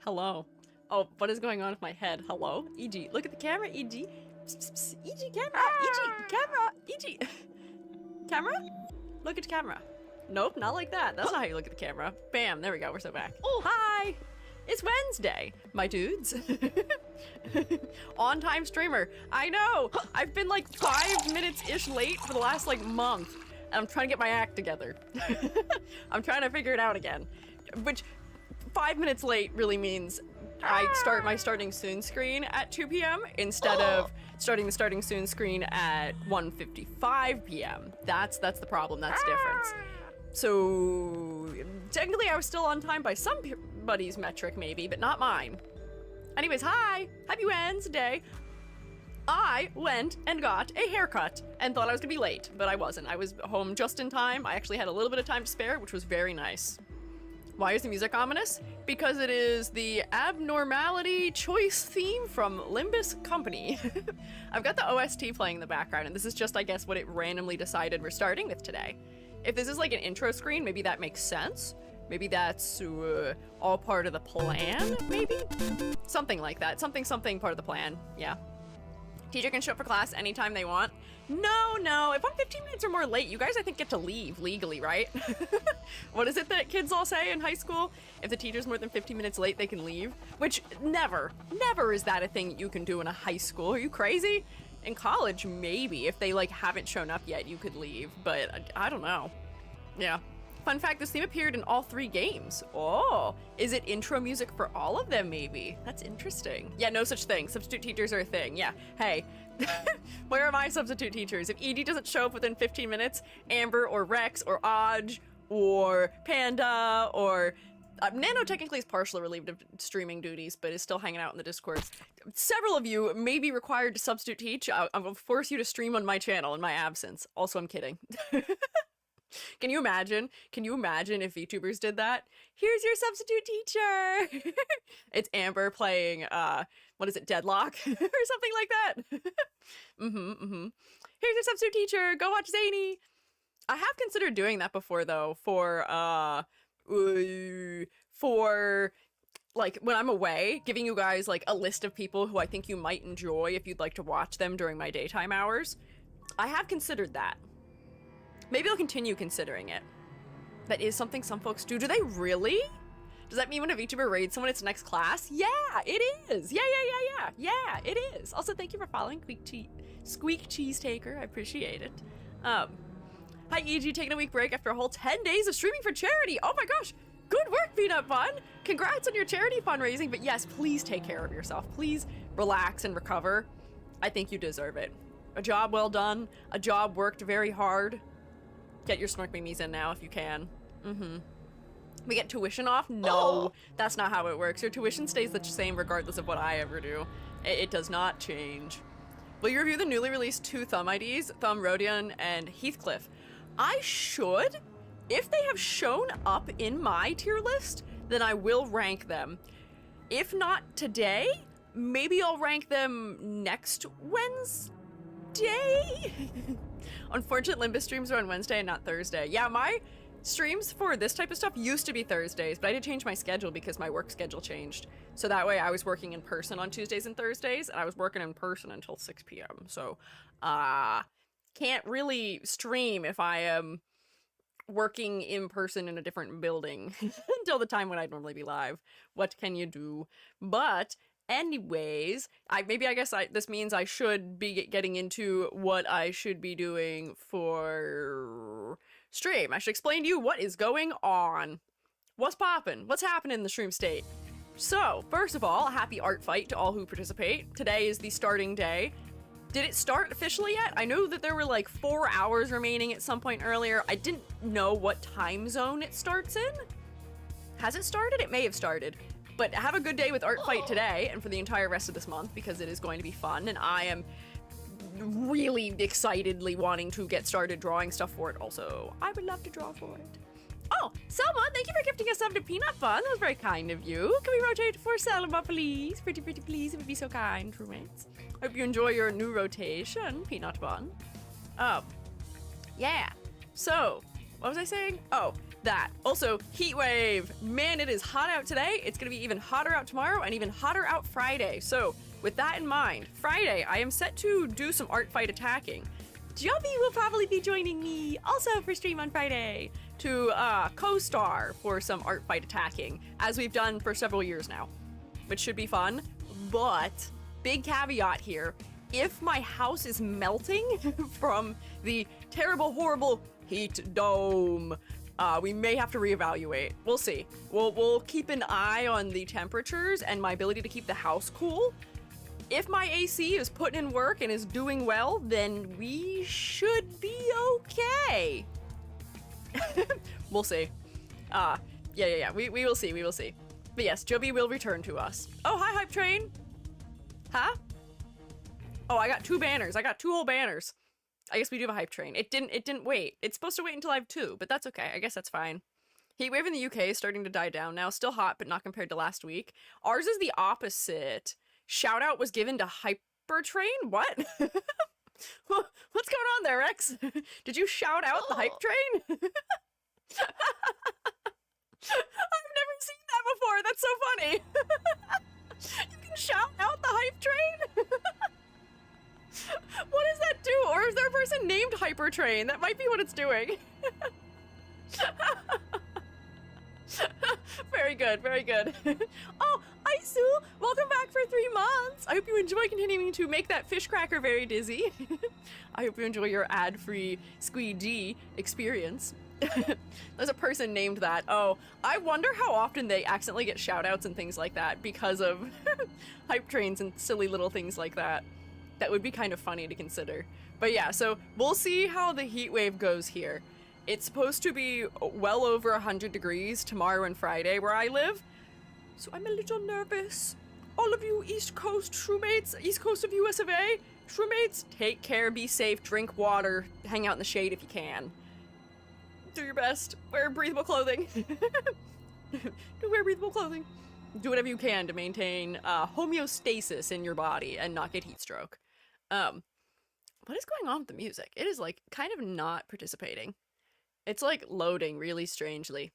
Hello. Oh, what is going on with my head? Hello? EG, look at the camera, EG. Psst, psst, psst. EG, camera! EG, camera! EG! Camera? Look at the camera. Nope, not like that. That's not how you look at the camera. Bam, there we go, we're so back. Oh, hi! It's Wednesday, my dudes. On-time streamer. I know! I've been like 5 minutes-ish late for the last like month. And I'm trying to get my act together. I'm trying to figure it out again. Which, 5 minutes late really means I start my starting soon screen at 2 p.m. instead of starting the starting soon screen at 1:55 p.m. That's the problem, that's the difference. So, technically I was still on time by somebody's metric maybe, but not mine. Anyways, hi! Happy Wednesday! I went and got a haircut and thought I was gonna be late, but I wasn't. I was home just in time. I actually had a little bit of time to spare, which was very nice. Why is the music ominous? Because it is the abnormality choice theme from Limbus Company. I've got the OST playing in the background, and this is just, I guess, what it randomly decided we're starting with today. If this is like an intro screen, maybe that makes sense. Maybe that's all part of the plan, maybe? Something like that. Something part of the plan, yeah. Teacher can show up for class anytime they want. No, if I'm 15 minutes or more late, you guys I think get to leave legally, right? What is it that kids all say in high school? If the teacher's more than 15 minutes late, they can leave. Which, never is that a thing you can do in a high school. Are you crazy? In college, maybe. If they like haven't shown up yet, you could leave, but I don't know. Yeah. Fun fact, this theme appeared in all 3 games. Oh, is it intro music for all of them, maybe? That's interesting. Yeah, no such thing. Substitute teachers are a thing. Yeah, hey. Where are my substitute teachers? If Edie doesn't show up within 15 minutes, Amber or Rex or Aj or Panda or... Nano technically is partially relieved of streaming duties, but is still hanging out in the Discord. Several of you may be required to substitute teach. I will force you to stream on my channel in my absence. Also, I'm kidding. Can you imagine? Can you imagine if VTubers did that? Here's your substitute teacher. It's Amber playing what is it, Deadlock or something like that. Here's your substitute teacher. Go watch Zany. I have considered doing that before though, for like when I'm away, giving you guys like a list of people who I think you might enjoy if you'd like to watch them during my daytime hours. I have considered that. Maybe I'll continue considering it. That is something some folks do. Do they really? Does that mean when a VTuber raids someone, it's next class? Yeah, it is. Yeah, it is. Also, thank you for following Squeak Cheese Taker. I appreciate it. Hi, EG, taking a week break after a whole 10 days of streaming for charity. Oh my gosh. Good work, Peanut Bun. Congrats on your charity fundraising. But yes, please take care of yourself. Please relax and recover. I think you deserve it. A job well done. A job worked very hard. Get your snork memes in now if you can. We get tuition off? No, that's not how it works. Your tuition stays the same regardless of what I ever do. It does not change. Will you review the newly released 2 Thumb IDs? Thumb, Rodion, and Heathcliff. I should. If they have shown up in my tier list, then I will rank them. If not today, maybe I'll rank them next Wednesday? Unfortunate Limbus streams are on Wednesday and not Thursday. Yeah, my streams for this type of stuff used to be Thursdays, but I did change my schedule because my work schedule changed. So that way I was working in person on Tuesdays and Thursdays, and I was working in person until 6 p.m. So, can't really stream if I am working in person in a different building until the time when I'd normally be live. What can you do? But anyways, I guess this means I should be getting into what I should be doing for stream. I should explain to you what is going on. What's poppin'? What's happening in the stream state? So, first of all, a happy art fight to all who participate. Today is the starting day. Did it start officially yet? I know that there were like 4 hours remaining at some point earlier. I didn't know what time zone it starts in. Has it started? It may have started. But have a good day with Art Fight today and for the entire rest of this month because it is going to be fun and I am really excitedly wanting to get started drawing stuff for it also. I would love to draw for it. Oh, Selma, thank you for gifting us sub to Peanut Bun. That was very kind of you. Can we rotate for Selma, please? Pretty please, if you'd be so kind, roommates. Hope you enjoy your new rotation, Peanut Bun. Yeah. So, what was I saying? Oh, that. Also, heat wave. Man, it is hot out today. It's gonna be even hotter out tomorrow and even hotter out Friday. So, with that in mind, Friday, I am set to do some art fight attacking. Joby will probably be joining me also for stream on Friday to co-star for some art fight attacking, as we've done for several years now, which should be fun. But, big caveat here, if my house is melting from the terrible, horrible heat dome, we may have to reevaluate. We'll see. We'll keep an eye on the temperatures and my ability to keep the house cool. If my AC is putting in work and is doing well, then we should be okay. We'll see. Yeah. We will see. But yes, Joby will return to us. Oh, hi, Hype Train. Huh? Oh, I got 2 banners. I got 2 whole banners. I guess we do have a Hype Train. It didn't wait. It's supposed to wait until I have 2, but that's okay. I guess that's fine. Heatwave in the UK is starting to die down now. Still hot, but not compared to last week. Ours is the opposite. Shout out was given to Hyper Train? What? What's going on there, Rex? Did you shout out the Hype Train? I've never seen that before. That's so funny. You can shout out the Hype Train? What does that do? Or is there a person named Hyper Train? That might be what it's doing. Very good, very good. Oh, Aisu, welcome back for 3 months. I hope you enjoy continuing to make that fish cracker very dizzy. I hope you enjoy your ad-free Squiiji experience. There's a person named that. Oh, I wonder how often they accidentally get shout-outs and things like that because of hype trains and silly little things like that. That would be kind of funny to consider. But yeah, so we'll see how the heat wave goes here. It's supposed to be well over 100 degrees tomorrow and Friday where I live, so I'm a little nervous. All of you East Coast shroommates, East Coast of US of A, shroommates, take care, be safe, drink water, hang out in the shade if you can. Do your best. Wear breathable clothing. Do wear breathable clothing. Do whatever you can to maintain homeostasis in your body and not get heat stroke. What is going on with the music? It is like kind of not participating. It's like loading really strangely.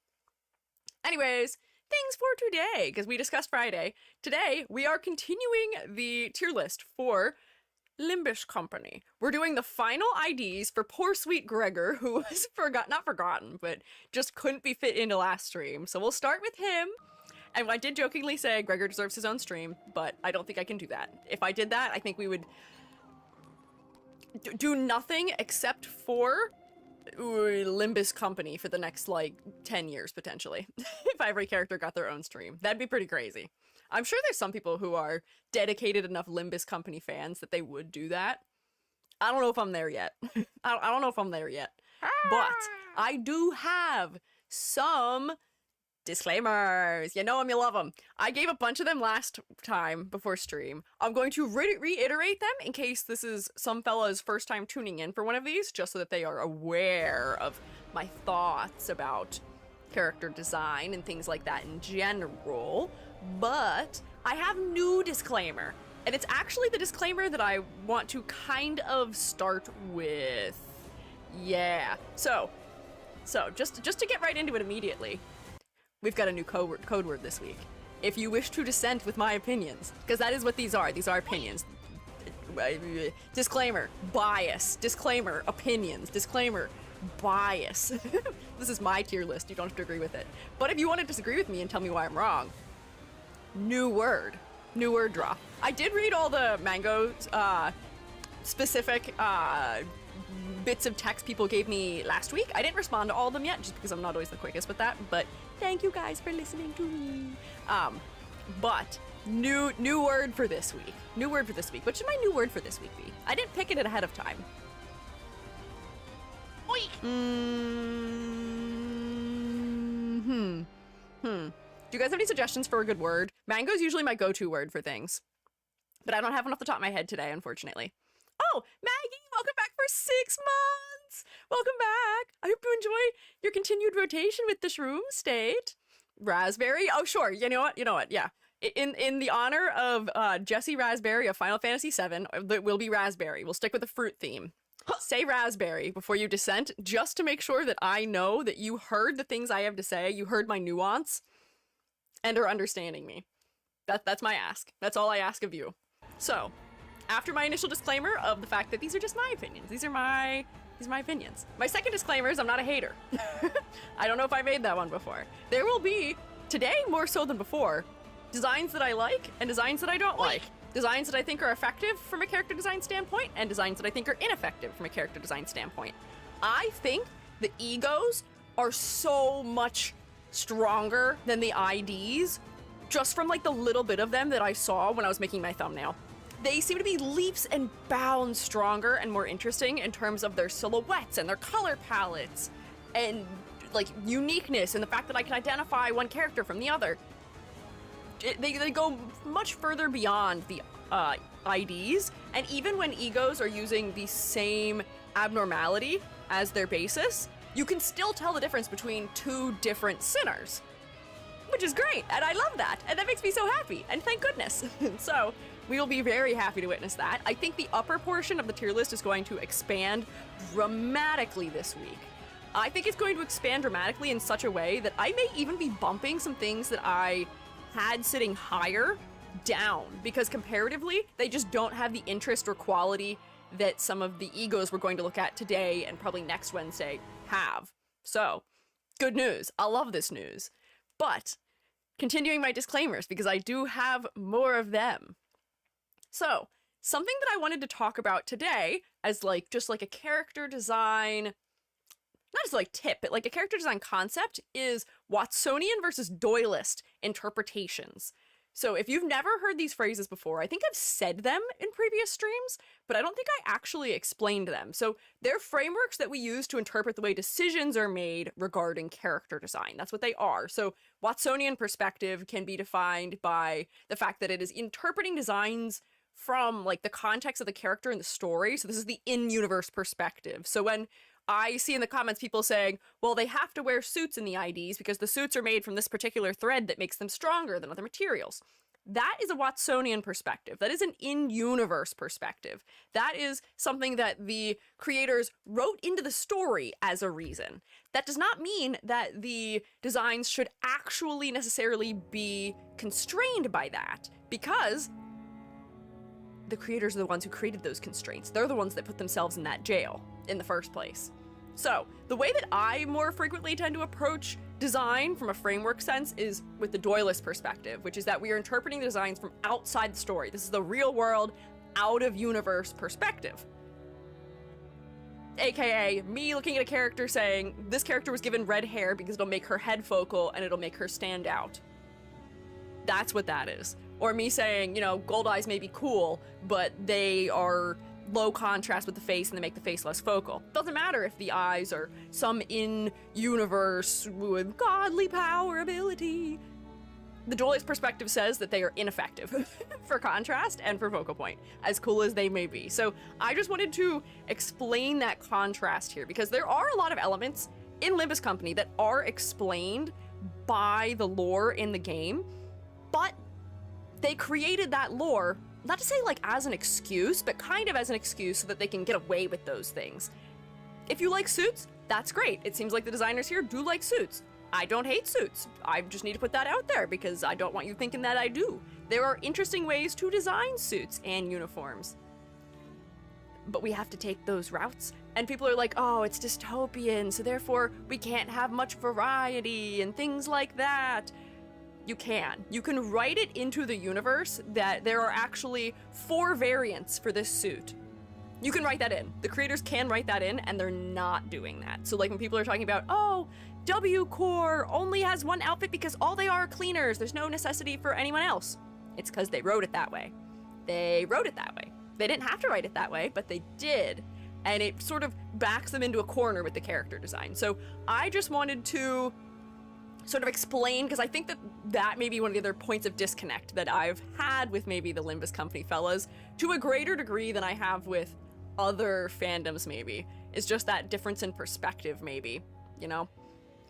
Anyways, things for today, because we discussed Friday. Today, we are continuing the tier list for Limbus Company. We're doing the final IDs for poor sweet Gregor, who was not forgotten, but just couldn't be fit into last stream. So we'll start with him. And I did jokingly say Gregor deserves his own stream, but I don't think I can do that. If I did that, I think we would do nothing except for Limbus Company for the next, like, 10 years, potentially. If every character got their own stream. That'd be pretty crazy. I'm sure there's some people who are dedicated enough Limbus Company fans that they would do that. I don't know if I'm there yet. I don't know if I'm there yet. But I do have some disclaimers. You know them, you love them. I gave a bunch of them last time before stream. I'm going to reiterate them in case this is some fella's first time tuning in for one of these, just so that they are aware of my thoughts about character design and things like that in general. But I have new disclaimer, and it's actually the disclaimer that I want to kind of start with. Yeah. So just to get right into it immediately, we've got a new code word this week. If you wish to dissent with my opinions, because that is what these are. These are opinions. Disclaimer, bias. Disclaimer, opinions. Disclaimer, bias. This is my tier list. You don't have to agree with it. But if you want to disagree with me and tell me why I'm wrong, new word draw. I did read all the Mango's specific bits of text people gave me last week. I didn't respond to all of them yet, just because I'm not always the quickest with that, but thank you guys for listening to me. But new word for this week. New word for this week. What should my new word for this week be? I didn't pick it ahead of time. Do you guys have any suggestions for a good word? Mango's usually my go-to word for things, but I don't have one off the top of my head today, unfortunately. Oh, Maggie, welcome back for 6 months. Welcome back. I hope you enjoy your continued rotation with the Shroom State. Raspberry. Oh, sure. You know what? Yeah. In the honor of Jesse Raspberry of Final Fantasy VII, it will be raspberry. We'll stick with the fruit theme. Say raspberry before you dissent, just to make sure that I know that you heard the things I have to say, you heard my nuance, and are understanding me. That's my ask. That's all I ask of you. So, after my initial disclaimer of the fact that these are just my opinions, these are my opinions. My second disclaimer is I'm not a hater. I don't know if I made that one before. There will be, today more so than before, designs that I like and designs that I don't like. Designs that I think are effective from a character design standpoint and designs that I think are ineffective from a character design standpoint. I think the egos are so much stronger than the IDs, just from like the little bit of them that I saw when I was making my thumbnail. They seem to be leaps and bounds stronger and more interesting in terms of their silhouettes and their color palettes and like uniqueness and the fact that I can identify one character from the other. They go much further beyond the IDs, and even when egos are using the same abnormality as their basis, you can still tell the difference between two different sinners, which is great, and I love that, and that makes me so happy, and thank goodness. So we will be very happy to witness that. I think the upper portion of the tier list is going to expand dramatically this week. I think it's going to expand dramatically in such a way that I may even be bumping some things that I had sitting higher down, because comparatively, they just don't have the interest or quality that some of the egos we're going to look at today and probably next Wednesday have. So, good news. I love this news. But, continuing my disclaimers, because I do have more of them. So, something that I wanted to talk about today as like, just like a character design, not as like tip, but like a character design concept, is Watsonian versus Doylist interpretations. So if you've never heard these phrases before, I think I've said them in previous streams, but I don't think I actually explained them. So they're frameworks that we use to interpret the way decisions are made regarding character design. That's what they are. So Watsonian perspective can be defined by the fact that it is interpreting designs from like the context of the character and the story. So this is the in-universe perspective. So when I see in the comments people saying, well, they have to wear suits in the IDs because the suits are made from this particular thread that makes them stronger than other materials. That is a Watsonian perspective. That is an in-universe perspective. That is something that the creators wrote into the story as a reason. That does not mean that the designs should actually necessarily be constrained by that, because the creators are the ones who created those constraints. They're the ones that put themselves in that jail in the first place. So, the way that I more frequently tend to approach design from a framework sense is with the doylist perspective, which is that we are interpreting the designs from outside the story. This is the real world, out of universe perspective. AKA me looking at a character saying, this character was given red hair because it'll make her head focal and it'll make her stand out. That's what that is. Or me saying, you know, gold eyes may be cool, but they are low contrast with the face and they make the face less focal. Doesn't matter if the eyes are some in-universe with godly power ability. The dualist perspective says that they are ineffective for contrast and for focal point, as cool as they may be. So I just wanted to explain that contrast here, because there are a lot of elements in Limbus Company that are explained by the lore in the game, but they created that lore, not to say like as an excuse, but kind of as an excuse so that they can get away with those things. If you like suits, that's great. It seems like the designers here do like suits. I don't hate suits. I just need to put that out there because I don't want you thinking that I do. There are interesting ways to design suits and uniforms. But we have to take those routes. And people are like, oh, it's dystopian, so therefore we can't have much variety and things like that. You can. You can write it into the universe that there are actually 4 variants for this suit. You can write that in. The creators can write that in, and they're not doing that. So like when people are talking about, oh, W Core only has 1 outfit because all they are cleaners, there's no necessity for anyone else. It's because they wrote it that way. They wrote it that way. They didn't have to write it that way, but they did. And it sort of backs them into a corner with the character design. So I just wanted to sort of explain, because I think that that may be one of the other points of disconnect that I've had with maybe the Limbus Company fellas to a greater degree than I have with other fandoms maybe, is just that difference in perspective maybe, you know?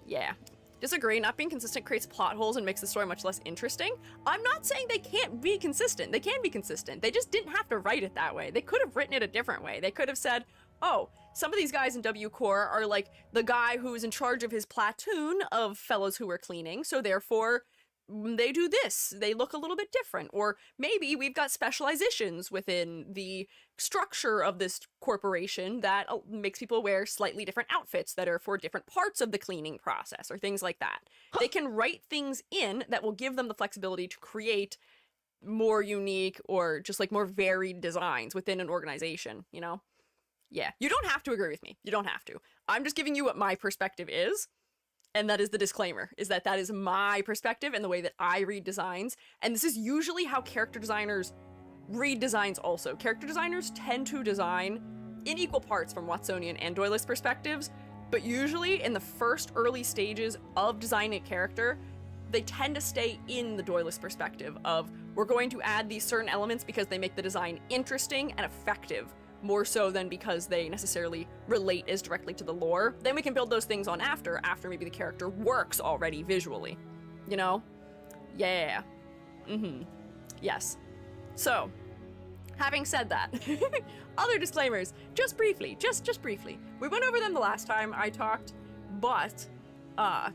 Yeah. Disagree, not being consistent creates plot holes and makes the story much less interesting. I'm not saying they can't be consistent. They can be consistent. They just didn't have to write it that way. They could have written it a different way. They could have said, oh, some of these guys in W Core are like the guy who's in charge of his platoon of fellows who are cleaning, so therefore they do this. They look a little bit different. Or maybe we've got specializations within the structure of this corporation that makes people wear slightly different outfits that are for different parts of the cleaning process, or things like that. They can write things in that will give them the flexibility to create more unique or just like more varied designs within an organization, you know? Yeah, you don't have to agree with me. You don't have to. I'm just giving you what my perspective is, and that is the disclaimer, is that that is my perspective and the way that I read designs, and this is usually how character designers read designs also. Character designers tend to design in equal parts from Watsonian and Doylist perspectives, but usually in the first early stages of designing a character, they tend to stay in the Doylist perspective of, we're going to add these certain elements because they make the design interesting and effective, more so than because they necessarily relate as directly to the lore. Then we can build those things on after maybe the character works already visually, you know? Yeah. Yes. So, having said that, other disclaimers, just briefly. We went over them the last time I talked, but, I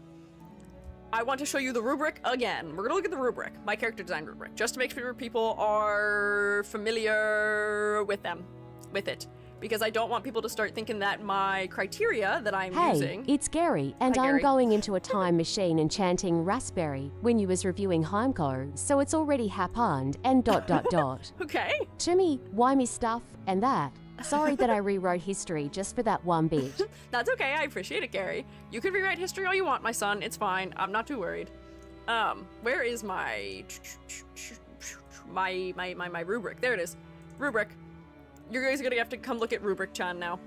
want to show you the rubric again. We're gonna look at the rubric, my character design rubric, just to make sure people are familiar with it, because I don't want people to start thinking that my criteria that I'm using... Hey, it's Gary, and Hi, I'm Gary. going into a time machine and chanting raspberry when you was reviewing Heimco, so it's already happened, and ... Okay. To me, why me stuff, and that. Sorry that I rewrote history just for that one bit. That's okay, I appreciate it, Gary. You can rewrite history all you want, my son, it's fine, I'm not too worried. Where is my rubric? There it is. Rubric. You guys are gonna have to come look at Rubric-chan now.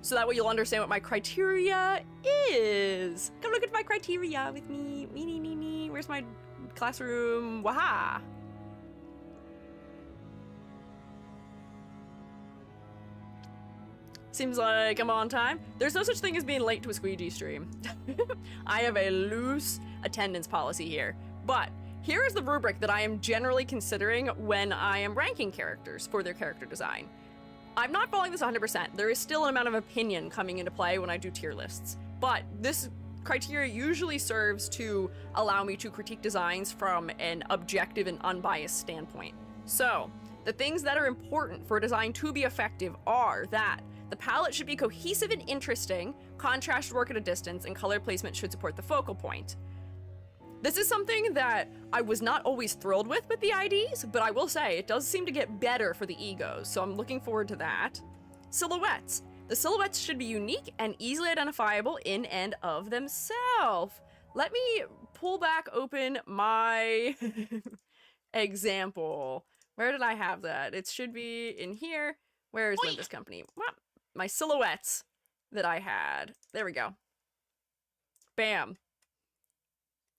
So that way you'll understand what my criteria is. Come look at my criteria with me. Me. Where's my classroom? Waha! Seems like I'm on time. There's no such thing as being late to a Squiiji stream. I have a loose attendance policy here. But here is the rubric that I am generally considering when I am ranking characters for their character design. I'm not following this 100%. There is still an amount of opinion coming into play when I do tier lists. But this criteria usually serves to allow me to critique designs from an objective and unbiased standpoint. So, the things that are important for a design to be effective are that the palette should be cohesive and interesting, contrast should work at a distance, and color placement should support the focal point. This is something that I was not always thrilled with the IDs, but I will say it does seem to get better for the egos, so I'm looking forward to that. Silhouettes. The silhouettes should be unique and easily identifiable in and of themselves. Let me pull back open my example. Where did I have that? It should be in here. Where is Limbus Company? My silhouettes that I had. There we go. Bam.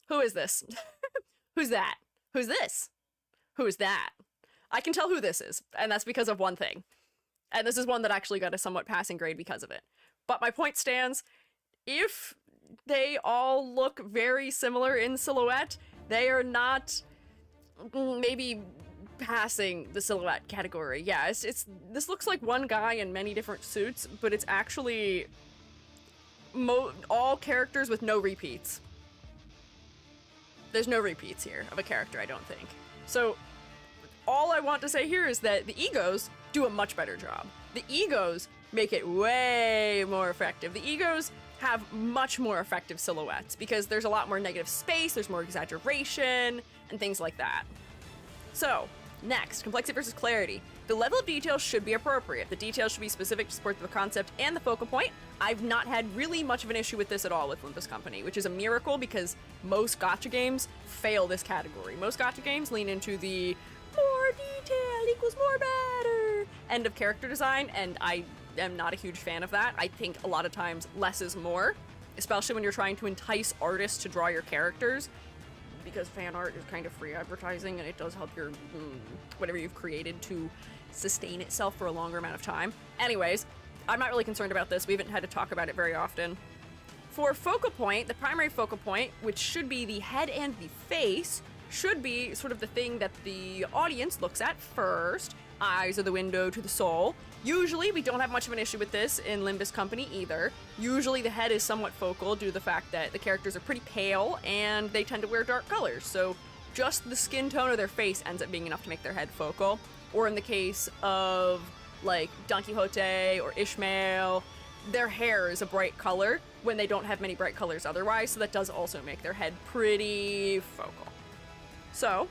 Who is this? Who's that? Who's this? Who is that? I can tell who this is, and that's because of one thing. And this is one that actually got a somewhat passing grade because of it. But my point stands, if they all look very similar in silhouette, they are not maybe passing the silhouette category. Yeah, it's this looks like one guy in many different suits, but it's actually all characters with no repeats. There's no repeats here of a character, I don't think. So all I want to say here is that the egos do a much better job. The egos make it way more effective. The egos have much more effective silhouettes because there's a lot more negative space, there's more exaggeration, and things like that. So, next, complexity versus clarity. The level of detail should be appropriate. The details should be specific to support the concept and the focal point. I've not had really much of an issue with this at all with Limbus Company, which is a miracle because most gacha games fail this category. Most gacha games lean into the more detail equals more better end of character design, and I am not a huge fan of that. I think a lot of times less is more, especially when you're trying to entice artists to draw your characters, because fan art is kind of free advertising and it does help your whatever you've created to sustain itself for a longer amount of time. Anyways, I'm not really concerned about this. We haven't had to talk about it very often. For focal point, the primary focal point, which should be the head and the face, should be sort of the thing that the audience looks at first. Eyes are the window to the soul. Usually, we don't have much of an issue with this in Limbus Company either. Usually, the head is somewhat focal due to the fact that the characters are pretty pale and they tend to wear dark colors. So just the skin tone of their face ends up being enough to make their head focal. Or in the case of like Don Quixote or Ishmael, their hair is a bright color when they don't have many bright colors otherwise. So that does also make their head pretty focal. So,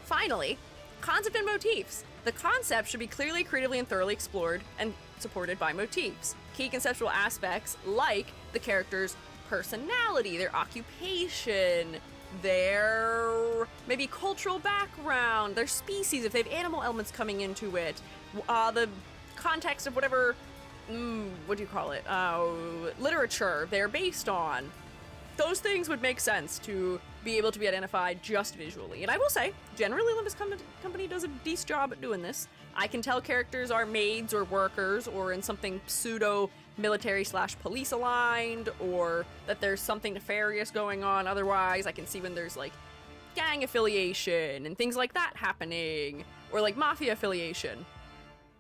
finally, concept and motifs. The concept should be clearly, creatively, and thoroughly explored and supported by motifs. Key conceptual aspects like the character's personality, their occupation, their maybe cultural background, their species, if they have animal elements coming into it, the context of whatever, what do you call it, literature they're based on. Those things would make sense to be able to be identified just visually. And I will say, generally Limbus Company does a decent job at doing this. I can tell characters are maids or workers or in something pseudo-military/police aligned, or that there's something nefarious going on otherwise. I can see when there's like gang affiliation and things like that happening, or like mafia affiliation.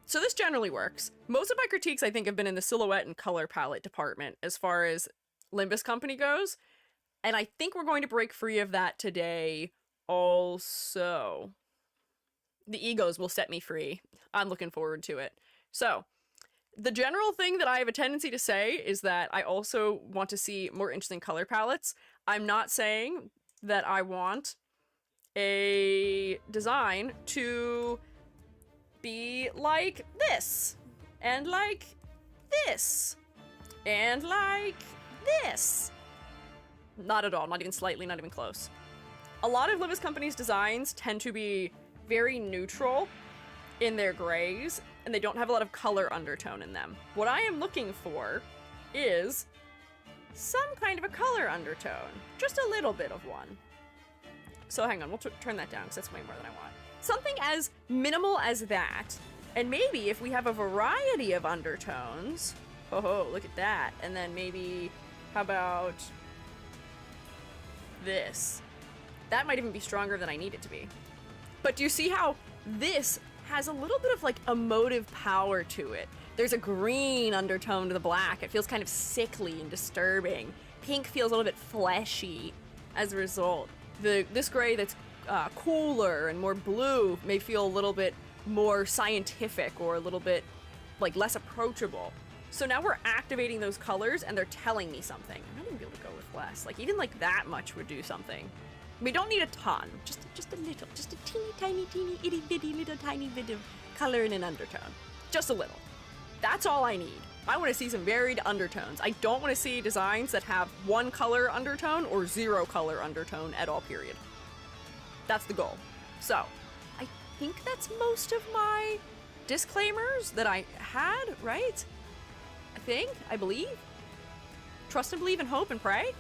So this generally works. Most of my critiques, I think, have been in the silhouette and color palette department as far as Limbus Company goes, and I think we're going to break free of that today also. The egos will set me free. I'm looking forward to it. So, the general thing that I have a tendency to say is that I also want to see more interesting color palettes. I'm not saying that I want a design to be like this, and like this, and like this. Not at all, not even slightly, not even close. A lot of Limbus Company's designs tend to be very neutral in their grays, and they don't have a lot of color undertone in them. What I am looking for is some kind of a color undertone. Just a little bit of one. So hang on, we'll turn that down because that's way more than I want. Something as minimal as that, And maybe if we have a variety of undertones, oh, look at that. And then maybe, how about this? That might even be stronger than I need it to be. But do you see how this has a little bit of like emotive power to it? There's a green undertone to the black. It feels kind of sickly and disturbing. Pink feels a little bit fleshy as a result. This gray that's cooler and more blue may feel a little bit more scientific or a little bit like less approachable. So now we're activating those colors and they're telling me something. I'm not even be able to go with less. Like even like that much would do something. We don't need a ton, just a little, just a teeny itty bitty little tiny bit of color in an undertone. Just a little. That's all I need. I want to see some varied undertones. I don't want to see designs that have one color undertone or zero color undertone at all, period. That's the goal. So, I think that's most of my disclaimers that I had, right? I believe. Trust and believe and hope and pray.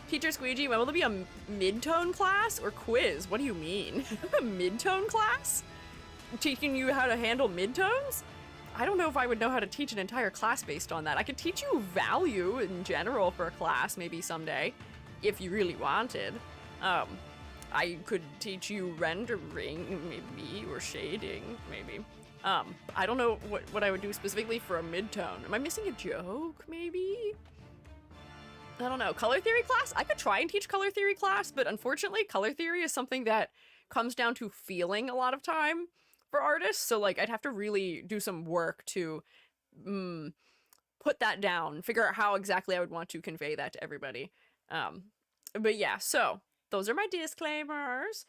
Teacher Squiiji, when will there be a mid-tone class or quiz? What do you mean? A mid-tone class? Teaching you how to handle mid-tones? I don't know if I would know how to teach an entire class based on that. I could teach you value in general for a class maybe someday, if you really wanted. I could teach you rendering maybe, or shading maybe. I don't know what I would do specifically for a mid-tone. Am I missing a joke maybe? I don't know. Color theory class? I could try and teach color theory class, but unfortunately color theory is something that comes down to feeling a lot of time for artists. So like I'd have to really do some work to put that down, figure out how exactly I would want to convey that to everybody. But yeah, so those are my disclaimers.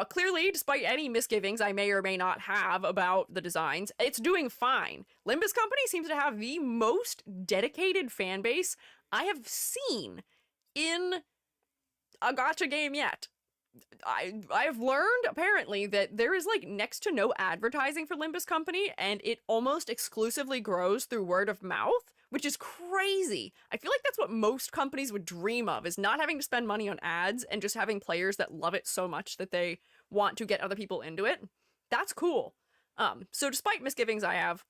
Clearly, despite any misgivings I may or may not have about the designs, it's doing fine. Limbus Company seems to have the most dedicated fan base I have seen in a gacha game yet. I've learned, apparently, that there is, like, next to no advertising for Limbus Company, and it almost exclusively grows through word of mouth, which is crazy. I feel like that's what most companies would dream of, is not having to spend money on ads and just having players that love it so much that they want to get other people into it. That's cool. So despite misgivings I have,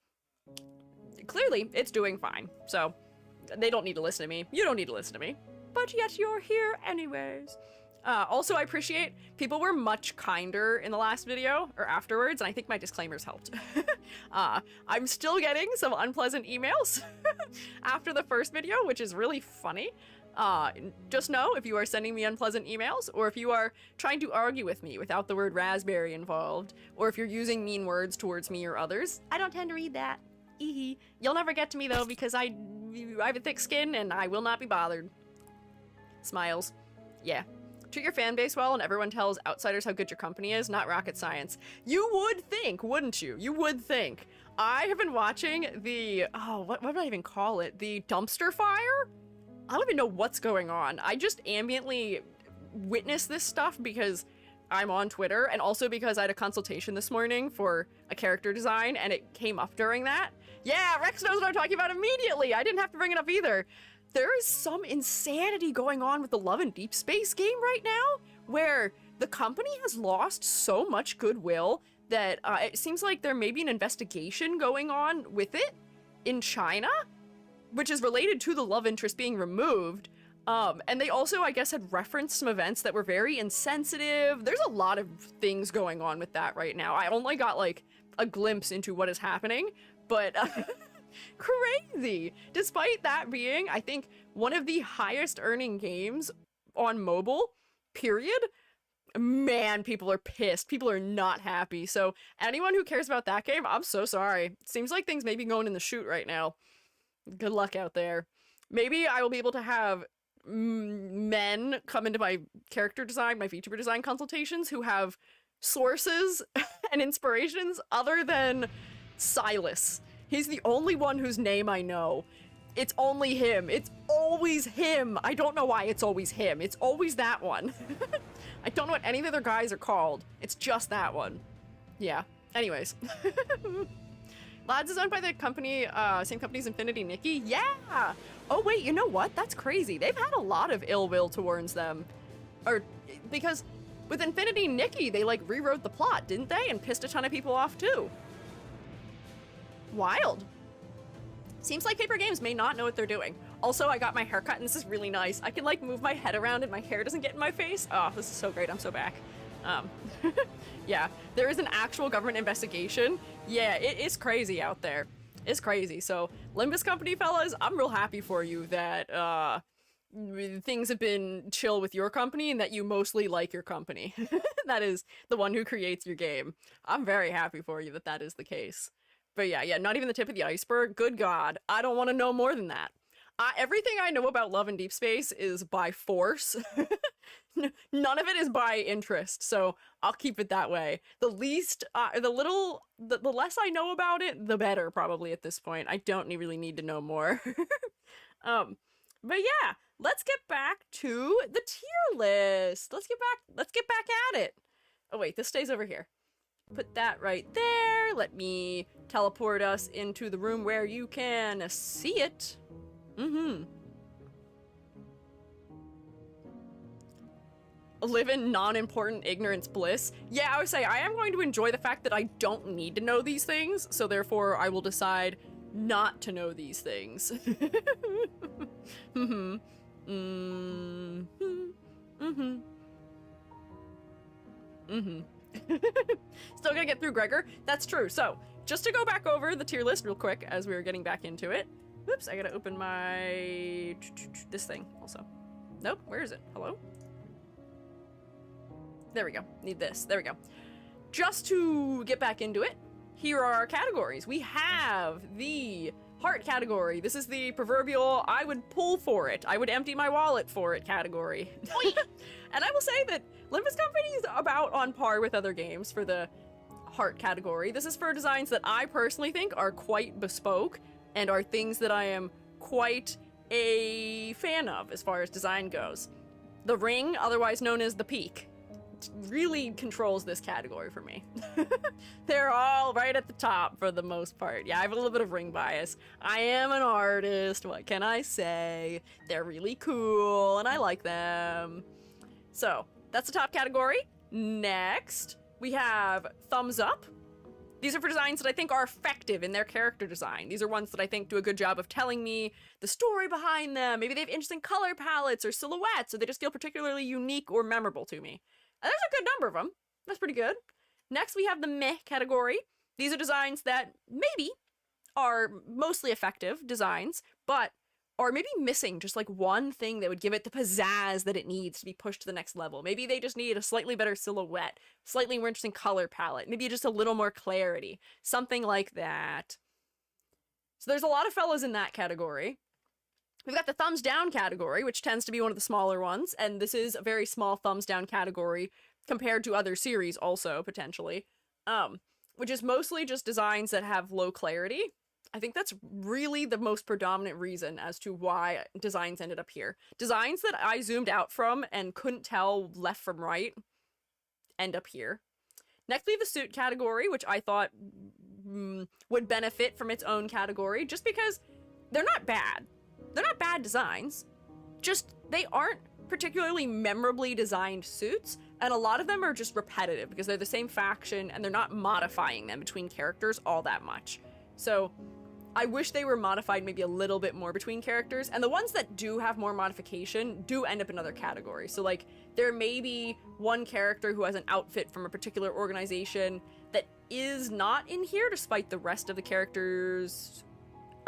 clearly it's doing fine. So they don't need to listen to me. You don't need to listen to me. But yet you're here anyways. Also, I appreciate people were much kinder in the last video, or afterwards, and I think my disclaimers helped. I'm still getting some unpleasant emails after the first video, which is really funny. Just know if you are sending me unpleasant emails, or if you are trying to argue with me without the word raspberry involved, or if you're using mean words towards me or others, I don't tend to read that. You'll never get to me though, because I have a thick skin and I will not be bothered. Smiles. Yeah. Treat your fan base well and everyone tells outsiders how good your company is, not rocket science. You would think, wouldn't you? You would think. I have been watching the, what would I even call it? The dumpster fire? I don't even know what's going on. I just ambiently witness this stuff because I'm on Twitter, and also because I had a consultation this morning for a character design and it came up during that. Yeah, Rex knows what I'm talking about immediately. I didn't have to bring it up either. There is some insanity going on with the Love and Deep Space game right now, where the company has lost so much goodwill that it seems like there may be an investigation going on with it in China, which is related to the love interest being removed. And they also, I guess, had referenced some events that were very insensitive. There's a lot of things going on with that right now. I only got, like, a glimpse into what is happening, but crazy. Despite that being, I think, one of the highest earning games on mobile, period, man, people are pissed. People are not happy. So anyone who cares about that game, I'm so sorry. Seems like things may be going in the chute right now. Good luck out there. Maybe I will be able to have men come into my character design, my VTuber design consultations who have sources and inspirations other than Silas. He's the only one whose name I know. It's only him. It's always him. I don't know why it's always him. It's always that one. I don't know what any of the other guys are called. It's just that one. Yeah. Anyways. Lads is owned by the company, same company as Infinity Nikki? Yeah! Oh wait, you know what? That's crazy. They've had a lot of ill will towards them. Because with Infinity Nikki, they like rewrote the plot, didn't they? And pissed a ton of people off too. Wild. Seems like Paper Games may not know what they're doing. Also, I got my hair cut and this is really nice. I can like move my head around and my hair doesn't get in my face. Oh, this is so great. I'm so back. Yeah, there is an actual government investigation. Yeah, it is crazy out there. It's crazy. So, Limbus Company fellas, I'm real happy for you that things have been chill with your company and that you mostly like your company. That is the one who creates your game. I'm very happy for you that that is the case. But yeah, not even the tip of the iceberg. Good God, I don't want to know more than that. Everything I know about Love and Deep Space is by force. None of it is by interest, so I'll keep it that way. The less I know about it, the better, probably at this point. I don't really need to know more. But yeah, let's get back to the tier list. Let's get back at it. Oh wait, this stays over here. Put that right there. Let me teleport us into the room where you can see it. Live in non-important ignorance bliss. Yeah, I would say I am going to enjoy the fact that I don't need to know these things, so therefore I will decide not to know these things. Still gonna get through Gregor. That's true. So, just to go back over the tier list real quick as we were getting back into it. Oops, I gotta open my... this thing also. Nope, where is it? Hello? There we go. Need this. There we go. Just to get back into it, here are our categories. We have the heart category. This is the proverbial I would pull for it, I would empty my wallet for it category. And I will say that Limbus Company is about on par with other games for the heart category. This is for designs that I personally think are quite bespoke and are things that I am quite a fan of as far as design goes. The ring, otherwise known as the peak, really controls this category for me. They're all right at the top for the most part. Yeah, I have a little bit of ring bias. I am an artist, what can I say? They're really cool and I like them. So, that's the top category. Next, we have thumbs up. These are for designs that I think are effective in their character design. These are ones that I think do a good job of telling me the story behind them. Maybe they have interesting color palettes or silhouettes, or they just feel particularly unique or memorable to me. And there's a good number of them. That's pretty good. Next, we have the meh category. These are designs that maybe are mostly effective designs, but are maybe missing just like one thing that would give it the pizzazz that it needs to be pushed to the next level. Maybe they just need a slightly better silhouette, slightly more interesting color palette, maybe just a little more clarity, something like that. So there's a lot of fellas in that category. We've got the thumbs down category, which tends to be one of the smaller ones, and this is a very small thumbs down category compared to other series also, potentially, which is mostly just designs that have low clarity. I think that's really the most predominant reason as to why designs ended up here. Designs that I zoomed out from and couldn't tell left from right end up here. Next, we have the suit category, which I thought would benefit from its own category, just because they're not bad. They're not bad designs, just they aren't particularly memorably designed suits, and a lot of them are just repetitive because they're the same faction and they're not modifying them between characters all that much. So I wish they were modified maybe a little bit more between characters, and the ones that do have more modification do end up in other categories. So like there may be one character who has an outfit from a particular organization that is not in here despite the rest of the characters'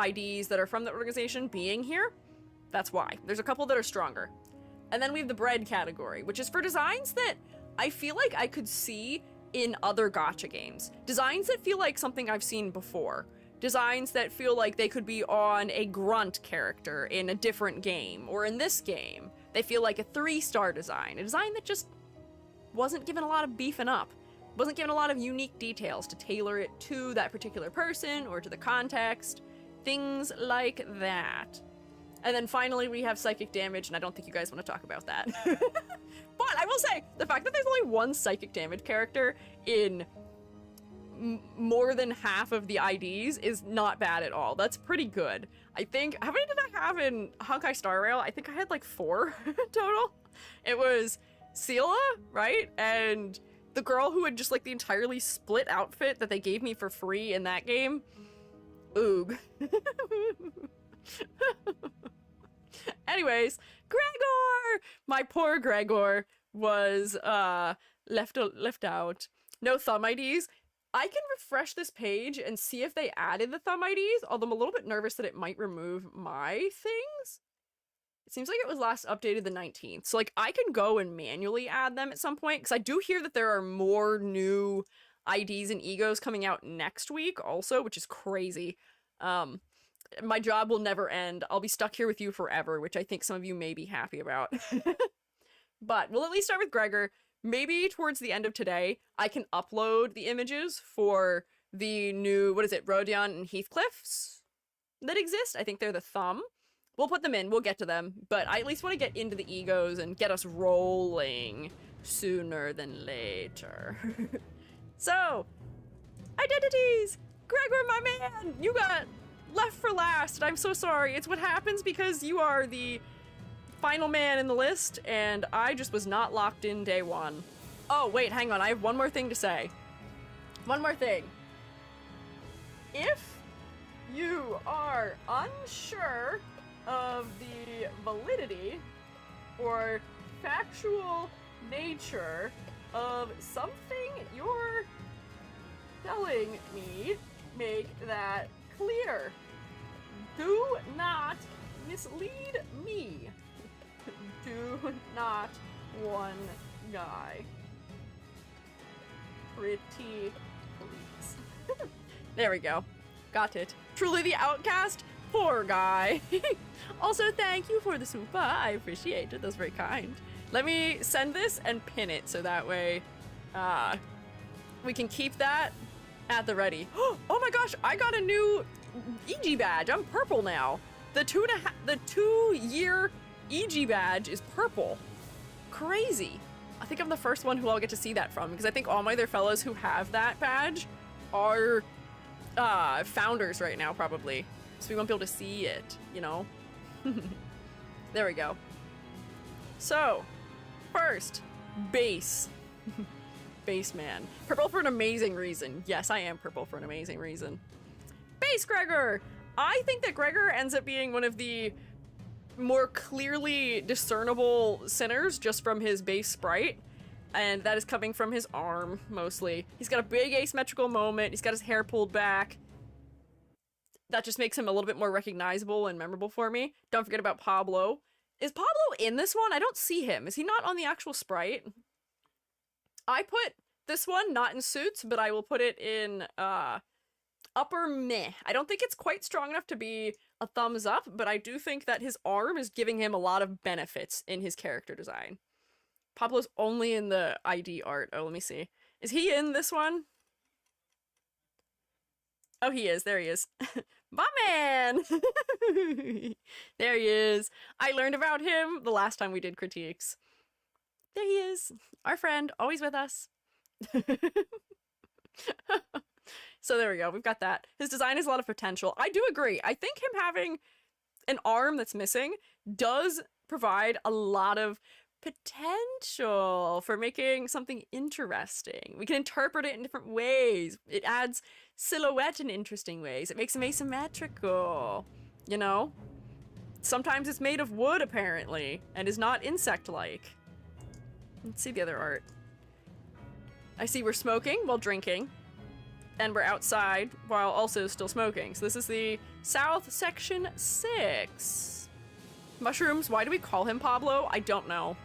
IDs that are from the organization being here. That's why. There's a couple that are stronger. And then we have the bread category, which is for designs that I feel like I could see in other gacha games. Designs that feel like something I've seen before. Designs that feel like they could be on a grunt character in a different game, or in this game. They feel like a 3-star design. A design that just wasn't given a lot of beefing up. Wasn't given a lot of unique details to tailor it to that particular person or to the context. Things like that. And then finally we have psychic damage, and I don't think you guys want to talk about that. But I will say, the fact that there's only one psychic damage character in more than half of the IDs is not bad at all. That's pretty good. I think, how many did I have in Honkai Star Rail? I think I had like 4 total. It was Seela, right? And the girl who had just like the entirely split outfit that they gave me for free in that game. Oog. Anyways, Gregor! My poor Gregor was left out. No thumb IDs. I can refresh this page and see if they added the thumb IDs, although I'm a little bit nervous that it might remove my things. It seems like it was last updated the 19th. So like I can go and manually add them at some point, because I do hear that there are more new IDs and egos coming out next week also, which is crazy. My job will never end. I'll be stuck here with you forever, which I think some of you may be happy about. But we'll at least start with Gregor. Maybe towards the end of today, I can upload the images for the new, what is it, Rodion and Heathcliffs that exist. I think they're the thumb. We'll put them in, we'll get to them, but I at least want to get into the egos and get us rolling sooner than later. So, identities! Gregor, my man! You got left for last, and I'm so sorry. It's what happens because you are the final man in the list, and I just was not locked in day one. Oh, wait, hang on. I have one more thing to say. One more thing. If you are unsure of the validity or factual nature of something you're telling me, make that clear. Do not mislead me. Do not one guy. Pretty please. There we go. Got it. Truly the outcast? Poor guy. Also, thank you for the super. I appreciate it. That's very kind. Let me send this and pin it so that way we can keep that at the ready. Oh my gosh, I got a new EG badge. I'm purple now. The 2-year EG badge is purple. Crazy. I think I'm the first one who I'll get to see that from, because I think all my other fellows who have that badge are founders right now, probably. So we won't be able to see it, you know? There we go. So, first, base. Base man. Purple for an amazing reason. Yes, I am purple for an amazing reason. Base Gregor! I think that Gregor ends up being one of the more clearly discernible sinners just from his base sprite. And that is coming from his arm, mostly. He's got a big asymmetrical moment. He's got his hair pulled back. That just makes him a little bit more recognizable and memorable for me. Don't forget about Pablo. Is Pablo in this one? I don't see him. Is he not on the actual sprite? I put this one not in suits, but I will put it in upper meh. I don't think it's quite strong enough to be a thumbs up, but I do think that his arm is giving him a lot of benefits in his character design. Pablo's only in the ID art. Oh, let me see. Is he in this one? Oh, he is. There he is. My man! There he is. I learned about him the last time we did critiques. There he is. Our friend, always with us. So there we go. We've got that. His design has a lot of potential. I do agree. I think him having an arm that's missing does provide a lot of potential for making something interesting. We can interpret it in different ways. It adds silhouette in interesting ways. It makes him asymmetrical, you know? Sometimes it's made of wood, apparently, and is not insect-like. Let's see the other art. I see we're smoking while drinking, and we're outside while also still smoking. So this is the South Section 6. Mushrooms, why do we call him Pablo? I don't know.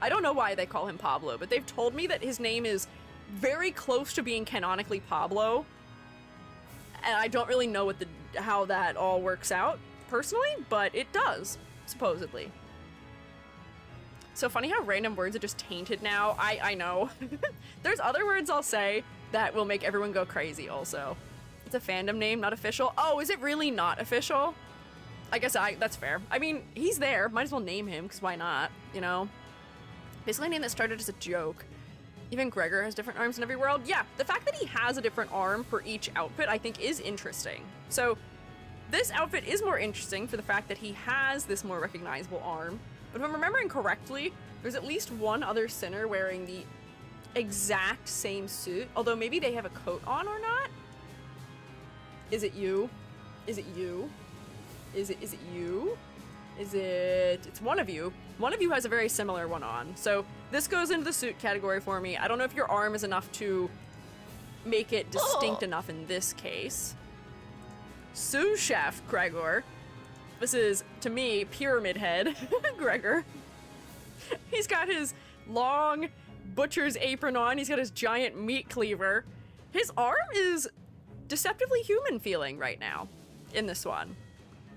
I don't know why they call him Pablo, but they've told me that his name is very close to being canonically Pablo. And I don't really know what how that all works out personally, but it does, supposedly. So funny how random words are just tainted now. I know. There's other words I'll say that will make everyone go crazy also. It's a fandom name, not official. Oh, is it really not official? I guess that's fair. I mean, he's there. Might as well name him, because why not, you know? Basically a name that started as a joke. Even Gregor has different arms in every world. Yeah, the fact that he has a different arm for each outfit, I think, is interesting. So this outfit is more interesting for the fact that he has this more recognizable arm. But if I'm remembering correctly, there's at least one other sinner wearing the exact same suit. Although maybe they have a coat on or not. Is it you? Is it you? Is it you? It's one of you. One of you has a very similar one on. So this goes into the suit category for me. I don't know if your arm is enough to make it distinct enough in this case. Sous Chef Gregor. This is, to me, Pyramid Head Gregor. He's got his long butcher's apron on. He's got his giant meat cleaver. His arm is deceptively human feeling right now in this one.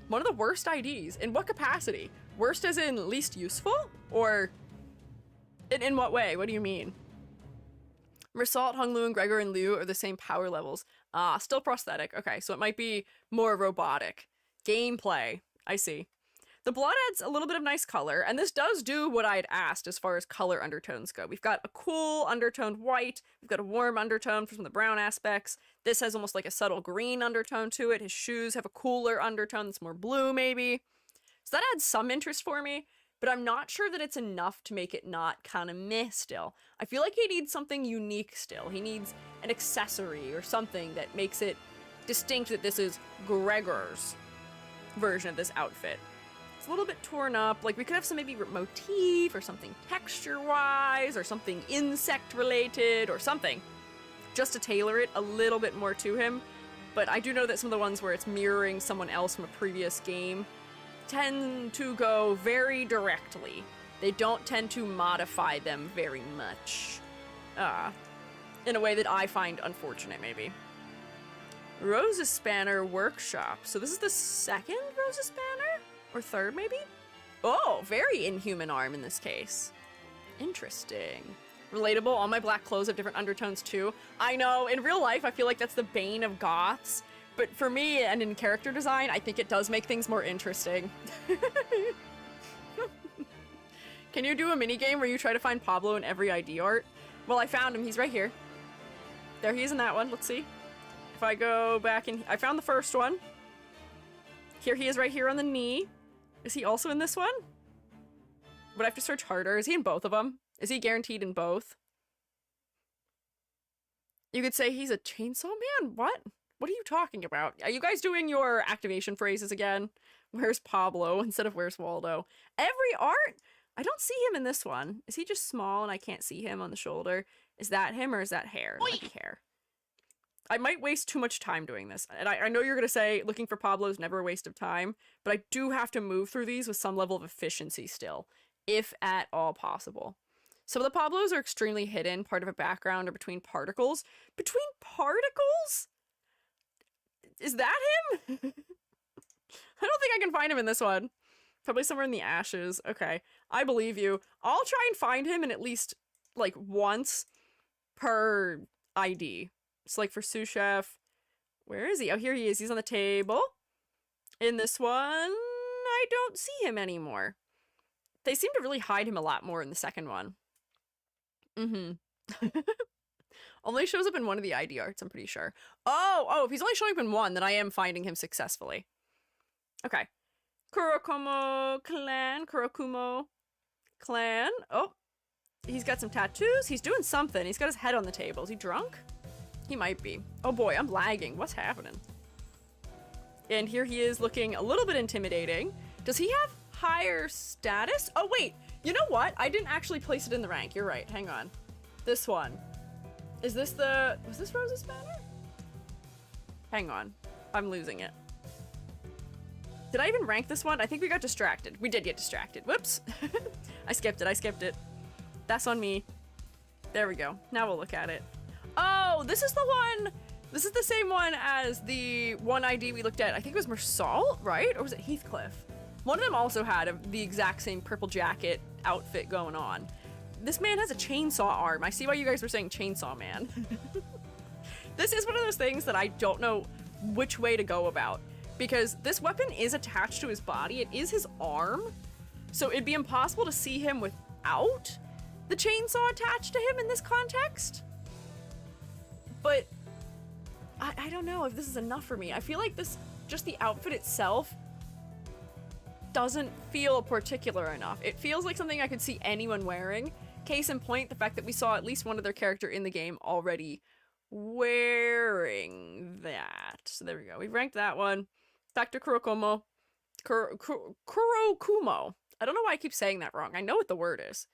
One of the worst IDs. In what capacity? Worst as in least useful? Or in what way? What do you mean? Mersault, Honglu, and Gregor and Liu are the same power levels. Ah, still prosthetic. Okay, so it might be more robotic. Gameplay. I see. The blood adds a little bit of nice color, and this does do what I'd asked as far as color undertones go. We've got a cool undertoned white, we've got a warm undertone for some of the brown aspects. This has almost like a subtle green undertone to it. His shoes have a cooler undertone that's more blue, maybe. So that adds some interest for me, but I'm not sure that it's enough to make it not kind of meh still. I feel like he needs something unique still. He needs an accessory or something that makes it distinct that this is Gregor's version of this outfit. It's a little bit torn up. Like, we could have some maybe motif or something texture-wise or something insect-related or something just to tailor it a little bit more to him. But I do know that some of the ones where it's mirroring someone else from a previous game tend to go very directly. They don't tend to modify them very much. In a way that I find unfortunate, maybe. Rose's Spanner Workshop. So this is the second Rose's Spanner? Or third, maybe? Oh, very inhuman arm in this case. Interesting. Relatable. All my black clothes have different undertones too. I know, in real life, I feel like that's the bane of goths. But for me, and in character design, I think it does make things more interesting. Can you do a minigame where you try to find Pablo in every ID art? Well, I found him. He's right here. There he is in that one. Let's see. If I go back in... I found the first one. Here he is right here on the knee. Is he also in this one? Would I have to search harder? Is he in both of them? Is he guaranteed in both? You could say he's a chainsaw man? What? What are you talking about? Are you guys doing your activation phrases again? Where's Pablo instead of where's Waldo? Every art? I don't see him in this one. Is he just small and I can't see him on the shoulder? Is that him or is that hair? It might be hair. I might waste too much time doing this. And I know you're going to say looking for Pablo is never a waste of time, but I do have to move through these with some level of efficiency still, if at all possible. Some of the Pablos are extremely hidden, part of a background or between particles. Between particles? Is that him? I don't think I can find him in this one. Probably somewhere in the ashes. Okay, I believe you. I'll try and find him in at least, like, once per ID. It's like for sous chef. Where is he? Oh, here he is. He's on the table. In this one, I don't see him anymore. They seem to really hide him a lot more in the second one. Only shows up in one of the ID arts, I'm pretty sure. Oh, if he's only showing up in one, then I am finding him successfully. Okay. Kurokumo clan. Oh, he's got some tattoos. He's doing something. He's got his head on the table. Is he drunk? He might be. Oh boy, I'm lagging. What's happening? And here he is looking a little bit intimidating. Does he have higher status? Oh wait, you know what? I didn't actually place it in the rank. You're right. Hang on. This one. Is this the... Was this Rose's banner? Hang on. I'm losing it. Did I even rank this one? I think we got distracted. We did get distracted. Whoops. I skipped it. That's on me. There we go. Now we'll look at it. Oh, this is the one. This is the same one as the one ID we looked at. I think it was Mersault, right? Or was it Heathcliff? One of them also had the exact same purple jacket outfit going on. This man has a chainsaw arm. I see why you guys were saying chainsaw man. This is one of those things that I don't know which way to go about. Because this weapon is attached to his body. It is his arm. So it'd be impossible to see him without the chainsaw attached to him in this context. But I don't know if this is enough for me. I feel like this, just the outfit itself, doesn't feel particular enough. It feels like something I could see anyone wearing. Case in point, the fact that we saw at least one other character in the game already wearing that. So there we go. We've ranked that one. Dr. Kurokumo. Kurokumo. I don't know why I keep saying that wrong. I know what the word is.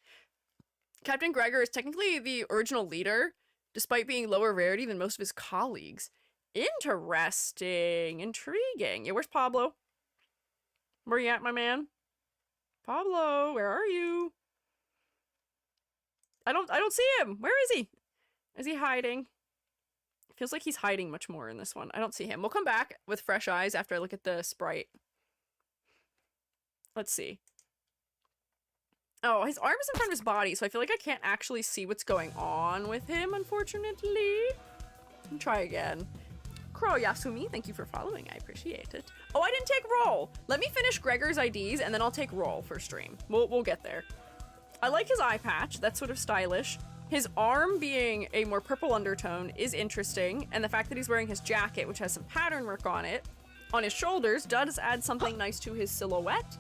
Captain Gregor is technically the original leader, despite being lower rarity than most of his colleagues. Interesting. Intriguing. Yeah, where's Pablo? Where you at, my man? Pablo, where are you? I don't see him. Where is he? Is he hiding? Feels like he's hiding much more in this one. I don't see him. We'll come back with fresh eyes after I look at the sprite. Let's see. Oh, his arm is in front of his body, so I feel like I can't actually see what's going on with him, unfortunately. Try again. Kuro Yasumi, thank you for following. I appreciate it. Oh, I didn't take roll. Let me finish Gregor's IDs, and then I'll take roll for stream. We'll get there. I like his eye patch. That's sort of stylish. His arm being a more purple undertone is interesting, and the fact that he's wearing his jacket, which has some pattern work on it, on his shoulders, does add something nice to his silhouette.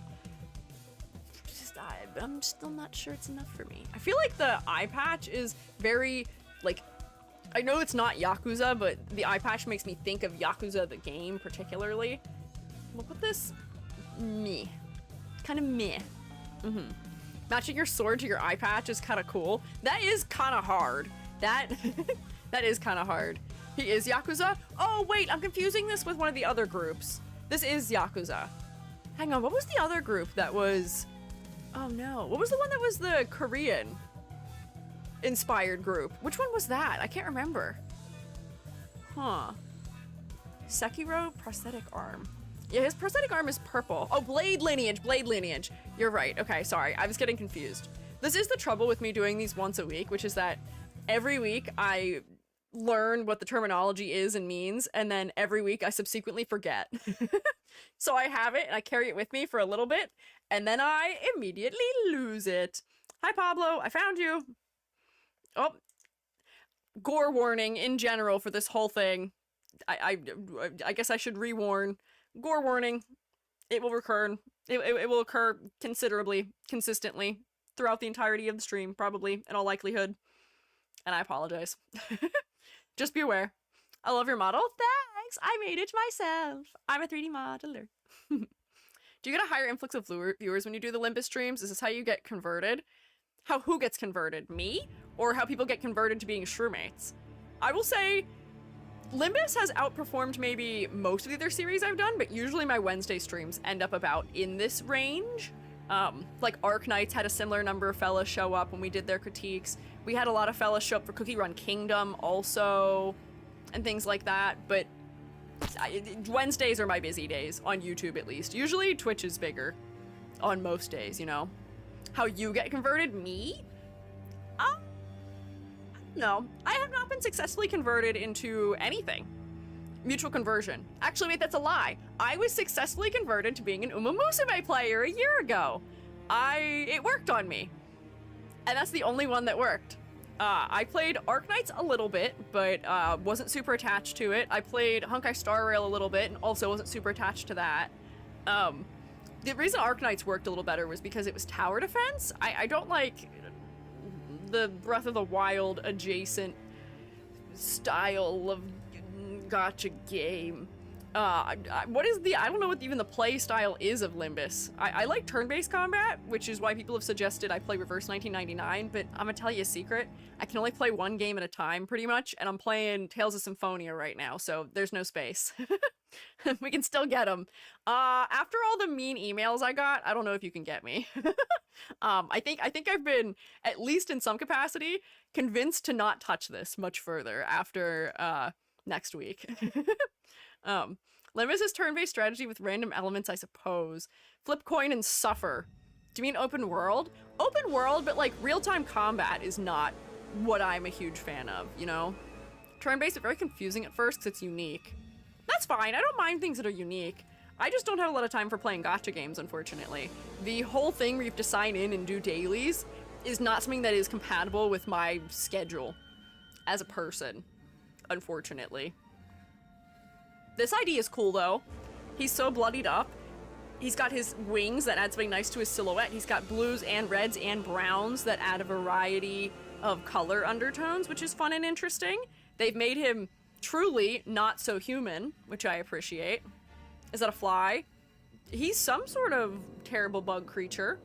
I'm still not sure it's enough for me. I feel like the eye patch is very, like, I know it's not Yakuza, but the eye patch makes me think of Yakuza the game particularly. We'll put this meh. Kind of meh. Matching your sword to your eye patch is kind of cool. That is kind of hard. That is kind of hard. He is Yakuza? Oh, wait, I'm confusing this with one of the other groups. This is Yakuza. Hang on, what was the other group that was... Oh no, what was the one that was the Korean inspired group? Which one was that? I can't remember. Huh. Sekiro prosthetic arm. Yeah, his prosthetic arm is purple. Oh, blade lineage, blade lineage. You're right. Okay, sorry. I was getting confused. This is the trouble with me doing these once a week, which is that every week I learn what the terminology is and means, and then every week I subsequently forget. So I have it and I carry it with me for a little bit, and then I immediately lose it. Hi, Pablo. I found you. Oh, gore warning in general for this whole thing. I guess I should rewarn. Gore warning. It will recur. It will occur considerably, consistently throughout the entirety of the stream, probably, in all likelihood. And I apologize. Just be aware. I love your model. Thanks. I made it myself. I'm a 3D modeler. Do you get a higher influx of viewers when you do the Limbus streams? Is this how you get converted? Who gets converted? Me? Or how people get converted to being shroommates? I will say Limbus has outperformed maybe most of the other series I've done, but usually my Wednesday streams end up about in this range. Like Arc Knights had a similar number of fellas show up when we did their critiques. We had a lot of fellas show up for Cookie Run Kingdom also, and things like that, but Wednesdays are my busy days, on YouTube at least. Usually Twitch is bigger on most days, you know? How you get converted? Me? No. I have not been successfully converted into anything. Mutual conversion. Actually, wait, that's a lie. I was successfully converted to being an Uma Musume player a year ago. It worked on me. And that's the only one that worked. I played Arc Knights a little bit, but wasn't super attached to it. I played Honkai Star Rail a little bit and also wasn't super attached to that. The reason Arc Knights worked a little better was because it was tower defense. I don't like the Breath of the Wild adjacent style of gacha game. I don't know what even the play style is of Limbus. I like turn-based combat, which is why people have suggested I play Reverse 1999, but I'm gonna tell you a secret. I can only play one game at a time, pretty much, and I'm playing Tales of Symphonia right now, so there's no space. We can still get them. After all the mean emails I got, I don't know if you can get me. I think I've been, at least in some capacity, convinced to not touch this much further after next week. Limbus is turn-based strategy with random elements, I suppose. Flip coin and suffer. Do you mean open world? Open world, but like real-time combat is not what I'm a huge fan of, you know? Turn-based is very confusing at first because it's unique. That's fine, I don't mind things that are unique. I just don't have a lot of time for playing gacha games, unfortunately. The whole thing where you have to sign in and do dailies is not something that is compatible with my schedule as a person, unfortunately. This ID is cool, though. He's so bloodied up. He's got his wings that add something nice to his silhouette. He's got blues and reds and browns that add a variety of color undertones, which is fun and interesting. They've made him truly not so human, which I appreciate. Is that a fly? He's some sort of terrible bug creature.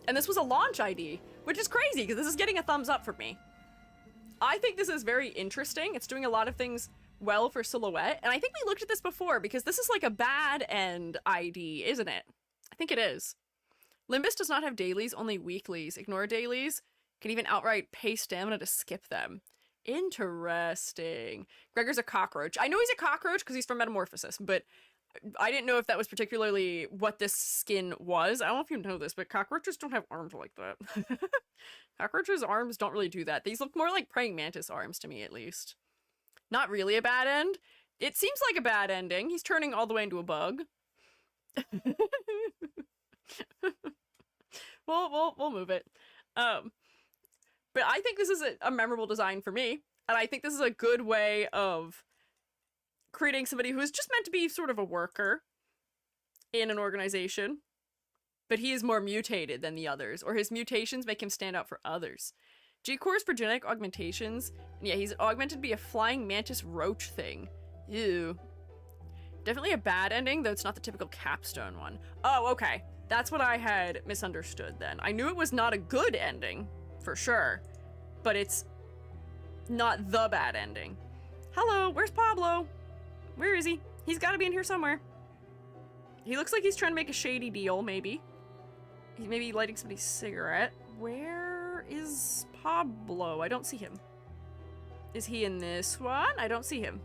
And this was a launch ID, which is crazy because this is getting a thumbs up for me. I think this is very interesting. It's doing a lot of things well for Silhouette. And I think we looked at this before because this is like a bad end ID, isn't it? I think it is. Limbus does not have dailies, only weeklies. Ignore dailies. Can even outright pay stamina to skip them. Interesting. Gregor's a cockroach. I know he's a cockroach because he's from Metamorphosis, but I didn't know if that was particularly what this skin was. I don't know if you know this, but cockroaches don't have arms like that. Cockroaches' arms don't really do that. These look more like praying mantis arms to me, at least. Not really a bad end. It seems like a bad ending. He's turning all the way into a bug. We'll move it. But I think this is a memorable design for me, and I think this is a good way of creating somebody who is just meant to be sort of a worker in an organization, but he is more mutated than the others, or his mutations make him stand out for others. G-Core is for genetic augmentations, and yeah, he's augmented to be a flying mantis roach thing. Ew. Definitely a bad ending, though it's not the typical capstone one. Oh, okay. That's what I had misunderstood then. I knew it was not a good ending, for sure, but it's not the bad ending. Hello, where's Pablo? Where is he? He's gotta be in here somewhere. He looks like he's trying to make a shady deal, maybe. He's maybe lighting somebody's cigarette. Where is Pablo? I don't see him. Is he in this one? I don't see him.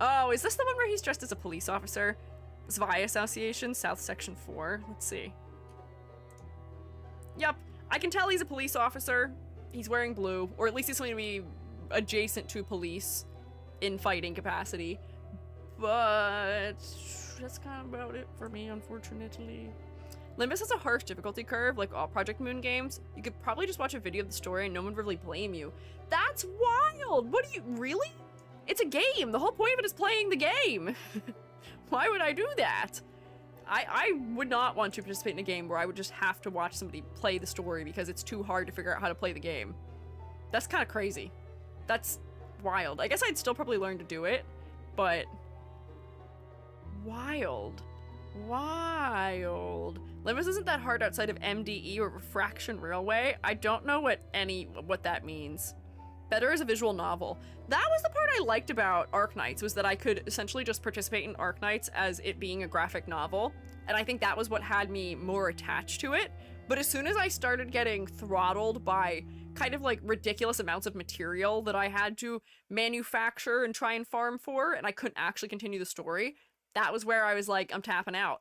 Oh, is this the one where he's dressed as a police officer? Zwei Association, South Section 4. Let's see. Yep, I can tell he's a police officer. He's wearing blue, or at least he's going to be adjacent to police in fighting capacity. But that's kind of about it for me, unfortunately. Limbus has a harsh difficulty curve, like all Project Moon games. You could probably just watch a video of the story and no one would really blame you. That's wild! What do you, really? It's a game! The whole point of it is playing the game! Why would I do that? I would not want to participate in a game where I would just have to watch somebody play the story because it's too hard to figure out how to play the game. That's kind of crazy. That's wild. I guess I'd still probably learn to do it, but wild. Wild. Limbus isn't that hard outside of MDE or Refraction Railway. I don't know what that means. Better as a visual novel. That was the part I liked about Arknights, was that I could essentially just participate in Arknights as it being a graphic novel, and I think that was what had me more attached to it. But as soon as I started getting throttled by kind of like ridiculous amounts of material that I had to manufacture and try and farm for, and I couldn't actually continue the story, that was where I was like, I'm tapping out.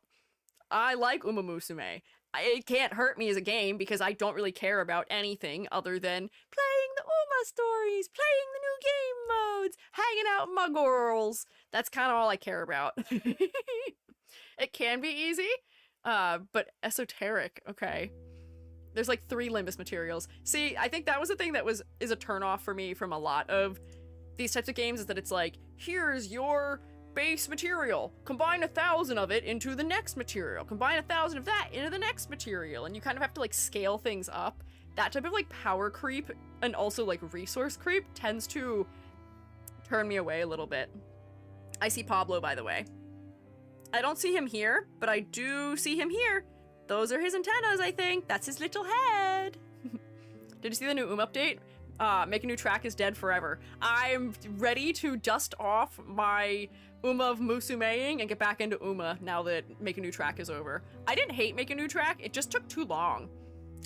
I like Uma Musume. It can't hurt me as a game because I don't really care about anything other than playing the Uma stories, playing the new game modes, hanging out with my girls. That's kind of all I care about. It can be easy, but esoteric, okay. There's like 3 Limbus materials. See, I think that was the thing that is a turnoff for me from a lot of these types of games, is that it's like, here's your base material, combine 1,000 of it into the next material, combine 1,000 of that into the next material, and you kind of have to like scale things up. That type of like power creep and also like resource creep tends to turn me away a little bit. I see Pablo, by the way. I don't see him here, but I do see him here. Those are his antennas, I think. That's his little head. Did you see the new update? Make a New Track is dead forever. I'm ready to dust off my Uma of Musumeing and get back into Uma now that Make a New Track is over. I didn't hate Make a New Track, it just took too long.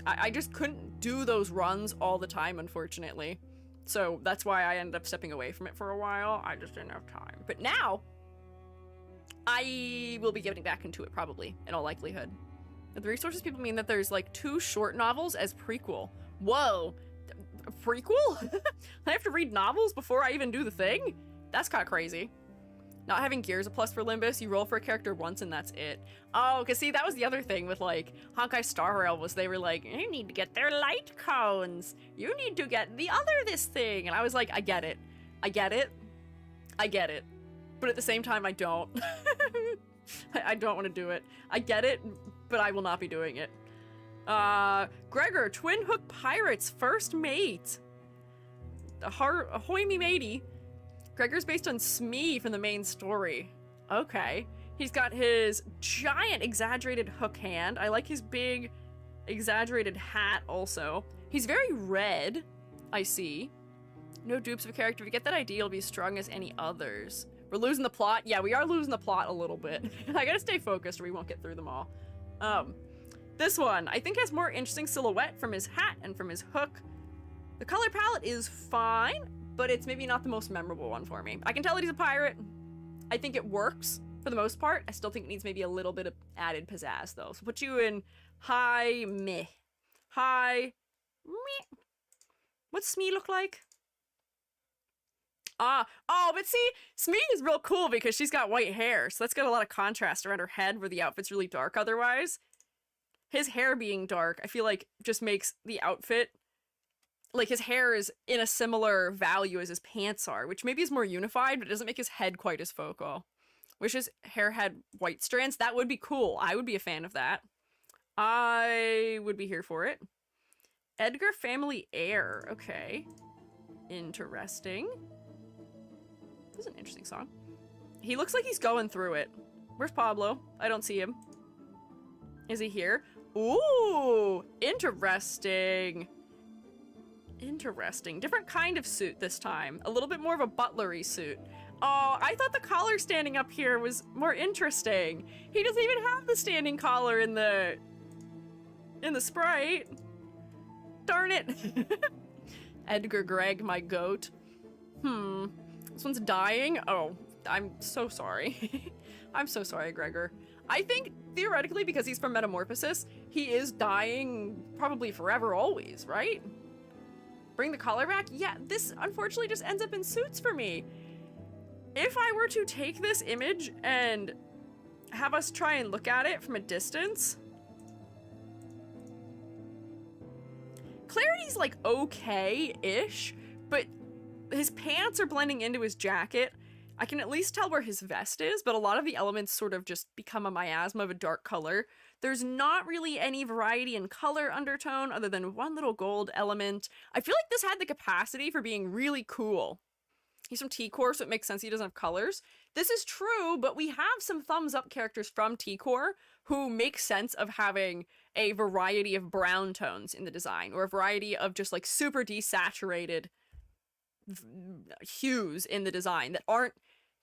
I just couldn't do those runs all the time, unfortunately. So that's why I ended up stepping away from it for a while. I just didn't have time. But now, I will be getting back into it probably, in all likelihood. The resources people mean that there's like 2 short novels as prequel. Whoa! Prequel? I have to read novels before I even do the thing? That's kind of crazy. Not having gear is a plus for Limbus. You roll for a character once and that's it. Oh, cause see, that was the other thing with like Honkai Star Rail, was they were like, you need to get their light cones. You need to get the other this thing. And I was like, I get it. I get it. I get it. But at the same time, I don't. I don't want to do it. I get it, but I will not be doing it. Gregor, Twin Hook Pirates, first mate. Ahoy me matey. Gregor's based on Smee from the main story. Okay. He's got his giant exaggerated hook hand. I like his big exaggerated hat also. He's very red, I see. No dupes of a character. If you get that idea, he'll be as strong as any others. We're losing the plot. Yeah, we are losing the plot a little bit. I gotta stay focused or we won't get through them all. This one, I think has more interesting silhouette from his hat and from his hook. The color palette is fine, but it's maybe not the most memorable one for me. I can tell that he's a pirate. I think it works for the most part. I still think it needs maybe a little bit of added pizzazz though. So put you in high meh. High meh. What's Smee look like? Oh, but see, Smee is real cool because she's got white hair, so that's got a lot of contrast around her head where the outfit's really dark otherwise. His hair being dark, I feel like just makes the outfit, like his hair is in a similar value as his pants are, which maybe is more unified, but it doesn't make his head quite as focal. Wish his hair had white strands. That would be cool. I would be a fan of that. I would be here for it. Edgar family heir. Okay. Interesting. This is an interesting song. He looks like he's going through it. Where's Pablo? I don't see him. Is he here? Ooh, interesting. Interesting. Different kind of suit this time. A little bit more of a butlery suit. Oh, I thought the collar standing up here was more interesting. He doesn't even have the standing collar in the Sprite. Darn it. Edgar Greg, my goat. This one's dying? Oh, I'm so sorry. I'm so sorry, Gregor. I think, theoretically, because he's from Metamorphosis, he is dying probably forever always, right? Bring the collar back? Yeah, this unfortunately just ends up in suits for me. If I were to take this image and have us try and look at it from a distance, clarity's like okay-ish, but his pants are blending into his jacket. I can at least tell where his vest is, but a lot of the elements sort of just become a miasma of a dark color. There's not really any variety in color undertone other than one little gold element. I feel like this had the capacity for being really cool. He's from T-Core, so it makes sense he doesn't have colors. This is true, but we have some thumbs up characters from T-Core who make sense of having a variety of brown tones in the design, or a variety of just like super desaturated hues in the design that aren't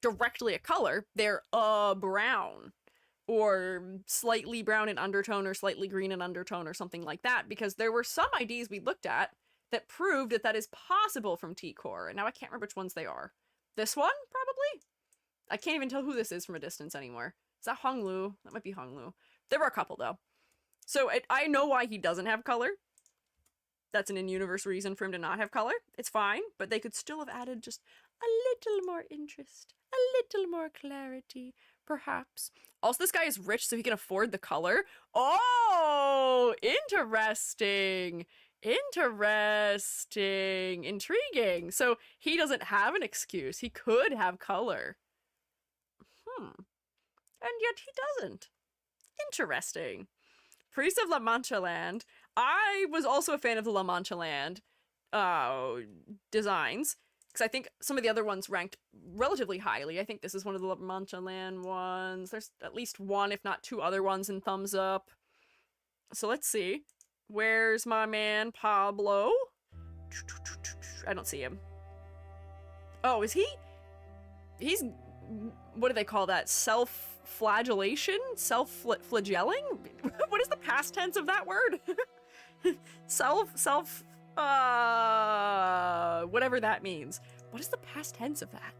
directly a color. They're a brown, or slightly brown in undertone, or slightly green in undertone, or something like that, because there were some IDs we looked at that proved that that is possible from T-Core, and now I can't remember which ones they are. This one, probably? I can't even tell who this is from a distance anymore. Is that Honglu? That might be Honglu. There were a couple, though. So I know why he doesn't have color. That's an in-universe reason for him to not have color. It's fine, but they could still have added just a little more interest, a little more clarity, perhaps. Also, this guy is rich, so he can afford the color. Oh, interesting. Interesting. Intriguing. So he doesn't have an excuse. He could have color. And yet he doesn't. Interesting. Priest of La Mancha Land. I was also a fan of the La Mancha Land designs, because I think some of the other ones ranked relatively highly. I think this is one of the La Mancha Land ones. There's at least one, if not two other ones in thumbs up. So let's see. Where's my man Pablo? I don't see him. Oh, is he? He's, what do they call that? Self-flagellation? Self-flagelling? What is the past tense of that word? Whatever that means. What is the past tense of that?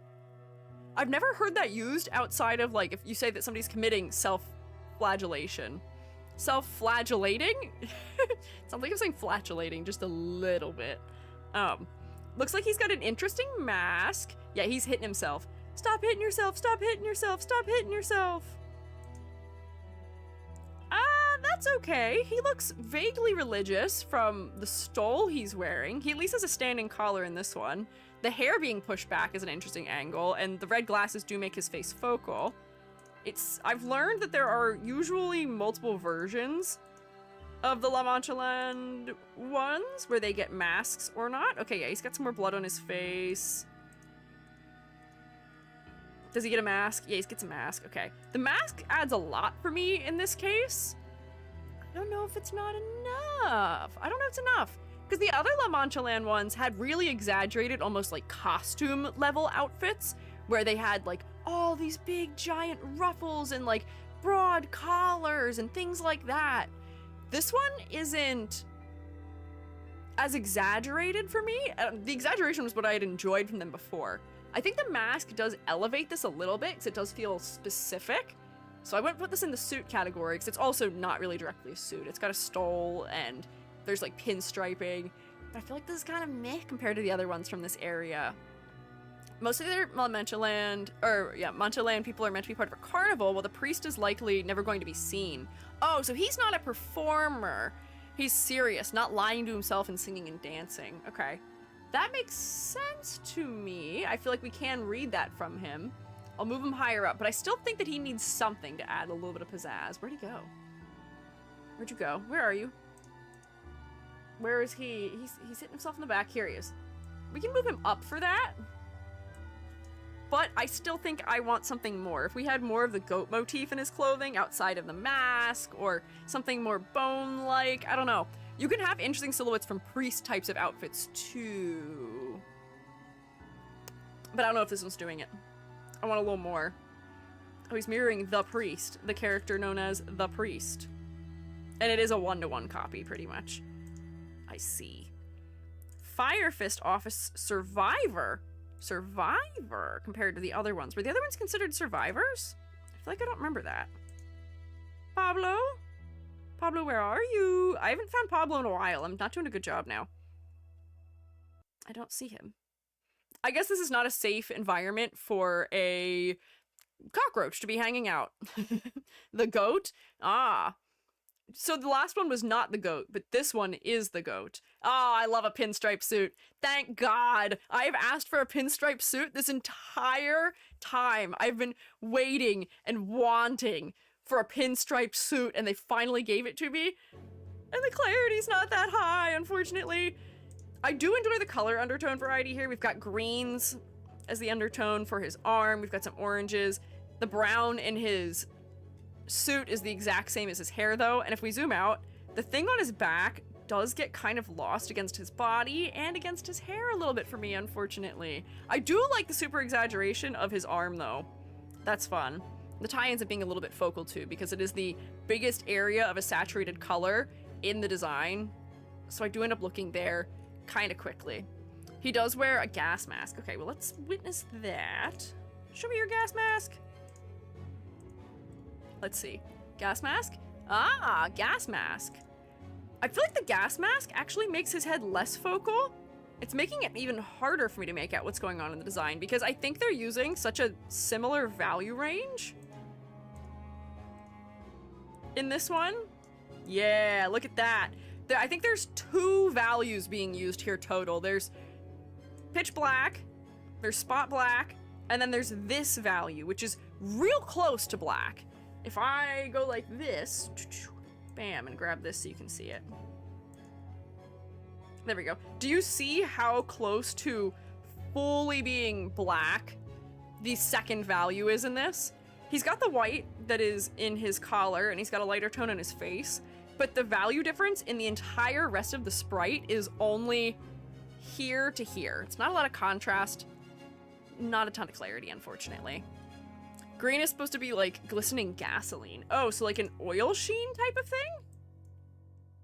I've never heard that used outside of, like, if you say that somebody's committing self-flagellation. Self-flagellating? Sounds like I'm saying flatulating just a little bit. Looks like he's got an interesting mask. Yeah, he's hitting himself. Stop hitting yourself, stop hitting yourself, stop hitting yourself. That's okay. He looks vaguely religious from the stole he's wearing. He at least has a standing collar in this one. The hair being pushed back is an interesting angle, and the red glasses do make his face focal. I've learned that there are usually multiple versions of the La Mancha Land ones where they get masks or not. Okay, yeah, he's got some more blood on his face. Does he get a mask? Yeah, he gets a mask. Okay. The mask adds a lot for me in this case. I don't know if it's not enough. I don't know if it's enough. Because the other La Mancha Land ones had really exaggerated, almost like costume level outfits, where they had like all these big giant ruffles and like broad collars and things like that. This one isn't as exaggerated for me. The exaggeration was what I had enjoyed from them before. I think the mask does elevate this a little bit because it does feel specific. So I wouldn't put this in the suit category because it's also not really directly a suit. It's got a stole and there's like pinstriping. But I feel like this is kind of meh compared to the other ones from this area. Most of their Mancha Land people are meant to be part of a carnival, while the priest is likely never going to be seen. Oh, so he's not a performer. He's serious, not lying to himself and singing and dancing. Okay. That makes sense to me. I feel like we can read that from him. I'll move him higher up, but I still think that he needs something to add a little bit of pizzazz. Where'd he go? Where'd you go? Where are you? Where is he? He's hitting himself in the back. Here he is. We can move him up for that. But I still think I want something more. If we had more of the goat motif in his clothing outside of the mask, or something more bone-like, I don't know. You can have interesting silhouettes from priest types of outfits too. But I don't know if this one's doing it. I want a little more. Oh, he's mirroring the priest, the character known as the priest. And it is a one-to-one copy, pretty much. I see. Fire Fist Office Survivor. Survivor compared to the other ones. Were the other ones considered survivors? I feel like I don't remember that. Pablo? Pablo, where are you? I haven't found Pablo in a while. I'm not doing a good job now. I don't see him. I guess this is not a safe environment for a cockroach to be hanging out. The goat? Ah. So the last one was not the goat, but this one is the goat. Oh, I love a pinstripe suit. Thank God. I've asked for a pinstripe suit this entire time. I've been waiting and wanting for a pinstripe suit, and they finally gave it to me. And the clarity's not that high, unfortunately. I do enjoy the color undertone variety here. We've got greens as the undertone for his arm. We've got some oranges. The brown in his suit is the exact same as his hair, though. And if we zoom out, the thing on his back does get kind of lost against his body and against his hair a little bit for me, unfortunately. I do like the super exaggeration of his arm, though. That's fun. The tie ends up being a little bit focal, too, because it is the biggest area of a saturated color in the design. So I do end up looking there kind of quickly. He does wear a gas mask. Okay, well, let's witness that. Show me your gas mask. Let's see. Gas mask? Ah, gas mask. I feel like the gas mask actually makes his head less focal. It's making it even harder for me to make out what's going on in the design because I think they're using such a similar value range in this one. Yeah, look at that. I think there's 2 values being used here total. There's pitch black, there's spot black, and then there's this value, which is real close to black. If I go like this, bam, and grab this so you can see it. There we go. Do you see how close to fully being black the second value is in this? He's got the white that is in his collar, and he's got a lighter tone on his face, but the value difference in the entire rest of the sprite is only here to here. It's not a lot of contrast, not a ton of clarity, unfortunately. Green is supposed to be like glistening gasoline. Oh, so like an oil sheen type of thing?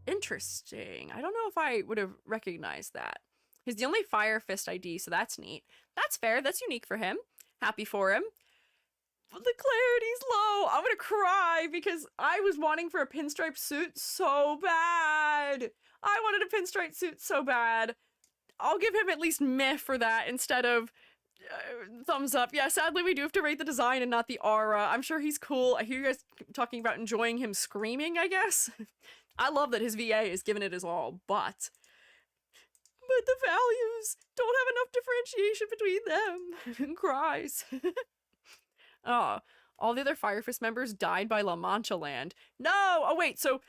Interesting. I don't know if I would have recognized that. He's the only Fire Fist ID, so that's neat. That's fair. That's unique for him. Happy for him. But the clarity's low. I'm gonna cry because I was wanting for a pinstripe suit so bad. I wanted a pinstripe suit so bad. I'll give him at least meh for that instead of thumbs up. Yeah, sadly we do have to rate the design and not the aura. I'm sure he's cool. I hear you guys talking about enjoying him screaming, I guess. I love that his VA is giving it his all, but the values don't have enough differentiation between them. Cries. Oh, all the other Fire Fist members died by La Mancha Land. No! Oh wait, so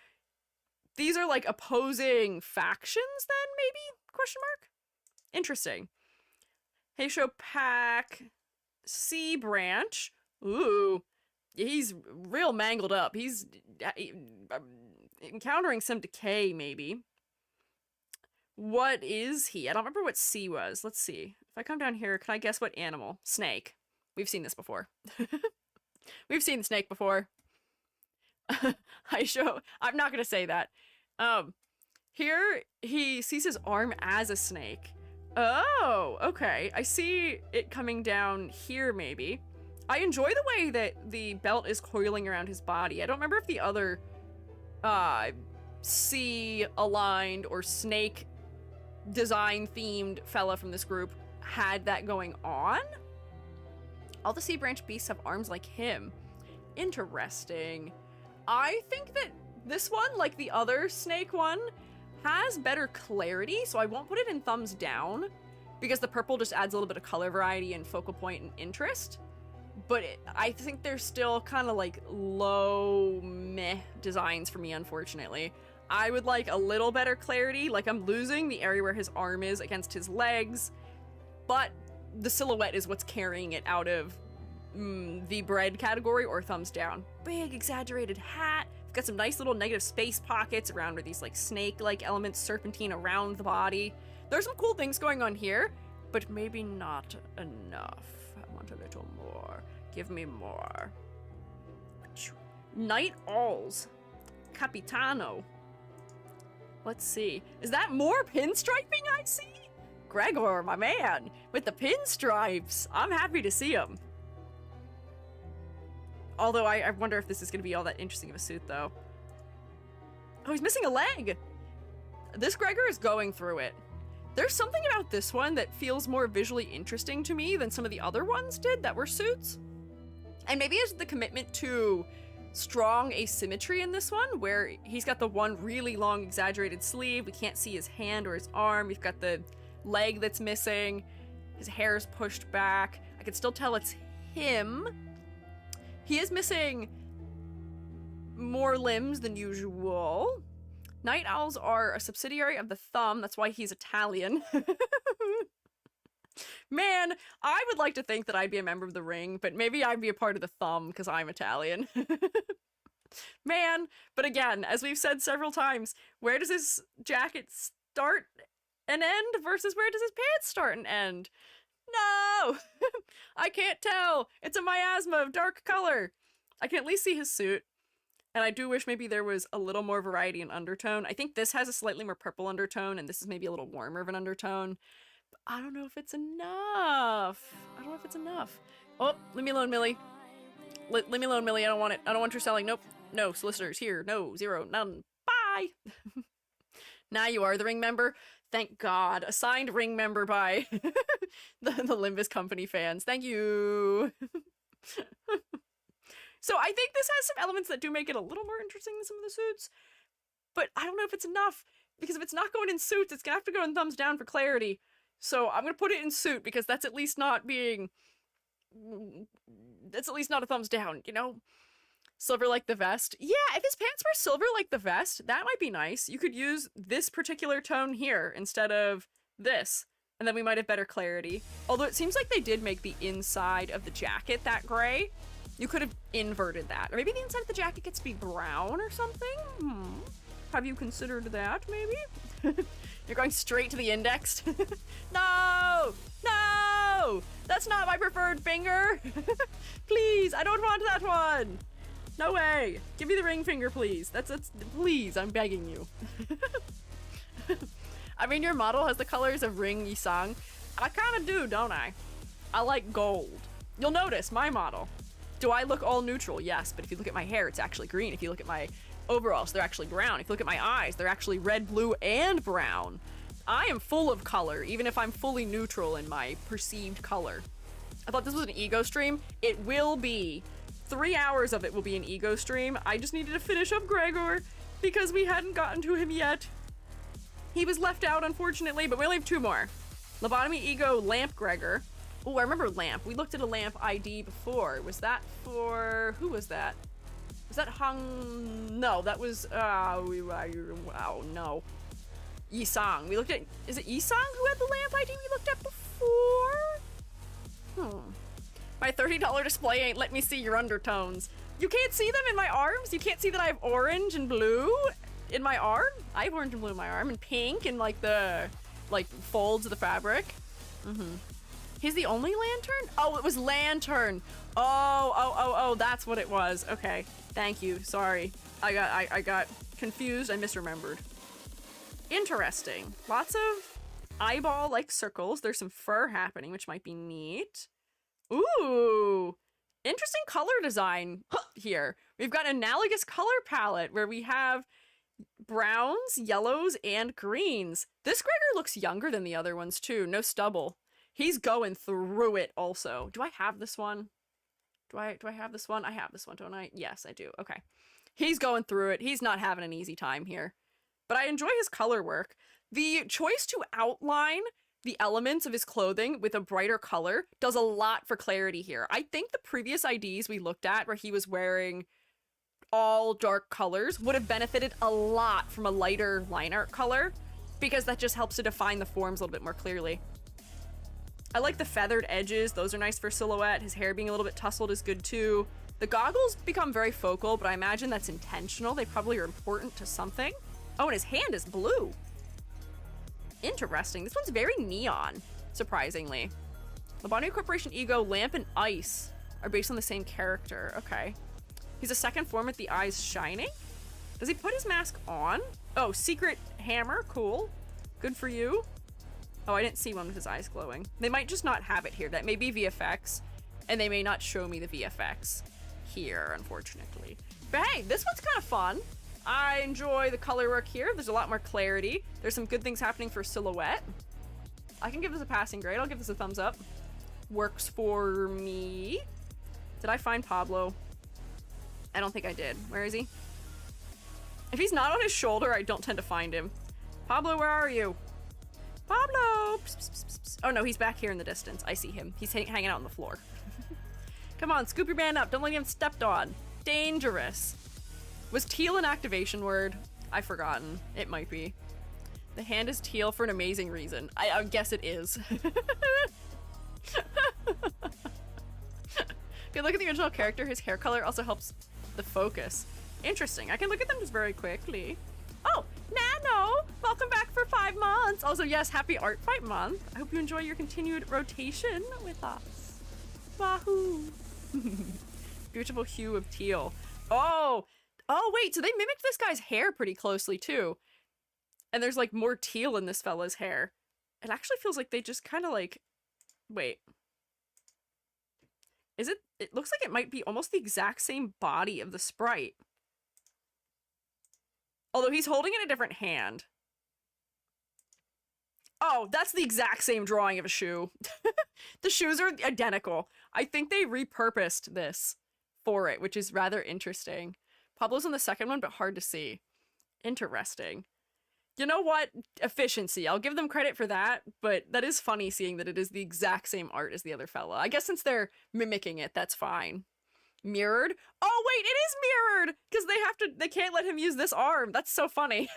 these are like opposing factions then, maybe? Question mark? Interesting. Hey, show pack. sea branch. Ooh, he's real mangled up. He's encountering some decay, maybe. What is he? I don't remember what sea was. Let's see. If I come down here, can I guess what animal? Snake. We've seen this before. We've seen the snake before. I'm not gonna say that. Here he sees his arm as a snake. Oh, okay. I see it coming down here, maybe. I enjoy the way that the belt is coiling around his body. I don't remember if the other sea-aligned or snake design-themed fella from this group had that going on. All the sea branch beasts have arms like him. Interesting. I think that this one, like the other snake one, has better clarity, so I won't put it in thumbs down, because the purple just adds a little bit of color variety and focal point and interest. But I think they're still kind of like low meh designs for me, unfortunately. I would like a little better clarity, like I'm losing the area where his arm is against his legs, but the silhouette is what's carrying it out of the bread category or thumbs down. Big exaggerated hat. We've got some nice little negative space pockets around where these like snake-like elements serpentine around the body. There's some cool things going on here, but maybe not enough. I want a little more. Give me more. Night Owls. Capitano. Let's see. Is that more pinstriping I see? Gregor, my man, with the pinstripes. I'm happy to see him. Although I wonder if this is going to be all that interesting of a suit, though. Oh, he's missing a leg. This Gregor is going through it. There's something about this one that feels more visually interesting to me than some of the other ones did that were suits. And maybe it's the commitment to strong asymmetry in this one, where he's got the one really long exaggerated sleeve. We can't see his hand or his arm. We've got the leg that's missing. His hair's pushed back. I can still tell it's him. He is missing more limbs than usual. Night owls are a subsidiary of the thumb. That's why he's Italian. Man, I would like to think that I'd be a member of the ring, but maybe I'd be a part of the thumb because I'm Italian. Man, but again, as we've said several times, where does his jacket start and end versus where does his pants start and end? No! I can't tell. It's a miasma of dark color. I can at least see his suit. And I do wish maybe there was a little more variety in undertone. I think this has a slightly more purple undertone, and this is maybe a little warmer of an undertone. But I don't know if it's enough. I don't know if it's enough. Oh, leave me alone, Millie. Leave me alone, Millie. I don't want it. I don't want your selling. Nope. No, solicitors. Here. No. Zero. None. Bye! Now you are the ring member. Thank God. A signed ring member by the Limbus company fans. Thank you. So I think this has some elements that do make it a little more interesting than some of the suits, but I don't know if it's enough, because if it's not going in suits, it's gonna have to go in thumbs down for clarity. So I'm gonna put it in suit, because that's at least not being, that's at least not a thumbs down, you know? Silver like the vest. Yeah, if his pants were silver like the vest, that might be nice. You could use this particular tone here instead of this, and then we might have better clarity. Although it seems like they did make the inside of the jacket that gray. You could have inverted that. Or maybe the inside of the jacket gets to be brown or something? Have you considered that, maybe? You're going straight to the indexed? No! No! That's not my preferred finger! Please, I don't want that one! No way! Give me the ring finger, please. That's please, I'm begging you. I mean, your model has the colors of Ring Yisang. I kinda do, don't I? I like gold. You'll notice, my model. Do I look all neutral? Yes, but if you look at my hair, it's actually green. If you look at my overalls, they're actually brown. If you look at my eyes, they're actually red, blue, and brown. I am full of color, even if I'm fully neutral in my perceived color. I thought this was an ego stream. It will be. 3 hours of it will be an ego stream. I just needed to finish up Gregor because we hadn't gotten to him yet. He was left out, unfortunately, but we only have 2 more. Lobotomy, Ego, Lamp, Gregor. Oh, I remember Lamp. We looked at a Lamp ID before. Was that for... who was that? Was that Hung... no, that was... oh, no. Yisang. We looked at... is it Yisang who had the Lamp ID we looked at before? My $30 display ain't let me see your undertones. You can't see them in my arms? You can't see that I have orange and blue in my arm? I have orange and blue in my arm, and pink in like the folds of the fabric. He's the only lantern? Oh, it was lantern. Oh, that's what it was. Okay, thank you. Sorry, I got confused. I misremembered. Interesting. Lots of eyeball-like circles. There's some fur happening, which might be neat. Ooh, interesting color design here. We've got an analogous color palette where we have browns, yellows, and greens. This Gregor looks younger than the other ones too. No stubble. He's going through it also. Do I have this one? Do I have this one? I have this one, don't I? Yes, I do. Okay. He's going through it. He's not having an easy time here. But I enjoy his color work. The choice to outline the elements of his clothing with a brighter color does a lot for clarity here. I think the previous IDs we looked at where he was wearing all dark colors would have benefited a lot from a lighter line art color, because that just helps to define the forms a little bit more clearly. I like the feathered edges. Those are nice for silhouette. His hair being a little bit tousled is good too. The goggles become very focal, but I imagine that's intentional. They probably are important to something. Oh, and his hand is blue. Interesting. This one's very neon, surprisingly. Lobonia Corporation Ego, Lamp, and Ice are based on the same character. Okay. He's a second form with the eyes shining. Does he put his mask on? Oh, secret hammer. Cool. Good for you. Oh, I didn't see one with his eyes glowing. They might just not have it here. That may be VFX, and they may not show me the VFX here, unfortunately. But hey, this one's kind of fun. I enjoy the color work here. There's a lot more clarity. There's some good things happening for silhouette. I can give this a passing grade. I'll give this a thumbs up. Works for me. Did I find Pablo? I don't think I did. Where is he? If he's not on his shoulder, I don't tend to find him. Pablo, where are you? Pablo! Psst, psst, psst, psst. Oh no, he's back here in the distance. I see him. He's hanging out on the floor. Come on, scoop your man up. Don't let him get stepped on. Dangerous. Was teal an activation word? I've forgotten. It might be. The hand is teal for an amazing reason. I guess it is. Good look at the original character. His hair color also helps the focus. Interesting. I can look at them just very quickly. Oh, Nano! Welcome back for 5 months. Also, yes, happy Art Fight Month. I hope you enjoy your continued rotation with us. Wahoo! Beautiful hue of teal. Oh, wait, so they mimicked this guy's hair pretty closely, too. And there's, like, more teal in this fella's hair. It actually feels like they just kind of, like... Wait. Is it... It looks like it might be almost the exact same body of the sprite. Although he's holding it in a different hand. Oh, that's the exact same drawing of a shoe. The shoes are identical. I think they repurposed this for it, which is rather interesting. Pablo's on the second one, but hard to see. Interesting. You know what? Efficiency. I'll give them credit for that, but that is funny seeing that it is the exact same art as the other fella. I guess since they're mimicking it, that's fine. Mirrored? Oh wait, it is mirrored! Because they can't let him use this arm. That's so funny.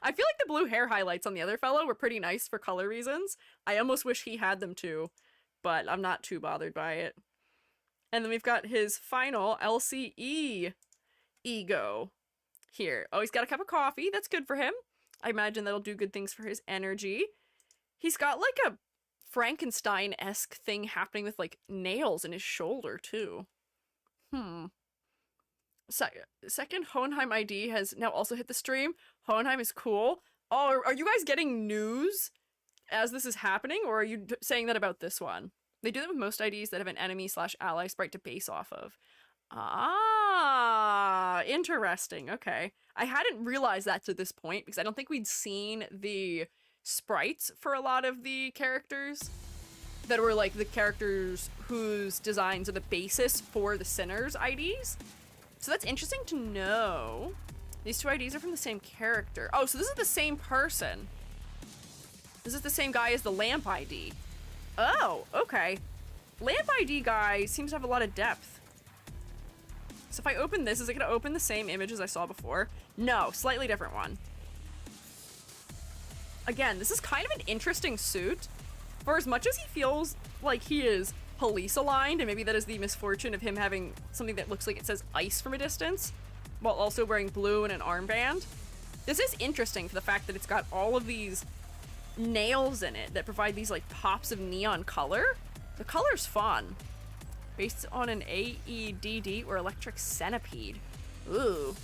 I feel like the blue hair highlights on the other fellow were pretty nice for color reasons. I almost wish he had them too, but I'm not too bothered by it. And then we've got his final LCE ego here. Oh, he's got a cup of coffee. That's good for him. I imagine that'll do good things for his energy. He's got like a Frankenstein-esque thing happening with like nails in his shoulder too. Second Hohenheim ID has now also hit the stream. Hohenheim is cool. Oh, are you guys getting news as this is happening, or are you saying that about this one? They do that with most IDs that have an enemy/ally sprite to base off of. Ah, interesting. Okay. I hadn't realized that to this point because I don't think we'd seen the sprites for a lot of the characters that were like the characters whose designs are the basis for the Sinners IDs. So that's interesting to know. These two IDs are from the same character. Oh, so this is the same person. This is the same guy as the Lamp ID. Oh, okay. Lamp ID guy seems to have a lot of depth. So if I open this, is it going to open the same image as I saw before? No, slightly different one. Again, this is kind of an interesting suit. For as much as he feels like he is police aligned, and maybe that is the misfortune of him having something that looks like it says ice from a distance, while also wearing blue and an armband, this is interesting for the fact that it's got all of these nails in it that provide these like pops of neon color. The color's fun. Based on an AEDD or electric centipede. Ooh.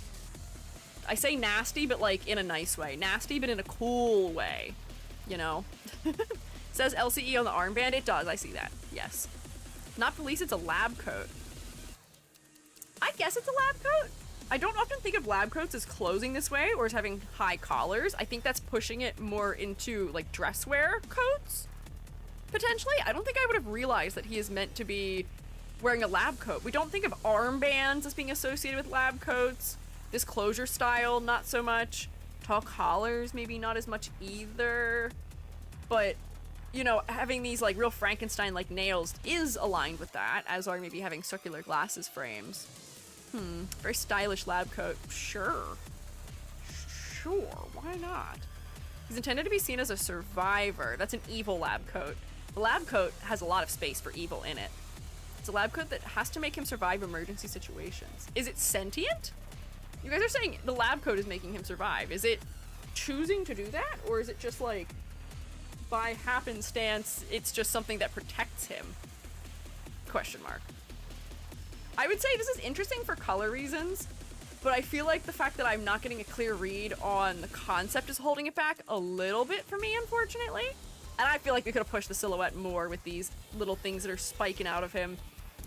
I say nasty, but like in a nice way. Nasty, but in a cool way. You know? Says LCE on the armband. It does. I see that. Yes. Not police, it's a lab coat. I guess it's a lab coat. I don't often think of lab coats as closing this way or as having high collars. I think that's pushing it more into like dress wear coats. Potentially. I don't think I would have realized that he is meant to be wearing a lab coat. We don't think of armbands as being associated with lab coats. This closure style, not so much. Tall collars, maybe not as much either. But, you know, having these like real Frankenstein-like nails is aligned with that, as are maybe having circular glasses frames. Very stylish lab coat. Sure, why not? He's intended to be seen as a survivor. That's an evil lab coat. The lab coat has a lot of space for evil in it. It's a lab coat that has to make him survive emergency situations. Is it sentient? You guys are saying the lab coat is making him survive. Is it choosing to do that? Or is it just like, by happenstance, it's just something that protects him? Question mark. I would say this is interesting for color reasons, but I feel like the fact that I'm not getting a clear read on the concept is holding it back a little bit for me, unfortunately. And I feel like we could have pushed the silhouette more with these little things that are spiking out of him.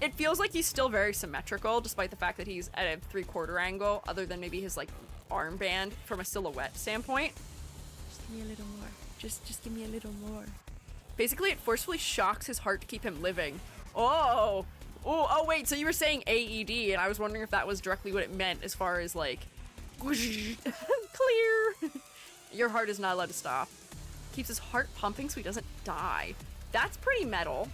It feels like he's still very symmetrical, despite the fact that he's at a 3/4 angle, other than maybe his like armband from a silhouette standpoint. Just give me a little more. Just give me a little more. Basically, it forcefully shocks his heart to keep him living. Oh, wait, so you were saying AED, and I was wondering if that was directly what it meant as far as like, clear. Your heart is not allowed to stop. Keeps his heart pumping so he doesn't die. That's pretty metal.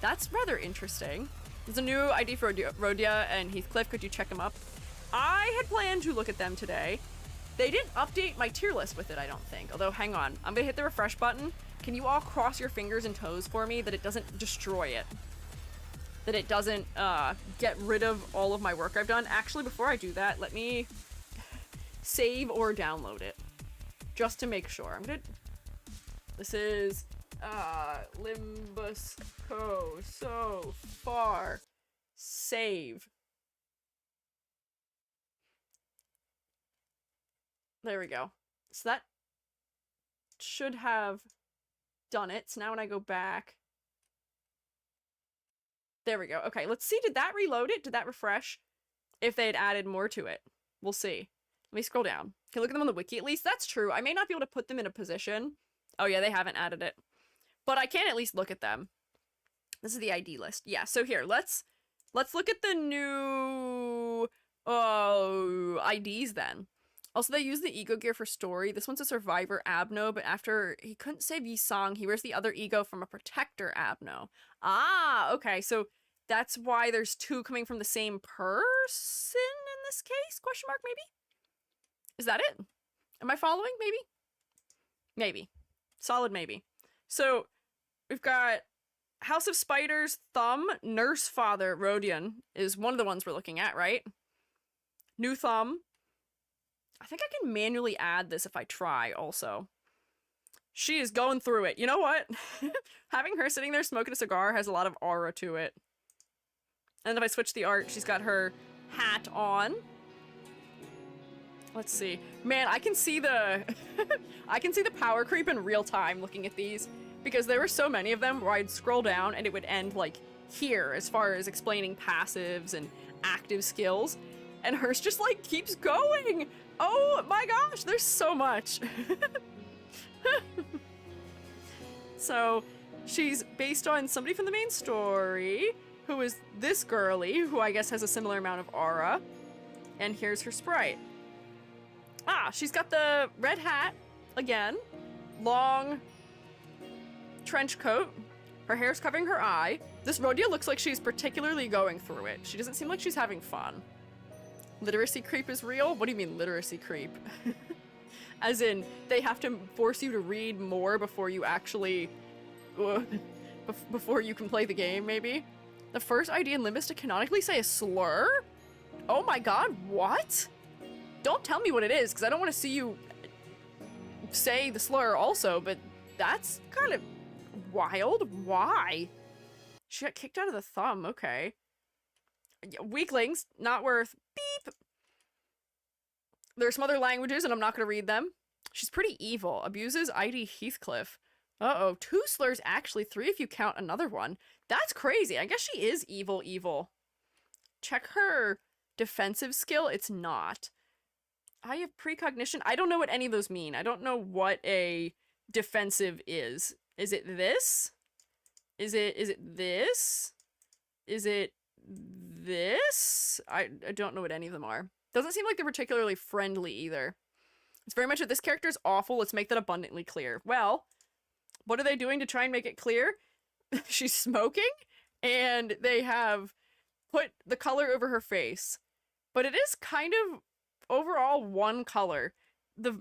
That's rather interesting. There's a new ID for Rhodia and Heathcliff. Could you check them up? I had planned to look at them today. They didn't update my tier list with it, I don't think. Although, hang on. I'm gonna hit the refresh button. Can you all cross your fingers and toes for me that it doesn't destroy it? That it doesn't get rid of all of my work I've done? Actually, before I do that, let me save or download it. Just to make sure. This is Limbus Co. So far. Save. There we go. So that should have done it. So now when I go back. There we go. Okay, let's see. Did that reload it? Did that refresh? If they had added more to it. We'll see. Let me scroll down. Can look at them on the wiki at least. That's true. I may not be able to put them in a position. Oh yeah, they haven't added it. But I can at least look at them. This is the ID list. Yeah, so here, let's look at the new IDs then. Also, they use the ego gear for story. This one's a survivor Abno, but after he couldn't save Yi-Song, he wears the other ego from a protector Abno. Ah, okay, so that's why there's two coming from the same person in this case? Question mark, maybe? Is that it? Am I following? Maybe? Maybe. Solid maybe. So, we've got House of Spiders, Thumb, Nurse Father, Rodion is one of the ones we're looking at, right? New Thumb. I think I can manually add this if I try, also. She is going through it. You know what? Having her sitting there smoking a cigar has a lot of aura to it. And if I switch the art, she's got her hat on. Let's see. Man, I can see the... I can see the power creep in real time looking at these. Because there were so many of them where I'd scroll down and it would end, like, here as far as explaining passives and active skills. And hers just, like, keeps going! Oh my gosh, there's so much! So, she's based on somebody from the main story, who is this girly, who I guess has a similar amount of aura. And here's her sprite. Ah, she's got the red hat, again. Long trench coat. Her hair's covering her eye. This Rhodia looks like she's particularly going through it. She doesn't seem like she's having fun. Literacy creep is real? What do you mean literacy creep? As in, they have to force you to read more before you actually before you can play the game, maybe. The first ID in Limbus to canonically say a slur? Oh my god, what? Don't tell me what it is, because I don't want to see you say the slur also, but that's kind of wild. Why? She got kicked out of the thumb, okay. Weaklings, not worth beep. There are some other languages, and I'm not going to read them. She's pretty evil. Abuses ID Heathcliff. Uh-oh, 2 slurs actually, 3 if you count another one. That's crazy. I guess she is evil. Check her defensive skill. It's not. I have precognition. I don't know what any of those mean. I don't know what a defensive is. Is it this? Is it this? Is it this? I don't know what any of them are. Doesn't seem like they're particularly friendly either. It's very much that this character is awful. Let's make that abundantly clear. Well, what are they doing to try and make it clear? She's smoking, and they have put the color over her face. But it is kind of overall one color. The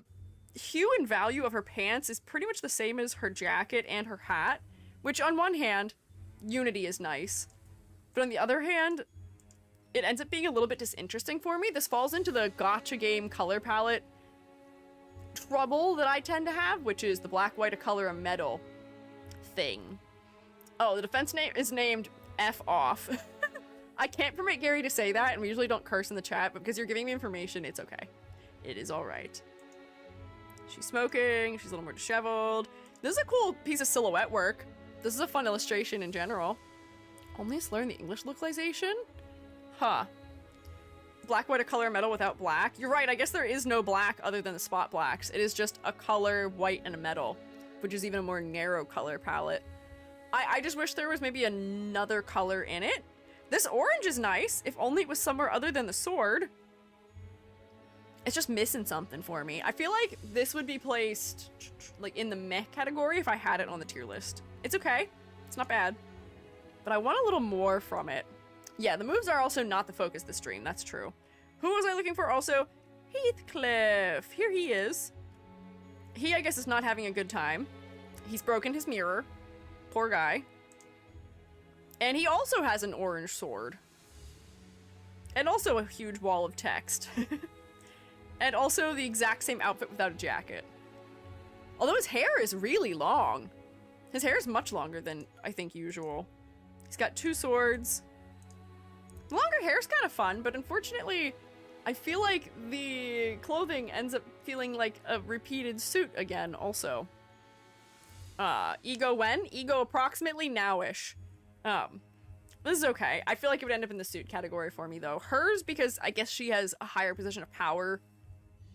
hue and value of her pants is pretty much the same as her jacket and her hat, which on one hand, unity is nice. But on the other hand, it ends up being a little bit disinteresting for me. This falls into the gacha game color palette trouble that I tend to have, which is the black, white, a color, a metal thing. Oh, the defense name is named F off. I can't permit Gary to say that, and we usually don't curse in the chat, but because you're giving me information, it's okay. It is alright. She's smoking, she's a little more disheveled. This is a cool piece of silhouette work. This is a fun illustration in general. Only a slur in the English localization? Huh. Black, white, a color, metal without black. You're right, I guess there is no black other than the spot blacks. It is just a color, white, and a metal, which is even a more narrow color palette. I just wish there was maybe another color in it. This orange is nice, if only it was somewhere other than the sword. It's just missing something for me. I feel like this would be placed like in the meh category if I had it on the tier list. It's okay, it's not bad, but I want a little more from it. Yeah, the moves are also not the focus of the stream, that's true. Who was I looking for also? Heathcliff, here he is. He, I guess, is not having a good time. He's broken his mirror. Poor guy. And he also has an orange sword. And also a huge wall of text. And also the exact same outfit without a jacket. Although his hair is really long. His hair is much longer than I think usual. He's got 2 swords. Longer hair is kind of fun, but unfortunately, I feel like the clothing ends up feeling like a repeated suit again also. Ego when? Ego approximately nowish. This is okay. I feel like it would end up in the suit category for me though. Hers, because I guess she has a higher position of power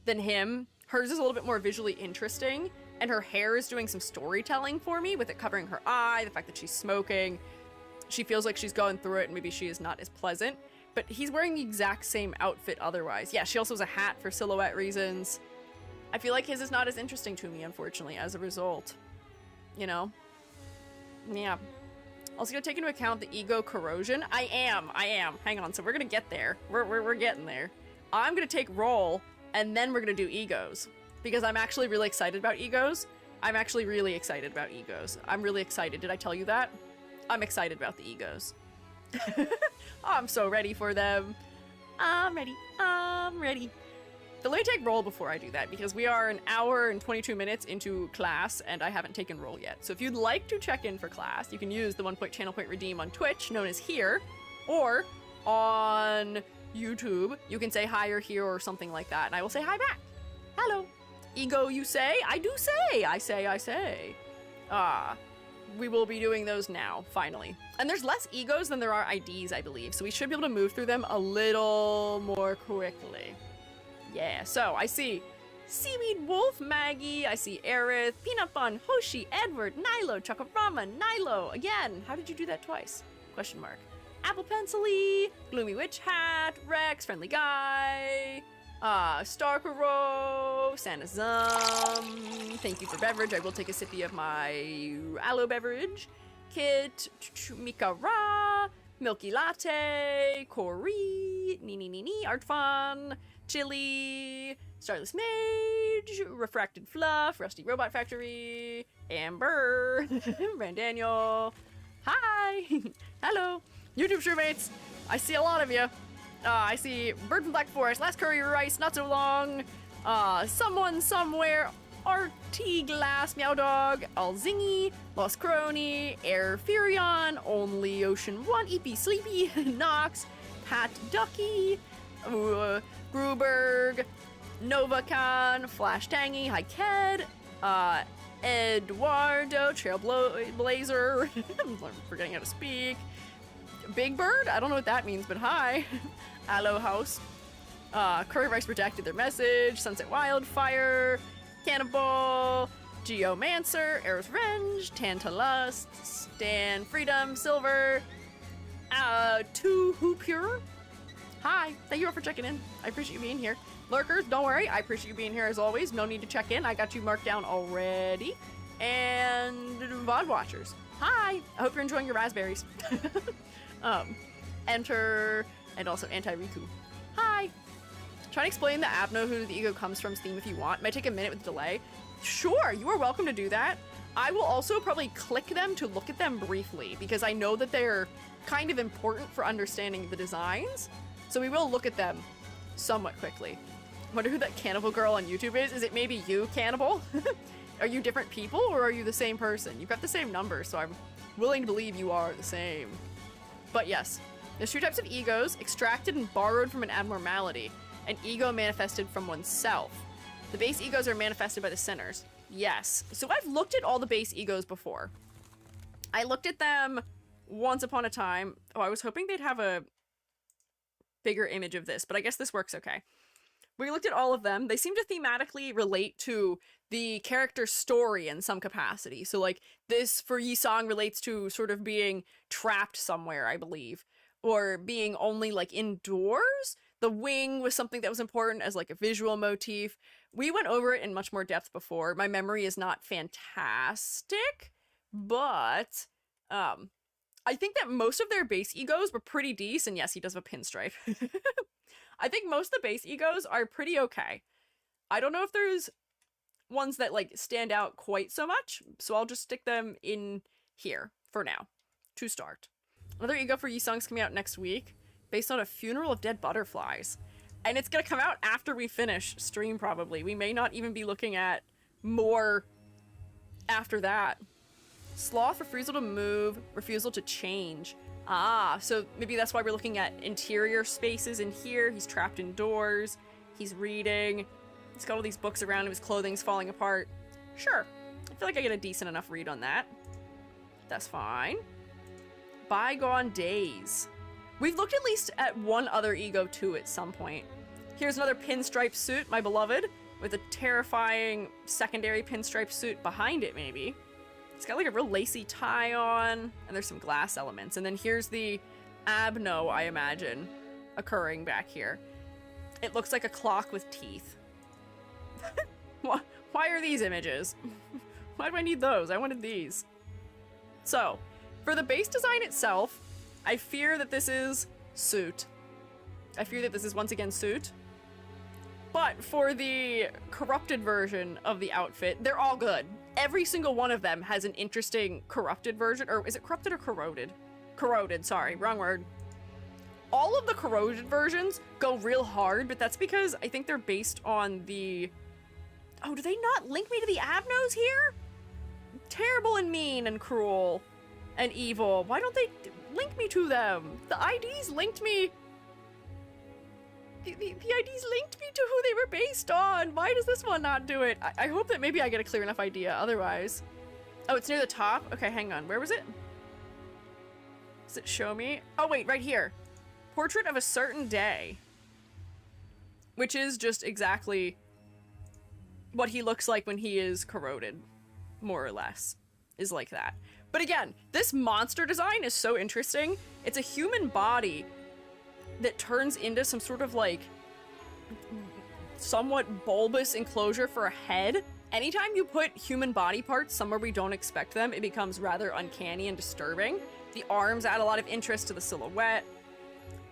than him. Hers is a little bit more visually interesting, and her hair is doing some storytelling for me with it covering her eye, the fact that she's smoking. She feels like she's going through it, and maybe she is not as pleasant. But he's wearing the exact same outfit otherwise. Yeah, she also has a hat for silhouette reasons. I feel like his is not as interesting to me, unfortunately, as a result. You know? Yeah. Also gonna take into account the ego corrosion. I am. Hang on, so we're gonna get there. We're getting there. I'm gonna take roll, and then we're gonna do egos. Because I'm actually really excited about egos. I'm really excited. Did I tell you that? I'm excited about the egos. I'm so ready for them. I'm ready. But let me take roll before I do that, because we are an hour and 22 minutes into class, and I haven't taken roll yet. So if you'd like to check in for class, you can use the 1 point channel point redeem on Twitch, known as here, or on YouTube, you can say hi or here or something like that, and I will say hi back. Hello. Ego, you say? I do say. I say. We will be doing those now, finally. And there's less egos than there are IDs, I believe, so we should be able to move through them a little more quickly. Yeah, so I see Seaweed Wolf, Maggie, I see Aerith, Peanut Bun, Hoshi, Edward, Nilo, Chocorama, Nilo, again, how did you do that twice? Question mark. Apple Pencil-y, Gloomy Witch Hat, Rex, Friendly Guy, Starkero, Santa Zum, thank you for beverage, I will take a sippy of my aloe beverage, Kit, Mika Ra, Milky Latte, Corey, Nee, Art Fun, Chili, Starless Mage, Refracted Fluff, Rusty Robot Factory, Amber, Van Daniel, hi, hello, YouTube Showmates, I see a lot of you. I see Bird from Black Forest, Last Curry Rice, Not So Long, Someone Somewhere, RT Glass, Meow Dog, Alzingy, Lost Crony, Air Furion, Only Ocean 1, EP Sleepy, Nox, Pat Ducky, Gruberg, Novacon, Flash Tangy, Hi Ked, Eduardo, Trailblazer, I'm forgetting how to speak, Big Bird, I don't know what that means, but hi, Aloe House, Curry Rice redacted their message, Sunset Wildfire, Cannibal, Geomancer, Eros Renge, Tantalust, Stan Freedom, Silver, Two Who Pure. Hi, thank you all for checking in. I appreciate you being here. Lurkers, don't worry, I appreciate you being here as always. No need to check in, I got you marked down already. And VOD watchers, hi, I hope you're enjoying your raspberries. Enter, and also Anti-Riku. Hi. Try to explain the Abno Who the Ego Comes From's theme if you want. Might take a minute with delay. Sure, you are welcome to do that. I will also probably click them to look at them briefly because I know that they're kind of important for understanding the designs. So we will look at them somewhat quickly. Wonder who that Cannibal girl on YouTube is? Is it maybe you, Cannibal? Are you different people or are you the same person? You've got the same number, so I'm willing to believe you are the same. But yes, there's two types of egos, extracted and borrowed from an abnormality. An ego manifested from oneself. The base egos are manifested by the sinners. Yes. So I've looked at all the base egos before. I looked at them once upon a time. Oh, I was hoping they'd have a bigger image of this, but I guess this works okay. We looked at all of them. They seem to thematically relate to the character's story in some capacity. So like this for Yi Song relates to sort of being trapped somewhere, I believe, or being only like indoors. The wing was something that was important as like a visual motif. We went over it in much more depth before. My memory is not fantastic, but I think that most of their base egos were pretty decent. Yes, he does have a pinstripe. I think most of the base egos are pretty okay. I don't know if there's ones that like stand out quite so much, so I'll just stick them in here for now to start. Another ego for Yi Sung's coming out next week, based on a funeral of dead butterflies. And it's gonna come out after we finish stream, probably. We may not even be looking at more after that. Sloth, refusal to move, refusal to change. Ah, so maybe that's why we're looking at interior spaces in here. He's trapped indoors. He's reading. He's got all these books around him. His clothing's falling apart. Sure. I feel like I get a decent enough read on that. That's fine. Bygone days. We've looked at least at one other ego too at some point. Here's another pinstripe suit, my beloved, with a terrifying secondary pinstripe suit behind it, maybe. It's got like a real lacy tie on, and there's some glass elements. And then here's the Abno, I imagine, occurring back here. It looks like a clock with teeth. Why are these images? Why do I need those? I wanted these. So, for the base design itself, I fear that this is suit. I fear that this is once again suit. But for the corrupted version of the outfit, they're all good. Every single one of them has an interesting corrupted version, or is it corrupted or corroded? Corroded, sorry, wrong word. All of the corroded versions go real hard, but that's because I think they're based on the... Oh, do they not link me to the Abnos here? Terrible and mean and cruel and evil. Why don't they link me to them? The IDs linked me. The IDs linked me to who they were based on. Why does this one not do it? I hope that maybe I get a clear enough idea otherwise. Oh, it's near the top? Okay, hang on. Where was it? Does it show me? Oh, wait, right here. Portrait of a certain day. Which is just exactly what he looks like when he is corroded. More or less. Is like that. But again, this monster design is so interesting. It's a human body that turns into some sort of like somewhat bulbous enclosure for a head. Anytime you put human body parts somewhere we don't expect them, it becomes rather uncanny and disturbing. The arms add a lot of interest to the silhouette.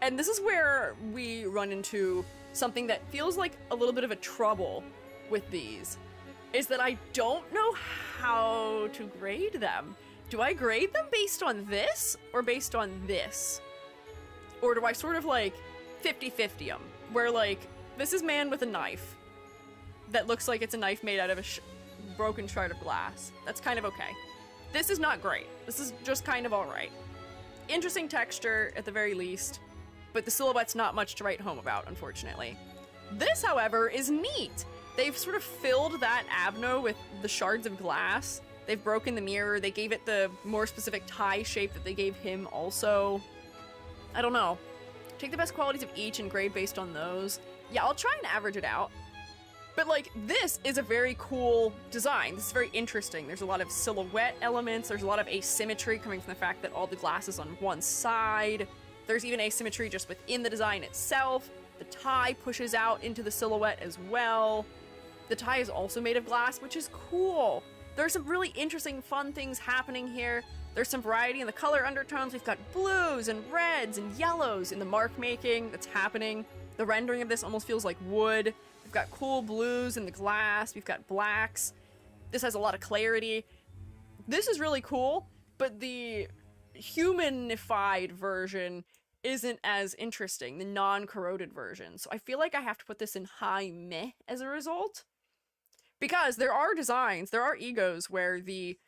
And this is where we run into something that feels like a little bit of a trouble with these, is that I don't know how to grade them. Do I grade them based on this or based on this? Or do I sort of like 50-50 them, where like, this is man with a knife that looks like it's a knife made out of a broken shard of glass. That's kind of okay. This is not great. This is just kind of alright. Interesting texture at the very least, but the silhouette's not much to write home about, unfortunately. This, however, is neat. They've sort of filled that Abno with the shards of glass. They've broken the mirror. They gave it the more specific tie shape that they gave him also. I don't know. Take the best qualities of each and grade based on those. Yeah, I'll try and average it out. But like, this is a very cool design. This is very interesting. There's a lot of silhouette elements. There's a lot of asymmetry coming from the fact that all the glass is on one side. There's even asymmetry just within the design itself. The tie pushes out into the silhouette as well. The tie is also made of glass, which is cool. There's some really interesting, fun things happening here. There's some variety in the color undertones. We've got blues and reds and yellows in the mark making that's happening. The rendering of this almost feels like wood. We've got cool blues in the glass. We've got blacks. This has a lot of clarity. This is really cool, but the humanified version isn't as interesting, the non-corroded version. So I feel like I have to put this in high meh as a result. Because there are designs, there are egos where the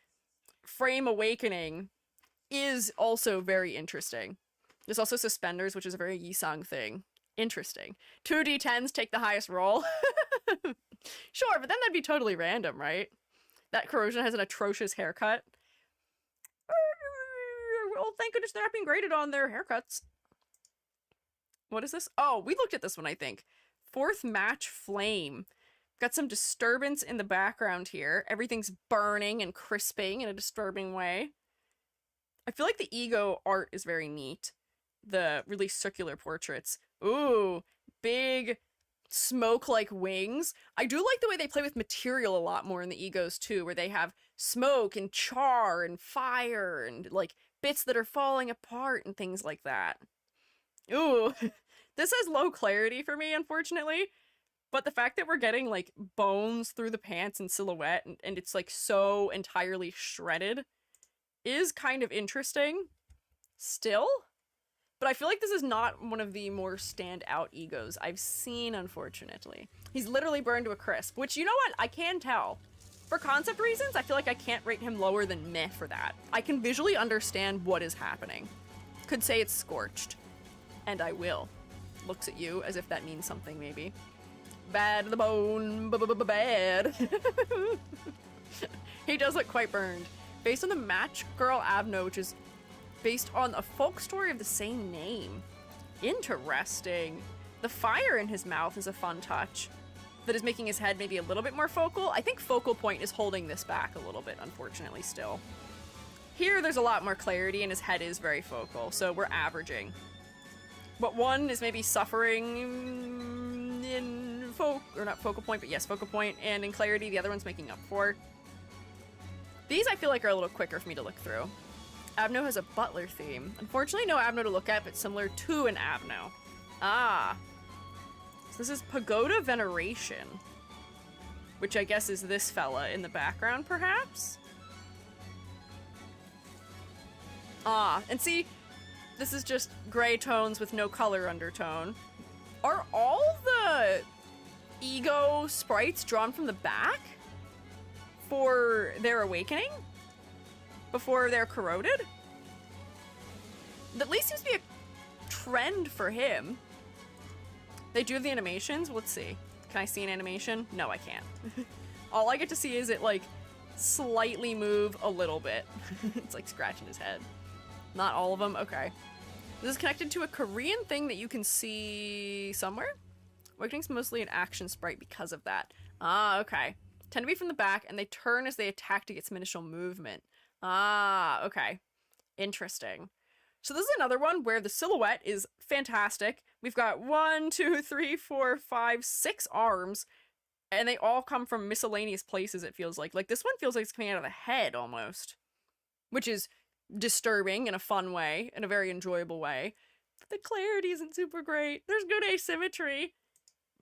frame awakening is also very interesting. There's also suspenders, which is a very Yisang thing. Interesting. 2d10s take the highest roll. Sure, but then that'd be totally random, right? That corrosion has an atrocious haircut. Well, thank goodness they're not being graded on their haircuts. What is this? Oh, we looked at this one, I think. Fourth match flame. Got some disturbance in the background here. Everything's burning and crisping in a disturbing way. I feel like the ego art is very neat. The really circular portraits. Ooh, big smoke-like wings. I do like the way they play with material a lot more in the egos too, where they have smoke and char and fire and like bits that are falling apart and things like that. Ooh, this has low clarity for me, unfortunately. But the fact that we're getting, like, bones through the pants and silhouette, and it's, like, so entirely shredded is kind of interesting still. But I feel like this is not one of the more standout egos I've seen, unfortunately. He's literally burned to a crisp, which, you know what? I can tell. For concept reasons, I feel like I can't rate him lower than meh for that. I can visually understand what is happening. Could say it's scorched. And I will. Looks at you as if that means something, maybe. Bad to the bone, bad. He does look quite burned. Based on the Match Girl Avno, which is based on a folk story of the same name. Interesting. The fire in his mouth is a fun touch that is making his head maybe a little bit more focal. I think focal point is holding this back a little bit, unfortunately, still. Here, there's a lot more clarity, and his head is very focal, so we're averaging. But one is maybe suffering in focal point, but yes, focal point, and in clarity, the other one's making up for. These I feel like are a little quicker for me to look through. Avno has a butler theme. Unfortunately, no Avno to look at, but similar to an Avno. Ah. So this is Pagoda Veneration, which I guess is this fella in the background, perhaps? Ah, and see, this is just gray tones with no color undertone. Are all the ego sprites drawn from the back for their awakening? Before they're corroded? That at least seems to be a trend for him. They do have the animations? Let's see. Can I see an animation? No, I can't. All I get to see is it, like, slightly move a little bit. It's like scratching his head. Not all of them? Okay. This is connected to a Korean thing that you can see somewhere. Awakening's mostly an action sprite because of that. Ah, okay. Tend to be from the back, and they turn as they attack to get some initial movement. Ah, okay. Interesting. So this is another one where the silhouette is fantastic. We've got 1, 2, 3, 4, 5, 6 arms, and they all come from miscellaneous places, it feels like. Like, this one feels like it's coming out of the head, almost. Which is disturbing in a fun way, in a very enjoyable way. But the clarity isn't super great. There's good asymmetry,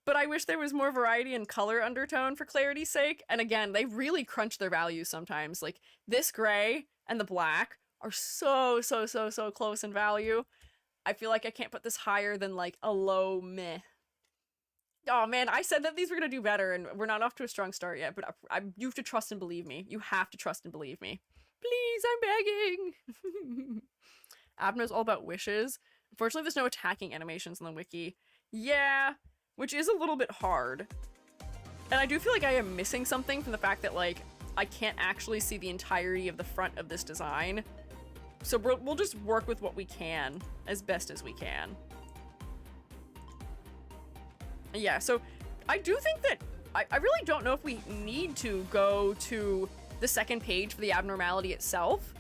but I wish there was more variety in color undertone for clarity's sake. And again, they really crunch their values sometimes. Like, this gray and the black are so close in value. I feel like I can't put this higher than like a low meh. Oh man, I said that these were gonna do better, and we're not off to a strong start yet, but you have to trust and believe me. You have to trust and believe me. Please, I'm begging. Abno's all about wishes. Unfortunately, there's no attacking animations in the wiki. Yeah, which is a little bit hard. And I do feel like I am missing something from the fact that, like, I can't actually see the entirety of the front of this design. So we'll just work with what we can as best as we can. Yeah, so I do think that I really don't know if we need to go to the second page for the abnormality itself,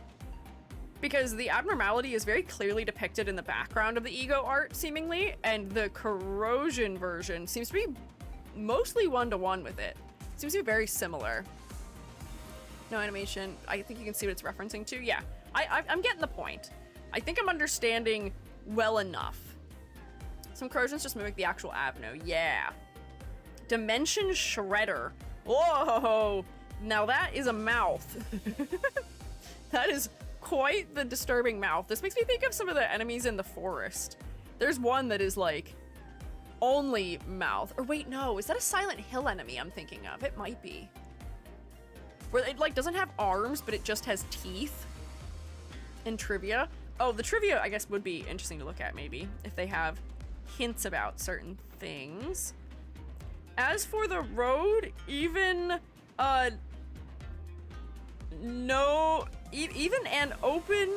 because the abnormality is very clearly depicted in the background of the ego art, seemingly, and the corrosion version seems to be mostly one-to-one with it. Seems to be very similar. No animation. I think you can see what it's referencing to. Yeah, I'm getting the point. I think I'm understanding well enough. Some corrosions just mimic the actual Abno. Yeah. Dimension Shredder. Whoa! Now that is a mouth. That is quite the disturbing mouth. This makes me think of some of the enemies in the forest. There's one that is like only mouth. Or wait, no, is that a Silent Hill enemy I'm thinking of? It might be. Where it like doesn't have arms, but it just has teeth. In trivia. Oh, the trivia I guess would be interesting to look at maybe if they have hints about certain things. As for the road, even even an open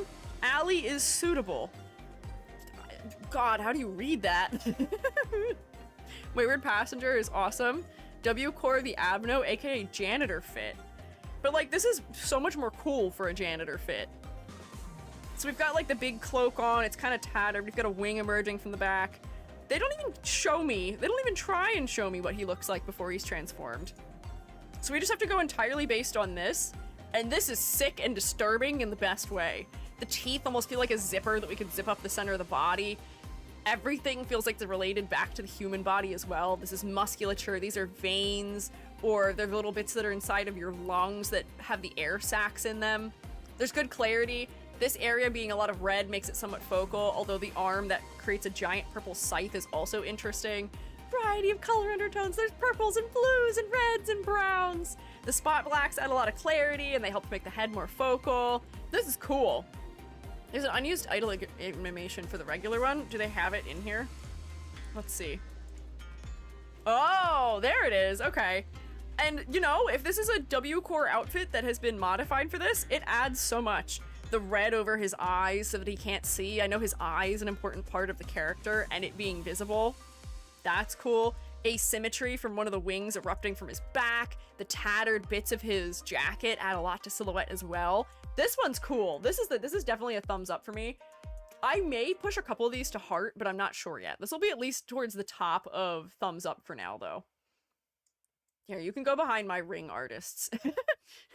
alley is suitable. God, how do you read that? Wayward Passenger is awesome. W Core the Abno, aka janitor fit. But like, this is so much more cool for a janitor fit. So we've got like the big cloak on, it's kind of tattered, we've got a wing emerging from the back. They don't even show me, they don't even try and show me what he looks like before he's transformed. So we just have to go entirely based on this, and this is sick and disturbing in the best way. The teeth almost feel like a zipper that we could zip up the center of the body. Everything feels like they're related back to the human body as well. This is musculature, these are veins, or they're little bits that are inside of your lungs that have the air sacs in them. There's good clarity. This area being a lot of red makes it somewhat focal, although the arm that creates a giant purple scythe is also interesting. Variety of color undertones. There's purples and blues and reds and browns. The spot blacks add a lot of clarity and they help make the head more focal. This is cool. There's an unused idle animation for the regular one. Do they have it in here? Let's see. Oh, there it is. Okay. And you know, if this is a W Core outfit that has been modified for this, it adds so much. The red over his eyes so that he can't see. I know his eye is an important part of the character, and it being visible. That's cool. Asymmetry from one of the wings erupting from his back. The tattered bits of his jacket add a lot to silhouette as well. This one's cool. This is definitely a thumbs up for me. I may push a couple of these to heart, but I'm not sure yet. This will be at least towards the top of thumbs up for now, though. Here, you can go behind my ring artists.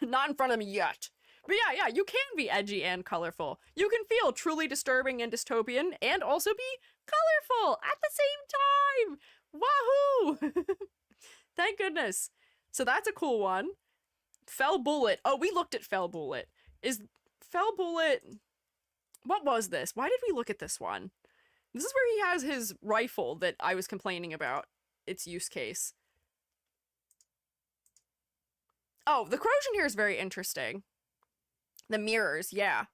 Not in front of me yet. But yeah, you can be edgy and colorful. You can feel truly disturbing and dystopian and also be colorful at the same time. Wahoo! Thank goodness. So that's a cool one. Fell Bullet. Oh, we looked at Fell Bullet. Is Fell Bullet... What was this? Why did we look at this one? This is where he has his rifle that I was complaining about its use case. Oh, the corrosion here is very interesting. The mirrors, yeah.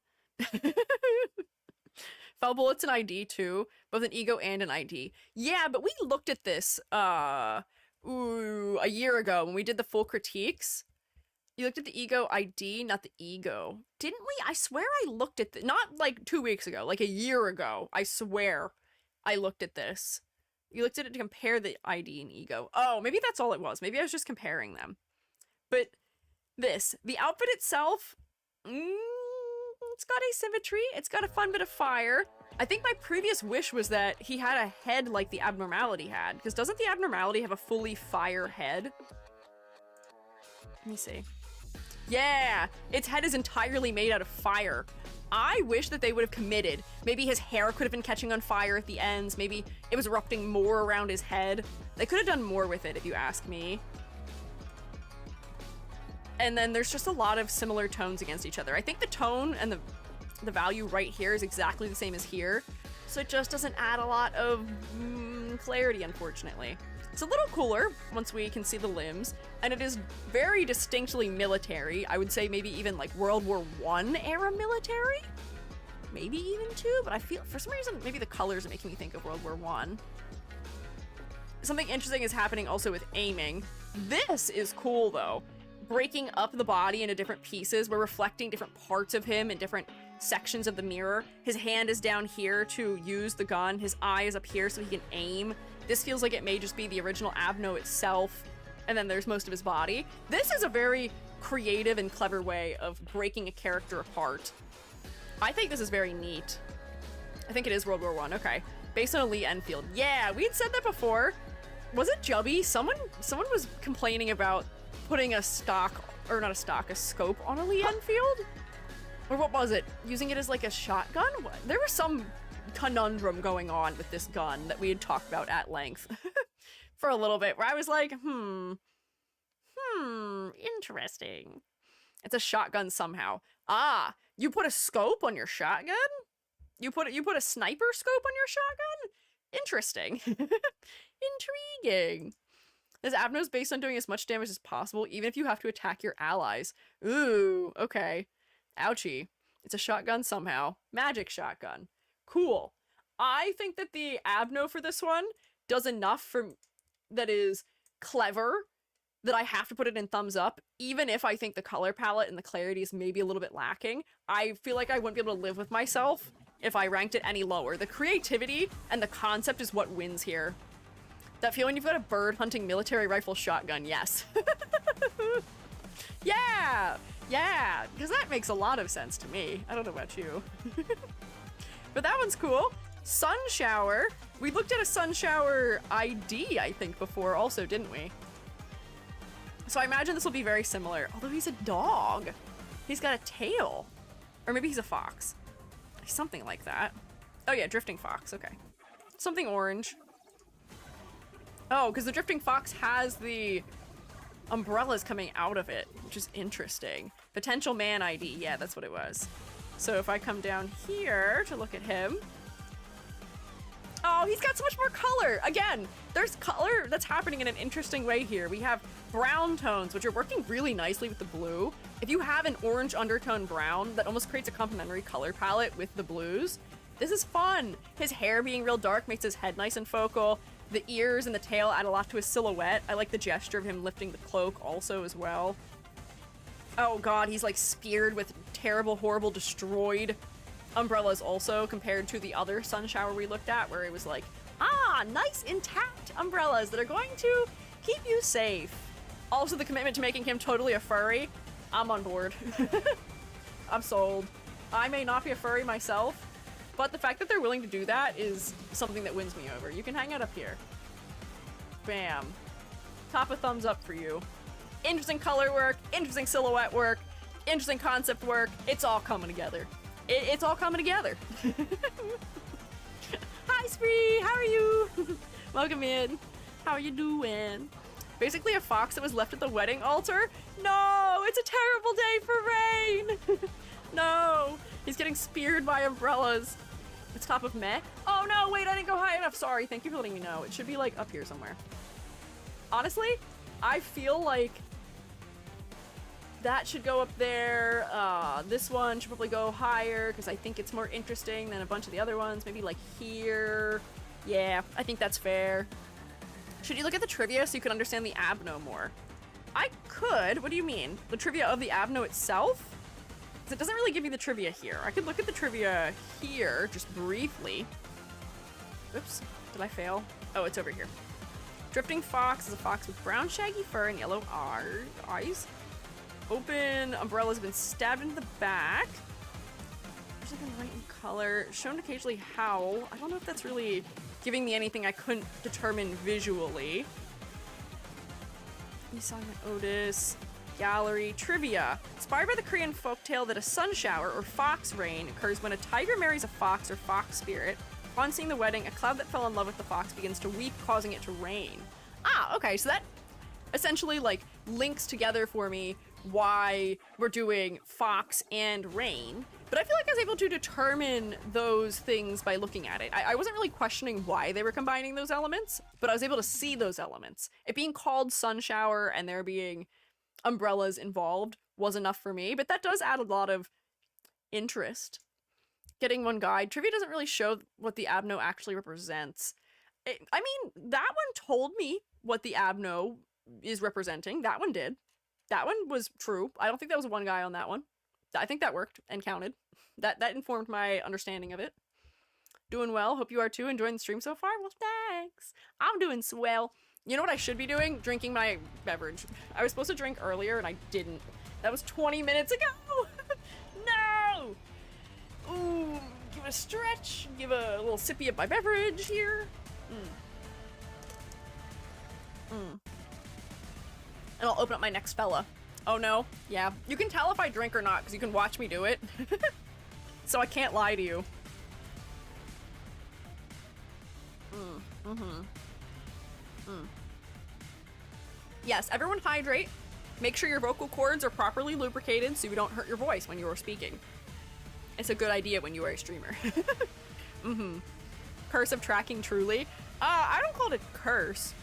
Fell Bullet's an ID too, both an ego and an ID. Yeah, but we looked at this a year ago when we did the full critiques. You looked at the ego ID, not the ego. Didn't we? I swear I looked at this. Not like 2 weeks ago, like a year ago. I swear I looked at this. You looked at it to compare the ID and ego. Oh, maybe that's all it was. Maybe I was just comparing them. But this, the outfit itself, it's got asymmetry. It's got a fun bit of fire. I think my previous wish was that he had a head like the abnormality had, because doesn't the abnormality have a fully fire head? Let me see. Yeah, its head is entirely made out of fire. I wish that they would have committed. Maybe his hair could have been catching on fire at the ends. Maybe it was erupting more around his head. They could have done more with it, if you ask me. And then there's just a lot of similar tones against each other. I think the tone and the value right here is exactly the same as here. So it just doesn't add a lot of clarity, unfortunately. It's a little cooler once we can see the limbs, and it is very distinctly military. I would say maybe even like World War I era military? Maybe even two, but I feel, for some reason, maybe the colors are making me think of World War I. Something interesting is happening also with aiming. This is cool though. Breaking up the body into different pieces. We're reflecting different parts of him in different sections of the mirror. His hand is down here to use the gun. His eye is up here so he can aim. This feels like it may just be the original Abno itself, and then there's most of his body. This is a very creative and clever way of breaking a character apart. I think this is very neat. I think it is World War I, okay. Based on a Lee Enfield. Yeah, we'd said that before. Was it Jubby? Someone was complaining about putting a scope on a Lee Enfield? Or what was it? Using it as like a shotgun? There was some conundrum going on with this gun that we had talked about at length for a little bit, where I was like, interesting. It's a shotgun somehow. Ah, you put a scope on your shotgun? You put a sniper scope on your shotgun? Interesting. Intriguing. This Abno is based on doing as much damage as possible, even if you have to attack your allies. Ooh, okay. Ouchie. It's a shotgun somehow. Magic shotgun. Cool. I think that the Abno for this one does enough for that is clever that I have to put it in thumbs up, even if I think the color palette and the clarity is maybe a little bit lacking. I feel like I wouldn't be able to live with myself if I ranked it any lower. The creativity and the concept is what wins here. That feeling you've got a bird hunting military rifle shotgun, yes. Yeah, because that makes a lot of sense to me. I don't know about you. But that one's cool. Sun shower. We looked at a sun shower ID, I think, before also, didn't we? So I imagine this will be very similar. Although he's a dog. He's got a tail. Or maybe he's a fox. Something like that. Oh yeah, drifting fox, okay. Something orange. Oh, because the drifting fox has the umbrellas coming out of it, which is interesting. Potential man ID, yeah, that's what it was. So if I come down here to look at him. Oh, he's got so much more color. Again, there's color that's happening in an interesting way here. We have brown tones, which are working really nicely with the blue. If you have an orange undertone brown, that almost creates a complementary color palette with the blues. This is fun. His hair being real dark makes his head nice and focal. The ears and the tail add a lot to his silhouette. I like the gesture of him lifting the cloak also as well. Oh god, he's like speared with terrible, horrible, destroyed umbrellas also, compared to the other sun shower we looked at, where it was like, ah, nice intact umbrellas that are going to keep you safe. Also the commitment to making him totally a furry. I'm on board. I'm sold. I may not be a furry myself, but the fact that they're willing to do that is something that wins me over. You can hang out up here. Bam. Top of thumbs up for you. Interesting color work, interesting silhouette work, interesting concept work. It's all coming together. It's all coming together. Hi, Spree. How are you? Welcome in. How are you doing? Basically a fox that was left at the wedding altar. No, it's a terrible day for Rain. No, he's getting speared by umbrellas. It's top of meh. Oh no, wait, I didn't go high enough. Sorry, thank you for letting me know. It should be like up here somewhere. Honestly, I feel like that should go up there. This one should probably go higher because I think it's more interesting than a bunch of the other ones. Maybe like here. Yeah, I think that's fair. Should you look at the trivia so you can understand the Abno more? I could. What do you mean? The trivia of the Abno itself? Because it doesn't really give me the trivia here. I could look at the trivia here, just briefly. Oops, did I fail? Oh, it's over here. Drifting fox is a fox with brown shaggy fur and yellow eyes. Open umbrella's been stabbed into the back. There's like a light in color. Shown occasionally howl. I don't know if that's really giving me anything I couldn't determine visually. You saw my Otis. Gallery trivia. Inspired by the Korean folktale that a sun shower or fox rain occurs when a tiger marries a fox or fox spirit. Upon seeing the wedding, a cloud that fell in love with the fox begins to weep, causing it to rain. Ah, okay, so that essentially like links together for me why we're doing fox and rain. But I feel like I was able to determine those things by looking at it. I wasn't really questioning why they were combining those elements, but I was able to see those elements. It being called sun shower and there being umbrellas involved was enough for me, but that does add a lot of interest. Getting one guide. Trivia doesn't really show what the abno actually represents. I mean, that one told me what the abno is representing. That one did. That one was true. I don't think that was one guy on that one. I think that worked and counted. That informed my understanding of it. Doing well. Hope you are too. Enjoying the stream so far? Well, thanks. I'm doing swell. You know what I should be doing? Drinking my beverage. I was supposed to drink earlier and I didn't. That was 20 minutes ago. No! Ooh, give it a stretch. Give a little sippy of my beverage here. And I'll open up my next fella. Oh no. Yeah. You can tell if I drink or not because you can watch me do it. So I can't lie to you. Yes, everyone hydrate. Make sure your vocal cords are properly lubricated so you don't hurt your voice when you are speaking. It's a good idea when you are a streamer. Curse of tracking truly. I don't call it a curse.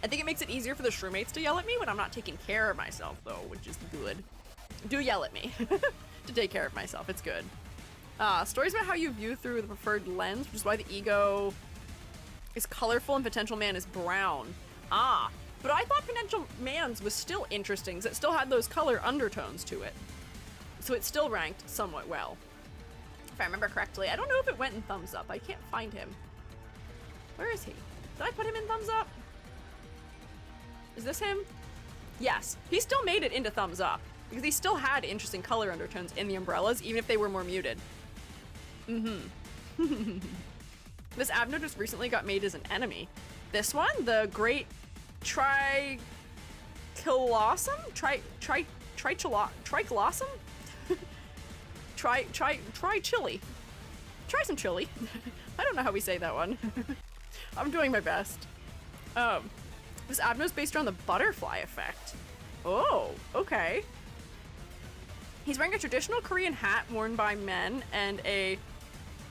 I think it makes it easier for the shroommates to yell at me when I'm not taking care of myself though, which is good. Do yell at me to take care of myself. It's good. Stories about how you view through the preferred lens, which is why the ego is colorful and potential man is brown. But I thought potential man's was still interesting because it still had those color undertones to it. So it still ranked somewhat well. If I remember correctly. I don't know if it went in thumbs up. I can't find him. Where is he? Did I put him in thumbs up? Is this him? Yes. He still made it into thumbs up because he still had interesting color undertones in the umbrellas, even if they were more muted. This abno just recently got made as an enemy. This one, the great tricolossum? Tricolossum? Try chili. Try some chili. I don't know how we say that one. I'm doing my best. This abno is based around the butterfly effect. Oh, okay. He's wearing a traditional Korean hat worn by men and a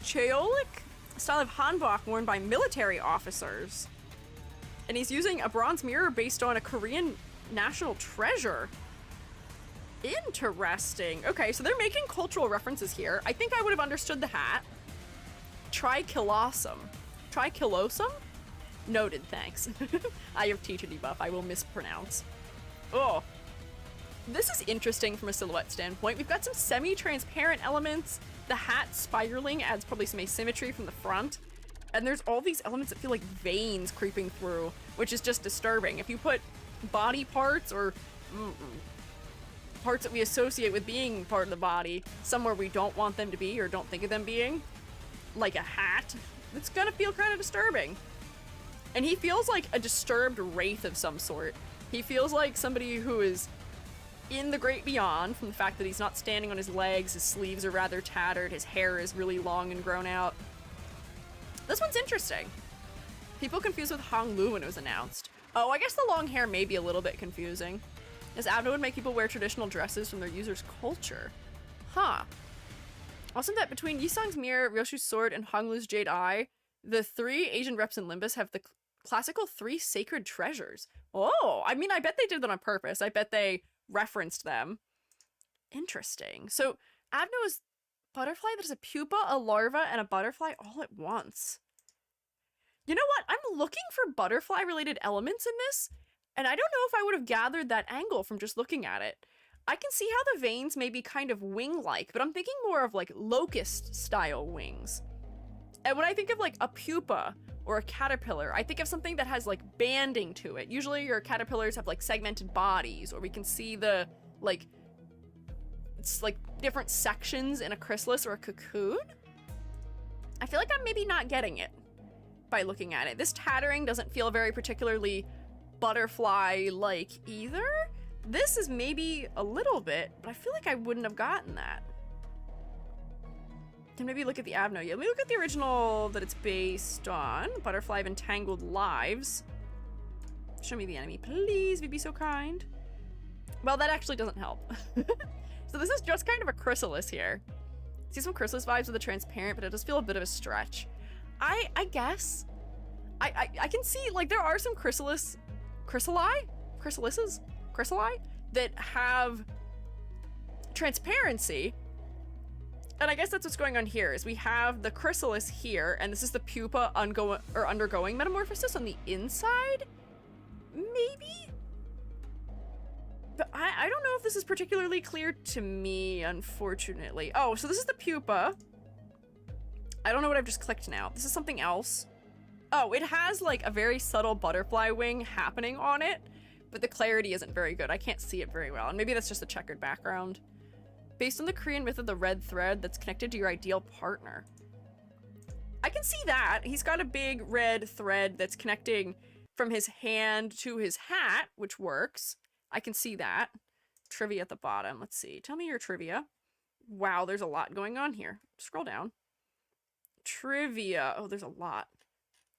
cheolik style of hanbok worn by military officers. And he's using a bronze mirror based on a Korean national treasure. Interesting. Okay, so they're making cultural references here. I think I would have understood the hat. Tricolossum. Tricolossum? Noted, thanks. I have teacher debuff. I will mispronounce. Oh. This is interesting from a silhouette standpoint. We've got some semi-transparent elements. The hat spiraling adds probably some asymmetry from the front. And there's all these elements that feel like veins creeping through, which is just disturbing. If you put body parts or parts that we associate with being part of the body somewhere we don't want them to be or don't think of them being, like a hat, it's gonna feel kind of disturbing. And he feels like a disturbed wraith of some sort. He feels like somebody who is in the great beyond from the fact that he's not standing on his legs, his sleeves are rather tattered, his hair is really long and grown out. This one's interesting. People confused with Hong Lu when it was announced. Oh, I guess the long hair may be a little bit confusing. This abno would make people wear traditional dresses from their user's culture. Huh. Also that between Yisang's mirror, Ryoshu's sword, and Hong Lu's jade eye, the 3 Asian reps in Limbus have the classical 3 sacred treasures. Oh, I mean, I bet they did that on purpose. I bet they referenced them. Interesting. So, abno is butterfly that is a pupa, a larva, and a butterfly all at once. You know what? I'm looking for butterfly-related elements in this, and I don't know if I would have gathered that angle from just looking at it. I can see how the veins may be kind of wing-like, but I'm thinking more of like locust-style wings. And when I think of like a pupa or a caterpillar, I think of something that has like banding to it. Usually your caterpillars have like segmented bodies, or we can see the like, it's like different sections in a chrysalis or a cocoon. I feel like I'm maybe not getting it by looking at it. This tattering doesn't feel very particularly butterfly-like either. This is maybe a little bit, but I feel like I wouldn't have gotten that. Then maybe look at the Avno. Yeah, let me look at the original that it's based on. Butterfly of Entangled Lives. Show me the enemy, please, if you'd be so kind. Well, that actually doesn't help. So this is just kind of a chrysalis here. See some chrysalis vibes with the transparent, but it does feel a bit of a stretch. I guess. I can see, like, there are some chrysalises that have transparency. And I guess that's what's going on here, is we have the chrysalis here, and this is the pupa undergoing metamorphosis on the inside? Maybe? But I don't know if this is particularly clear to me, unfortunately. Oh, so this is the pupa. I don't know what I've just clicked now. This is something else. Oh, it has like a very subtle butterfly wing happening on it, but the clarity isn't very good. I can't see it very well, and maybe that's just a checkered background. Based on the Korean myth of the red thread that's connected to your ideal partner. I can see that. He's got a big red thread that's connecting from his hand to his hat, which works. I can see that. Trivia at the bottom. Let's see. Tell me your trivia. Wow, there's a lot going on here. Scroll down. Trivia. Oh, there's a lot.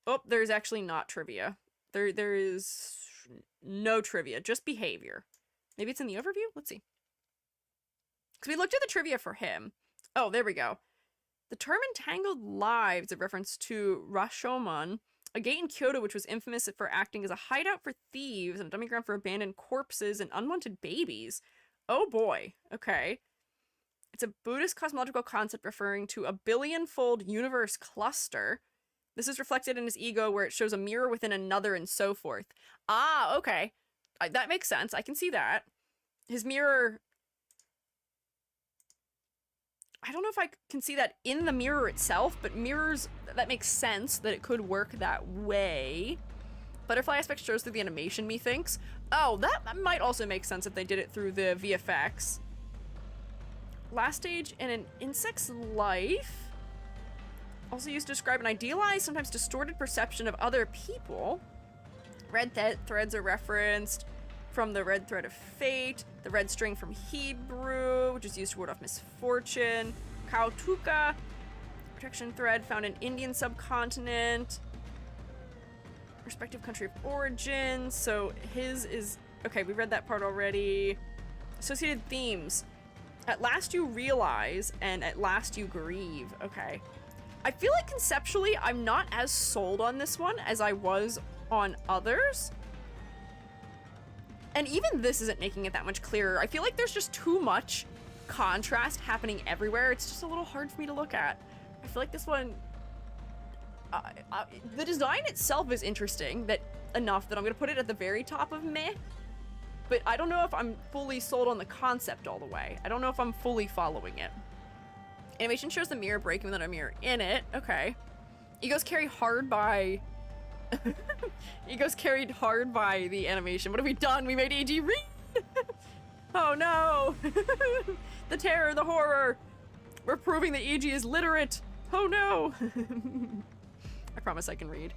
Oh, there's actually not trivia. There is no trivia, just behavior. Maybe it's in the overview? Let's see. Because we looked at the trivia for him. Oh, there we go. The term Entangled Lives, a reference to Rashomon, a gate in Kyoto which was infamous for acting as a hideout for thieves and a dumping ground for abandoned corpses and unwanted babies. Oh boy. Okay. It's a Buddhist cosmological concept referring to a billion-fold universe cluster. This is reflected in his ego where it shows a mirror within another and so forth. Ah, okay. That makes sense. I can see that. His mirror... I don't know if I can see that in the mirror itself, but mirrors, that makes sense that it could work that way. Butterfly aspect shows through the animation, methinks. Oh, that might also make sense if they did it through the VFX. Last stage in an insect's life. Also used to describe an idealized, sometimes distorted perception of other people. Red threads are referenced from the red thread of fate, the red string from Hebrew, which is used to ward off misfortune, Kautuka, protection thread found in Indian subcontinent, respective country of origin, so his is, okay, we read that part already. Associated themes, at last you realize, and at last you grieve, okay. I feel like conceptually I'm not as sold on this one as I was on others. And even this isn't making it that much clearer. I feel like there's just too much contrast happening everywhere. It's just a little hard for me to look at. I feel like this one... the design itself is interesting enough that I'm going to put it at the very top of meh. But I don't know if I'm fully sold on the concept all the way. I don't know if I'm fully following it. Animation shows the mirror breaking without a mirror in it. Okay. Egos carry hard by... Ego's carried hard by the animation. What have we done? We made EG read! Oh no! The terror, the horror! We're proving that EG is literate! Oh no! I promise I can read.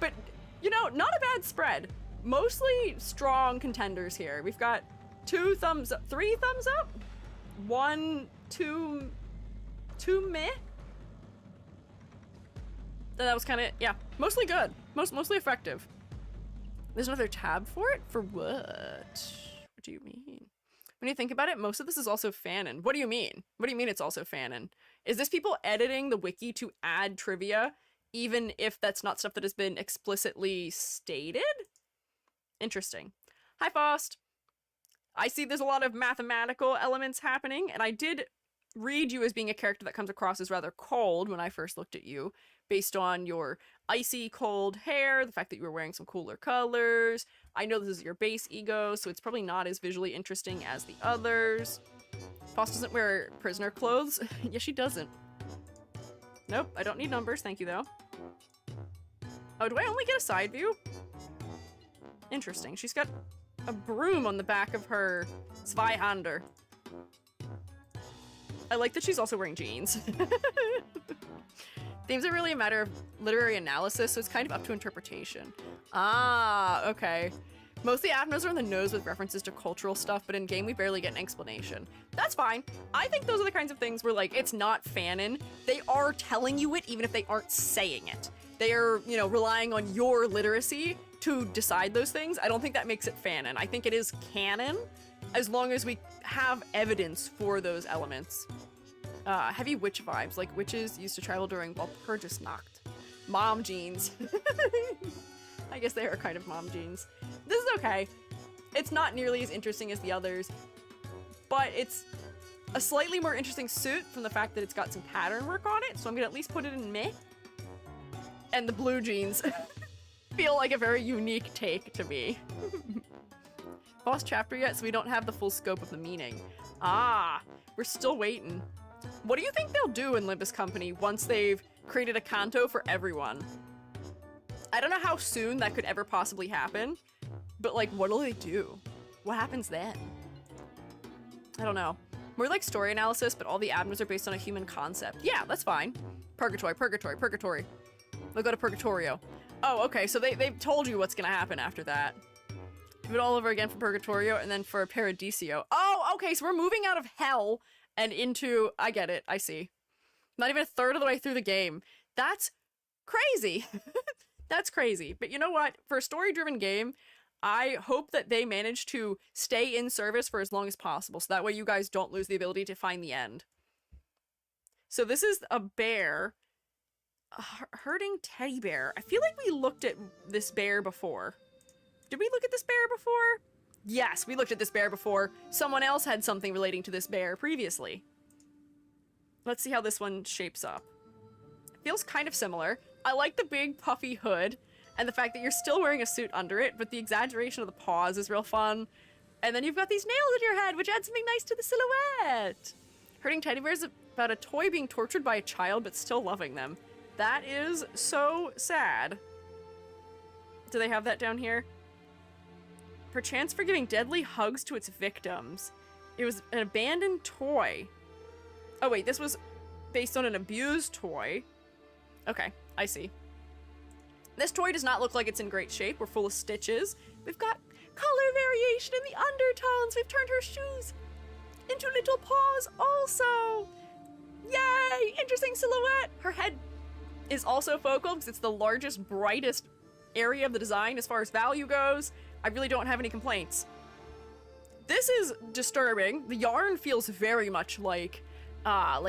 But, you know, not a bad spread. Mostly strong contenders here. We've got 2 thumbs up, 3 thumbs up? 1, 2 meh? That was kind of, yeah, mostly good. Mostly effective. There's another tab for it? For what? What do you mean? When you think about it, most of this is also fanon. What do you mean? What do you mean it's also fanon? Is this people editing the wiki to add trivia, even if that's not stuff that has been explicitly stated? Interesting. Hi, Faust. I see there's a lot of mathematical elements happening, and I did read you as being a character that comes across as rather cold when I first looked at you, based on your icy cold hair, the fact that you were wearing some cooler colors. I know this is your base ego, so it's probably not as visually interesting as the others. Faust doesn't wear prisoner clothes. Yes, she doesn't. Nope, I don't need numbers, thank you though. Oh, do I only get a side view? Interesting. She's got a broom on the back of her Zweihander. I like that she's also wearing jeans. Themes are really a matter of literary analysis, so it's kind of up to interpretation. Ah, okay. Most of the abnos are on the nose with references to cultural stuff, but in game we barely get an explanation. That's fine. I think those are the kinds of things where, like, it's not fanon. They are telling you it even if they aren't saying it. They are, you know, relying on your literacy to decide those things. I don't think that makes it fanon. I think it is canon as long as we have evidence for those elements. Heavy witch vibes, like witches used to travel during Walpurgisnacht. Mom jeans. I guess they are kind of mom jeans. This is okay. It's not nearly as interesting as the others, but it's a slightly more interesting suit from the fact that it's got some pattern work on it, so I'm gonna at least put it in meh. And the blue jeans feel like a very unique take to me. Boss chapter yet, so we don't have the full scope of the meaning. Ah, we're still waiting. What do you think they'll do in Limbus Company once they've created a canto for everyone? I don't know how soon that could ever possibly happen, but like, what'll they do? What happens then? I don't know. More like story analysis, but all the abnos are based on a human concept. Yeah, that's fine. Purgatory, purgatory, purgatory. We'll go to Purgatorio. Oh, okay, so they've told you what's gonna happen after that. Do it all over again for Purgatorio and then for Paradiso. Oh, okay, so we're moving out of hell and into, I get it, I see. Not even a third of the way through the game. That's crazy. That's crazy. But you know what? For a story-driven game, I hope that they manage to stay in service for as long as possible, so that way you guys don't lose the ability to find the end. So this is a bear. A herding teddy bear. I feel like we looked at this bear before. Did we look at this bear before? Yes, we looked at this bear before. Someone else had something relating to this bear previously. Let's see how this one shapes up. Feels kind of similar. I like the big puffy hood and the fact that you're still wearing a suit under it, but the exaggeration of the paws is real fun. And then you've got these nails in your head, which adds something nice to the silhouette. Herding teddy bears is about a toy being tortured by a child, but still loving them. That is so sad. Do they have that down here? Perchance for giving deadly hugs to its victims. It was an abandoned toy. Oh wait, this was based on an abused toy. Okay, I see. This toy does not look like it's in great shape. We're full of stitches. We've got color variation in the undertones. We've turned her shoes into little paws also. Yay! Interesting silhouette. Her head is also focal because it's the largest, brightest area of the design as far as value goes. I really don't have any complaints. This is disturbing. The yarn feels very much like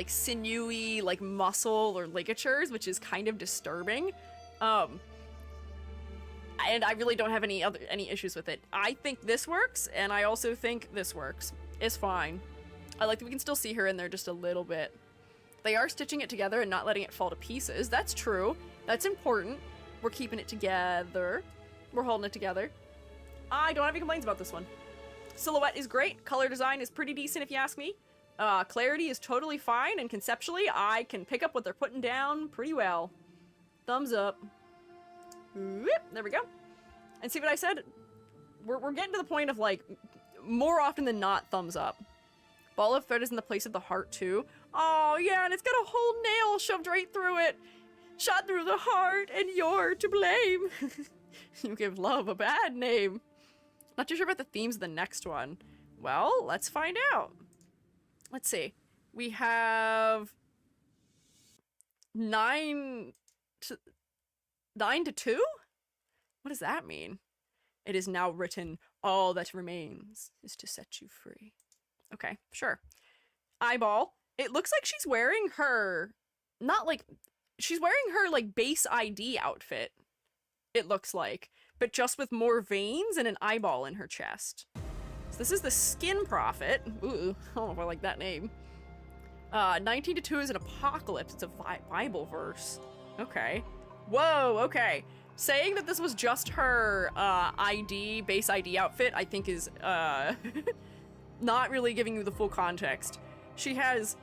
sinewy, like muscle or ligatures, which is kind of disturbing. And I really don't have any issues with it. I think this works, and I also think this works. It's fine. I like that we can still see her in there just a little bit. They are stitching it together and not letting it fall to pieces. That's true. That's important. We're keeping it together. We're holding it together. I don't have any complaints about this one. Silhouette is great. Color design is pretty decent if you ask me. Clarity is totally fine, and conceptually, I can pick up what they're putting down pretty well. Thumbs up. Whoop, there we go. And see what I said? We're getting to the point of, like, more often than not, thumbs up. Ball of thread is in the place of the heart, too. Oh, yeah, and it's got a whole nail shoved right through it. Shot through the heart, and you're to blame. You give love a bad name. Not too sure about the themes of the next one. Well, let's find out. Let's see. We have 9 to 2? What does that mean? It is now written, all that remains is to set you free. Okay, sure. Eyeball. It looks like she's wearing her, she's wearing her, like, base ID outfit. It looks like, but just with more veins and an eyeball in her chest. So this is the Skin Prophet. Ooh, I don't know if I like that name. 19 to 2 is an apocalypse. It's a Bible verse. Okay. Whoa, okay. Saying that this was just her base ID outfit, I think is not really giving you the full context. She has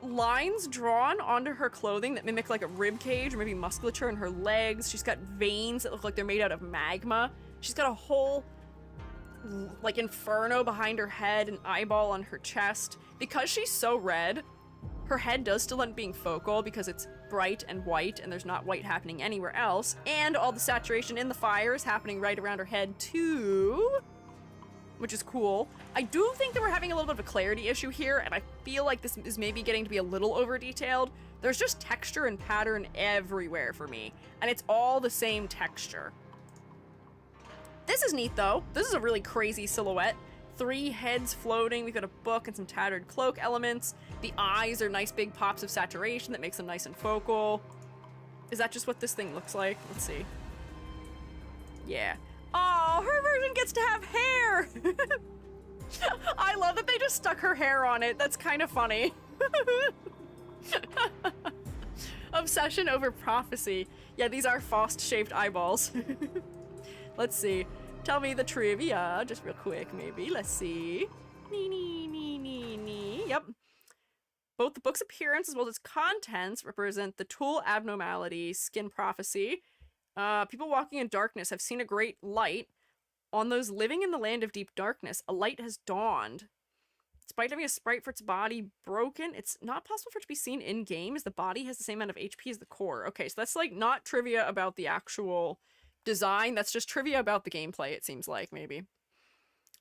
lines drawn onto her clothing that mimic like a rib cage or maybe musculature in her legs. She's got veins that look like they're made out of magma. She's got a whole like inferno behind her head, an eyeball on her chest. Because she's so red, Her head does still end up being focal because it's bright and white and there's not white happening anywhere else. And all the saturation in the fire is happening right around her head too, which is cool. I do think that we're having a little bit of a clarity issue here, and I feel like this is maybe getting to be a little over-detailed. There's just texture and pattern everywhere for me, and it's all the same texture. This is neat, though. This is a really crazy silhouette. 3 heads floating. We've got a book and some tattered cloak elements. The eyes are nice big pops of saturation that makes them nice and focal. Is that just what this thing looks like? Let's see. Yeah. Oh, her version gets to have hair! I love that they just stuck her hair on it. That's kind of funny. Obsession over prophecy. Yeah, these are Faust-shaped eyeballs. Let's see. Tell me the trivia, just real quick, maybe. Let's see. Yep. Both the book's appearance as well as its contents represent the tool abnormality, skin prophecy. People walking in darkness have seen a great light. On those living in the land of deep darkness, a light has dawned. Despite having a sprite for its body broken, it's not possible for it to be seen in-game as the body has the same amount of HP as the core. Okay, so that's like not trivia about the actual design, that's just trivia about the gameplay, it seems like, maybe.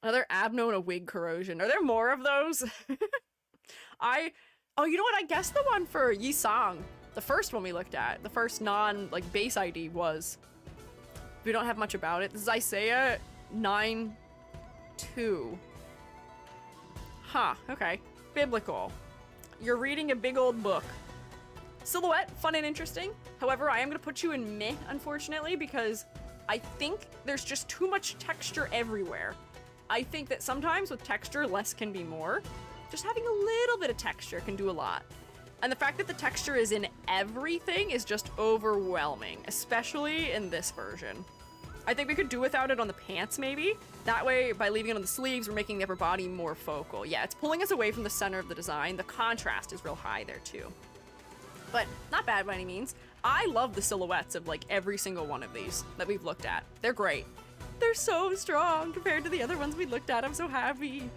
Another abno and a wig corrosion. Are there more of those? Oh, you know what? I guess the one for Yi Sang, the first one we looked at, the first non, base ID was. We don't have much about it. This is Isaiah 9-2. Huh, okay. Biblical. You're reading a big old book. Silhouette, fun and interesting. However, I am going to put you in meh, unfortunately, because I think there's just too much texture everywhere. I think that sometimes with texture, less can be more. Just having a little bit of texture can do a lot. And the fact that the texture is in everything is just overwhelming, especially in this version. I think we could do without it on the pants, maybe. That way, by leaving it on the sleeves, we're making the upper body more focal. Yeah, it's pulling us away from the center of the design. The contrast is real high there, too. But not bad by any means. I love the silhouettes of, every single one of these that we've looked at. They're great. They're so strong compared to the other ones we looked at. I'm so happy.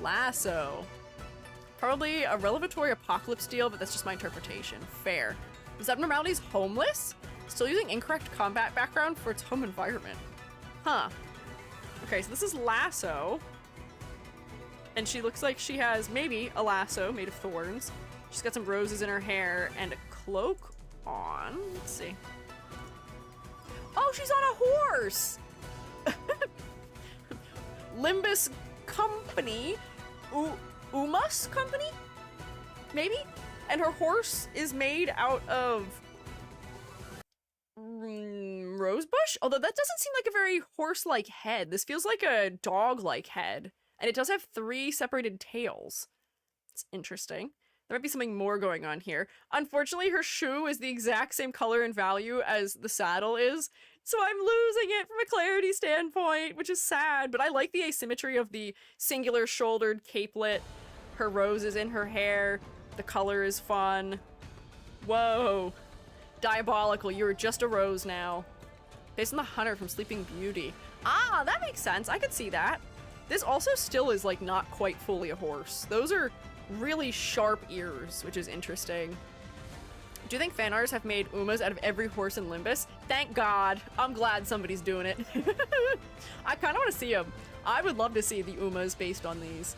Lasso. Probably a revelatory apocalypse deal, but that's just my interpretation. Fair. Is Abnormality's homeless? Still using incorrect combat background for its home environment. Huh. Okay, so this is Lasso. And she looks like she has maybe a lasso made of thorns. She's got some roses in her hair and a cloak on. Let's see. Oh, she's on a horse! Limbus Company. Umas Company? Maybe? And her horse is made out of rosebush? Although that doesn't seem like a very horse-like head. This feels like a dog-like head. And it does have 3 separated tails. It's interesting. There might be something more going on here. Unfortunately, her shoe is the exact same color and value as the saddle is, so I'm losing it from a clarity standpoint, which is sad, but I like the asymmetry of the singular shouldered capelet. Her rose is in her hair. The color is fun. Whoa. Diabolical, you're just a rose now. Based on the hunter from Sleeping Beauty. Ah, that makes sense. I could see that. This also still is, not quite fully a horse. Those are really sharp ears, which is interesting. Do you think fan artists have made Umas out of every horse in Limbus? Thank God. I'm glad somebody's doing it. I kind of want to see them. I would love to see the Umas based on these.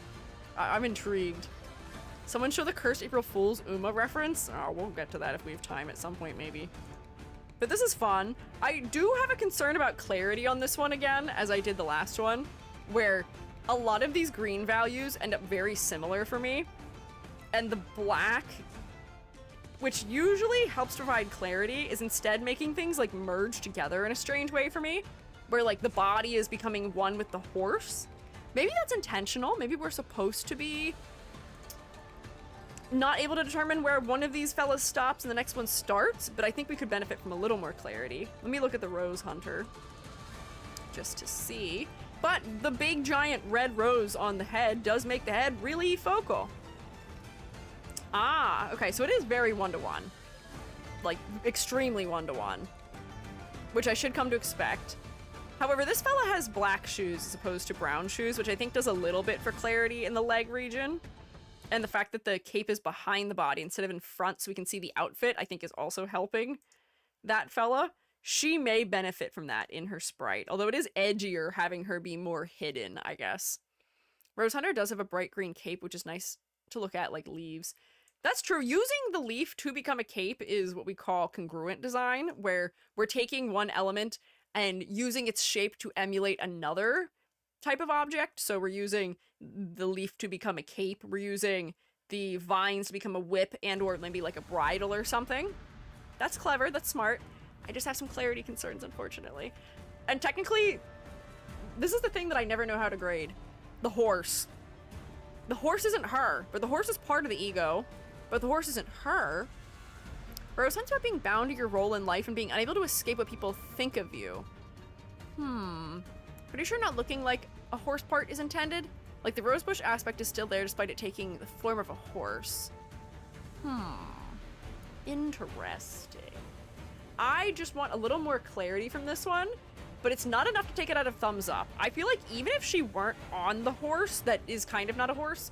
I'm intrigued. Someone show the Cursed April Fool's Uma reference? Oh, we'll get to that if we have time at some point, maybe. But this is fun. I do have a concern about clarity on this one again, as I did the last one, where a lot of these green values end up very similar for me. And the black, which usually helps provide clarity, is instead making things merge together in a strange way for me, where the body is becoming one with the horse. Maybe that's intentional. Maybe we're supposed to be not able to determine where one of these fellas stops and the next one starts, but I think we could benefit from a little more clarity. Let me look at the Rose Hunter just to see. But the big giant red rose on the head does make the head really focal. Ah, okay, so it is very one-to-one. Extremely one-to-one. Which I should come to expect. However, this fella has black shoes as opposed to brown shoes, which I think does a little bit for clarity in the leg region. And the fact that the cape is behind the body instead of in front so we can see the outfit, I think is also helping that fella. She may benefit from that in her sprite, although it is edgier having her be more hidden, I guess. Rose Hunter does have a bright green cape, which is nice to look at, like leaves. That's true. Using the leaf to become a cape is what we call congruent design, where we're taking one element and using its shape to emulate another type of object. So we're using the leaf to become a cape. We're using the vines to become a whip and or maybe like a bridle or something. That's clever. That's smart. I just have some clarity concerns, unfortunately. And technically, this is the thing that I never know how to grade. The horse. The horse isn't her, but the horse is part of the ego. But the horse isn't her. Rose Hunt's about being bound to your role in life and being unable to escape what people think of you. Pretty sure not looking like a horse part is intended. Like the rosebush aspect is still there despite it taking the form of a horse. Interesting. I just want a little more clarity from this one, but it's not enough to take it out of thumbs up. I feel like even if she weren't on the horse, that is kind of not a horse,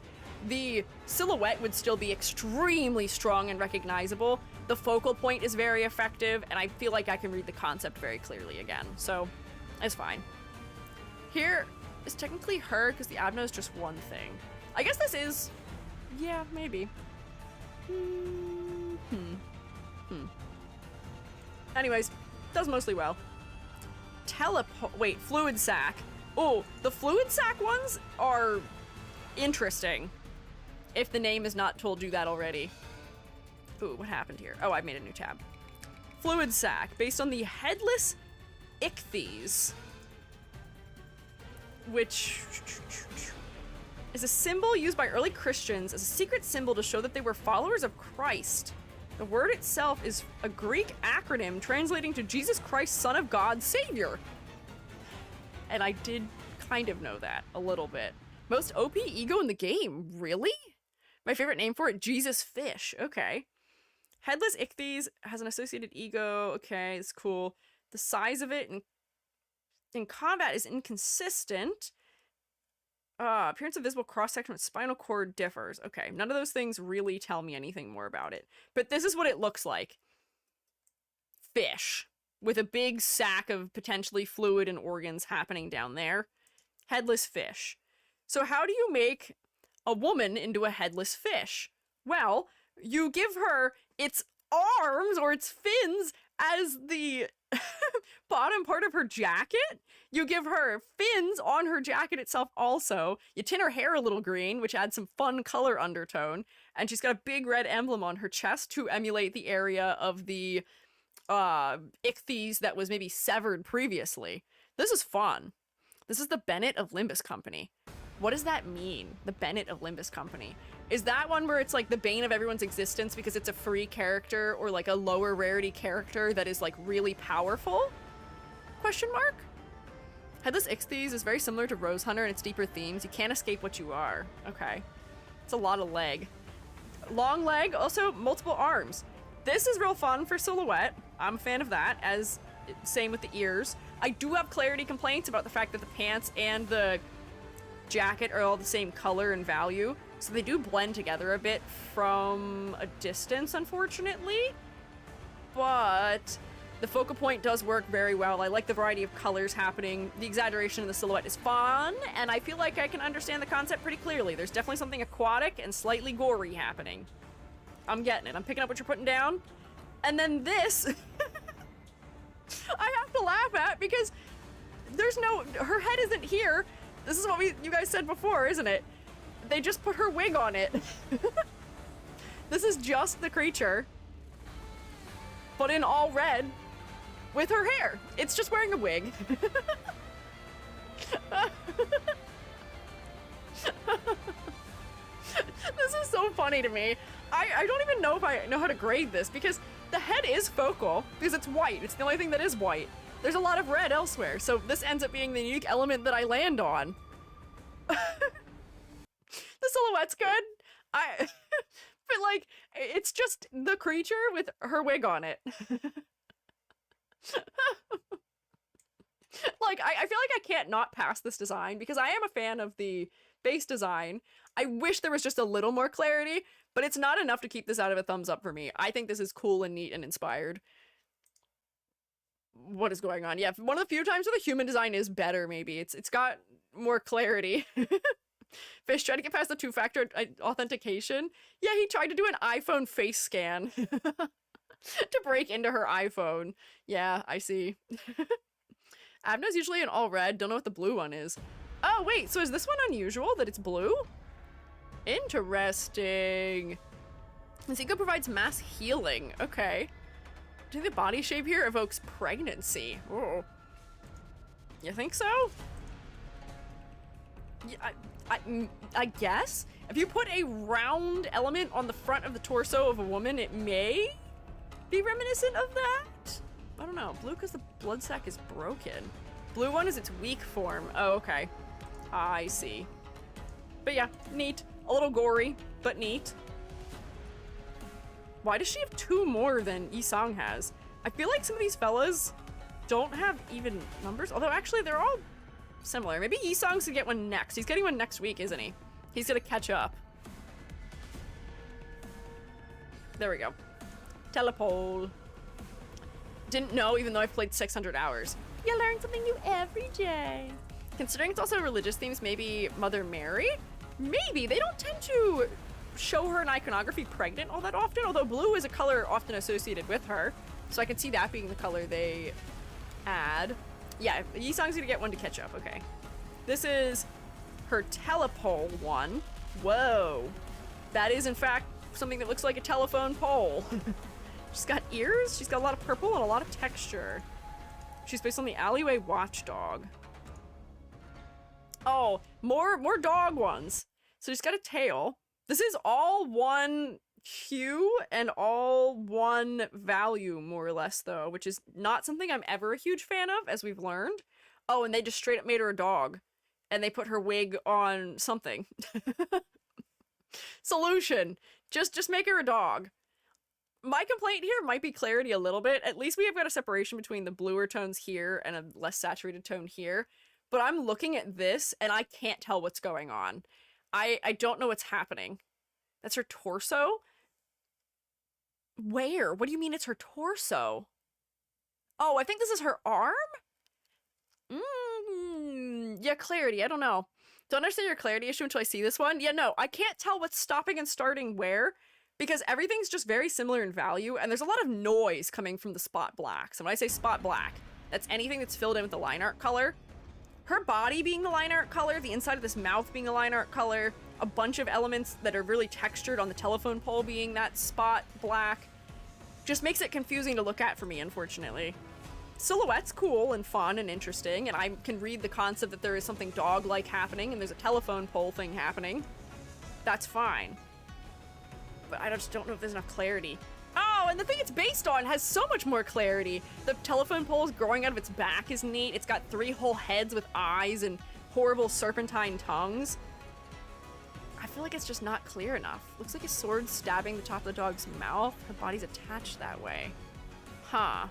the silhouette would still be extremely strong and recognizable. The focal point is very effective, and I feel like I can read the concept very clearly again, so it's fine. Here is technically her, because the abno is just one thing. I guess this is... yeah, maybe. Anyways, does mostly well. Wait, fluid sac. Oh, the fluid sac ones are interesting. If the name has not told you that already. Ooh, what happened here? Oh, I made a new tab. Fluid sac, based on the headless ichthyes, which is a symbol used by early Christians as a secret symbol to show that they were followers of Christ. The word itself is a Greek acronym translating to Jesus Christ, Son of God, Savior. And I did kind of know that a little bit. Most OP ego in the game, really? My favorite name for it, Jesus Fish. Okay. Headless ichthyes has an associated ego. Okay, it's cool. The size of it in combat is inconsistent. Appearance of visible cross-section with spinal cord differs. Okay, none of those things really tell me anything more about it. But this is what it looks like. Fish. With a big sack of potentially fluid and organs happening down there. Headless fish. So how do you make a woman into a headless fish? Well, you give her its arms or its fins as the bottom part of her jacket. You give her fins on her jacket itself also. You tint her hair a little green, which adds some fun color undertone. And she's got a big red emblem on her chest to emulate the area of the ichthyes that was maybe severed previously. This is fun. This is the Bennett of Limbus Company. What does that mean? The Bennett of Limbus Company. Is that one where it's like the bane of everyone's existence because it's a free character or like a lower rarity character that is like really powerful? Question mark? Headless ichthyes is very similar to Rose Hunter and its deeper themes. You can't escape what you are. Okay. It's a lot of leg. Long leg, also multiple arms. This is real fun for silhouette. I'm a fan of that, as same with the ears. I do have clarity complaints about the fact that the pants and the jacket are all the same color and value, so they do blend together a bit from a distance, unfortunately. But the focal point does work very well. I like the variety of colors happening. The exaggeration in the silhouette is fun, and I feel like I can understand the concept pretty clearly. There's definitely something aquatic and slightly gory happening. I'm getting it. I'm picking up what you're putting down. And then this, I have to laugh at because there's no, her head isn't here. This is what you guys said before, isn't it? They just put her wig on it. This is just the creature, but in all red with her hair. It's just wearing a wig. This is so funny to me. I don't even know if I know how to grade this because the head is focal because it's white. It's the only thing that is white. There's a lot of red elsewhere, so this ends up being the unique element that I land on. The silhouette's good. But like, it's just the creature with her wig on it. Like, I feel like I can't not pass this design because I am a fan of the base design. I wish there was just a little more clarity, but it's not enough to keep this out of a thumbs up for me. I think this is cool and neat and inspired. What is going on? Yeah, one of the few times where the human design is better, maybe. It's got more clarity. Fish tried to get past the two-factor authentication. Yeah, he tried to do an iPhone face scan to break into her iPhone. Yeah, I see. Abna's usually an all red. Don't know what the blue one is. Oh, wait, so is this one unusual that it's blue? Interesting. Masika provides mass healing. Okay. Do you think the body shape here evokes pregnancy? Oh. You think so? Yeah, I guess? If you put a round element on the front of the torso of a woman, it may be reminiscent of that? I don't know. Blue because the blood sac is broken. Blue one is its weak form. Oh, okay. I see. But yeah, neat. A little gory, but neat. Why does she have 2 more than Isang has? I feel like some of these fellas don't have even numbers. Although actually they're all similar. Maybe Isang's gonna get one next. He's getting one next week, isn't he? He's gonna catch up. There we go. Telepole. Didn't know, even though I've played 600 hours. You learn something new every day. Considering it's also religious themes, maybe Mother Mary? Maybe. They don't tend to show her in iconography pregnant all that often, although blue is a color often associated with her. So I could see that being the color they add. Yeah, Yisang's gonna get one to catch up, okay. This is her telepole one. Whoa. That is, in fact, something that looks like a telephone pole. She's got ears, she's got a lot of purple and a lot of texture. She's based on the alleyway watchdog. Oh, more dog ones. So she's got a tail. This is all one hue and all one value, more or less, though, which is not something I'm ever a huge fan of, as we've learned. Oh, and they just straight up made her a dog. And they put her wig on something. Solution. Just make her a dog. My complaint here might be clarity a little bit. At least we have got a separation between the bluer tones here and a less saturated tone here. But I'm looking at this and I can't tell what's going on. I don't know what's happening. That's her torso? Where? What do you mean it's her torso? Oh, I think this is her arm? Yeah, clarity. I don't know. Don't understand your clarity issue until I see this one. Yeah, no, I can't tell what's stopping and starting where because everything's just very similar in value and there's a lot of noise coming from the spot blacks. And when I say spot black, that's anything that's filled in with the line art color. Her body being the line art color, the inside of this mouth being the line art color, a bunch of elements that are really textured on the telephone pole being that spot black, just makes it confusing to look at for me, unfortunately. Silhouette's cool and fun and interesting, and I can read the concept that there is something dog-like happening and there's a telephone pole thing happening. That's fine. But I just don't know if there's enough clarity. Oh, and the thing it's based on has so much more clarity. The telephone pole growing out of its back is neat. It's got 3 whole heads with eyes and horrible serpentine tongues. I feel like it's just not clear enough. Looks like a sword stabbing the top of the dog's mouth. Her body's attached that way. Huh.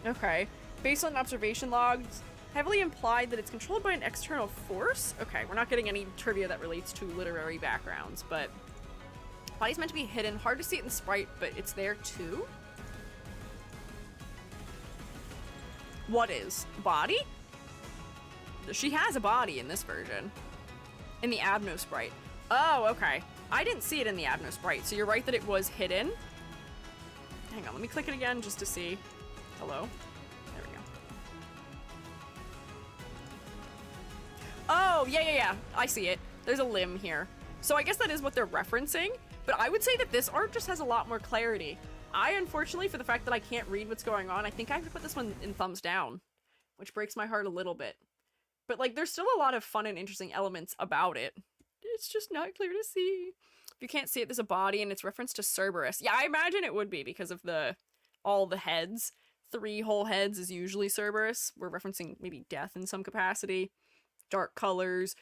Okay. Based on observation logs, heavily implied that it's controlled by an external force? Okay, we're not getting any trivia that relates to literary backgrounds, but body's meant to be hidden. Hard to see it in the sprite, but it's there too. What is? Body? She has a body in this version. In the Abno sprite. Oh, okay. I didn't see it in the Abno sprite, so you're right that it was hidden. Hang on, let me click it again just to see. Hello? There we go. Oh, yeah. I see it. There's a limb here. So I guess that is what they're referencing. But I would say that this art just has a lot more clarity. I, unfortunately, for the fact that I can't read what's going on, I think I have to put this one in thumbs down, which breaks my heart a little bit. But, like, there's still a lot of fun and interesting elements about it. It's just not clear to see. If you can't see it, there's a body, and it's reference to Cerberus. Yeah, I imagine it would be because of all the heads. 3 whole heads is usually Cerberus. We're referencing maybe death in some capacity. Dark colors.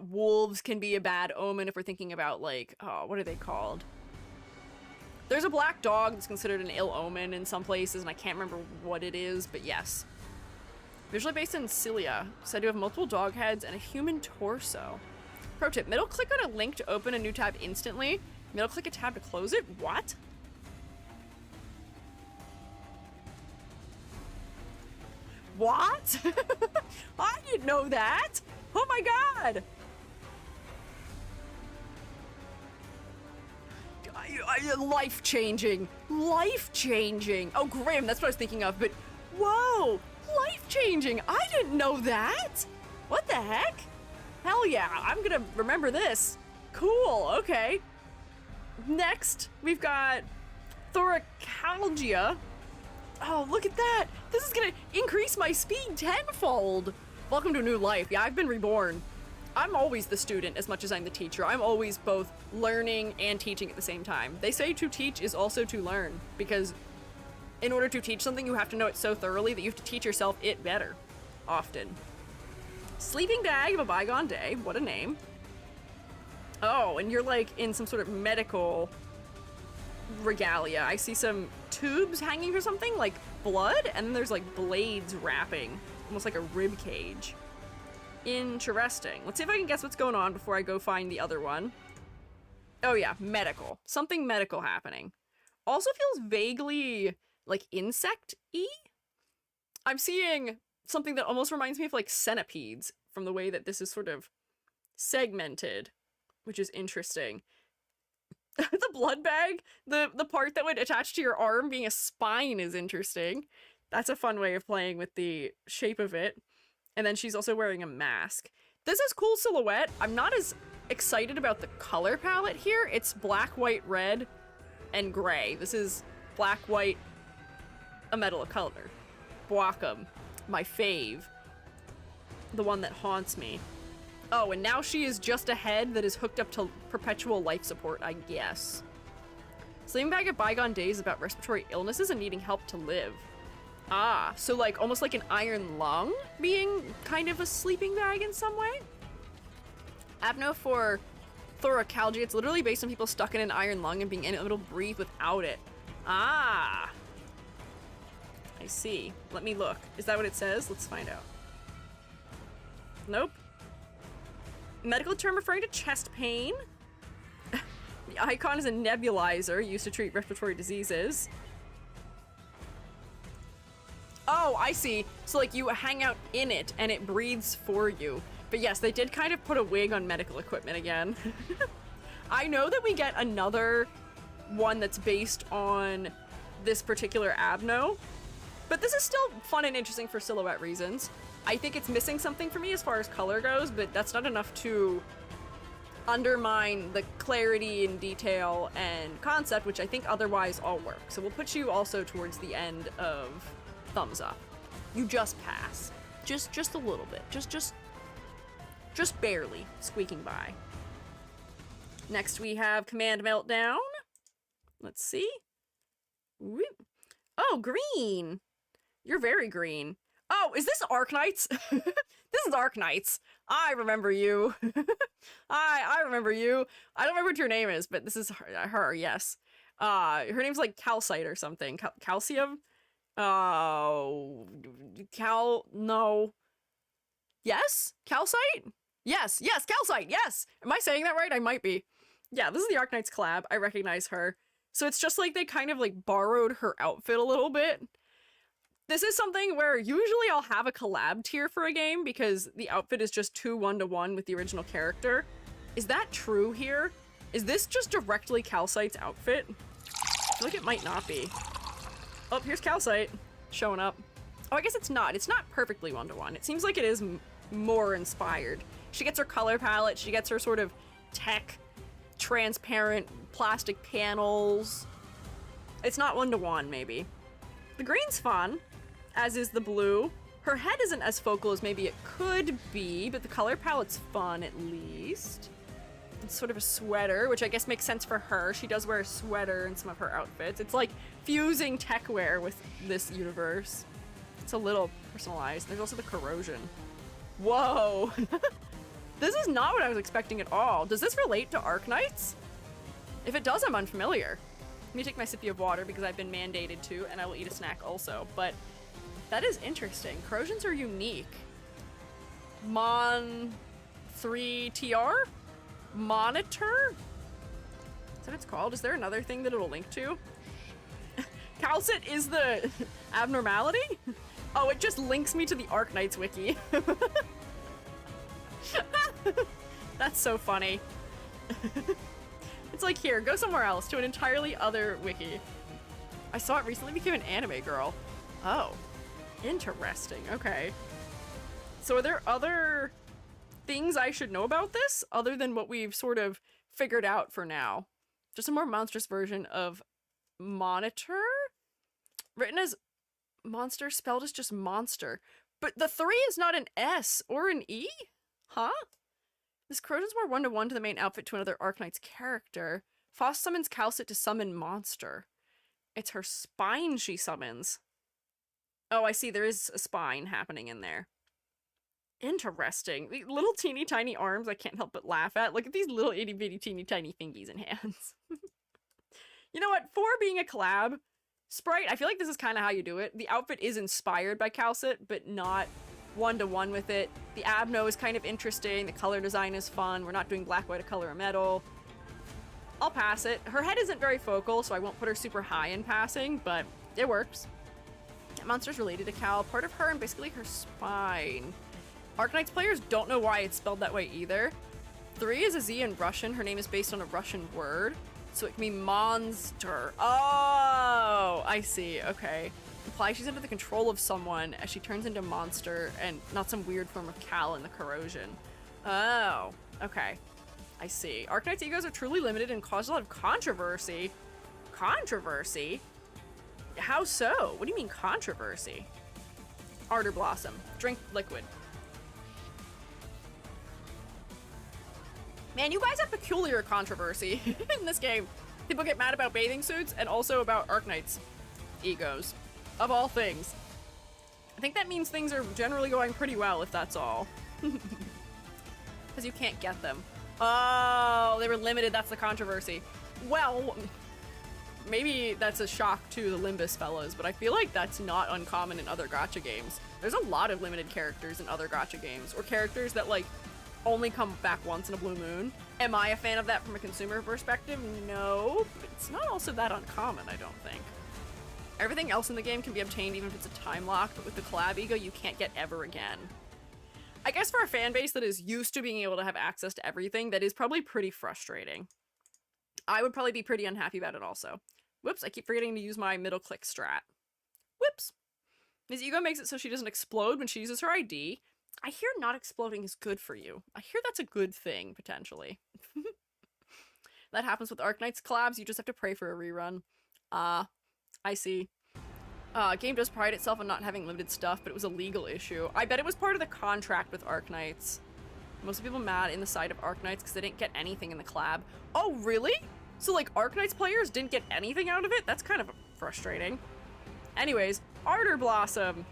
Wolves can be a bad omen if we're thinking about, like, what are they called? There's a black dog that's considered an ill omen in some places, and I can't remember what it is, but yes. Visually based in Cilia, said to have multiple dog heads and a human torso. Pro tip, middle click on a link to open a new tab instantly. Middle click a tab to close it? What? What? I didn't know that. Oh my god. Life-changing. Life-changing. Oh, Grim, that's what I was thinking of, but whoa, life-changing. I didn't know that. What the heck? Hell yeah, I'm gonna remember this. Cool, okay. Next, we've got thoracalgia. Oh, look at that. This is gonna increase my speed tenfold. Welcome to a new life. Yeah, I've been reborn. I'm always the student as much as I'm the teacher. I'm always both learning and teaching at the same time. They say to teach is also to learn, because in order to teach something, you have to know it so thoroughly that you have to teach yourself it better, often. Sleeping bag of a bygone day. What a name. Oh, and you're like in some sort of medical regalia. I see some tubes hanging or something, like blood, and then there's like blades wrapping, almost like a rib cage. Interesting. Let's see if I can guess what's going on before I go find the other one. Oh yeah, medical. Something medical happening. Also feels vaguely like insect-y. I'm seeing something that almost reminds me of like centipedes from the way that this is sort of segmented, which is interesting. The blood bag, the part that would attach to your arm being a spine is interesting. That's a fun way of playing with the shape of it. And then she's also wearing a mask. This is cool silhouette. I'm not as excited about the color palette here. It's black, white, red, and gray. This is black, white, a metal of color. Boakum, my fave. The one that haunts me. Oh, and now she is just a head that is hooked up to perpetual life support, I guess. Sleeping bag of bygone days about respiratory illnesses and needing help to live. Ah, so like almost like an iron lung being kind of a sleeping bag in some way? Abno for thoracalgia, it's literally based on people stuck in an iron lung and being unable to breathe without it. Ah. I see. Let me look. Is that what it says? Let's find out. Nope. Medical term referring to chest pain. The icon is a nebulizer used to treat respiratory diseases. Oh, I see. So like you hang out in it and it breathes for you. But yes, they did kind of put a wig on medical equipment again. I know that we get another one that's based on this particular Abno, but this is still fun and interesting for silhouette reasons. I think it's missing something for me as far as color goes, but that's not enough to undermine the clarity and detail and concept, which I think otherwise all work. So we'll put you also towards the end of thumbs up. You just pass. Just a little bit. Just barely squeaking by. Next we have Command Meltdown. Let's see. Whoop. Oh, green. You're very green. Oh, is this Arknights? This is Arknights. I remember you. I remember you. I don't remember what your name is, but this is her, yes. Her name's like Calcite or something. Calcium? Oh, no. Yes? Calcite? Yes, Calcite, yes! Am I saying that right? I might be. Yeah, this is the Arknights collab. I recognize her. So it's just like they kind of like borrowed her outfit a little bit. This is something where usually I'll have a collab tier for a game because the outfit is just too one-to-one with the original character. Is that true here? Is this just directly Calcite's outfit? I feel like it might not be. Oh, here's Calcite showing up. Oh, I guess it's not. It's not perfectly one-to-one. It seems like it is more inspired. She gets her color palette. She gets her sort of tech, transparent plastic panels. It's not one-to-one, maybe. The green's fun, as is the blue. Her head isn't as focal as maybe it could be, but the color palette's fun at least. It's sort of a sweater, which I guess makes sense for her. She does wear a sweater in some of her outfits. It's like fusing tech wear with this universe. It's a little personalized. There's also the corrosion. Whoa. This is not what I was expecting at all. Does this relate to Arknights? If it does, I'm unfamiliar. Let me take my sippy of water because I've been mandated to, and I will eat a snack also, but that is interesting. Corrosions are unique. Mon 3 TR? Monitor? Is that what it's called? Is there another thing that it'll link to? Calcit is the abnormality? Oh, it just links me to the Arknights wiki. That's so funny. It's like, here, go somewhere else to an entirely other wiki. I saw it recently became an anime girl. Oh, interesting. Okay. So are there other things I should know about this other than what we've sort of figured out for now? Just a more monstrous version of monitor? Written as monster, spelled as just monster. But the 3 is not an S or an E? Huh? This corrosions more one-to-one to the main outfit to another Arknight's character. Foss summons Calcit to summon monster. It's her spine she summons. Oh, I see. There is a spine happening in there. Interesting. The little teeny tiny arms I can't help but laugh at. Look at these little itty bitty teeny tiny fingies and hands. You know what? For being a collab, Sprite, I feel like this is kind of how you do it. The outfit is inspired by Calcit, but not one-to-one with it. The abno is kind of interesting. The color design is fun. We're not doing black, white, or color, or metal. I'll pass it. Her head isn't very focal, so I won't put her super high in passing, but it works. That monster's related to Cal, part of her and basically her spine. Arknights players don't know why it's spelled that way either. 3 is a Z in Russian. Her name is based on a Russian word, so it can be monster. Oh, I see. Okay. Implies she's under the control of someone as she turns into monster and not some weird form of Cal in the corrosion. Oh, okay. I see. Arknight's egos are truly limited and cause a lot of controversy. Controversy? How so? What do you mean controversy? Ardor Blossom. Drink liquid. Man, you guys have peculiar controversy in this game. People get mad about bathing suits and also about Arknight's egos. Of all things. I think that means things are generally going pretty well, if that's all. Because you can't get them. Oh, they were limited, that's the controversy. Well, maybe that's a shock to the Limbus fellows, but I feel like that's not uncommon in other gacha games. There's a lot of limited characters in other gacha games, or characters that, like, only come back once in a blue moon. Am I a fan of that from a consumer perspective? No, but it's not also that uncommon, I don't think. Everything else in the game can be obtained even if it's a time lock, but with the collab ego, you can't get ever again. I guess for a fan base that is used to being able to have access to everything, that is probably pretty frustrating. I would probably be pretty unhappy about it also. Whoops, I keep forgetting to use my middle click strat. Whoops. His ego makes it so she doesn't explode when she uses her ID. I hear not exploding is good for you. I hear that's a good thing, potentially. That happens with Arknights collabs, you just have to pray for a rerun. I see. Game does pride itself on not having limited stuff, but it was a legal issue. I bet it was part of the contract with Arknights. Most people mad in the side of Arknights because they didn't get anything in the collab. Oh, really? So, like, Arknights players didn't get anything out of it? That's kind of frustrating. Anyways, Ardor Blossom.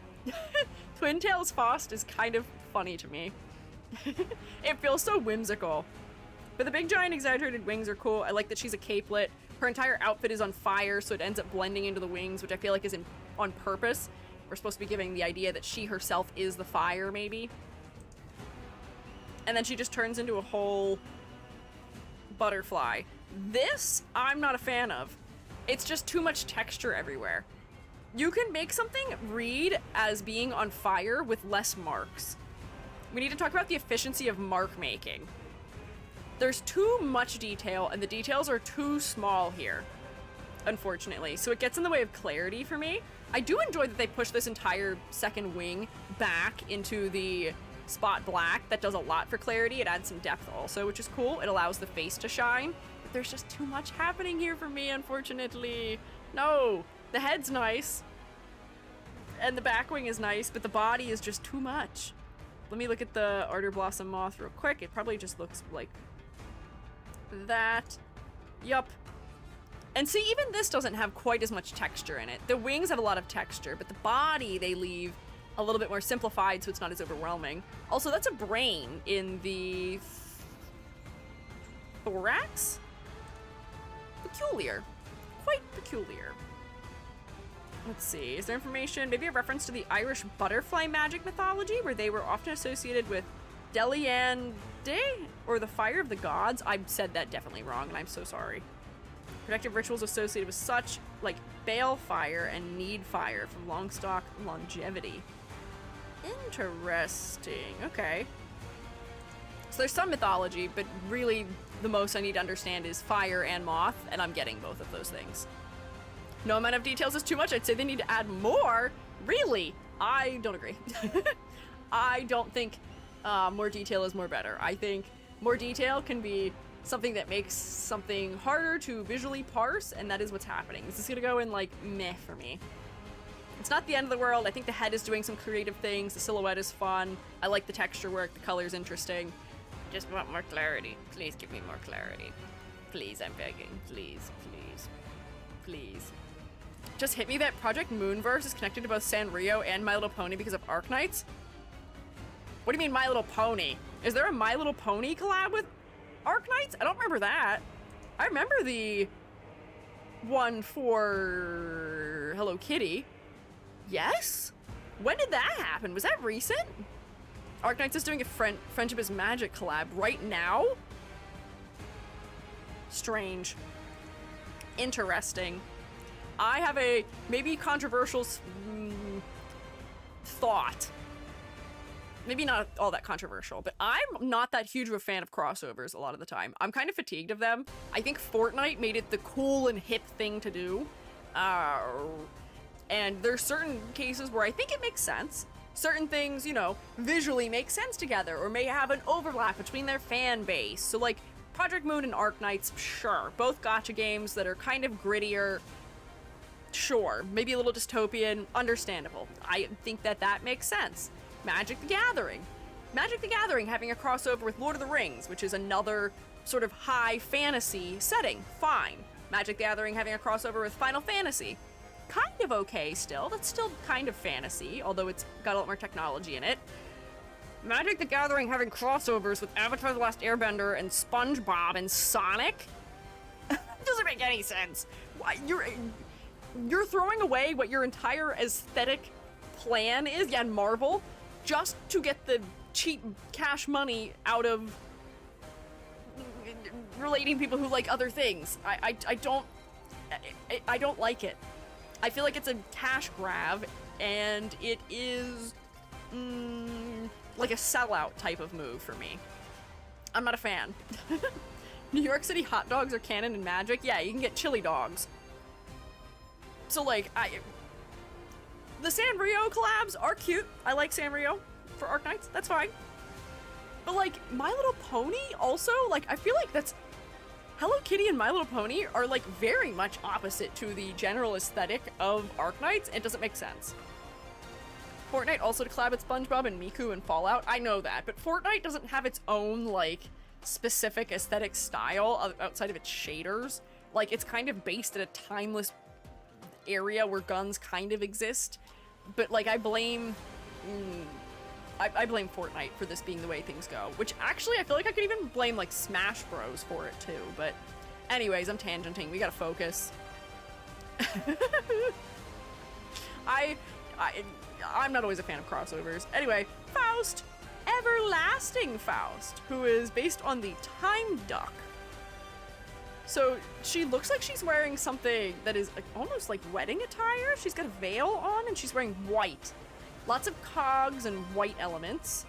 Twin Tails Faust is kind of funny to me. It feels so whimsical. But the big giant exaggerated wings are cool. I like that she's a capelet. Her entire outfit is on fire, so it ends up blending into the wings, which I feel like is on purpose. We're supposed to be giving the idea that she herself is the fire, maybe. And then she just turns into a whole butterfly. This, I'm not a fan of. It's just too much texture everywhere. You can make something read as being on fire with less marks. We need to talk about the efficiency of mark making. There's too much detail, and the details are too small here, unfortunately. So it gets in the way of clarity for me. I do enjoy that they push this entire second wing back into the spot black. That does a lot for clarity. It adds some depth also, which is cool. It allows the face to shine. But there's just too much happening here for me, unfortunately. No, the head's nice, and the back wing is nice, but the body is just too much. Let me look at the Ardor Blossom Moth real quick. It probably just looks like that. Yup. And see, even this doesn't have quite as much texture in it. The wings have a lot of texture, but the body they leave a little bit more simplified so it's not as overwhelming. Also, that's a brain in the thorax? Peculiar. Quite peculiar. Let's see, is there information? Maybe a reference to the Irish butterfly magic mythology, where they were often associated with Deliande, or the fire of the gods. I said that definitely wrong, and I'm so sorry. Protective rituals associated with such, like balefire and need fire from Longstock longevity. Interesting. Okay. So there's some mythology, but really the most I need to understand is fire and moth, and I'm getting both of those things. No amount of details is too much. I'd say they need to add more. Really? I don't agree. I don't think more detail is more better. I think more detail can be something that makes something harder to visually parse, and that is what's happening. This is gonna go in like meh for me. It's not the end of the world. I think the head is doing some creative things. The silhouette is fun. I like the texture work. The color's interesting. Just want more clarity. Please give me more clarity. Please, I'm begging. Please, please, please. Just hit me that Project Moonverse is connected to both Sanrio and My Little Pony because of Arknights. What do you mean My Little Pony? Is there a My Little Pony collab with Arknights? I don't remember that. I remember the one for Hello Kitty. Yes? When did that happen? Was that recent? Arknights is doing a Friendship is Magic collab right now? Strange. Interesting. I have a maybe controversial thought. Maybe not all that controversial, but I'm not that huge of a fan of crossovers a lot of the time. I'm kind of fatigued of them. I think Fortnite made it the cool and hip thing to do. And there's certain cases where I think it makes sense. Certain things, you know, visually make sense together or may have an overlap between their fan base. So like Project Moon and Arknights, sure. Both gacha games that are kind of grittier. Sure, maybe a little dystopian, understandable. I think that that makes sense. Magic the Gathering. Magic the Gathering having a crossover with Lord of the Rings, which is another sort of high fantasy setting. Fine. Magic the Gathering having a crossover with Final Fantasy. Kind of okay still. That's still kind of fantasy, although it's got a lot more technology in it. Magic the Gathering having crossovers with Avatar The Last Airbender and SpongeBob and Sonic? Doesn't make any sense. Why, you're throwing away what your entire aesthetic plan is, yeah, and Marvel, just to get the cheap cash money out of relating people who like other things. I don't like it. I feel like it's a cash grab, and it is like a sellout type of move for me. I'm not a fan. New York City hot dogs are canon in Magic? Yeah, you can get chili dogs. So like, the Sanrio collabs are cute. I like Sanrio for Arknights, that's fine. But like, My Little Pony also, like, I feel like that's, Hello Kitty and My Little Pony are like very much opposite to the general aesthetic of Arknights. It doesn't make sense. Fortnite also to collab with SpongeBob and Miku and Fallout. I know that, but Fortnite doesn't have its own like specific aesthetic style outside of its shaders. Like, it's kind of based at a timeless area where guns kind of exist. But like, I blame Fortnite for this being the way things go, which actually I feel like I could even blame like Smash Bros for it too. But anyways, I'm tangenting. We gotta focus. I'm not always a fan of crossovers. Anyway, Faust, Everlasting Faust, who is based on the Time Duck. So she looks like she's wearing something that is like almost like wedding attire. She's got a veil on and she's wearing white. Lots of cogs and white elements.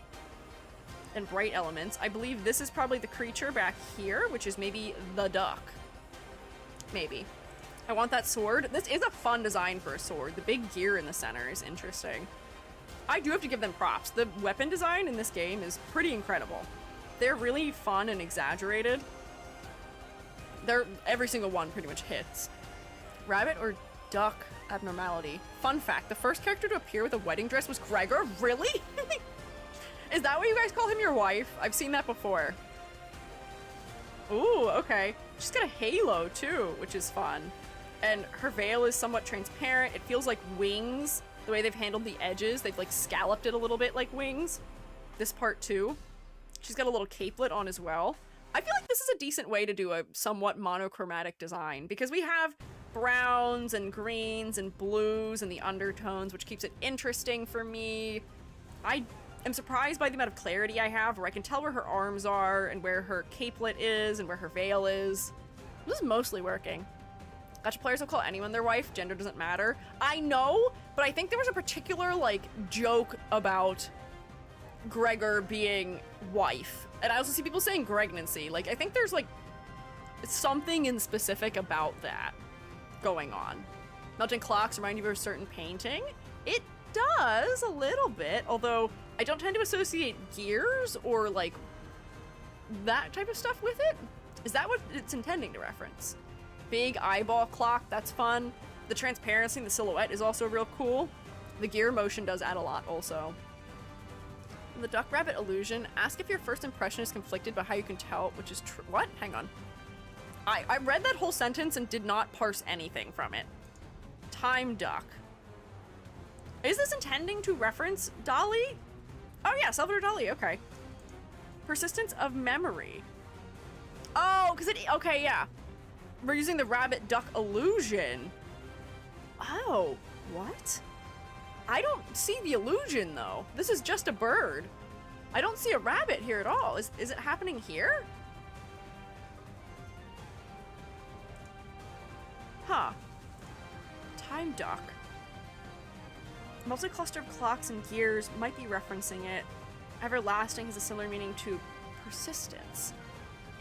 And bright elements. I believe this is probably the creature back here, which is maybe the duck. Maybe. I want that sword. This is a fun design for a sword. The big gear in the center is interesting. I do have to give them props. The weapon design in this game is pretty incredible. They're really fun and exaggerated. Every single one pretty much hits. Rabbit or duck abnormality. Fun fact, the first character to appear with a wedding dress was Gregor. Really? Is that what you guys call him, your wife? I've seen that before. Ooh, okay. She's got a halo too, which is fun. And her veil is somewhat transparent. It feels like wings. The way they've handled the edges, they've like scalloped it a little bit like wings. This part too. She's got a little capelet on as well. I feel like this is a decent way to do a somewhat monochromatic design because we have browns and greens and blues and the undertones, which keeps it interesting for me. I am surprised by the amount of clarity I have, where I can tell where her arms are and where her capelet is and where her veil is. This is mostly working. Gacha players will call anyone their wife. Gender doesn't matter. I know, but I think there was a particular, like, joke about Gregor being wife. And I also see people saying Gregnancy. Like, I think there's, like, something in specific about that going on. Melting clocks remind you of a certain painting. It does a little bit, although I don't tend to associate gears or, like, that type of stuff with it. Is that what it's intending to reference? Big eyeball clock, that's fun. The transparency in the silhouette is also real cool. The gear motion does add a lot also. The duck rabbit illusion, ask if your first impression is conflicted by how you can tell which is true. What? Hang on. I read that whole sentence and did not parse anything from it. Time duck. Is this intending to reference Dali? Oh yeah, Salvador Dali, okay. Persistence of memory. Oh, because it, okay, yeah. We're using the rabbit duck illusion. Oh, what? I don't see the illusion though. This is just a bird. I don't see a rabbit here at all. Is it happening here? Huh. Time duck. Multi-cluster of clocks and gears might be referencing it. Everlasting has a similar meaning to persistence.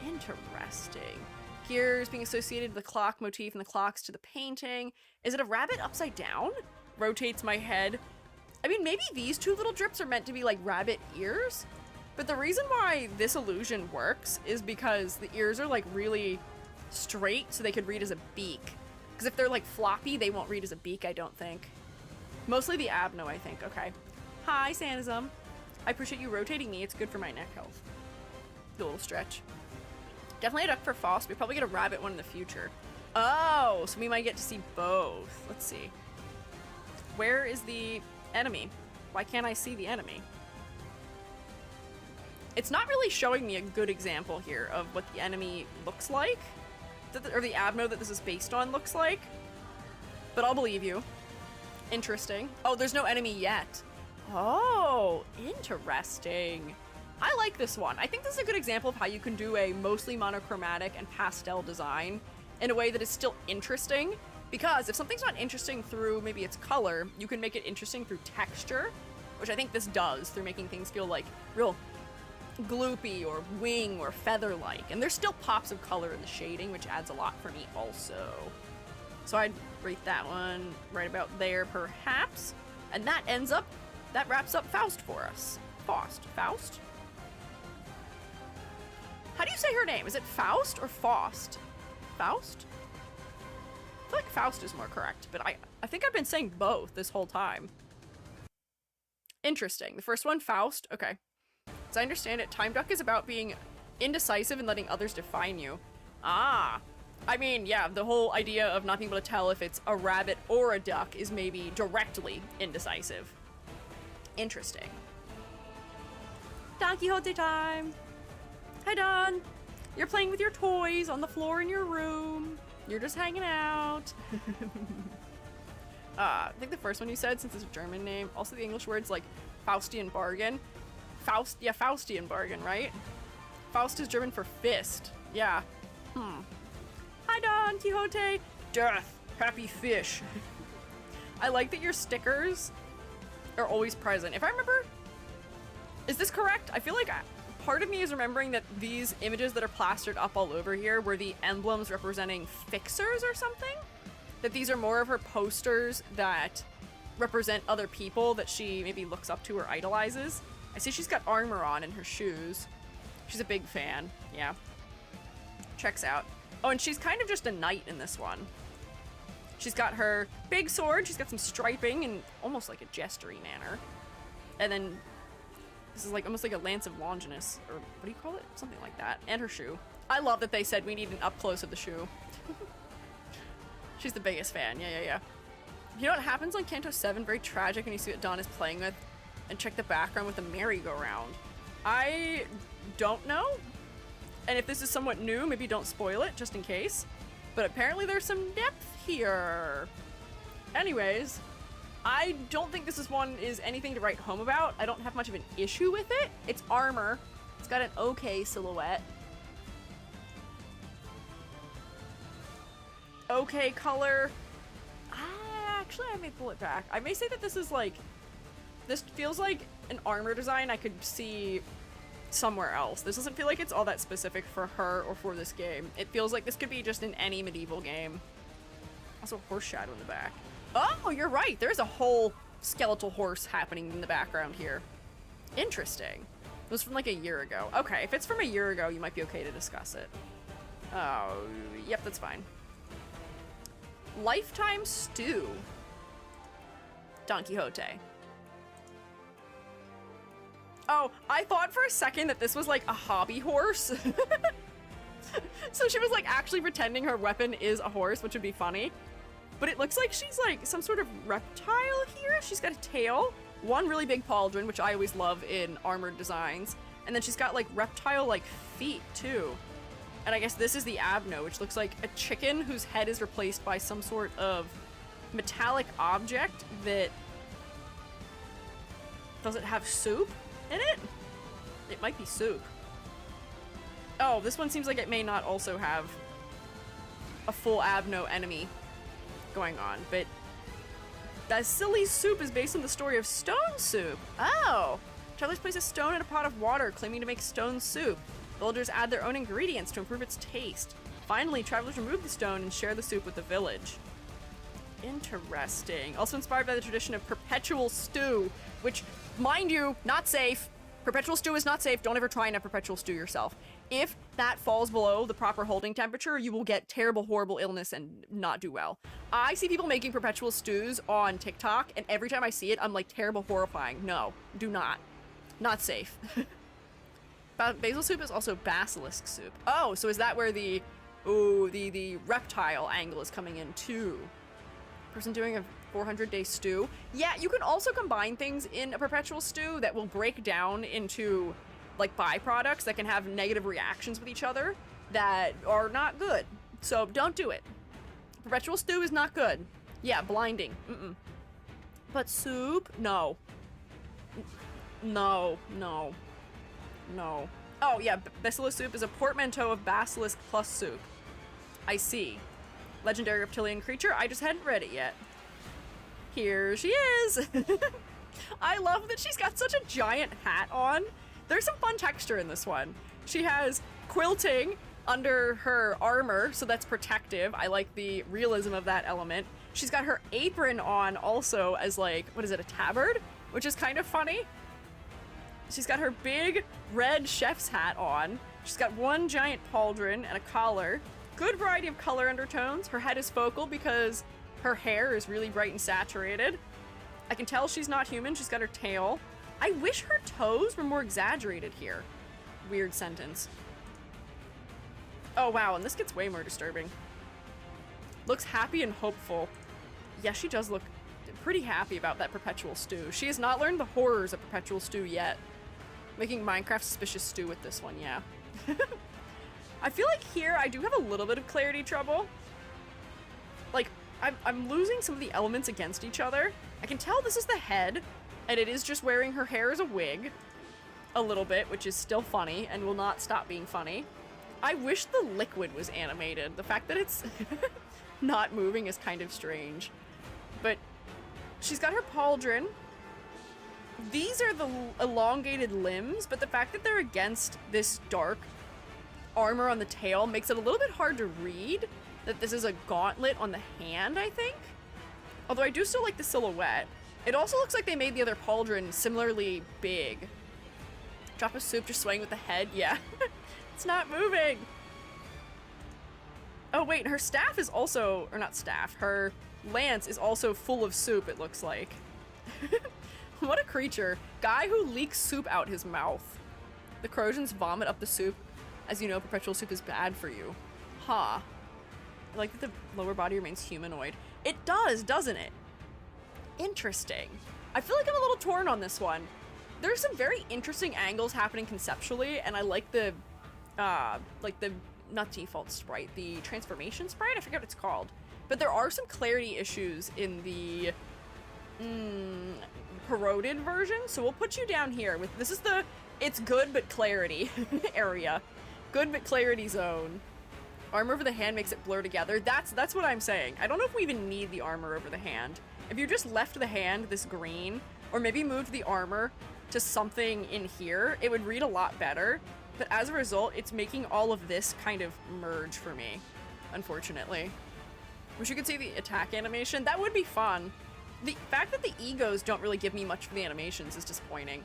Interesting. Gears being associated with the clock motif and the clocks to the painting. Is it a rabbit upside down? Rotates my head. I mean, maybe these two little drips are meant to be like rabbit ears, but the reason why this illusion works is because the ears are like really straight, so they could read as a beak. Because if they're like floppy, they won't read as a beak, I don't think. Mostly the abno, I think. Okay. Hi, Sanism. I appreciate you rotating me. It's good for my neck health. The little stretch. Definitely a duck for Faust. We probably get a rabbit one in the future. Oh, so we might get to see both. Let's see. Where is the enemy? Why can't I see the enemy? It's not really showing me a good example here of what the enemy looks like. Or the abno that this is based on looks like. But I'll believe you. Interesting. Oh, there's no enemy yet. Oh, interesting. I like this one. I think this is a good example of how you can do a mostly monochromatic and pastel design in a way that is still interesting. Because if something's not interesting through maybe its color, you can make it interesting through texture, which I think this does, through making things feel like real gloopy or wing or feather-like. And there's still pops of color in the shading, which adds a lot for me also. So I'd rate that one right about there, perhaps. And that wraps up Faust for us. Faust? How do you say her name? Is it Faust or Faust? Faust? I feel like Faust is more correct, but I think I've been saying both this whole time. Interesting. The first one, Faust. Okay. As I understand it, Time Duck is about being indecisive and letting others define you. Ah. I mean, yeah, the whole idea of not being able to tell if it's a rabbit or a duck is maybe directly indecisive. Interesting. Don Quixote time! Hi, Don! You're playing with your toys on the floor in your room. You're just hanging out. I think the first one you said, since it's a German name, also the English words like Faustian bargain. Faustian bargain, right? Faust is German for fist. Yeah. Hi, Don Quixote. Death. Happy fish. I like that your stickers are always present. If I remember, is this correct? I feel like part of me is remembering that these images that are plastered up all over here were the emblems representing fixers or something? That these are more of her posters that represent other people that she maybe looks up to or idolizes. I see she's got armor on in her shoes. She's a big fan. Yeah. Checks out. Oh, and she's kind of just a knight in this one. She's got her big sword. She's got some striping in almost like a jesterly manner. And then this is like almost like a lance of Longinus, or what do you call it? Something like that. And her shoe. I love that they said we need an up close of the shoe. She's the biggest fan. Yeah. You know what happens on Canto 7? Very tragic, and you see what Dawn is playing with, and check the background with the merry-go-round. I don't know. And if this is somewhat new, maybe don't spoil it, just in case. But apparently there's some depth here. Anyways, I don't think this is anything to write home about. I don't have much of an issue with it. It's armor. It's got an okay silhouette. Okay color. Actually, I may pull it back. I may say that this is like, this feels like an armor design I could see somewhere else. This doesn't feel like it's all that specific for her or for this game. It feels like this could be just in any medieval game. Also, horse shadow in the back. Oh, you're right. There's a whole skeletal horse happening in the background here. Interesting. It was from like a year ago. Okay, if it's from a year ago, you might be okay to discuss it. Oh, yep, that's fine. Lifetime stew. Don Quixote. Oh, I thought for a second that this was like a hobby horse. So she was like actually pretending her weapon is a horse, which would be funny. But it looks like she's like some sort of reptile here. She's got a tail, one really big pauldron, which I always love in armored designs. And then she's got like reptile-like feet too. And I guess this is the abno, which looks like a chicken whose head is replaced by some sort of metallic object that... Does it have soup in it? It might be soup. Oh, this one seems like it may not also have a full abno enemy going on, but that silly soup is based on the story of stone soup. Oh! Travelers place a stone in a pot of water, claiming to make stone soup. Villagers add their own ingredients to improve its taste. Finally, travelers remove the stone and share the soup with the village. Interesting. Also inspired by the tradition of perpetual stew, which, mind you, not safe. Perpetual stew is not safe. Don't ever try and have perpetual stew yourself. If that falls below the proper holding temperature, you will get terrible, horrible illness and not do well. I see people making perpetual stews on TikTok, and every time I see it, I'm like, terrible, horrifying. No, do not. Not safe. Basil soup is also basilisk soup. Oh, so is that where the reptile angle is coming in too? Person doing a 400-day stew. Yeah, you can also combine things in a perpetual stew that will break down into like byproducts that can have negative reactions with each other that are not good. So don't do it. Perpetual stew is not good. Yeah, blinding. But soup? No. No. Oh yeah, basilisk soup is a portmanteau of basilisk plus soup. I see. Legendary reptilian creature? I just hadn't read it yet. Here she is! I love that she's got such a giant hat on. There's some fun texture in this one. She has quilting under her armor, so that's protective. I like the realism of that element. She's got her apron on also as like, what is it, a tabard? Which is kind of funny. She's got her big red chef's hat on. She's got one giant pauldron and a collar. Good variety of color undertones. Her head is focal because her hair is really bright and saturated. I can tell she's not human. She's got her tail. I wish her toes were more exaggerated here. Weird sentence. Oh wow, and this gets way more disturbing. Looks happy and hopeful. Yeah, she does look pretty happy about that perpetual stew. She has not learned the horrors of perpetual stew yet. Making Minecraft suspicious stew with this one, yeah. I feel like here I do have a little bit of clarity trouble. Like, I'm losing some of the elements against each other. I can tell this is the head, and it is just wearing her hair as a wig. A little bit, which is still funny, and will not stop being funny. I wish the liquid was animated. The fact that it's not moving is kind of strange. But she's got her pauldron. These are the elongated limbs, but the fact that they're against this dark armor on the tail makes it a little bit hard to read that this is a gauntlet on the hand, I think. Although I do still like the silhouette. It also looks like they made the other pauldron similarly big. Drop of soup just swaying with the head, yeah. It's not moving. Oh wait, her staff is also, or not staff, her lance is also full of soup, it looks like. What a creature. Guy who leaks soup out his mouth. The Crosians vomit up the soup. As you know, perpetual soup is bad for you. Ha. I like that the lower body remains humanoid. It does, doesn't it? Interesting. I feel like I'm a little torn on this one. There's some very interesting angles happening conceptually, and I like the, not default sprite, the transformation sprite? I forget what it's called. But there are some clarity issues in the corroded version. So we'll put you down here with, this is the, it's good but clarity area. Good but clarity zone. Armor over the hand makes it blur together. That's what I'm saying. I don't know if we even need the armor over the hand. If you just left the hand this green, or maybe moved the armor to something in here, it would read a lot better. But as a result, it's making all of this kind of merge for me, unfortunately. Wish you could see the attack animation. That would be fun. The fact that the egos don't really give me much for the animations is disappointing.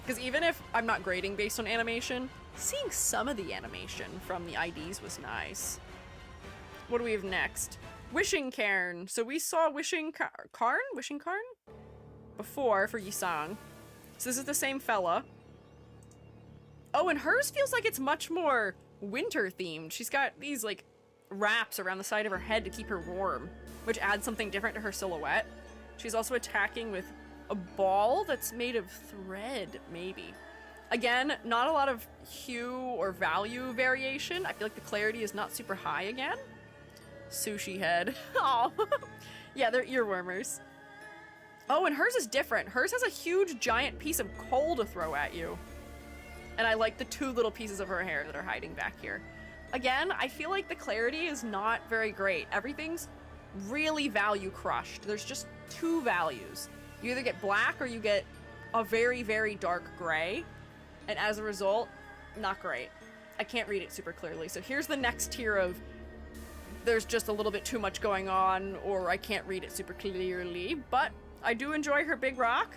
Because even if I'm not grading based on animation, seeing some of the animation from the IDs was nice. What do we have next? Wishing Cairn. So we saw Wishing Cairn? Wishing Cairn? Before for Yisang. So this is the same fella. Oh, and hers feels like it's much more winter themed. She's got these like wraps around the side of her head to keep her warm, which adds something different to her silhouette. She's also attacking with a ball that's made of thread, maybe. Again, not a lot of hue or value variation. I feel like the clarity is not super high again. Sushi head. Oh, yeah, they're earwormers. Oh, and hers is different. Hers has a huge giant piece of coal to throw at you. And I like the two little pieces of her hair that are hiding back here. Again, I feel like the clarity is not very great. Everything's really value crushed. There's just two values. You either get black or you get a very, very dark gray. And as a result, not great. I can't read it super clearly. So here's the next tier of there's just a little bit too much going on, or I can't read it super clearly. But I do enjoy her big rock.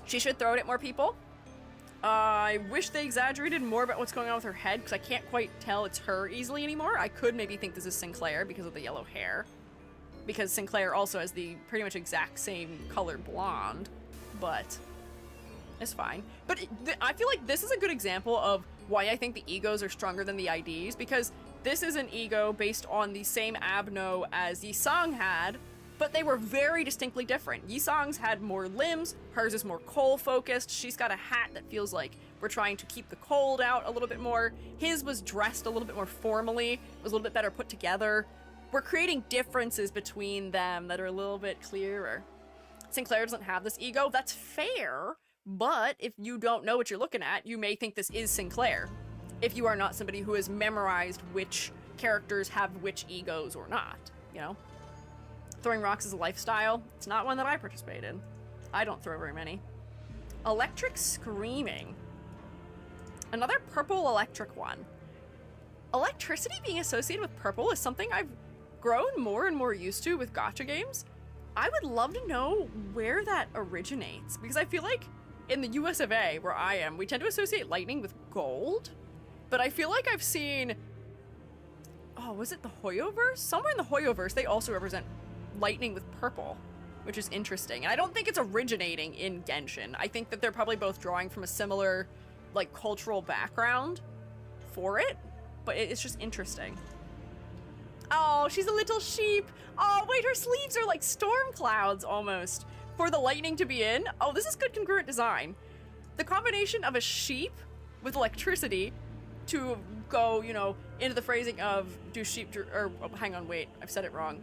She should throw it at more people. I wish they exaggerated more about what's going on with her head, because I can't quite tell it's her easily anymore. I could maybe think this is Sinclair because of the yellow hair. Because Sinclair also has the pretty much exact same color blonde, but it's fine. But I feel like this is a good example of why I think the egos are stronger than the IDs, because this is an ego based on the same Abno as Yisang had, but they were very distinctly different. Yisang's had more limbs, hers is more coal focused. She's got a hat that feels like we're trying to keep the cold out a little bit more. His was dressed a little bit more formally, was a little bit better put together. We're creating differences between them that are a little bit clearer. Sinclair doesn't have this ego. That's fair, but if you don't know what you're looking at, you may think this is Sinclair. If you are not somebody who has memorized which characters have which egos or not, you know? Throwing rocks is a lifestyle. It's not one that I participate in. I don't throw very many. Electric Screaming. Another purple electric one. Electricity being associated with purple is something I've grown more and more used to with gacha games. I would love to know where that originates, because I feel like in the US of A, where I am, we tend to associate lightning with gold, but I feel like I've seen, oh, was it the Hoyoverse? Somewhere in the Hoyoverse, they also represent lightning with purple, which is interesting. And I don't think it's originating in Genshin. I think that they're probably both drawing from a similar, like, cultural background for it, but it's just interesting. Oh, she's a little sheep. Oh, wait, her sleeves are like storm clouds almost for the lightning to be in. Oh, this is good congruent design. The combination of a sheep with electricity to go, you know, into the phrasing of do sheep, or oh, hang on, wait, I've said it wrong.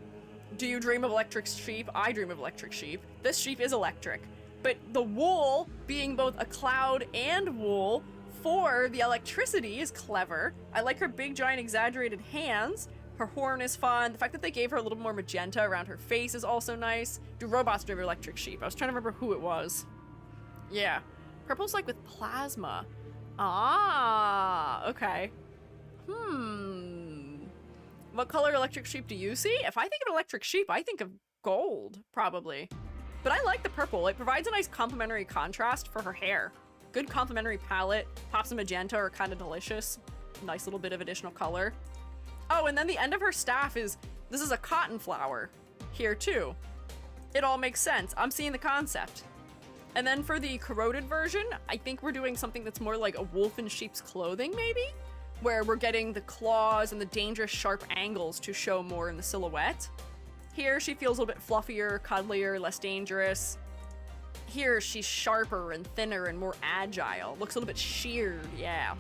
Do you dream of electric sheep? I dream of electric sheep. This sheep is electric, but the wool being both a cloud and wool for the electricity is clever. I like her big, giant, exaggerated hands. Her horn is fun. The fact that they gave her a little more magenta around her face is also nice. Do robots drive electric sheep? I was trying to remember who it was. Yeah. Purple's like with plasma. Ah, okay. What color electric sheep do you see? If I think of electric sheep, I think of gold, probably. But I like the purple. It provides a nice complementary contrast for her hair. Good complementary palette. Pops and magenta are kind of delicious. Nice little bit of additional color. Oh, and then the end of her staff is, this is a cotton flower here too. It all makes sense. I'm seeing the concept. And then for the corroded version, I think we're doing something that's more like a wolf in sheep's clothing, maybe? Where we're getting the claws and the dangerous sharp angles to show more in the silhouette. Here, she feels a little bit fluffier, cuddlier, less dangerous. Here, she's sharper and thinner and more agile. Looks a little bit sheared, yeah.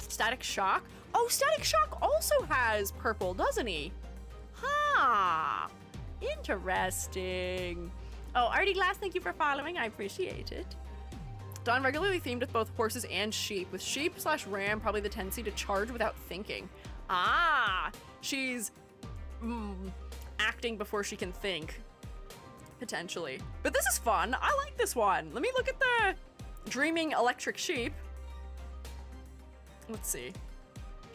Static Shock? Oh, Static Shock also has purple, doesn't he? Huh. Interesting. Oh, Artie Glass, thank you for following. I appreciate it. Dawn regularly themed with both horses and sheep, with sheep/ram probably the tendency to charge without thinking. Ah, she's acting before she can think, potentially. But this is fun. I like this one. Let me look at the dreaming electric sheep. Let's see.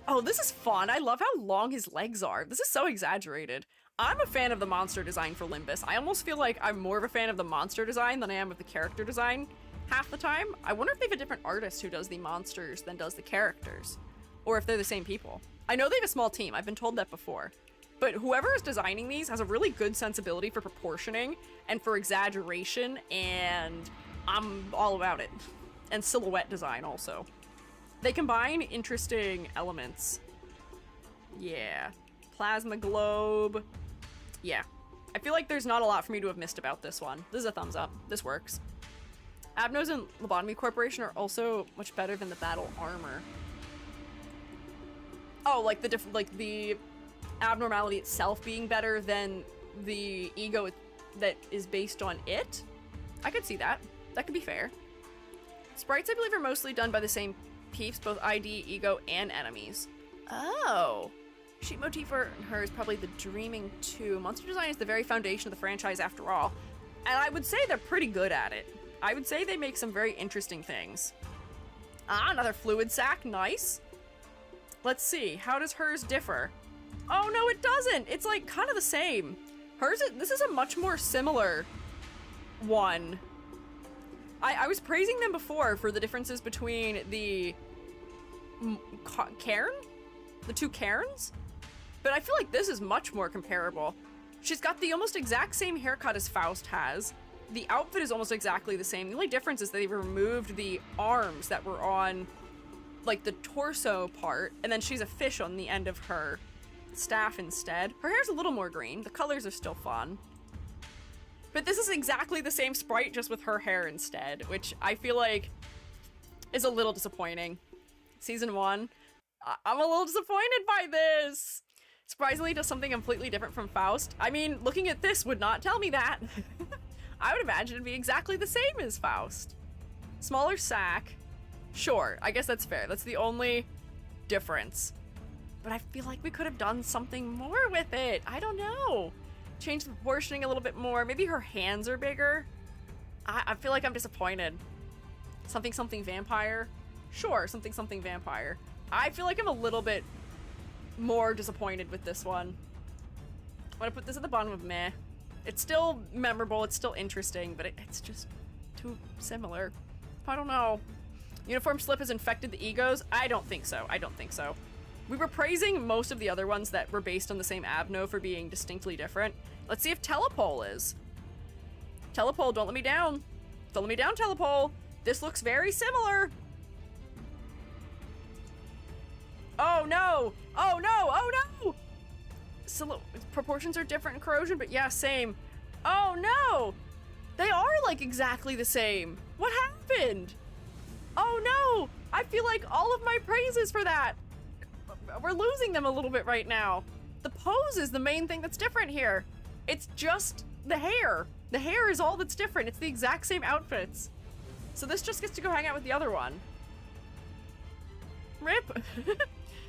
Oh, this is fun. I love how long his legs are. This is so exaggerated. I'm a fan of the monster design for Limbus. I almost feel like I'm more of a fan of the monster design than I am of the character design half the time. I wonder if they have a different artist who does the monsters than does the characters, or if they're the same people. I know they have a small team. I've been told that before. But whoever is designing these has a really good sensibility for proportioning and for exaggeration, and I'm all about it. And silhouette design also. They combine interesting elements. Yeah. Plasma globe. Yeah. I feel like there's not a lot for me to have missed about this one. This is a thumbs up. This works. Abnos and Lobotomy Corporation are also much better than the battle armor. Oh, like the abnormality itself being better than the ego that is based on it? I could see that. That could be fair. Sprites, I believe, are mostly done by the same peeps, both ID, ego, and enemies. Oh. Sheep motif for her is probably the dreaming too. Monster design is the very foundation of the franchise after all. And I would say they're pretty good at it. I would say they make some very interesting things. Ah, another fluid sac. Nice. Let's see. How does hers differ? Oh, no, it doesn't. It's like kind of the same. This is a much more similar one. I was praising them before for the differences between the cairn? The two cairns? But I feel like this is much more comparable. She's got the almost exact same haircut as Faust has. The outfit is almost exactly the same. The only difference is they've removed the arms that were on, like, the torso part, and then she's a fish on the end of her staff instead. Her hair's a little more green. The colors are still fun. But this is exactly the same sprite, just with her hair instead, which I feel like is a little disappointing. Season 1. I'm a little disappointed by this. Surprisingly, does something completely different from Faust. I mean, looking at this would not tell me that. I would imagine it'd be exactly the same as Faust. Smaller sack. Sure, I guess that's fair. That's the only difference. But I feel like we could have done something more with it. I don't know. Change the proportioning a little bit more. Maybe her hands are bigger. I feel like I'm disappointed. Something vampire. Sure, something vampire. I feel like I'm a little bit more disappointed with this one. I'm gonna put this at the bottom of meh. It's still memorable, it's still interesting, but it's just too similar. I don't know. Uniform slip has infected the egos? I don't think so. I don't think so. We were praising most of the other ones that were based on the same Abno for being distinctly different. Let's see if Telepole is. Telepole, don't let me down. Don't let me down, Telepole. This looks very similar. Oh no! Oh no! Oh no! Proportions are different in corrosion, but yeah, same. Oh no! They are like exactly the same. What happened? Oh no! I feel like all of my praises for that. We're losing them a little bit right now. The pose is the main thing that's different here. It's just the hair. The hair is all that's different. It's the exact same outfits. So this just gets to go hang out with the other one. Rip.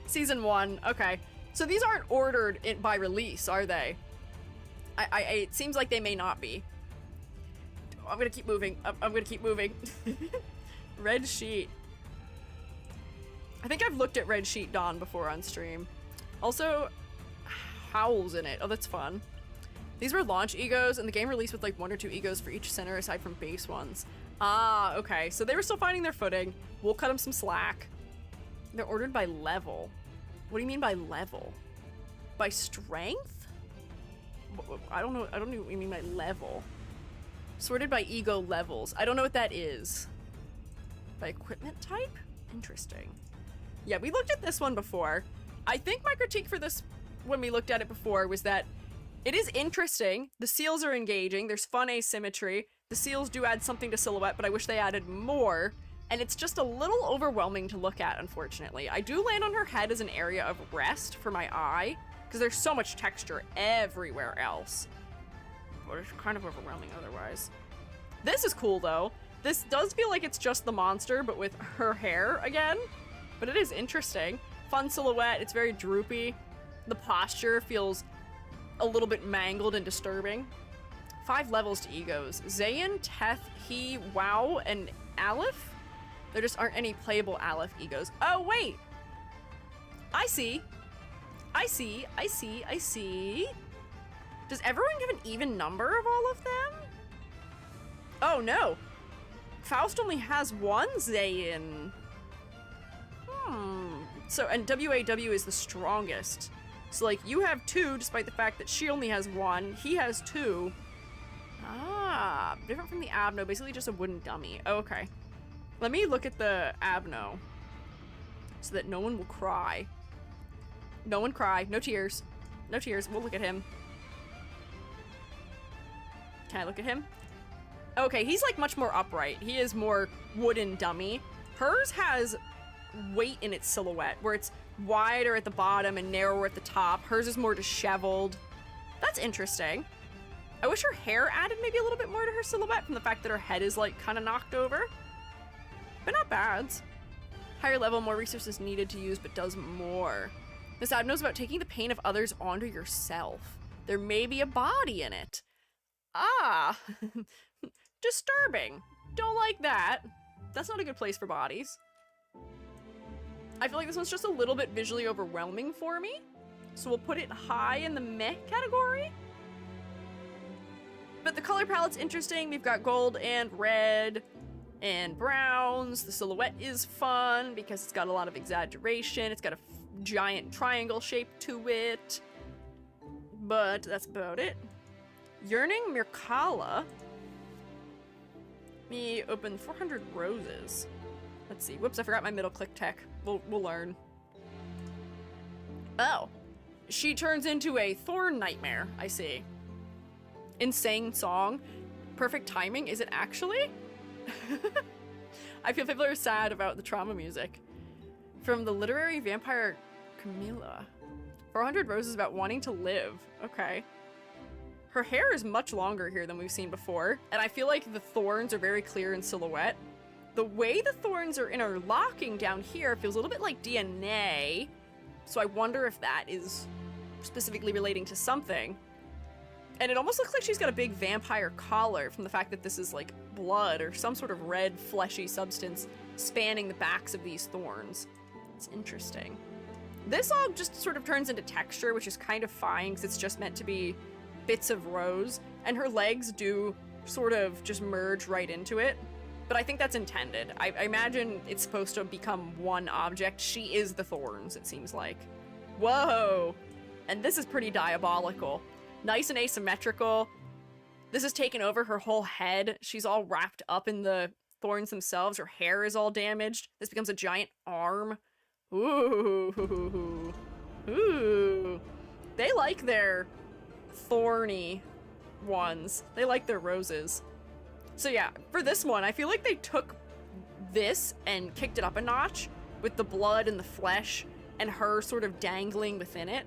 Season 1. Okay. So these aren't ordered by release, are they? It seems like they may not be. I'm gonna keep moving. I'm gonna keep moving. Red sheet. I think I've looked at Red Sheet Dawn before on stream. Also, Howl's in it. Oh, that's fun. These were launch egos, and the game released with like 1 or 2 egos for each center aside from base ones. Ah, okay. So they were still finding their footing. We'll cut them some slack. They're ordered by level. What do you mean by level? By strength? I don't know. I don't know what you mean by level. Sorted by ego levels. I don't know what that is. By equipment type? Interesting. Yeah, we looked at this one before. I think my critique for this when we looked at it before was that it is interesting. The seals are engaging. There's fun asymmetry. The seals do add something to silhouette, but I wish they added more. And it's just a little overwhelming to look at, unfortunately. I do land on her head as an area of rest for my eye, because there's so much texture everywhere else. but it's kind of overwhelming otherwise. This is cool, though. This does feel like it's just the monster, but with her hair again. But it is interesting. Fun silhouette. It's very droopy. The posture feels a little bit mangled and disturbing. 5 levels to egos. Zayn, Teth, He, Wow, and Aleph? There just aren't any playable Aleph egos. Oh, wait! I see. I see. Does everyone give an even number of all of them? Oh, no. Faust only has 1 Zayn. So, and WAW is the strongest. So, like, you have 2, despite the fact that she only has 1. He has 2. Ah, different from the Abno. Basically just a wooden dummy. Oh, okay. Let me look at the Abno so that no one will cry. No one cry. No tears. No tears. We'll look at him. Can I look at him? Okay, he's like much more upright. He is more wooden dummy. Hers has weight in its silhouette, where it's wider at the bottom and narrower at the top. Hers is more disheveled. That's interesting. I wish her hair added maybe a little bit more to her silhouette from the fact that her head is like kind of knocked over. But not bad. Higher level, more resources needed to use, but does more. This ad knows about taking the pain of others onto yourself. There may be a body in it. Ah, disturbing. Don't like that. That's not a good place for bodies. I feel like this one's just a little bit visually overwhelming for me. So we'll put it high in the meh category. But the color palette's interesting. We've got gold and red and browns. The silhouette is fun because it's got a lot of exaggeration. It's got a giant triangle shape to it. But that's about it. Yearning Mirkala. Let me open 400 roses. Let's see. Whoops, I forgot my middle click tech. We'll learn. Oh. She turns into a thorn nightmare, I see. Insane song. Perfect timing. Is it actually? I feel people are sad about the trauma music. From the literary vampire Camilla. 400 roses about wanting to live. Okay. Her hair is much longer here than we've seen before, and I feel like the thorns are very clear in silhouette. The way the thorns are interlocking down here feels a little bit like DNA, so I wonder if that is specifically relating to something. And it almost looks like she's got a big vampire collar from the fact that this is like blood or some sort of red fleshy substance spanning the backs of these thorns. It's interesting. This all just sort of turns into texture, which is kind of fine because it's just meant to be bits of rose, and her legs do sort of just merge right into it. But I think that's intended. I imagine it's supposed to become one object. She is the thorns, it seems like. Whoa! And this is pretty diabolical. Nice and asymmetrical. This has taken over her whole head. She's all wrapped up in the thorns themselves. Her hair is all damaged. This becomes a giant arm. Ooh. Ooh. They like their thorny ones. They like their roses. So yeah, for this one, I feel like they took this and kicked it up a notch with the blood and the flesh and her sort of dangling within it.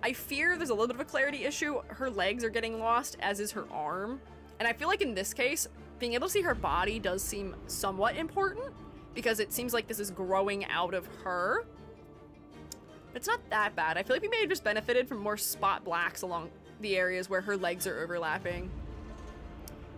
I fear there's a little bit of a clarity issue. Her legs are getting lost, as is her arm. And I feel like in this case, being able to see her body does seem somewhat important because it seems like this is growing out of her. But it's not that bad. I feel like we may have just benefited from more spot blacks along the areas where her legs are overlapping.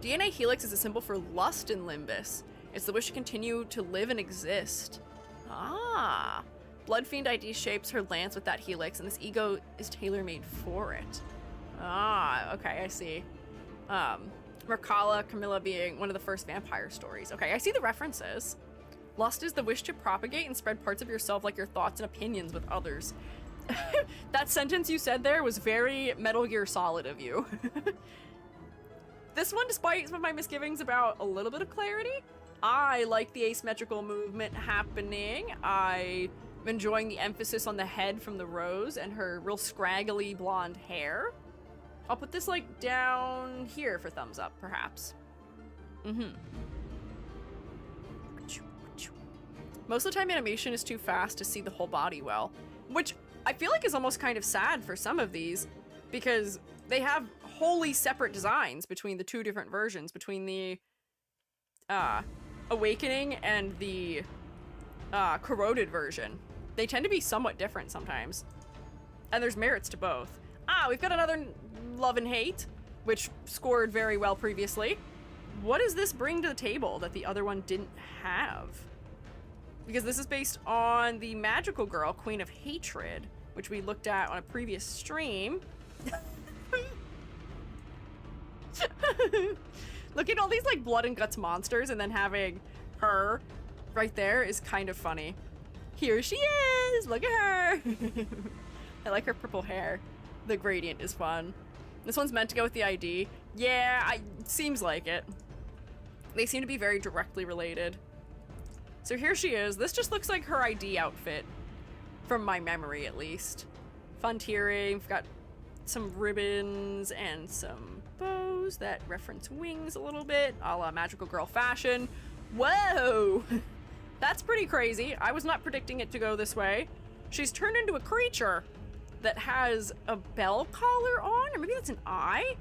DNA helix is a symbol for lust in Limbus. It's the wish to continue to live and exist. Ah. Bloodfiend ID shapes her lance with that helix, and this ego is tailor-made for it. Ah, okay, I see. Mirkala, Camilla being one of the first vampire stories. Okay, I see the references. Lust is the wish to propagate and spread parts of yourself like your thoughts and opinions with others. That sentence you said there was very Metal Gear Solid of you. This one, despite some of my misgivings about a little bit of clarity, I like the asymmetrical movement happening. I'm enjoying the emphasis on the head from the rose and her real scraggly blonde hair. I'll put this like down here for thumbs up, perhaps. Most of the time animation is too fast to see the whole body well, which I feel like is almost kind of sad for some of these because they have wholly separate designs between the two different versions, between the Awakening and the corroded version. They tend to be somewhat different sometimes. And there's merits to both. We've got another Love and Hate, which scored very well previously. What does this bring to the table that the other one didn't have? Because this is based on the magical girl, Queen of Hatred, which we looked at on a previous stream. Looking at all these like blood and guts monsters and then having her right there is kind of funny. Here she is! Look at her! I like her purple hair. The gradient is fun. This one's meant to go with the ID. Yeah, seems like it. They seem to be very directly related. So here she is. This just looks like her ID outfit. From my memory, at least. Fun tearing. We've got some ribbons and some bows that reference wings a little bit, a la magical girl fashion. Whoa! That's pretty crazy. I was not predicting it to go this way. She's turned into a creature that has a bell collar on, or maybe that's an eye?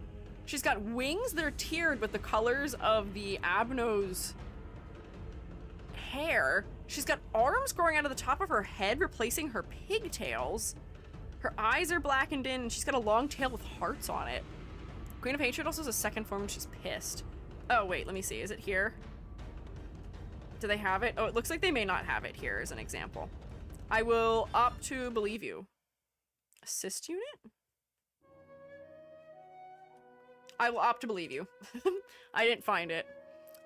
She's got wings that are tiered with the colors of the Abno's hair. She's got arms growing out of the top of her head, replacing her pigtails. Her eyes are blackened in, and she's got a long tail with hearts on it. Queen of Hatred also has a second form, and she's pissed. Oh, wait, let me see. Is it here? Do they have it? Oh, it looks like they may not have it here as an example. I will opt to believe you. Assist unit? I will opt to believe you. I didn't find it.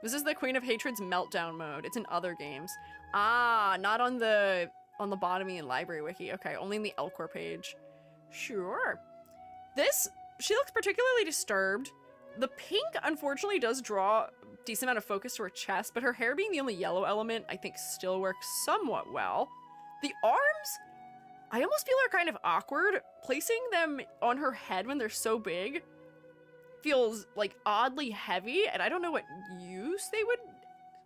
This is the Queen of Hatred's meltdown mode. It's in other games. Not on the botany and library wiki. Okay, only in the Elcor page. Sure. She looks particularly disturbed. The pink, unfortunately, does draw a decent amount of focus to her chest, but her hair being the only yellow element, I think still works somewhat well. The arms, I almost feel are kind of awkward. Placing them on her head when they're so big feels like oddly heavy, and I don't know what use they would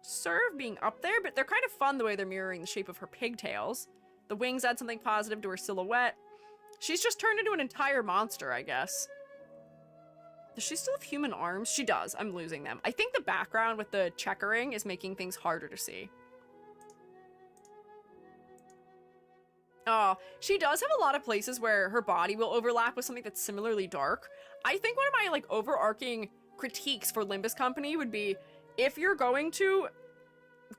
serve being up there, but they're kind of fun the way they're mirroring the shape of her pigtails. The wings add something positive to her silhouette. She's just turned into an entire monster, I guess. Does she still have human arms? She does. I'm losing them. I think the background with the checkering is making things harder to see. Oh, she does have a lot of places where her body will overlap with something that's similarly dark. I think one of my, like, overarching critiques for Limbus Company would be, if you're going to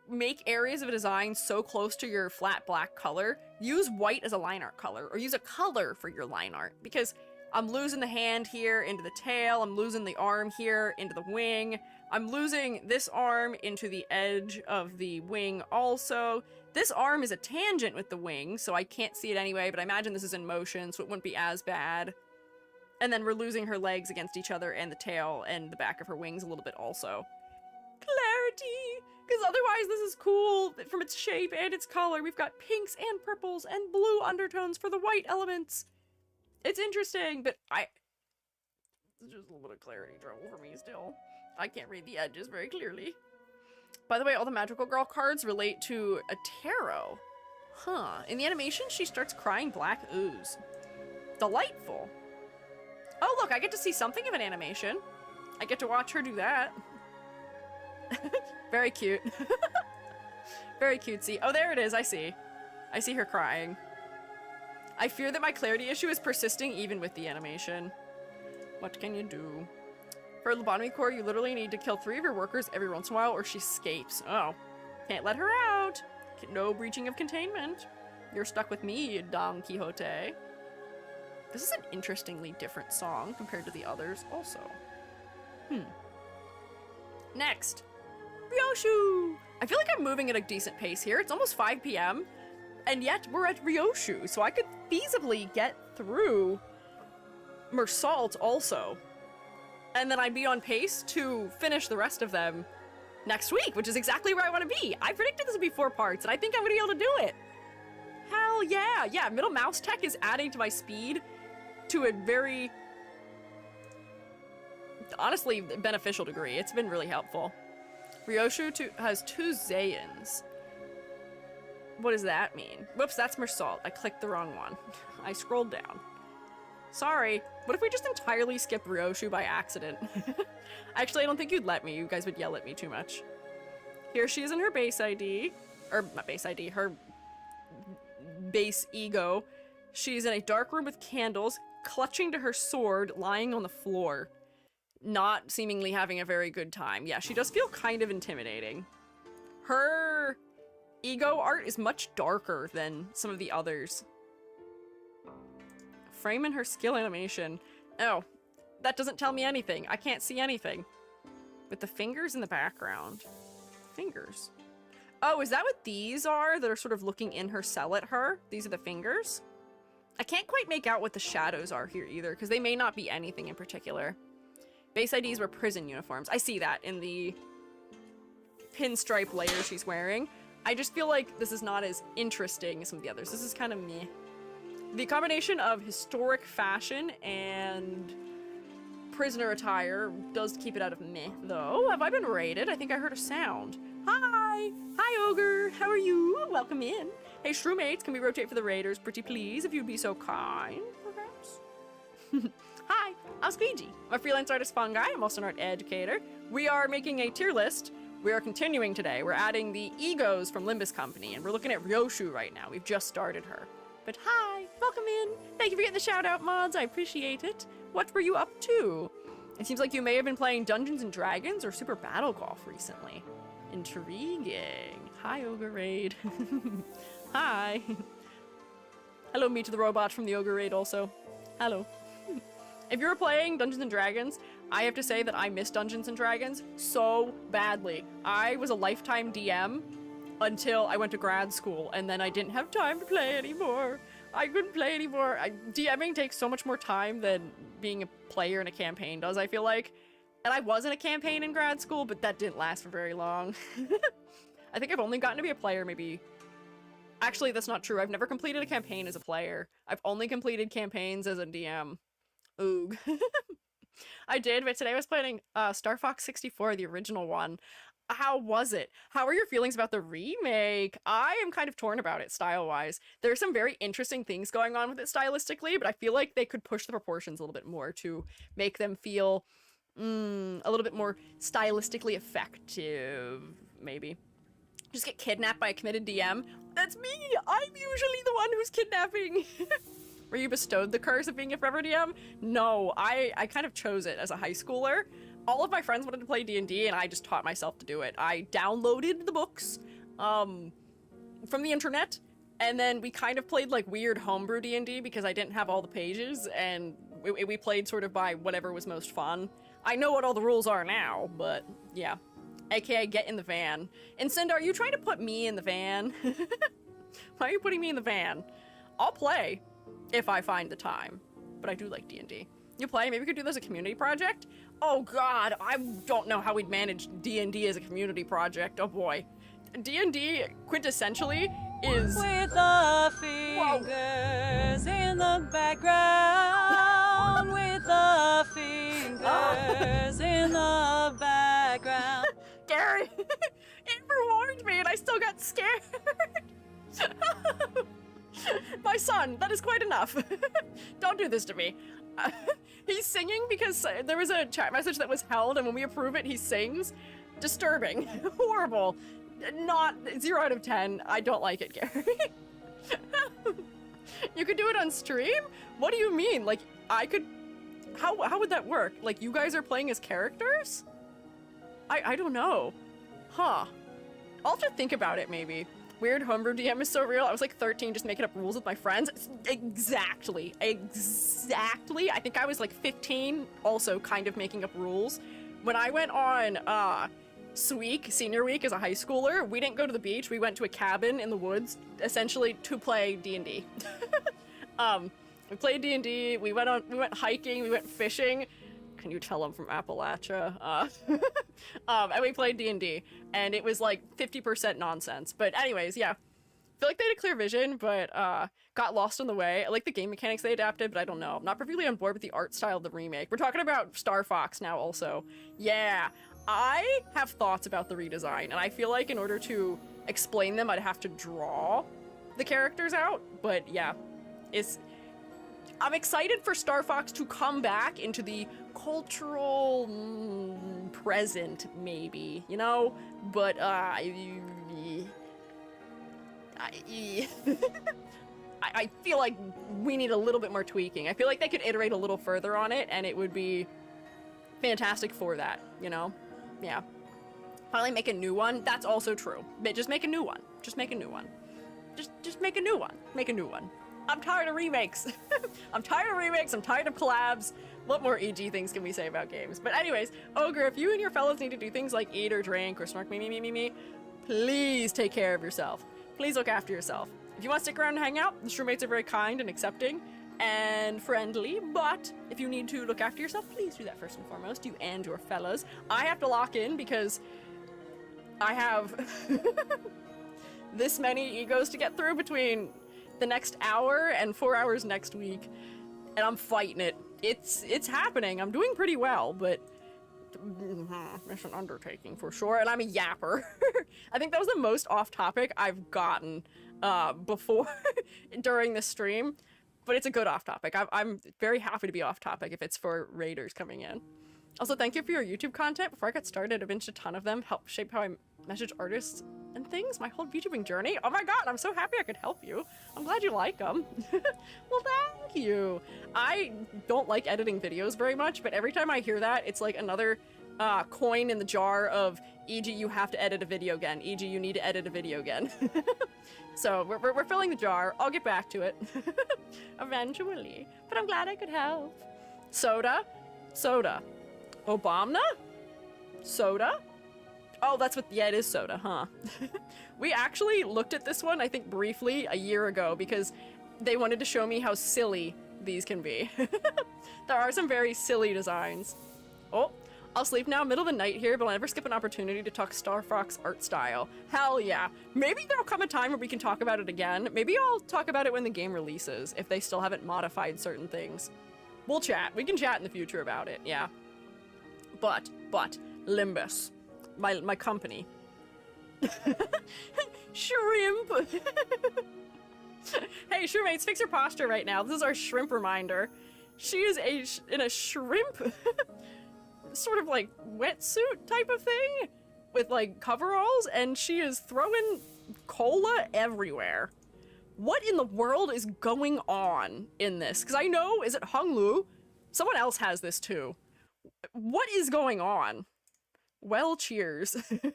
make areas of a design so close to your flat black color, use white as a line art color, or use a color for your line art, because I'm losing the hand here into the tail, I'm losing the arm here into the wing, I'm losing this arm into the edge of the wing also. This arm is a tangent with the wing, so I can't see it anyway, but I imagine this is in motion, so it wouldn't be as bad. And then we're losing her legs against each other and the tail and the back of her wings a little bit also. Clarity! Because otherwise this is cool from its shape and its color. We've got pinks and purples and blue undertones for the white elements. It's interesting, but there's just a little bit of clarity trouble for me still. I can't read the edges very clearly. By the way, all the magical girl cards relate to a tarot. Huh. In the animation, she starts crying black ooze. Delightful. Oh, look, I get to see something of an animation. I get to watch her do that. Very cute. Very cutesy. Oh, there it is. I see. I see her crying. I fear that my clarity issue is persisting even with the animation. What can you do? For lobotomy core, you literally need to kill 3 of your workers every once in a while or she escapes. Oh. Can't let her out. No breaching of containment. You're stuck with me, Don Quixote. This is an interestingly different song compared to the others also. Next. Ryoshu! I feel like I'm moving at a decent pace here. It's almost 5 p.m. and yet we're at Ryoshu, so I could feasibly get through Mersault also. And then I'd be on pace to finish the rest of them next week, which is exactly where I want to be. I predicted this would be 4 parts, and I think I'm going to be able to do it. Hell yeah! Yeah, middle mouse tech is adding to my speed to a very, honestly, beneficial degree. It's been really helpful. Ryoshu has 2 Zains. What does that mean? Whoops, that's Mersault. I clicked the wrong one. I scrolled down. Sorry. What if we just entirely skip Ryoshu by accident? Actually, I don't think you'd let me. You guys would yell at me too much. Here she is in her base ID. Or, not base ID, her base ego. She's in a dark room with candles, clutching to her sword, lying on the floor. Not seemingly having a very good time. Yeah, she does feel kind of intimidating. Her ego art is much darker than some of the others. Frame in her skill animation. Oh, that doesn't tell me anything. I can't see anything. With the fingers in the background. Fingers. Oh, is that what these are that are sort of looking in her cell at her? These are the fingers? I can't quite make out what the shadows are here either, because they may not be anything in particular. Base IDs were prison uniforms. I see that in the pinstripe layer she's wearing. I just feel like this is not as interesting as some of the others. This is kind of meh. The combination of historic fashion and prisoner attire does keep it out of meh, though. Have I been raided? I think I heard a sound. Hi! Hi, Ogre! How are you? Welcome in. Hey, Shrewmates, can we rotate for the raiders, pretty please, if you'd be so kind, perhaps? Hi, I'm Squiiji. I'm a freelance artist fungi. I'm also an art educator. We are making a tier list. We are continuing today. We're adding the egos from Limbus Company, and we're looking at Ryoshu right now. We've just started her. But hi, welcome in. Thank you for getting the shout out, mods. I appreciate it. What were you up to? It seems like you may have been playing Dungeons and Dragons or Super Battle Golf recently. Intriguing. Hi, Ogre Raid. Hi. Hello, me to the robot from the Ogre Raid also. Hello. If you were playing Dungeons and Dragons, I have to say that I miss Dungeons and Dragons so badly. I was a lifetime DM until I went to grad school, and then I didn't have time to play anymore. I couldn't play anymore. DMing takes so much more time than being a player in a campaign does, I feel like. And I was in a campaign in grad school, but that didn't last for very long. I think I've only gotten to be a player maybe... Actually, that's not true. I've never completed a campaign as a player. I've only completed campaigns as a DM. Oog. I did, but today I was playing Star Fox 64, the original one. How was it? How are your feelings about the remake? I am kind of torn about it style-wise. There are some very interesting things going on with it stylistically, but I feel like they could push the proportions a little bit more to make them feel a little bit more stylistically effective, maybe. Just get kidnapped by a committed DM. That's me! I'm usually the one who's kidnapping! Were you bestowed the curse of being a forever DM? No, I kind of chose it as a high schooler. All of my friends wanted to play D&D, and I just taught myself to do it. I downloaded the books from the internet, and then we kind of played like weird homebrew D&D because I didn't have all the pages, and we played sort of by whatever was most fun. I know what all the rules are now, but yeah. AKA get in the van. And Cinder, are you trying to put me in the van? Why are you putting me in the van? I'll play if I find the time, but I do like D&D. You play? Maybe we could do this as a community project? Oh god, I don't know how we'd manage D&D as a community project. Oh boy. D&D quintessentially is... With the fingers in the background. With the fingers in the background. Gary! It forewarned me and I still got scared! My son, that is quite enough. Don't do this to me. He's singing because there was a chat message that was held, and when we approve it, he sings. Disturbing. Horrible. Not 0 out of 10. I don't like it, Gary. You could do it on stream? What do you mean? Like, I could... How would that work? Like, you guys are playing as characters? I don't know. Huh. I'll have to think about it, maybe. Weird homebrew DM is so real. I was like 13 just making up rules with my friends. Exactly. I think I was like 15 also kind of making up rules. When I went on Sweek, senior week as a high schooler, we didn't go to the beach. We went to a cabin in the woods, essentially to play D&D. We played D&D, we went hiking, we went fishing. Can you tell I'm from Appalachia? And we played D&D, and it was like 50% nonsense. But anyways, yeah. I feel like they had a clear vision, but got lost on the way. I like the game mechanics they adapted, but I don't know. I'm not perfectly on board with the art style of the remake. We're talking about Star Fox now also. Yeah, I have thoughts about the redesign, and I feel like in order to explain them, I'd have to draw the characters out. But yeah, I'm excited for Star Fox to come back into the cultural present, maybe, you know? But, I feel like we need a little bit more tweaking. I feel like they could iterate a little further on it, and it would be fantastic for that, you know? Yeah. Finally make a new one. That's also true. But just make a new one. Just make a new one. Just make a new one. Make a new one. I'm tired of remakes. I'm tired of remakes. I'm tired of collabs. What more EG things can we say about games? But anyways, Ogre, if you and your fellows need to do things like eat or drink or snark me, please take care of yourself. Please look after yourself. If you want to stick around and hang out, the roommates are very kind and accepting and friendly, but if you need to look after yourself, please do that first and foremost, you and your fellas. I have to lock in because I have this many egos to get through between the next hour and 4 hours next week, and I'm fighting it. It's happening. I'm doing pretty well, but it's an undertaking for sure, and I'm a yapper. I think that was the most off topic I've gotten before during the stream, but it's a good off topic. I'm very happy to be off topic if it's for raiders coming in. Also, thank you for your YouTube content. Before I got started, I've binged a ton of them, helped shape how I message artists and things, my whole YouTubing journey. Oh my god, I'm so happy I could help you. I'm glad you like them. Well, thank you. I don't like editing videos very much, but every time I hear that, it's like another coin in the jar of, e.g. you have to edit a video again, e.g. you need to edit a video again. So we're filling the jar. I'll get back to it eventually, but I'm glad I could help. Soda. Obama? Soda? Oh, that's what, yeah, it is soda, huh? We actually looked at this one, I think briefly, a year ago, because they wanted to show me how silly these can be. There are some very silly designs. Oh, I'll sleep now, middle of the night here, but I'll never skip an opportunity to talk Star Fox art style. Hell yeah. Maybe there'll come a time where we can talk about it again. Maybe I'll talk about it when the game releases, if they still haven't modified certain things. We'll chat. We can chat in the future about it, yeah. But, Limbus, my company. Shrimp! Hey, shroommates, fix your posture right now. This is our shrimp reminder. She is in a shrimp, sort of like wetsuit type of thing, with like coveralls, and she is throwing cola everywhere. What in the world is going on in this? Because I know, is it Hung Lu? Someone else has this too. What is going on? Well, cheers. I kinda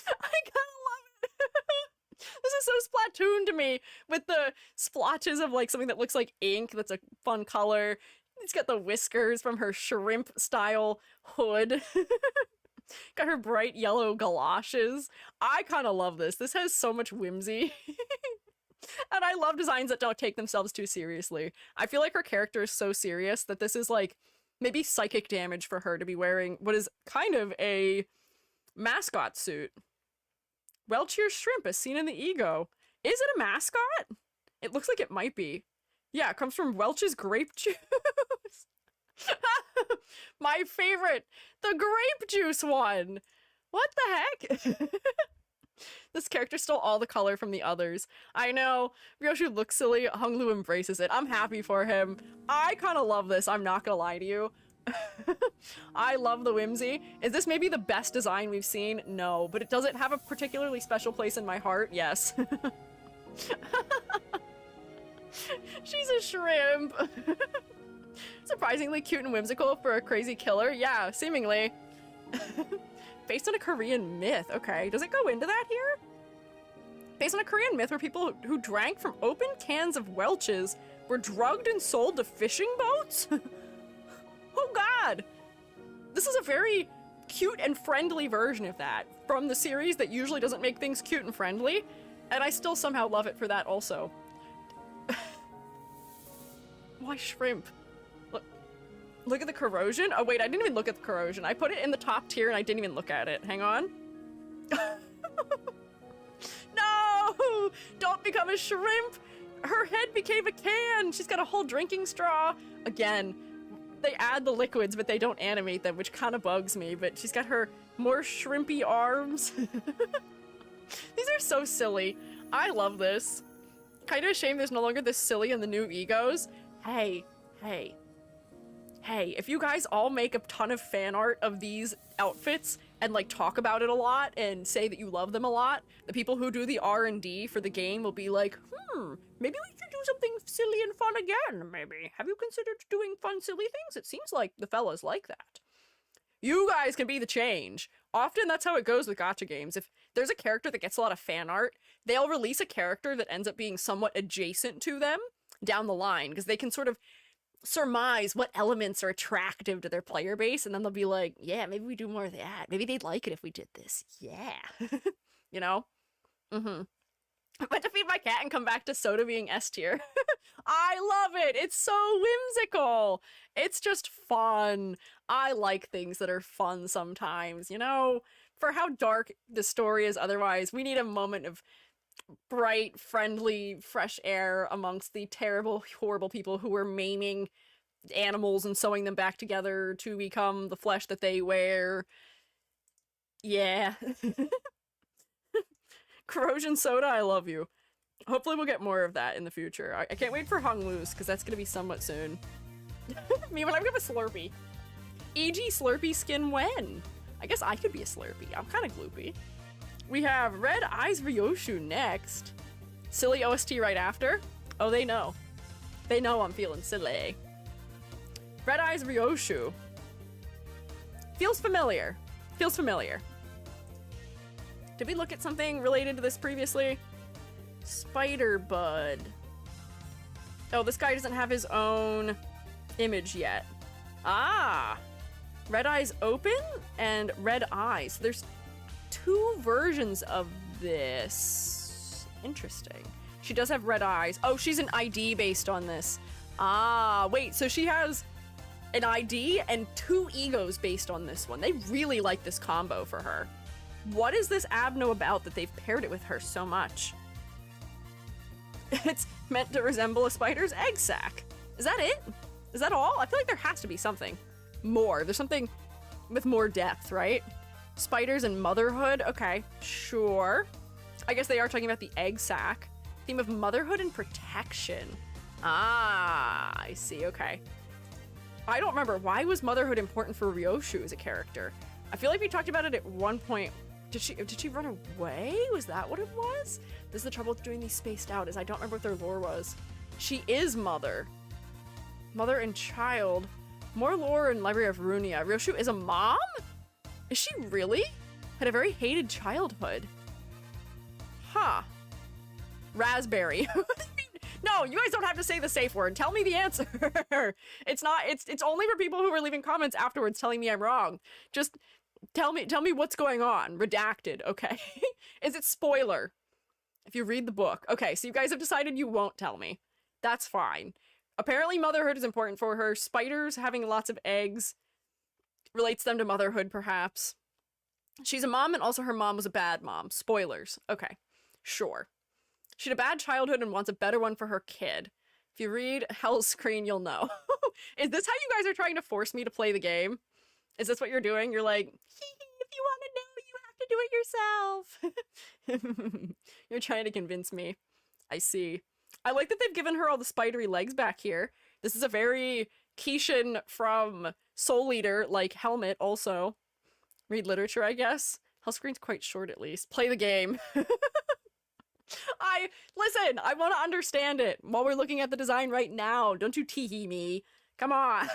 love it. This is so Splatoon to me, with the splotches of like something that looks like ink that's a fun color. It's got the whiskers from her shrimp style hood. Got her bright yellow galoshes. I kind of love this. This has so much whimsy. And I love designs that don't take themselves too seriously. I feel like her character is so serious that this is like maybe psychic damage for her to be wearing what is kind of a mascot suit. Welch's shrimp as seen in the ego. Is it a mascot? It looks like it might be. Yeah, it comes from Welch's grape juice. My favorite, the grape juice one. What the heck? This character stole all the color from the others. I know, Ryoshu looks silly, Hung Lu embraces it. I'm happy for him. I kind of love this, I'm not gonna lie to you. I love the whimsy. Is this maybe the best design we've seen? No, but it doesn't have a particularly special place in my heart? Yes. She's a shrimp. Surprisingly cute and whimsical for a crazy killer. Yeah, seemingly. Based on a Korean myth. Okay, does it go into that here? Based on a Korean myth where people who drank from open cans of Welch's were drugged and sold to fishing boats? Oh god! This is a very cute and friendly version of that from the series that usually doesn't make things cute and friendly, and I still somehow love it for that also. Why shrimp? Look at the corrosion? Oh wait, I didn't even look at the corrosion. I put it in the top tier and I didn't even look at it. Hang on. No! Don't become a shrimp! Her head became a can! She's got a whole drinking straw. Again, they add the liquids but they don't animate them, which kind of bugs me, but she's got her more shrimpy arms. These are so silly. I love this. Kind of a shame there's no longer this silly in the new egos. hey, if you guys all make a ton of fan art of these outfits and like talk about it a lot and say that you love them a lot, the people who do the R&D for the game will be like, maybe we should do something silly and fun again, maybe. Have you considered doing fun, silly things? It seems like the fellas like that. You guys can be the change. Often that's how it goes with gacha games. If there's a character that gets a lot of fan art, they'll release a character that ends up being somewhat adjacent to them down the line, because they can sort of surmise what elements are attractive to their player base, and then they'll be like, yeah, maybe we do more of that. Maybe they'd like it if we did this. Yeah. You know? I went to feed my cat and come back to soda being S tier. I love it. It's so whimsical. It's just fun. I like things that are fun sometimes, you know? For how dark the story is otherwise, we need a moment of bright, friendly, fresh air amongst the terrible, horrible people who are maiming animals and sewing them back together to become the flesh that they wear. Yeah. Corrosion Soda, I love you. Hopefully we'll get more of that in the future. I can't wait for Hung Loose, because that's going to be somewhat soon. Me when I become a Slurpee. E.g. Slurpee skin when? I guess I could be a Slurpee. I'm kind of gloopy. We have Red Eyes Ryoshu next. Silly OST right after. Oh, they know. They know I'm feeling silly. Red Eyes Ryoshu. Feels familiar. Feels familiar. Did we look at something related to this previously? Spider Bud. Oh, this guy doesn't have his own image yet. Ah! Red Eyes Open and Red Eyes. There's two versions of this. Interesting. She does have red eyes. Oh, she's an ID based on this. Ah, wait, so she has an ID and two egos based on this one. They really like this combo for her. What is this Abno about that they've paired it with her so much? It's meant to resemble a spider's egg sac. Is that it? Is that all? I feel like there has to be something more. There's something with more depth, right? Spiders and motherhood? Okay, sure. I guess they are talking about the egg sac. Theme of motherhood and protection. Ah, I see, okay. I don't remember. Why was motherhood important for Ryoshu as a character? I feel like we talked about it at one point. Did she run away? Was that what it was? This is the trouble with doing these spaced out, is I don't remember what their lore was. She is mother. Mother and child. More lore in Library of Runia. Ryoshu is a mom? Is she really? Had a very hated childhood. Huh. Raspberry. No, you guys don't have to say the safe word. Tell me the answer. It's only for people who are leaving comments afterwards telling me I'm wrong. Just tell me what's going on. Redacted, okay? Is it spoiler? If you read the book. Okay, so you guys have decided you won't tell me. That's fine. Apparently motherhood is important for her. Spiders having lots of eggs relates them to motherhood, perhaps. She's a mom, and also her mom was a bad mom. Spoilers. Okay, sure. She had a bad childhood and wants a better one for her kid. If you read Hell's Screen, you'll know. Is this how you guys are trying to force me to play the game? Is this what you're doing? You're like, if you want to know, you have to do it yourself. You're trying to convince me. I see. I like that they've given her all the spidery legs back here. This is a very Kishin from Soul Eater, like, helmet also. Read literature, I guess. Hell's Screen's quite short, at least. Play the game. Listen, I want to understand it while we're looking at the design right now. Don't you tee-hee me. Come on.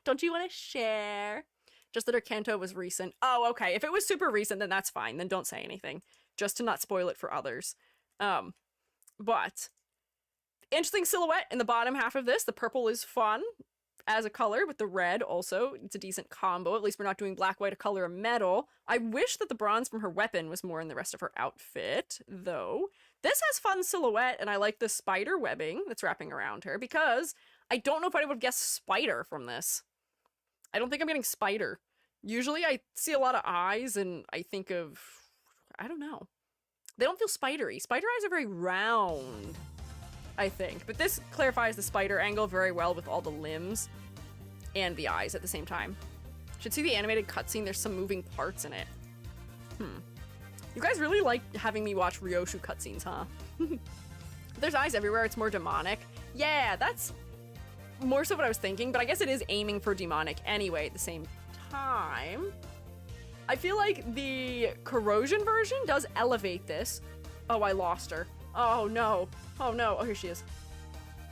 Don't you want to share? Just that her Kanto was recent. Oh, okay. If it was super recent, then that's fine. Then don't say anything. Just to not spoil it for others. But interesting silhouette in the bottom half of this. The purple is fun as a color with the red also. It's a decent combo. At least we're not doing black, white, a color, of metal. I wish that the bronze from her weapon was more in the rest of her outfit, though. This has fun silhouette, and I like the spider webbing that's wrapping around her, because I don't know if I would guess spider from this. I don't think I'm getting spider. Usually I see a lot of eyes, and I think of... I don't know. They don't feel spidery. Spider eyes are very round, I think. But this clarifies the spider angle very well with all the limbs and the eyes at the same time. Should see the animated cutscene. There's some moving parts in it. You guys really like having me watch Ryoshu cutscenes, huh? There's eyes everywhere. It's more demonic. Yeah, that's more so what I was thinking, but I guess it is aiming for demonic anyway at the same time. I feel like the corrosion version does elevate this. Oh, I lost her. Oh no. Oh no. Oh, here she is.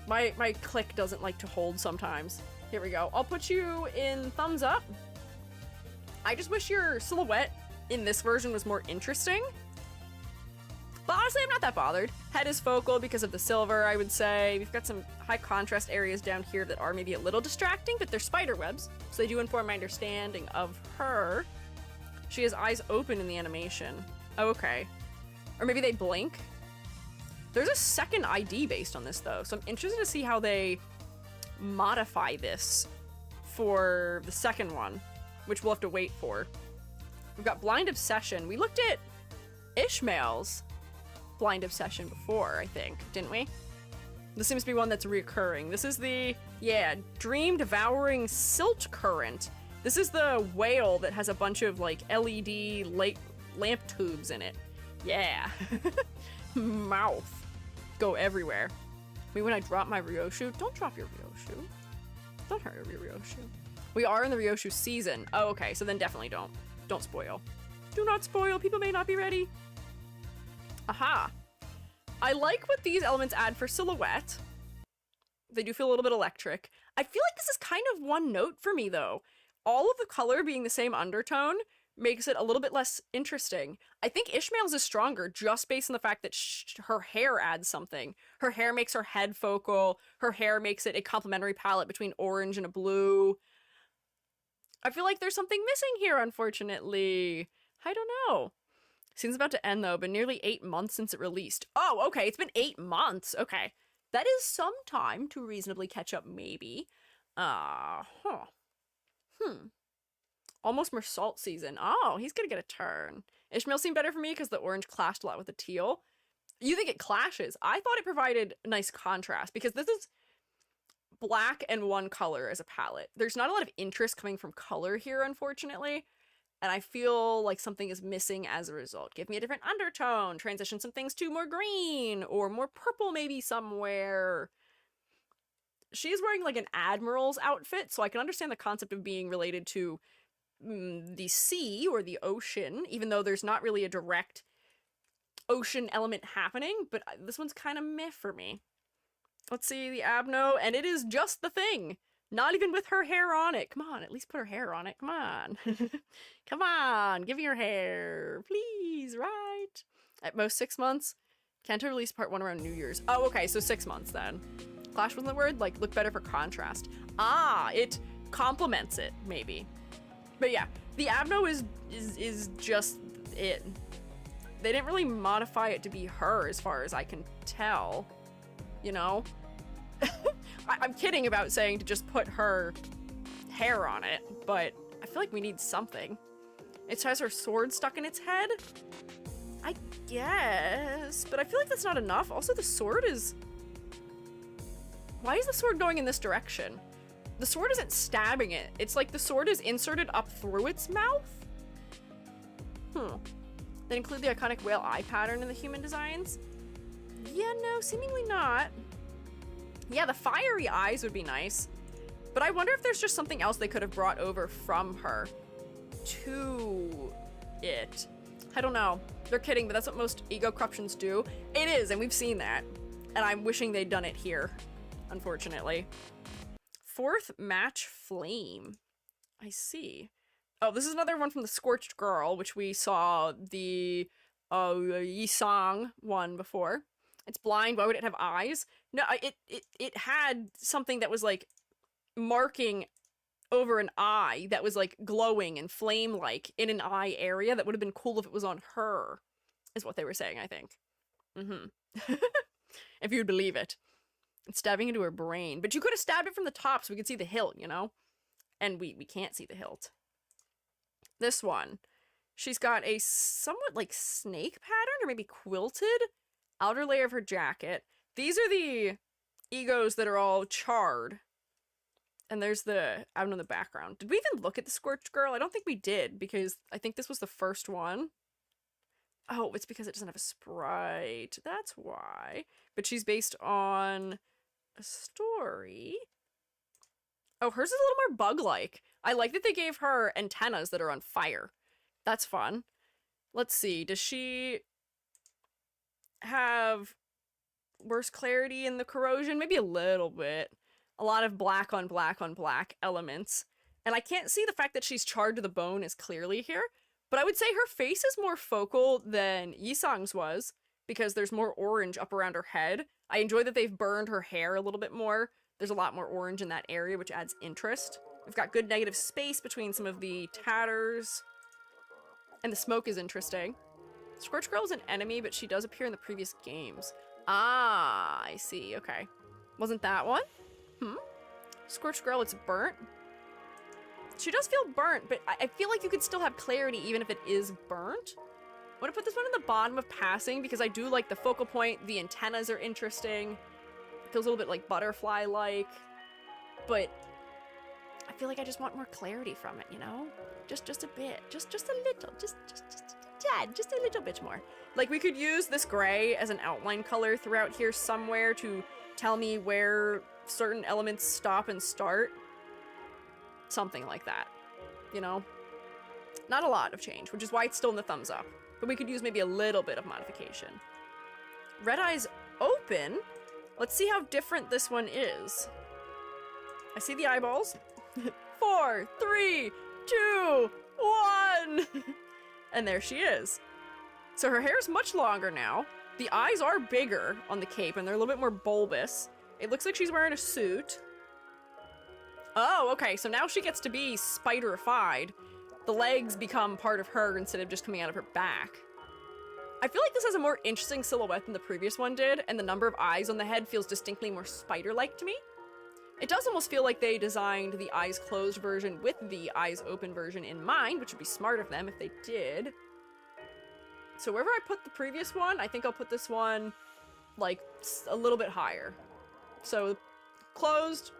My click doesn't like to hold sometimes. Here we go. I'll put you in thumbs up. I just wish your silhouette in this version was more interesting. But honestly, I'm not that bothered. Head is focal because of the silver, I would say. We've got some high contrast areas down here that are maybe a little distracting, but they're spider webs, so they do inform my understanding of her. She has eyes open in the animation. Oh, okay. Or maybe they blink. There's a second ID based on this, though, so I'm interested to see how they modify this for the second one, which we'll have to wait for. We've got Blind Obsession. We looked at Ishmael's Blind Obsession before, I think, didn't we? This seems to be one that's reoccurring. This is the, yeah, Dream Devouring Silt Current. This is the whale that has a bunch of, like, LED lamp tubes in it. Yeah. Mouth. Go everywhere. I mean, when I drop my Ryoshu, don't drop your Ryoshu. Don't hurt your Ryoshu. We are in the Ryoshu season. Oh, okay, so then definitely don't. Don't spoil. Do not spoil. People may not be ready. Aha. I like what these elements add for silhouette. They do feel a little bit electric. I feel like this is kind of one note for me, though. All of the color being the same undertone makes it a little bit less interesting. I think Ishmael's is stronger just based on the fact that her hair adds something. Her hair makes her head focal. Her hair makes it a complementary palette between orange and a blue. I feel like there's something missing here, unfortunately. I don't know. Season's about to end, though, but nearly 8 months since it released. Oh, okay, it's been 8 months. Okay. That is some time to reasonably catch up, maybe. Almost more salt season. Oh, he's gonna get a turn. Ishmael seemed better for me because the orange clashed a lot with the teal. You think it clashes? I thought it provided a nice contrast because this is black and one color as a palette. There's not a lot of interest coming from color here, unfortunately. And I feel like something is missing as a result. Give me a different undertone, transition some things to more green or more purple maybe somewhere. She's wearing like an admiral's outfit, so I can understand the concept of being related to the sea or the ocean, even though there's not really a direct ocean element happening, but this one's kind of meh for me. Let's see the Abno, and it is just the thing. Not even with her hair on it. Come on, at least put her hair on it. Come on. Come on, give me your hair. Please, right? At most 6 months. Kanto released part 1 around New Year's. Oh, okay, so 6 months then. Clash wasn't the word? Like, look better for contrast. Ah, it complements it, maybe. But yeah, the Abno is just it. They didn't really modify it to be her as far as I can tell. You know? I'm kidding about saying to just put her hair on it, but I feel like we need something. It has her sword stuck in its head? I guess, but I feel like that's not enough. Also, the sword is... Why is the sword going in this direction? The sword isn't stabbing it. It's like the sword is inserted up through its mouth? They include the iconic whale eye pattern in the human designs? Yeah, no, seemingly not. Yeah, the fiery eyes would be nice. But I wonder if there's just something else they could have brought over from her to it. I don't know. They're kidding, but that's what most ego corruptions do. It is, and we've seen that. And I'm wishing they'd done it here, unfortunately. 4th Match Flame. I see. Oh, this is another one from the Scorched Girl, which we saw the Yisang one before. It's blind. Why would it have eyes? No, it had something that was like marking over an eye that was like glowing and flame-like in an eye area that would have been cool if it was on her, is what they were saying, I think. If you'd believe it. It's stabbing into her brain. But you could have stabbed it from the top so we could see the hilt, you know? And we can't see the hilt. This one. She's got a somewhat like snake pattern or maybe quilted outer layer of her jacket. These are the egos that are all charred. And there's the out in the background. Did we even look at the Scorched Girl? I don't think we did, because I think this was the first one. Oh, it's because it doesn't have a sprite. That's why. But she's based on a story Oh, hers is a little more bug-like. I like that they gave her antennas that are on fire. That's fun. Let's see, does she have worse clarity in the corrosion? Maybe a little bit. A lot of black on black on black elements. And I can't see the fact that she's charred to the bone as clearly here, but I would say her face is more focal than Yisang's was, because there's more orange up around her head. I enjoy that they've burned her hair a little bit more. There's a lot more orange in that area, which adds interest. We've got good negative space between some of the tatters. And the smoke is interesting. Scorch Girl is an enemy, but she does appear in the previous games. Ah, I see. Okay. Wasn't that one? Scorch Girl, it's burnt. She does feel burnt, but I feel like you could still have clarity even if it is burnt. I'm gonna put this one in the bottom of passing because I do like the focal point. The antennas are interesting. It feels a little bit like butterfly-like. But I feel like I just want more clarity from it, you know? Just a bit. Just a little. Just a little bit more. Like, we could use this gray as an outline color throughout here somewhere to tell me where certain elements stop and start. Something like that, you know? Not a lot of change, which is why it's still in the thumbs up. But we could use maybe a little bit of modification. Red Eye's open. Let's see how different this one is. I see the eyeballs. 4, 3, 2, 1. And there she is. So her hair's much longer now. The eyes are bigger on the cape and they're a little bit more bulbous. It looks like she's wearing a suit. Oh, okay, so now she gets to be spider-ified. The legs become part of her instead of just coming out of her back. I feel like this has a more interesting silhouette than the previous one did, and the number of eyes on the head feels distinctly more spider-like to me. It does almost feel like they designed the eyes closed version with the eyes open version in mind, which would be smart of them if they did. So wherever I put the previous one, I think I'll put this one, like, a little bit higher. So, closed,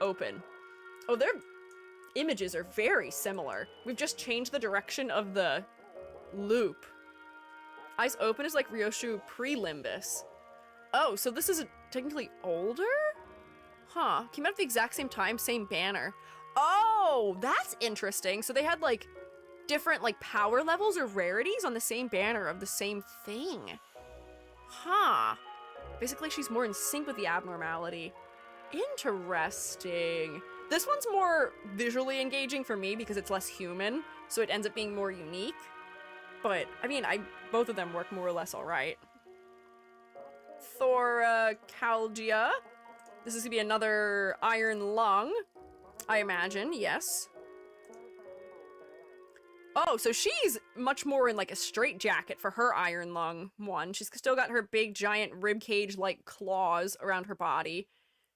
open. Oh, their images are very similar. We've just changed the direction of the loop. Eyes open is like Ryoshu pre-Limbus. Oh, so this is technically older? Huh. Came out at the exact same time, same banner. Oh, that's interesting. So they had, like, different, like, power levels or rarities on the same banner of the same thing. Huh. Basically, she's more in sync with the abnormality. Interesting. This one's more visually engaging for me because it's less human, so it ends up being more unique. But, I mean, both of them work more or less alright. Thoracalgia. This is gonna be another iron lung, I imagine, yes. Oh, so she's much more in like a straight jacket for her iron lung one. She's still got her big giant ribcage-like claws around her body,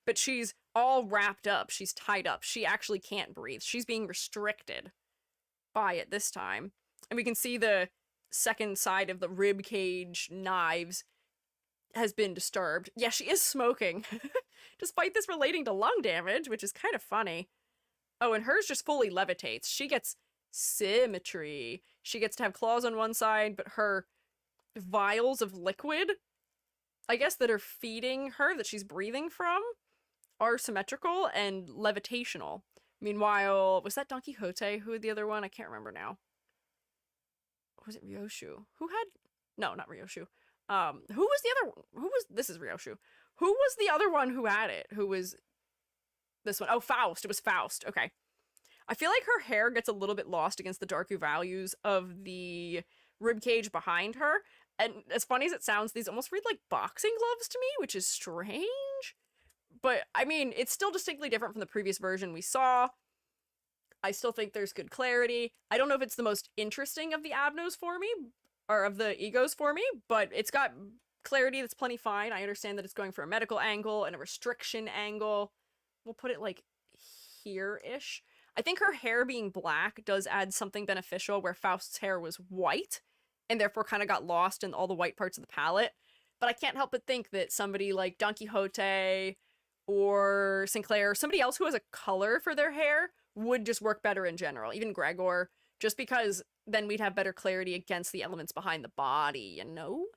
but she's all wrapped up. She's tied up. She actually can't breathe. She's being restricted by it this time. And we can see the second side of the ribcage knives has been disturbed. Yeah, she is smoking, despite this relating to lung damage, which is kind of funny. Oh, and hers just fully levitates. She gets symmetry. She gets to have claws on one side, but her vials of liquid, I guess, that are feeding her, that she's breathing from, are symmetrical and levitational. Meanwhile, was that Don Quixote? Who had the other one? I can't remember now. Was it Ryoshu? Who had... No, not Ryoshu. Who was the other... Who was... This is Ryoshu. Who was the other one who had it? Who was... This one? Oh, Faust. It was Faust. Okay. I feel like her hair gets a little bit lost against the darker values of the ribcage behind her. And as funny as it sounds, these almost read like boxing gloves to me, which is strange. But, I mean, it's still distinctly different from the previous version we saw. I still think there's good clarity. I don't know if it's the most interesting of the abnos for me, or of the egos for me, but it's got clarity that's plenty fine. I understand that it's going for a medical angle and a restriction angle. We'll put it, like, here-ish. I think her hair being black does add something beneficial where Faust's hair was white, and therefore kind of got lost in all the white parts of the palette. But I can't help but think that somebody like Don Quixote or Sinclair, somebody else who has a color for their hair, would just work better in general. Even Gregor, just because then we'd have better clarity against the elements behind the body, you know?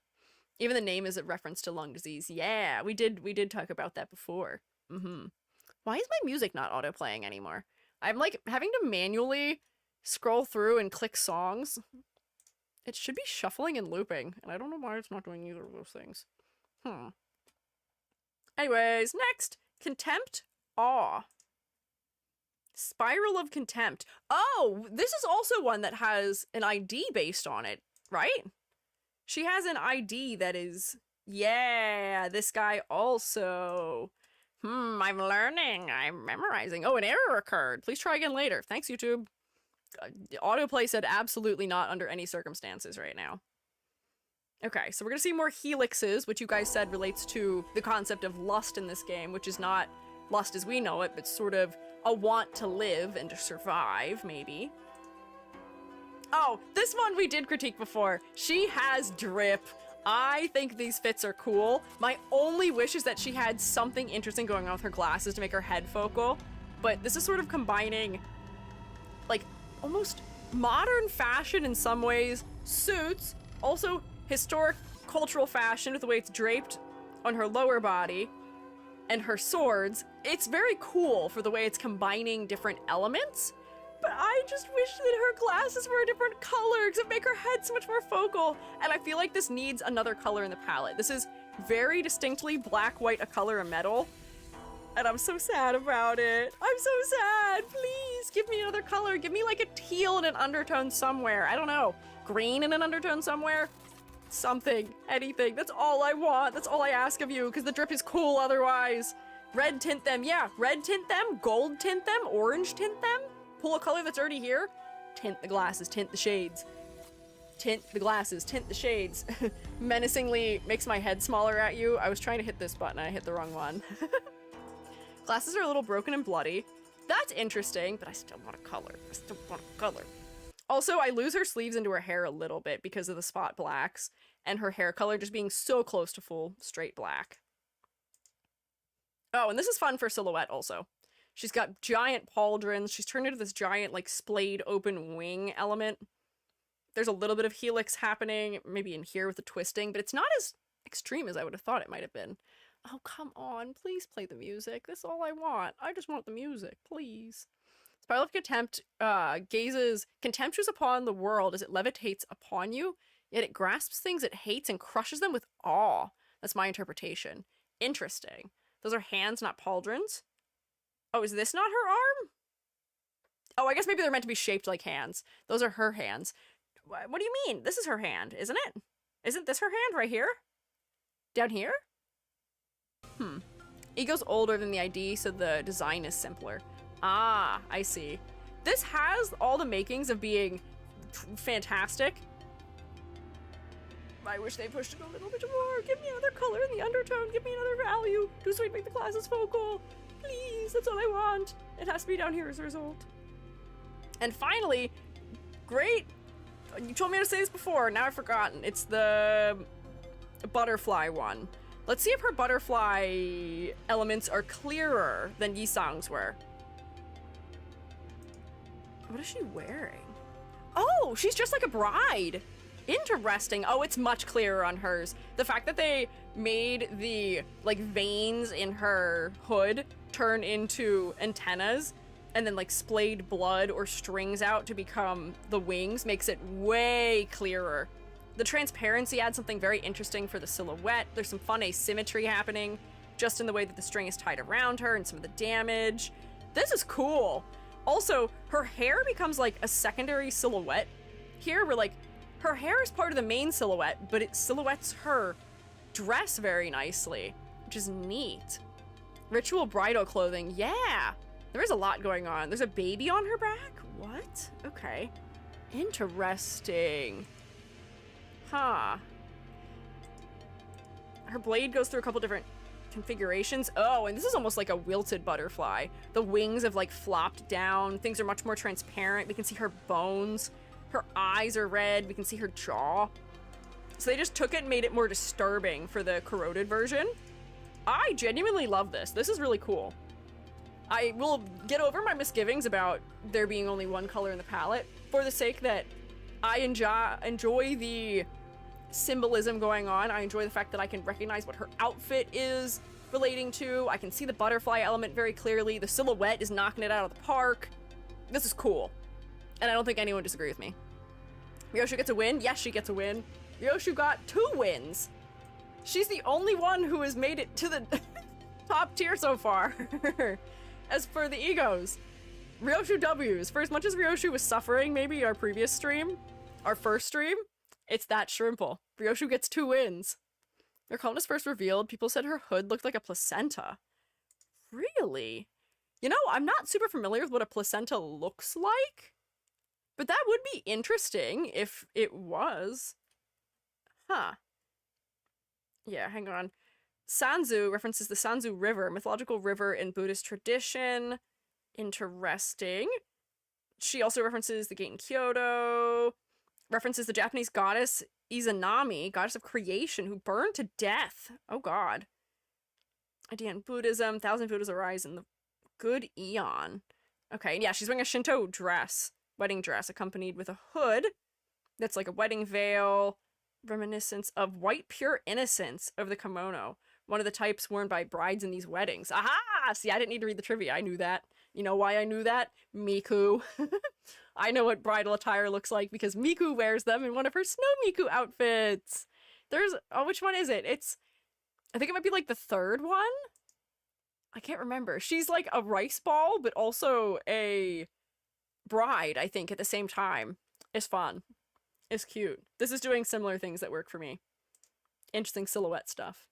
Even the name is a reference to lung disease. Yeah, we did talk about that before. Why is my music not auto-playing anymore? I'm like having to manually scroll through and click songs. It should be shuffling and looping, and I don't know why it's not doing either of those things. Anyways, next, contempt, awe. Spiral of contempt. Oh, this is also one that has an ID based on it, right? She has an ID that is, yeah, this guy also. I'm learning. I'm memorizing. Oh, an error occurred. Please try again later. Thanks, YouTube. Autoplay said absolutely not under any circumstances right now. Okay, so we're gonna see more helixes, which you guys said relates to the concept of lust in this game, which is not lust as we know it, but sort of a want to live and to survive, maybe. Oh, this one we did critique before. She has drip. I think these fits are cool. My only wish is that she had something interesting going on with her glasses to make her head focal, but this is sort of combining, like, almost modern fashion in some ways, suits, also historic cultural fashion with the way it's draped on her lower body, and her swords. It's very cool for the way it's combining different elements, but I just wish that her glasses were a different color because it'd make her head so much more focal, and I feel like this needs another color in the palette. This is very distinctly black, white, a color, a metal, and I'm so sad about it. I'm so sad. Please give me another color. Give me like a teal and an undertone somewhere. I don't know. Green and an undertone somewhere. Something. Anything. That's all I want. That's all I ask of you because the drip is cool otherwise. Red tint them. Yeah, red tint them. Gold tint them. Orange tint them. Pull a color that's already here. Tint the glasses. Tint the shades. Tint the glasses. Tint the shades. Menacingly makes my head smaller at you. I was trying to hit this button. I hit the wrong one. Glasses are a little broken and bloody. That's interesting, but I still want a color. I still want a color. Also, I lose her sleeves into her hair a little bit because of the spot blacks and her hair color just being so close to full straight black. Oh, and this is fun for silhouette also. She's got giant pauldrons. She's turned into this giant, like, splayed open wing element. There's a little bit of helix happening, maybe in here with the twisting, but it's not as extreme as I would have thought it might have been. Oh, come on. Please play the music. That's all I want. I just want the music, please. Spiral of Contempt gazes contemptuous upon the world as it levitates upon you, yet it grasps things it hates and crushes them with awe. That's my interpretation. Interesting. Those are hands, not pauldrons. Oh, is this not her arm? Oh, I guess maybe they're meant to be shaped like hands. Those are her hands. What do you mean? This is her hand, isn't it? Isn't this her hand right here? Down here? Ego's older than the ID, so the design is simpler. Ah, I see. This has all the makings of being fantastic. I wish they pushed it a little bit more. Give me another color in the undertone. Give me another value. Do sweet, make the glasses focal. Please, that's all I want. It has to be down here as a result. And finally, great. You told me to say this before. Now I've forgotten. It's the butterfly one. Let's see if her butterfly elements are clearer than Yisang's were. What is she wearing? Oh, she's just like a bride. Interesting. Oh, it's much clearer on hers. The fact that they made the, like, veins in her hood turn into antennas and then, like, splayed blood or strings out to become the wings makes it way clearer. The transparency adds something very interesting for the silhouette. There's some fun asymmetry happening just in the way that the string is tied around her and some of the damage. This is cool. Also, her hair becomes like a secondary silhouette. Here, we're like, her hair is part of the main silhouette, but it silhouettes her dress very nicely, which is neat. Ritual bridal clothing, yeah. There is a lot going on. There's a baby on her back? What? Okay. Interesting. Huh. Her blade goes through a couple different configurations. Oh, and this is almost like a wilted butterfly. The wings have like flopped down. Things are much more transparent. We can see her bones. Her eyes are red. We can see her jaw. So they just took it and made it more disturbing for the corroded version. I genuinely love this. This is really cool. I will get over my misgivings about there being only one color in the palette for the sake that I enjoy the symbolism going on. I enjoy the fact that I can recognize what her outfit is relating to. I can see the butterfly element very clearly. The silhouette is knocking it out of the park. This is cool. And I don't think anyone disagrees with me. Ryoshu gets a win. Yes, she gets a win. Ryoshu got 2 wins. She's the only one who has made it to the top tier so far. As for the egos, Ryoshu W's. For as much as Ryoshu was suffering, maybe our previous stream, our first stream, it's that shrimple. Ryoshu gets 2 wins. When Columnus first revealed, people said her hood looked like a placenta. Really? You know, I'm not super familiar with what a placenta looks like, but that would be interesting if it was. Huh. Yeah, hang on. Sanzu references the Sanzu River, mythological river in Buddhist tradition. Interesting. She also references the gate in Kyoto, references the Japanese goddess Izanami, goddess of creation, who burned to death. Oh god. Idea in Buddhism, 1,000 Buddhas arise in the good eon. Okay, yeah, she's wearing a Shinto dress, wedding dress, accompanied with a hood that's like a wedding veil, reminiscence of white pure innocence of the kimono, one of the types worn by brides in these weddings. Aha! See, I didn't need to read the trivia. I knew that. You know why I knew that? Miku. I know what bridal attire looks like because Miku wears them in one of her Snow Miku outfits. There's... Oh, which one is it? I think it might be like the 3rd one? I can't remember. She's like a rice ball, but also a bride, I think, at the same time. It's fun. It's cute. This is doing similar things that work for me. Interesting silhouette stuff.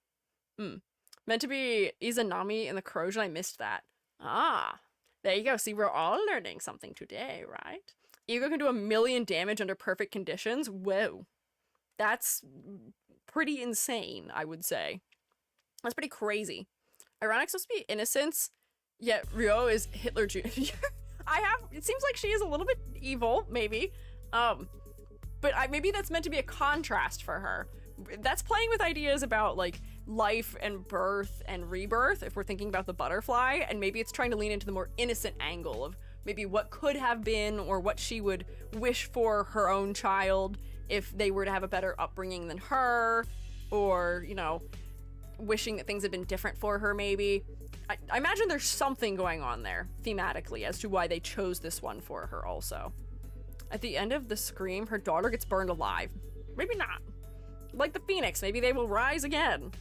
Meant to be Izanami in the corrosion. I missed that. Ah, there you go. See, we're all learning something today, right? Ego can do 1,000,000 damage under perfect conditions. Whoa. That's pretty insane, I would say. That's pretty crazy. Ironic's supposed to be innocence, yet Ryo is Hitler Jr. It seems like she is a little bit evil, maybe. But maybe that's meant to be a contrast for her. That's playing with ideas about, like, life and birth and rebirth, if we're thinking about the butterfly, and maybe it's trying to lean into the more innocent angle of maybe what could have been, or what she would wish for her own child if they were to have a better upbringing than her, or, you know, wishing that things had been different for her, maybe. I imagine there's something going on there, thematically, as to why they chose this one for her also. At the end of the scream, her daughter gets burned alive. Maybe not. Like the phoenix, maybe they will rise again.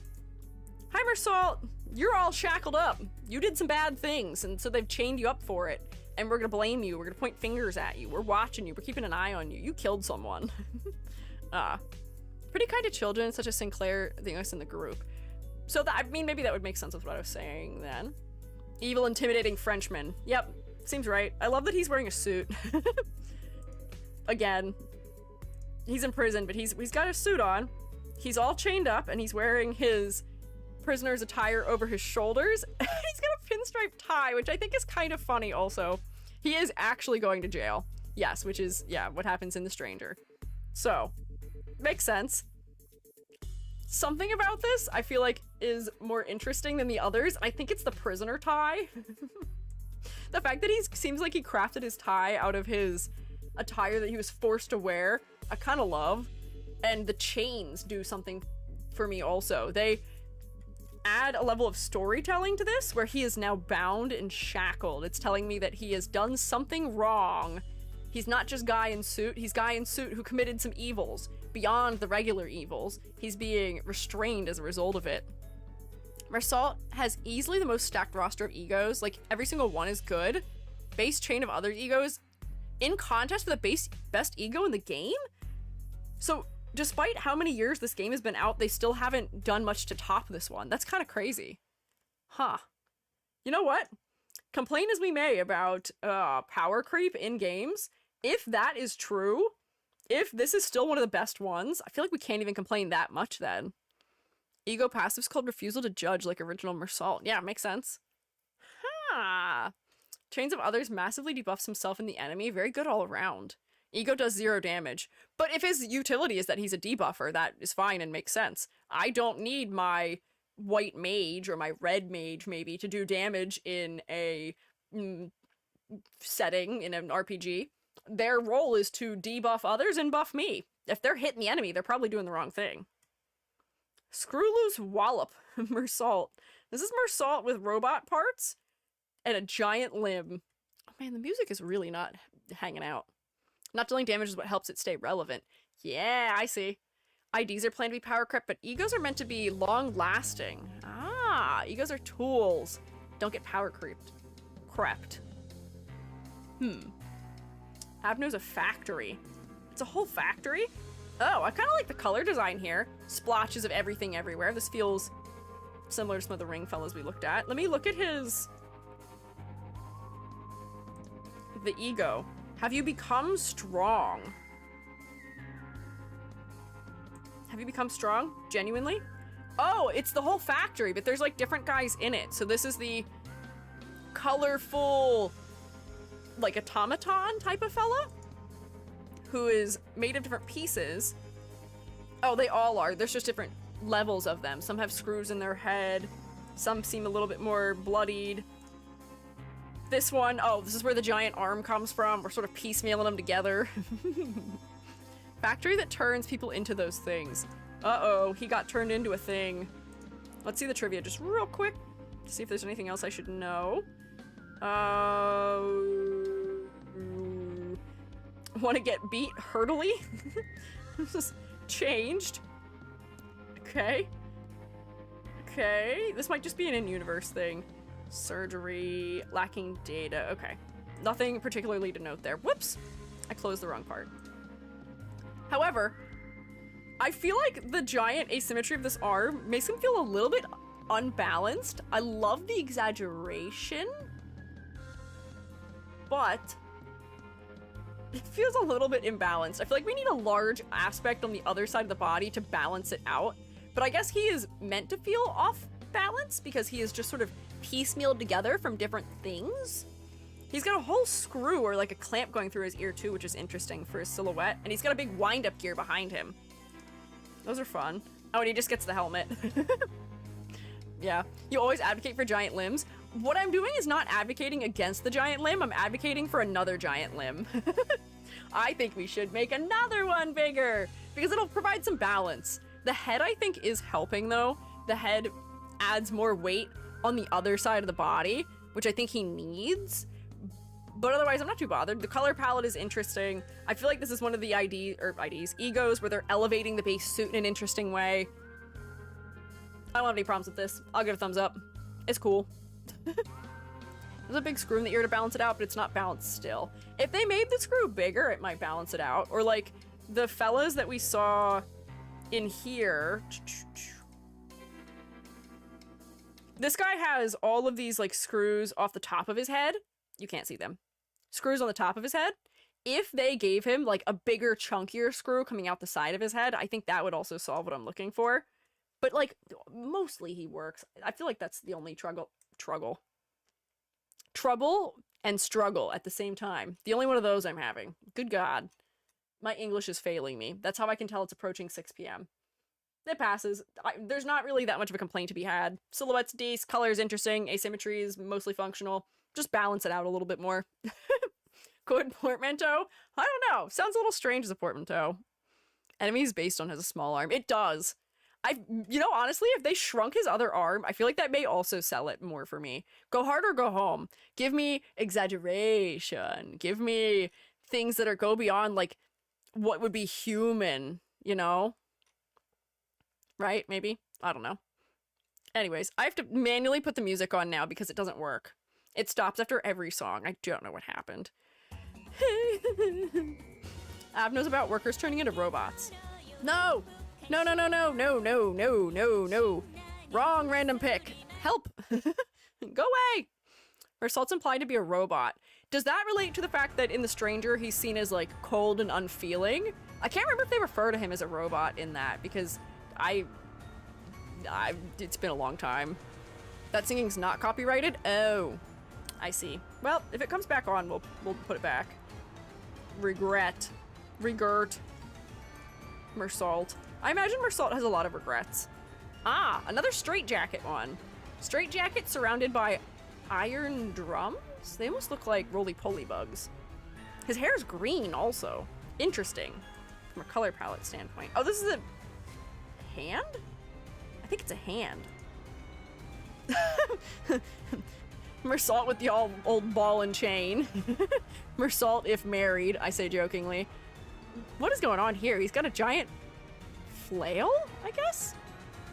Hi, Mersalt. You're all shackled up. You did some bad things, and so they've chained you up for it. And we're gonna blame you. We're gonna point fingers at you. We're watching you. We're keeping an eye on you. You killed someone. Pretty kind to children, such as Sinclair, the youngest in the group. So, I mean, maybe that would make sense with what I was saying then. Evil, intimidating Frenchman. Yep, seems right. I love that he's wearing a suit. Again, he's in prison, but he's got a suit on. He's all chained up, and he's wearing his prisoner's attire over his shoulders. He's got a pinstripe tie, which I think is kind of funny also. He is actually going to jail. Yes, which is, yeah, what happens in The Stranger. So, makes sense. Something about this I feel like is more interesting than the others. I think it's the prisoner tie. The fact that he seems like he crafted his tie out of his attire that he was forced to wear, I kind of love. And the chains do something for me also. They add a level of storytelling to this where he is now bound and shackled. It's telling me that he has done something wrong. He's not just guy in suit, he's guy in suit who committed some evils beyond the regular evils. He's being restrained as a result of it. Mersalt has easily the most stacked roster of egos. Like, every single one is good. Base chain of other egos in contest with the best ego in the game? So, despite how many years this game has been out, they still haven't done much to top this one. That's kind of crazy. Huh. You know what? Complain as we may about power creep in games, if that is true, if this is still one of the best ones, I feel like we can't even complain that much then. Ego passives called refusal to judge like original Mersalt. Yeah, makes sense. Huh. Chains of others massively debuffs himself and the enemy. Very good all around. Ego does 0 damage. But if his utility is that he's a debuffer, that is fine and makes sense. I don't need my white mage or my red mage maybe to do damage in a setting in an RPG. Their role is to debuff others and buff me. If they're hitting the enemy, they're probably doing the wrong thing. Screw loose wallop. Mersault. This is Mersault with robot parts and a giant limb. Oh man, the music is really not hanging out. Not dealing damage is what helps it stay relevant. Yeah, I see. IDs are planned to be power crept, but egos are meant to be long-lasting. Ah, egos are tools. Don't get power crept. Avno's a factory. It's a whole factory? Oh, I kind of like the color design here. Splotches of everything everywhere. This feels similar to some of the ring fellows we looked at. Let me look at his... the ego. Have you become strong? Have you become strong? Genuinely? Oh, it's the whole factory, but there's like different guys in it. So this is the colorful, like automaton type of fella who is made of different pieces. Oh, they all are. There's just different levels of them. Some have screws in their head. Some seem a little bit more bloodied. This one, oh, this is where the giant arm comes from. We're sort of piecemealing them together. Factory that turns people into those things. Uh-oh, he got turned into a thing. Let's see the trivia just real quick to see if there's anything else I should know. Want to get beat hurtily? This is changed. Okay. Okay, this might just be an in-universe thing. Surgery, lacking data. Okay, nothing particularly to note there. Whoops, I closed the wrong part. However, I feel like the giant asymmetry of this arm makes him feel a little bit unbalanced. I love the exaggeration, but it feels a little bit imbalanced. I feel like we need a large aspect on the other side of the body to balance it out. But I guess he is meant to feel off balance because he is just sort of piecemealed together from different things. He's got a whole screw or like a clamp going through his ear too, which is interesting for his silhouette. And he's got a big wind-up gear behind him. Those are fun. Oh, and he just gets the helmet. Yeah, you always advocate for giant limbs. What I'm doing is not advocating against the giant limb. I'm advocating for another giant limb. I think we should make another one bigger because it'll provide some balance. The head, I think, is helping though. The head adds more weight on the other side of the body, which I think he needs. But otherwise, I'm not too bothered. The color palette is interesting. I feel like this is one of the egos where they're elevating the base suit in an interesting way. I don't have any problems with this. I'll give it a thumbs up. It's cool. There's a big screw in the ear to balance it out, but it's not balanced still. If they made the screw bigger, it might balance it out. Or like the fellas that we saw in here. This guy has all of these like screws off the top of his head. You can't see them. Screws on the top of his head. If they gave him like a bigger, chunkier screw coming out the side of his head, I think that would also solve what I'm looking for. But like, mostly he works. I feel like that's the only trouble and struggle at the same time. The only one of those I'm having. Good God. My English is failing me. That's how I can tell it's approaching 6 p.m. It passes. There's not really that much of a complaint to be had. Silhouette's decent, color's interesting, asymmetry is mostly functional. Just balance it out a little bit more. Good portmanteau? I don't know. Sounds a little strange as a portmanteau. Enemies based on has a small arm. It does. You know, honestly, if they shrunk his other arm, I feel like that may also sell it more for me. Go hard or go home. Give me exaggeration. Give me things that go beyond, like, what would be human, you know? Right? Maybe? I don't know. Anyways, I have to manually put the music on now because it doesn't work. It stops after every song. I don't know what happened. Av knows about workers turning into robots. No! No, no, no, no, no, no, no, no, no. Wrong random pick. Help! Go away! Mersault's implied to be a robot. Does that relate to the fact that in The Stranger he's seen as, like, cold and unfeeling? I can't remember if they refer to him as a robot in that, because it's been a long time. That singing's not copyrighted? Oh. I see. Well, if it comes back on, we'll put it back. Regret. Regert. Mersault. I imagine Mersault has a lot of regrets. Ah, another straitjacket one. Straitjacket surrounded by iron drums? They almost look like roly-poly bugs. His hair's green also. Interesting. From a color palette standpoint. Oh, this is a hand? think it's a hand. Mersalt with the old ball and chain. Mersalt if married, I say jokingly. What is going on here? He's got a giant flail, I guess?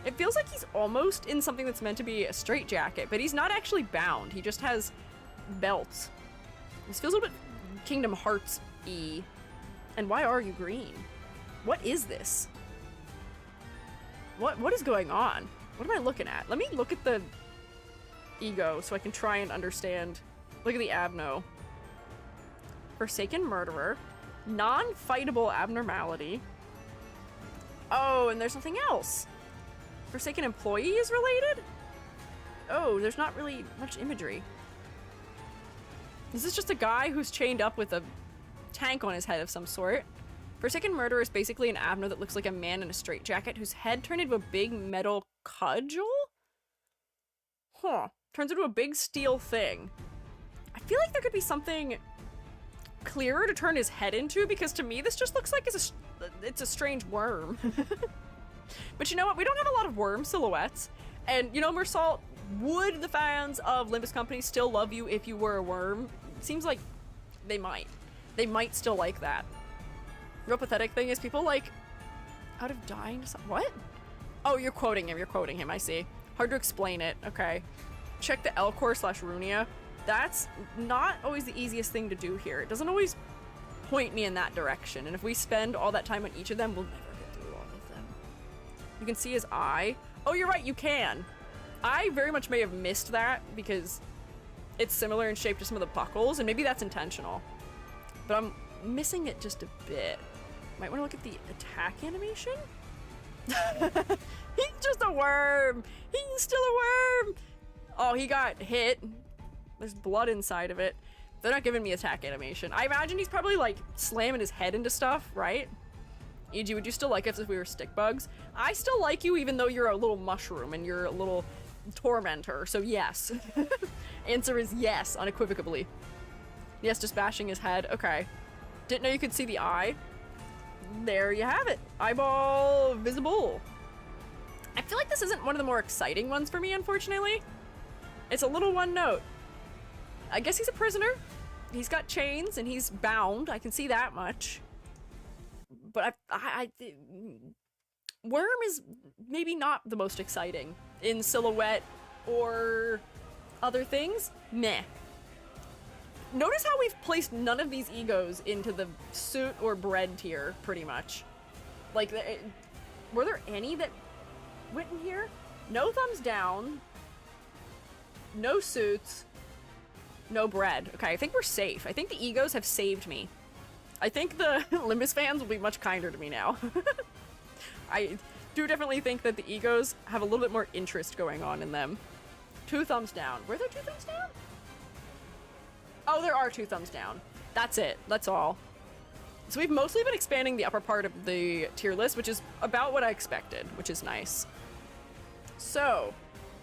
It feels like he's almost in something that's meant to be a straitjacket, but he's not actually bound. He just has belts. This feels a little bit Kingdom Hearts-y. And why are you green? What is this? What is going on? What am I looking at? Let me look at the ego so I can try and understand. Look at the abno. Forsaken murderer. Non-fightable abnormality. Oh, and there's something else. Forsaken employee is related? Oh, there's not really much imagery. This is just a guy who's chained up with a tank on his head of some sort. Forsaken murderer is basically an abno that looks like a man in a straitjacket whose head turned into a big metal cudgel? Huh. Turns into a big steel thing. I feel like there could be something clearer to turn his head into, because to me this just looks like it's a strange worm. But you know what? We don't have a lot of worm silhouettes. And you know, Mersalt, would the fans of Limbus Company still love you if you were a worm? It seems like they might. They might still like that. Real pathetic thing is people like out of dying to what? Oh, you're quoting him, I see. Hard to explain it. Okay. Check the Elcor/Runia. That's not always the easiest thing to do here. It doesn't always point me in that direction. And if we spend all that time on each of them, we'll never get through all of them. You can see his eye. Oh, you're right, you can. I very much may have missed that because it's similar in shape to some of the buckles, and maybe that's intentional. But I'm missing it just a bit. Might want to look at the attack animation? He's just a worm! He's still a worm! Oh, he got hit. There's blood inside of it. They're not giving me attack animation. I imagine he's probably like slamming his head into stuff, right? E.g., would you still like us if we were stick bugs? I still like you even though you're a little mushroom and you're a little tormentor, so yes. Answer is yes, unequivocally. Yes, just bashing his head. Okay. Didn't know you could see the eye. There you have it. Eyeball visible. I feel like this isn't one of the more exciting ones for me, unfortunately. It's a little one note. I guess he's a prisoner. He's got chains and he's bound. I can see that much. But Worm is maybe not the most exciting in silhouette or other things. Meh. Notice how we've placed none of these egos into the suit or bread tier, pretty much. Like, were there any that went in here? No thumbs down. No suits. No bread. Okay, I think we're safe. I think the egos have saved me. I think the Limbus fans will be much kinder to me now. I do definitely think that the egos have a little bit more interest going on in them. 2 thumbs down. Were there 2 thumbs down? Oh, there are 2 thumbs down. That's it. That's all. So we've mostly been expanding the upper part of the tier list, which is about what I expected, which is nice. So,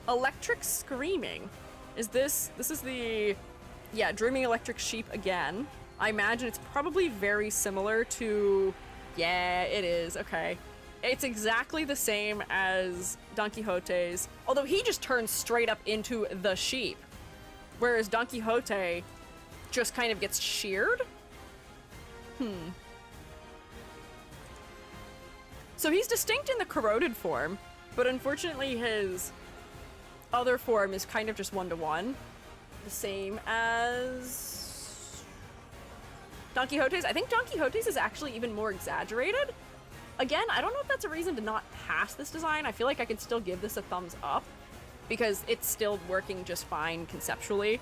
electric screaming. This is the, yeah, dreaming electric sheep again. I imagine it's probably very similar to, yeah, it is, okay. It's exactly the same as Don Quixote's, although he just turns straight up into the sheep, whereas Don Quixote just kind of gets sheared. So he's distinct in the corroded form, but unfortunately his other form is kind of just 1-to-1, the same as Don Quixote's. I think Don Quixote's is actually even more exaggerated. Again, I don't know if that's a reason to not pass this design. I feel like I could still give this a thumbs up because it's still working just fine conceptually,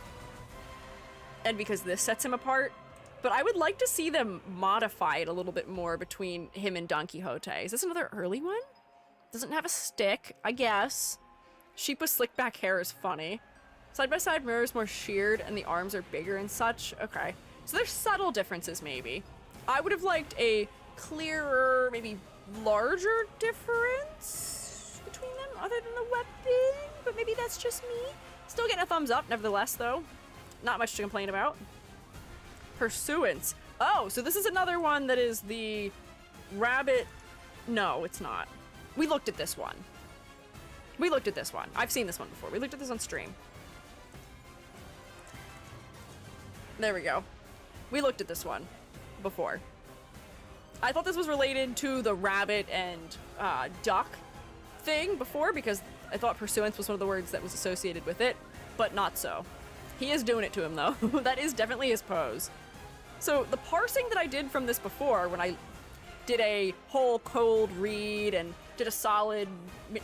and because this sets him apart. But I would like to see them modify it a little bit more between him and Don Quixote. Is this another early one? Doesn't have a stick, I guess. Sheep with slick back hair is funny. Side-by-side mirror is more sheared and the arms are bigger and such. Okay. So there's subtle differences maybe. I would have liked a clearer, maybe larger difference between them other than the weapon, but maybe that's just me. Still getting a thumbs up nevertheless though. Not much to complain about. Pursuance. Oh, so this is another one that is the rabbit. No, it's not. We looked at this one. We looked at this one. I've seen this one before. We looked at this on stream. There we go. We looked at this one before. I thought this was related to the rabbit and duck thing before because I thought pursuance was one of the words that was associated with it, but not so. He is doing it to him though. That is definitely his pose. So the parsing that I did from this before when I did a whole cold read and did a solid,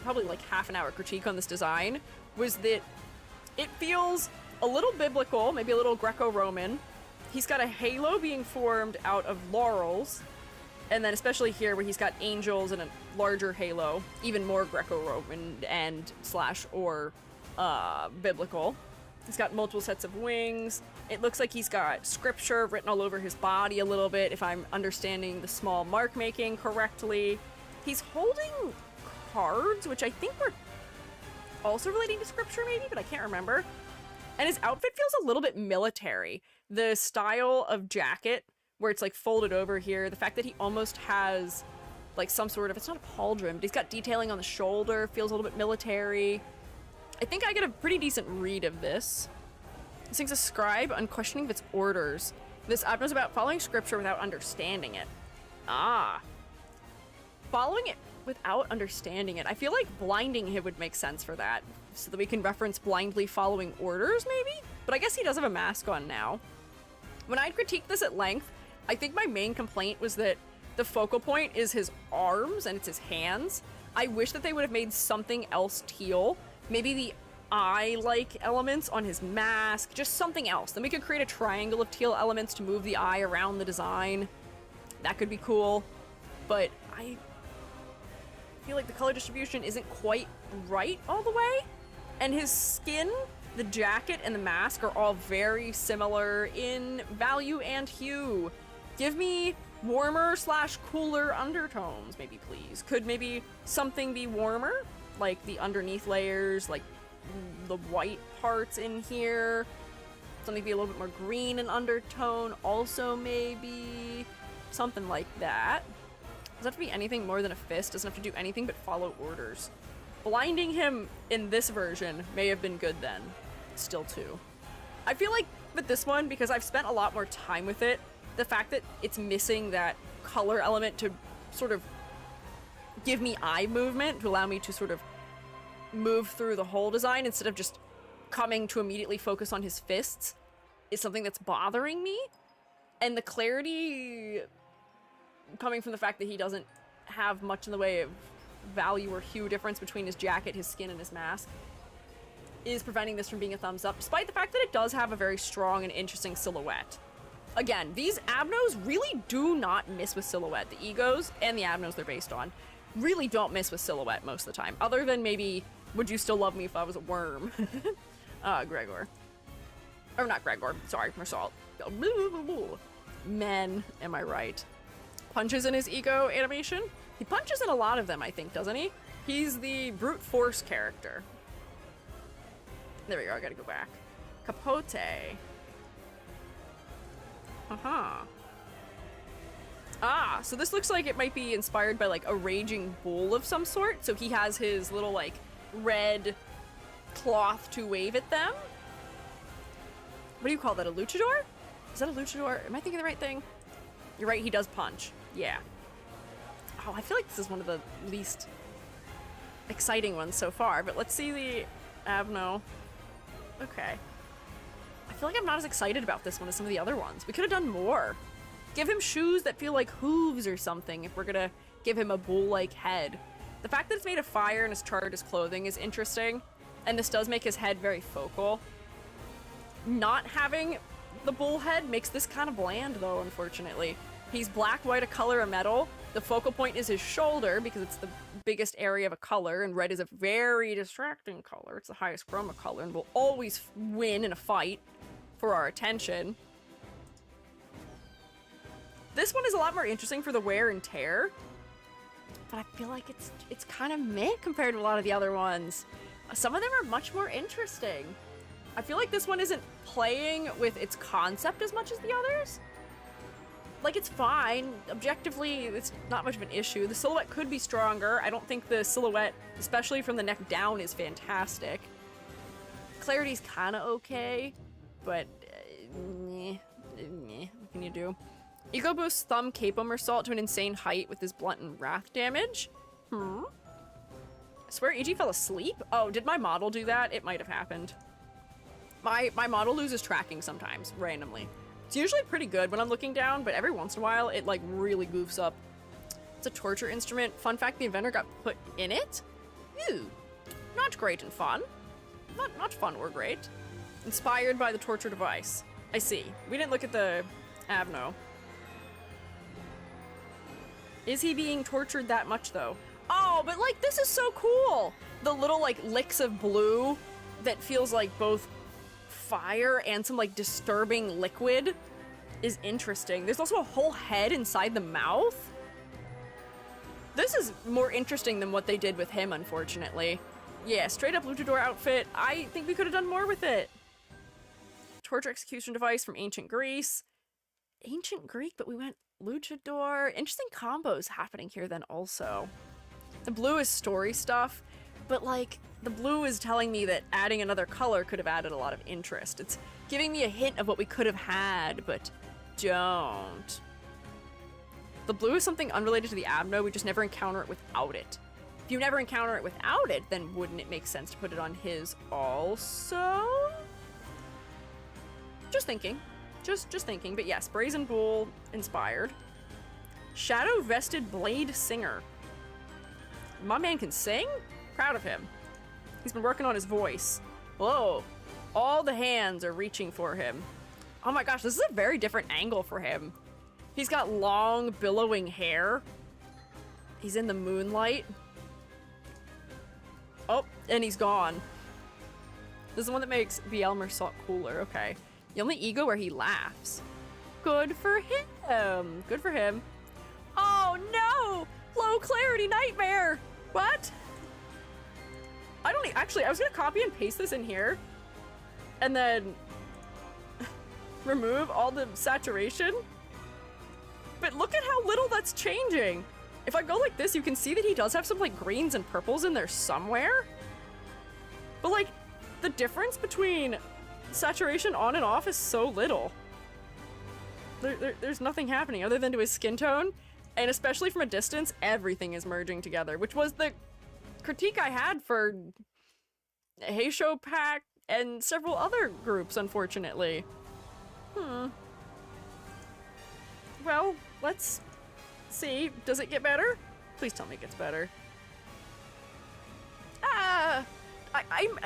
probably like half an hour critique on this design was that it feels a little biblical, maybe a little Greco-Roman. He's got a halo being formed out of laurels, and then especially here where he's got angels and a larger halo, even more Greco-Roman and / or biblical. He's got multiple sets of wings. It looks like he's got scripture written all over his body a little bit, if I'm understanding the small mark making correctly. He's holding cards, which I think were also relating to scripture maybe, but I can't remember. And his outfit feels a little bit military. The style of jacket, where it's like folded over here, the fact that he almost has like some sort of, it's not a pauldron, but he's got detailing on the shoulder, feels a little bit military. I think I get a pretty decent read of this. This thing's a scribe unquestioning of its orders. This Abno's about following scripture without understanding it. Ah. Following it without understanding it. I feel like blinding him would make sense for that, so that we can reference blindly following orders, maybe? But I guess he does have a mask on now. When I critiqued this at length, I think my main complaint was that the focal point is his arms and it's his hands. I wish that they would have made something else teal. Maybe the eye-like elements on his mask, just something else. Then we could create a triangle of teal elements to move the eye around the design. That could be cool. But I feel like the color distribution isn't quite right all the way. And his skin, the jacket, and the mask are all very similar in value and hue. Give me warmer / cooler undertones, maybe, please. Could maybe something be warmer? Like the underneath layers, like the white parts in here. Something be a little bit more green in undertone. Also, maybe something like that. Doesn't have to be anything more than a fist. Doesn't have to do anything but follow orders. Blinding him in this version may have been good then. Still too. I feel like with this one, because I've spent a lot more time with it, the fact that it's missing that color element to sort of give me eye movement, to allow me to sort of move through the whole design instead of just coming to immediately focus on his fists, is something that's bothering me. And the clarity coming from the fact that he doesn't have much in the way of value or hue difference between his jacket, his skin, and his mask is preventing this from being a thumbs up, despite the fact that it does have a very strong and interesting silhouette. Again, these Abnos really do not miss with silhouette. The egos and the Abnos they're based on really don't miss with silhouette most of the time, other than maybe Would You Still Love Me If I Was a Worm? Gregor. Or not Gregor, sorry, Mersalt. Men, am I right? Punches in his ego animation? He punches in a lot of them, I think, doesn't he? He's the brute force character. There we go, I gotta go back. Capote. Uh-huh. Ah, so this looks like it might be inspired by like a raging bull of some sort. So he has his little like red cloth to wave at them. What do you call that, a luchador? Is that a luchador? Am I thinking the right thing? You're right, he does punch. Yeah. Oh, I feel like this is one of the least exciting ones so far, but let's see the Abno. Okay. I feel like I'm not as excited about this one as some of the other ones. We could have done more. Give him shoes that feel like hooves or something if we're gonna give him a bull-like head. The fact that it's made of fire and is charred as clothing is interesting, and this does make his head very focal. Not having the bull head makes this kind of bland, though, unfortunately. He's black, white, a color, a metal. The focal point is his shoulder because it's the biggest area of a color, and red is a very distracting color. It's the highest chroma color and will always win in a fight for our attention. This one is a lot more interesting for the wear and tear, but I feel like it's kind of meh compared to a lot of the other ones. Some of them are much more interesting. I feel like this one isn't playing with its concept as much as the others. like, it's fine. Objectively, it's not much of an issue. The silhouette could be stronger. I don't think the silhouette, especially from the neck down, is fantastic. Clarity's kind of okay, but what can you do? Ego boosts thumb cape somersault to an insane height with his blunt and wrath damage. I swear EG fell asleep? Oh, did my model do that? It might have happened. My model loses tracking sometimes, randomly. It's usually pretty good when I'm looking down, but every once in a while, it like really goofs up. It's a torture instrument. Fun fact, the inventor got put in it? Ew. Not great and fun. Not fun or great. Inspired by the torture device. I see. We didn't look at the Avno. Is he being tortured that much, though? Oh, but like, this is so cool! The little like licks of blue that feels like both fire and some like disturbing liquid is interesting. There's also a whole head inside the mouth. This is more interesting than what they did with him, unfortunately. Yeah, straight up luchador outfit. I think we could have done more with it. Torture execution device from ancient Greece. Ancient Greek, but we went luchador. Interesting combos happening here then also. The blue is story stuff, but like, the blue is telling me that adding another color could have added a lot of interest. It's giving me a hint of what we could have had, but don't. The blue is something unrelated to the Abno, we just never encounter it without it. If you never encounter it without it, then wouldn't it make sense to put it on his also? Just thinking. Just thinking, but yes, Brazen Bull inspired. Shadow Vested Blade Singer. My man can sing? Proud of him. He's been working on his voice. Whoa. All the hands are reaching for him. Oh my gosh, this is a very different angle for him. He's got long, billowing hair. He's in the moonlight. Oh, and he's gone. This is the one that makes Bielmersault cooler. Okay. The only ego where he laughs. Good for him. Good for him. Oh no! Low clarity nightmare! What? I don't actually, I was gonna copy and paste this in here and then remove all the saturation. But look at how little that's changing. If I go like this, you can see that he does have some like greens and purples in there somewhere. But like, the difference between saturation on and off is so little. There's nothing happening other than to his skin tone. And especially from a distance, everything is merging together, which was the critique I had for Heisho Pack and several other groups, unfortunately. Well, let's see. Does it get better? Please tell me it gets better. I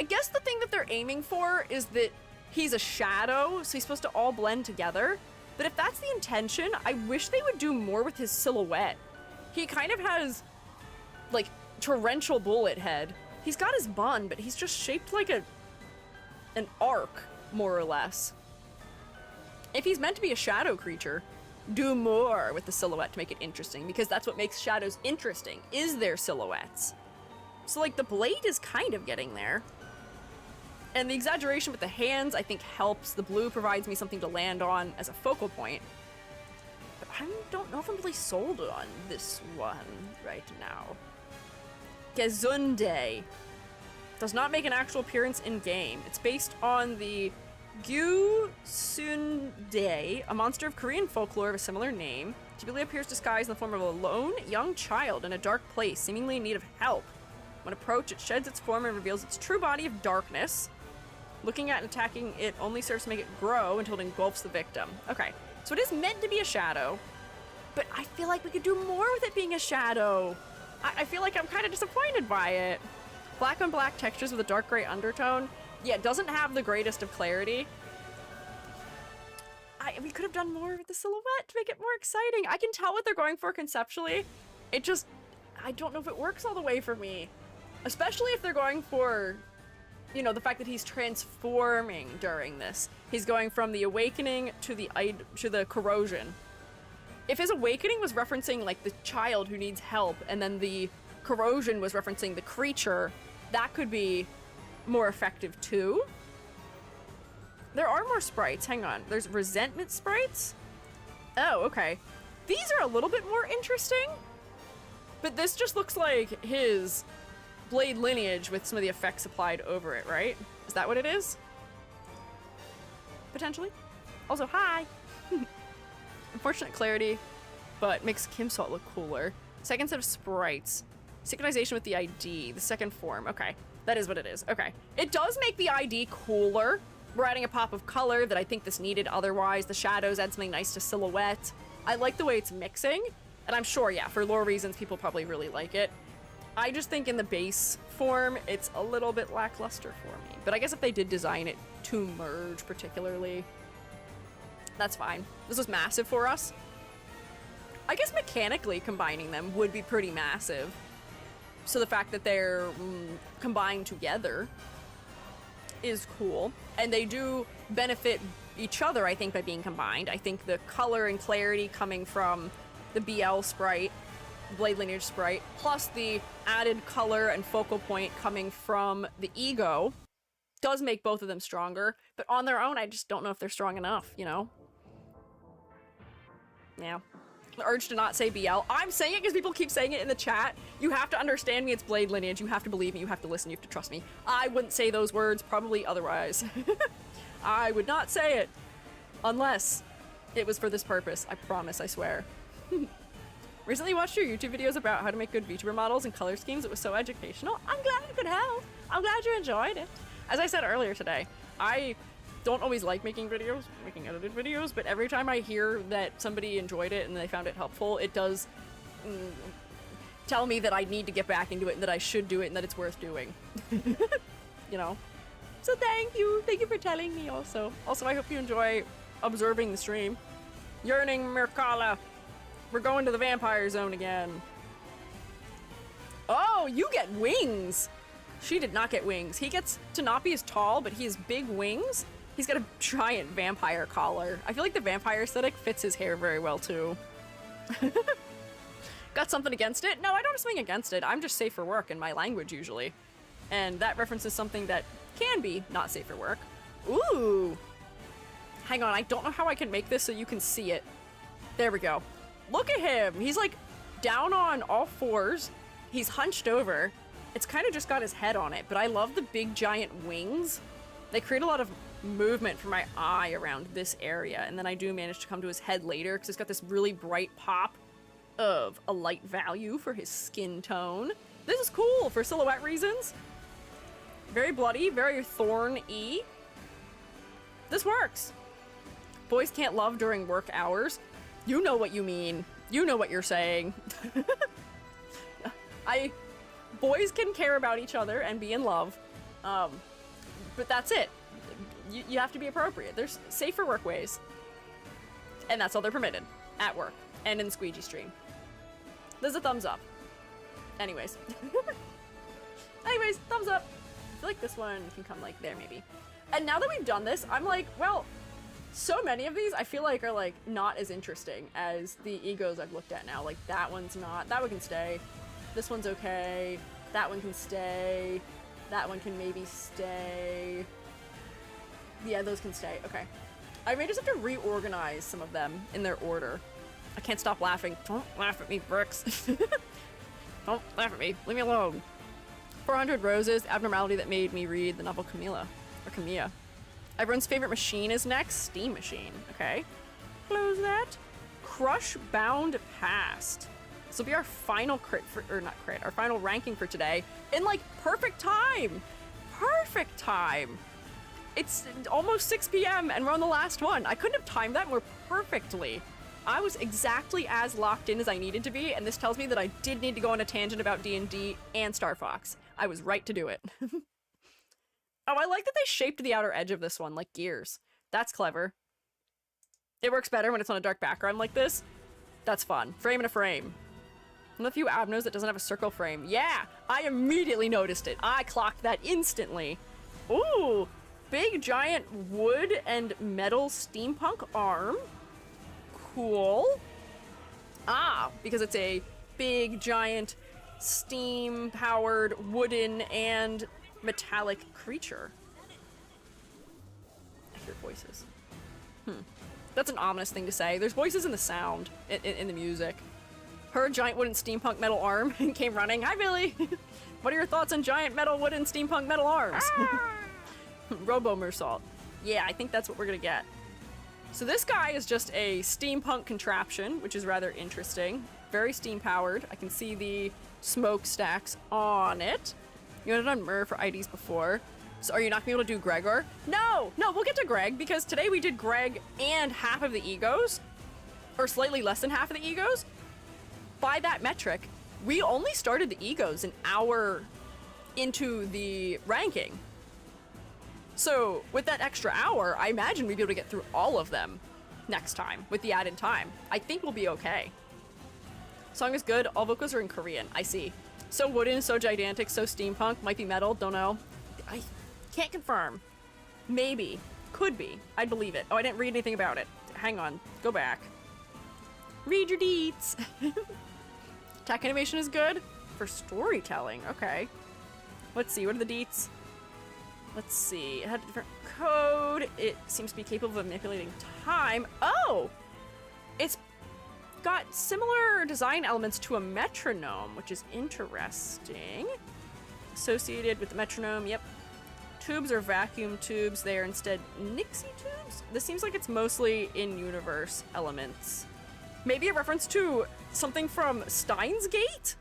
guess the thing that they're aiming for is that he's a shadow, so he's supposed to all blend together. But if that's the intention, I wish they would do more with his silhouette. He kind of has, like, torrential bullet head. He's got his bun, but he's just shaped like an arc, more or less. If he's meant to be a shadow creature, do more with the silhouette to make it interesting, because that's what makes shadows interesting, is their silhouettes. So, like, the blade is kind of getting there. And the exaggeration with the hands, I think, helps. The blue provides me something to land on as a focal point. But I don't know if I'm really sold on this one right now. Gezunde does not make an actual appearance in-game. It's based on the Gyusunde, a monster of Korean folklore of a similar name. Typically appears disguised in the form of a lone young child in a dark place, seemingly in need of help. When approached, it sheds its form and reveals its true body of darkness. Looking at and attacking it only serves to make it grow until it engulfs the victim. Okay, so it is meant to be a shadow, but I feel like we could do more with it being a shadow. I feel like I'm kind of disappointed by it. Black on black textures with a dark gray undertone. Yeah, it doesn't have the greatest of clarity. We could have done more with the silhouette to make it more exciting. I can tell what they're going for conceptually. It just, I don't know if it works all the way for me. Especially if they're going for, you know, the fact that he's transforming during this. He's going from the awakening to the corrosion. If his awakening was referencing like the child who needs help, and then the corrosion was referencing the creature, that could be more effective too. There are more sprites. Hang on. There's resentment sprites. Oh, okay. These are a little bit more interesting, but this just looks like his blade lineage with some of the effects applied over it, right? Is that what it is? Potentially. Also, hi! Unfortunate clarity, but makes Kim Salt look cooler. Second set of sprites. Synchronization with the ID, the second form. Okay, that is what it is. Okay. It does make the ID cooler. We're adding a pop of color that I think this needed otherwise. The shadows add something nice to silhouette. I like the way it's mixing, and I'm sure, yeah, for lore reasons, people probably really like it. I just think in the base form, it's a little bit lackluster for me. But I guess if they did design it to merge particularly, that's fine. This was massive for us. I guess mechanically combining them would be pretty massive. So the fact that they're combined together is cool. And they do benefit each other, I think, by being combined. I think the color and clarity coming from the BL sprite, Blade Lineage sprite, plus the added color and focal point coming from the ego does make both of them stronger. But on their own, I just don't know if they're strong enough, you know? Yeah. The urge to not say BL. I'm saying it because people keep saying it in the chat. You have to understand me, it's Blade Lineage. You have to believe me, you have to listen, you have to trust me. I wouldn't say those words, probably otherwise. I would not say it unless it was for this purpose. I promise, I swear. Recently watched your YouTube videos about how to make good VTuber models and color schemes. It was so educational. I'm glad it could help. I'm glad you enjoyed it. As I said earlier today, I don't always like making videos, making edited videos, but every time I hear that somebody enjoyed it and they found it helpful, it does tell me that I need to get back into it and that I should do it and that it's worth doing. You know? So thank you. Thank you for telling me also. Also, I hope you enjoy observing the stream. Yearning Mirkala. We're going to the vampire zone again. Oh, you get wings. She did not get wings. He gets to not be as tall, but he has big wings. He's got a giant vampire collar. I feel like the vampire aesthetic fits his hair very well, too. Got something against it? No, I don't have something against it. I'm just safe for work in my language, usually. And that references something that can be not safe for work. Ooh. Hang on, I don't know how I can make this so you can see it. There we go. Look at him. He's like down on all fours. He's hunched over. It's kind of just got his head on it, but I love the big giant wings. They create a lot of movement for my eye around this area, and then I do manage to come to his head later because it's got this really bright pop of a light value for his skin tone. This is cool for silhouette reasons. Very bloody, very thorn-y. This works. Boys can't love during work hours. You know what you mean. You know what you're saying. Boys can care about each other and be in love. But that's it. You have to be appropriate. There's safer work ways. And that's all they're permitted. At work. And in the Squiiji stream. There's a thumbs up. Anyways. Anyways, thumbs up. I feel like this one can come like there maybe. And now that we've done this, I'm like, well, so many of these I feel like are like not as interesting as the egos I've looked at now. Like that one's not. That one can stay. This one's okay. That one can stay. That one can maybe stay. Yeah, those can stay. Okay. I may just have to reorganize some of them in their order. I can't stop laughing. Don't laugh at me, Brooks. Don't laugh at me. Leave me alone. 400 Roses, abnormality that made me read the novel Camilla. Or Camilla. Everyone's favorite machine is next. Steam Machine. Okay. Close that. Crush Bound Past. This will be our final crit for, or not crit, our final ranking for today in like perfect time. Perfect time. It's almost 6 p.m. and we're on the last one. I couldn't have timed that more perfectly. I was exactly as locked in as I needed to be, and this tells me that I did need to go on a tangent about D&D and Star Fox. I was right to do it. Oh, I like that they shaped the outer edge of this one like gears. That's clever. It works better when it's on a dark background like this. That's fun. Frame in a frame. One of the few Abnos that doesn't have a circle frame. Yeah, I immediately noticed it. I clocked that instantly. Ooh, big giant wood and metal steampunk arm. Cool. Ah, because it's a big giant steam-powered wooden and metallic creature. I hear voices. That's an ominous thing to say. There's voices in the sound, in the music. Her giant wooden steampunk metal arm and came running. Hi, Billy! What are your thoughts on giant metal wooden steampunk metal arms? Robo-mersault. Yeah, I think that's what we're gonna get. So this guy is just a steampunk contraption, which is rather interesting. Very steam-powered. I can see the smokestacks on it. You had done Myrrh for IDs before. So are you not gonna be able to do Gregor? No! No, we'll get to Greg, because today we did Greg and half of the egos. Or slightly less than half of the egos. By that metric, we only started the egos an hour into the ranking. So with that extra hour, I imagine we'd be able to get through all of them next time with the added time. I think we'll be okay. Song is good. All vocals are in Korean. I see. So wooden, so gigantic, so steampunk. Might be metal. Don't know. I can't confirm. Maybe. Could be. I'd believe it. Oh, I didn't read anything about it. Hang on. Go back. Read your deets. Tech animation is good for storytelling. Okay. Let's see. What are the deets? Let's see. It had a different code. It seems to be capable of manipulating time. Oh! It's got similar design elements to a metronome, which is interesting. Associated with the metronome, yep. Tubes are vacuum tubes. They are instead Nixie tubes? This seems like it's mostly in-universe elements. Maybe a reference to something from Steins Gate?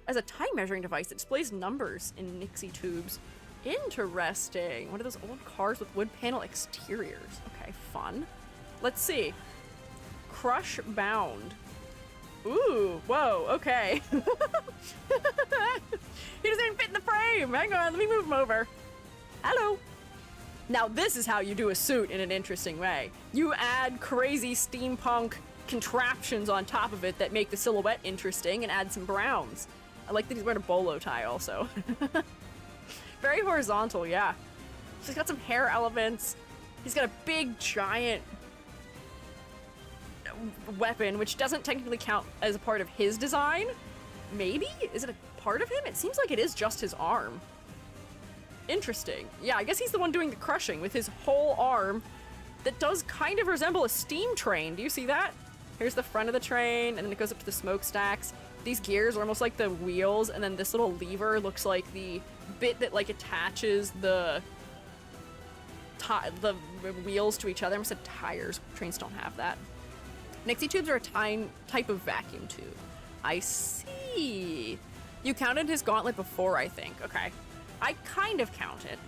As a time measuring device that displays numbers in Nixie tubes. Interesting. What are those old cars with wood panel exteriors? Okay, fun. Let's see. Crush Bound. Ooh, whoa, okay. He doesn't even fit in the frame. Hang on, let me move him over. Hello. Now this is how you do a suit in an interesting way. You add crazy steampunk contraptions on top of it that make the silhouette interesting and add some browns. I like that he's wearing a bolo tie also. Very horizontal, yeah. He's got some hair elements. He's got a big, giant weapon, which doesn't technically count as a part of his design. Maybe? Is it a part of him? It seems like it is just his arm. Interesting. Yeah, I guess he's the one doing the crushing with his whole arm that does kind of resemble a steam train. Do you see that? Here's the front of the train, and then it goes up to the smokestacks. These gears are almost like the wheels, and then this little lever looks like the bit that like attaches the wheels to each other. I almost said tires. Trains don't have that. Nixie tubes are a type of vacuum tube. I see. You counted his gauntlet before, I think. Okay. I kind of count it.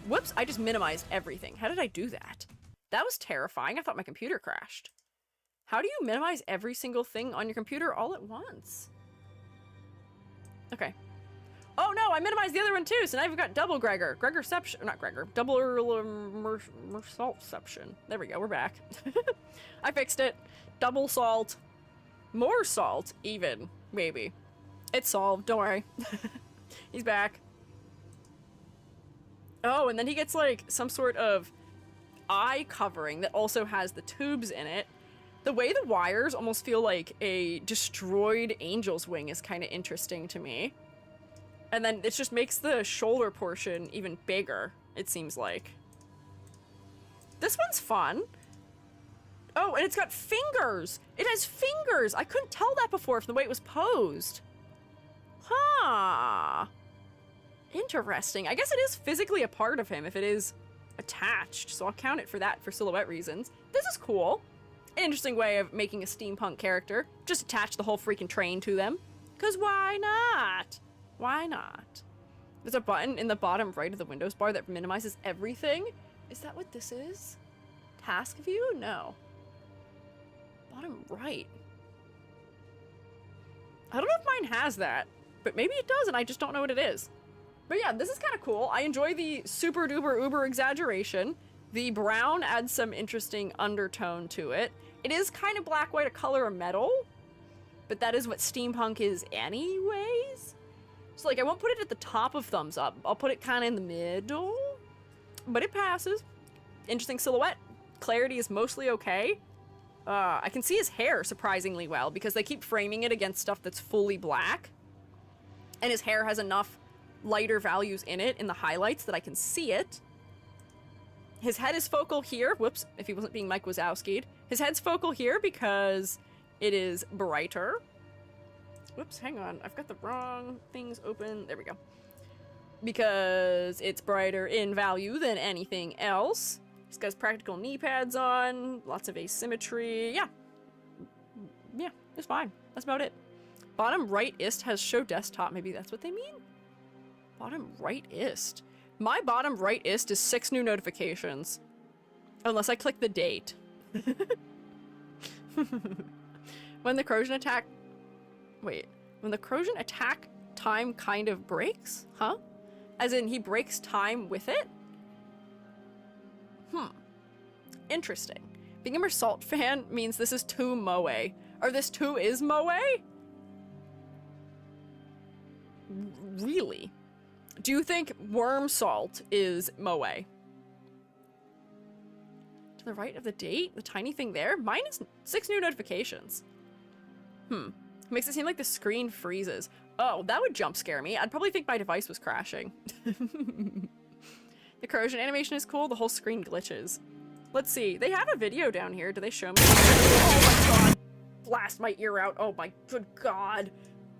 Whoops, I just minimized everything. How did I do that? That was terrifying. I thought my computer crashed. How do you minimize every single thing on your computer all at once? Okay. Oh no, I minimized the other one too, so now we've got double Gregor. Gregorception, not Gregor, double mersaltception. There we go, we're back. I fixed it. Double salt. More salt, even, maybe. It's solved, don't worry. He's back. Oh, and then he gets like some sort of eye covering that also has the tubes in it. The way the wires almost feel like a destroyed angel's wing is kind of interesting to me. And then it just makes the shoulder portion even bigger, it seems like. This one's fun. Oh, and it's got fingers! It has fingers! I couldn't tell that before from the way it was posed. Huh. Interesting. I guess it is physically a part of him if it is attached, so I'll count it for that for silhouette reasons. This is cool. An interesting way of making a steampunk character. Just attach the whole freaking train to them. 'Cause why not? Why not? There's a button in the bottom right of the Windows bar that minimizes everything. Is that what this is? Task view? No. Bottom right. I don't know if mine has that, but maybe it does and I just don't know what it is. But yeah, this is kind of cool. I enjoy the super duper uber exaggeration. The brown adds some interesting undertone to it. It is kind of black, white, a color of metal, but that is what steampunk is anyways. So like, I won't put it at the top of thumbs up. I'll put it kind of in the middle, but it passes. Interesting silhouette. Clarity is mostly okay. I can see his hair surprisingly well because they keep framing it against stuff that's fully black. And his hair has enough lighter values in it in the highlights that I can see it. His head is focal here. Whoops, if he wasn't being Mike Wazowski'd. His head's focal here because it is brighter. Whoops, hang on. I've got the wrong things open. There we go. Because it's brighter in value than anything else. He's got his practical knee pads on. Lots of asymmetry. Yeah. Yeah, it's fine. That's about it. Bottom right-ist has show desktop. Maybe that's what they mean? Bottom right-ist. My bottom right-ist is 6 new notifications. Unless I click the date. When the corrosion attack... Wait. When the corrosion attack time kind of breaks? Huh? As in, he breaks time with it? Interesting. Being a Mersalt fan means this is too moe. Or this too is moe? Really? Do you think worm salt is moe? To the right of the date? The tiny thing there? Mine is 6 new notifications. Makes it seem like the screen freezes. Oh, that would jump scare me. I'd probably think my device was crashing. The corrosion animation is cool. The whole screen glitches. Let's see. They have a video down here. Do they show me? Oh my god. Blast my ear out. Oh my good god.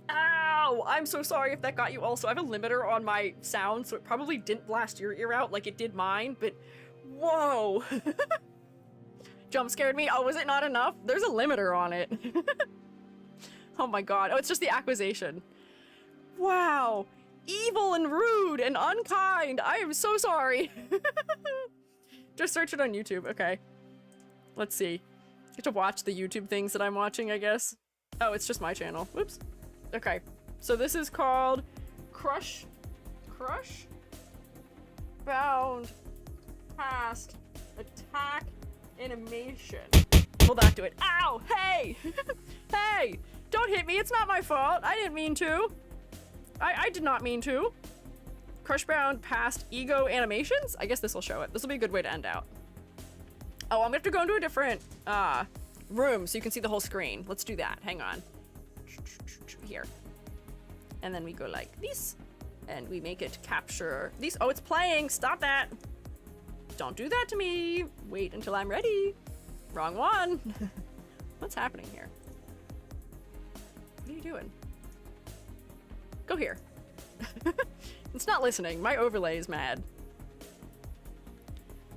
Ow! I'm so sorry if that got you also. I have a limiter on my sound, so it probably didn't blast your ear out like it did mine, but whoa. Jump scared me. Oh, was it not enough? There's a limiter on it. Oh my god. Oh, it's just the acquisition. Wow. Evil and rude and unkind. I am so sorry. Just search it on YouTube. Okay. Let's see. Get to watch the YouTube things that I'm watching, I guess. Oh, it's just my channel. Whoops. Okay. So this is called Crush Bound Past Attack Animation. Hold back to it. Ow! Hey! Hey! Don't hit me. It's not my fault. I didn't mean to. I did not mean to. Crushbound past ego animations? I guess this will show it. This will be a good way to end out. Oh, I'm gonna have to go into a different room so you can see the whole screen. Let's do that. Hang on. Here. And then we go like this. And we make it capture these. Oh, it's playing. Stop that. Don't do that to me. Wait until I'm ready. Wrong one. What's happening here? What are you doing? Go here. It's not listening. My overlay is mad.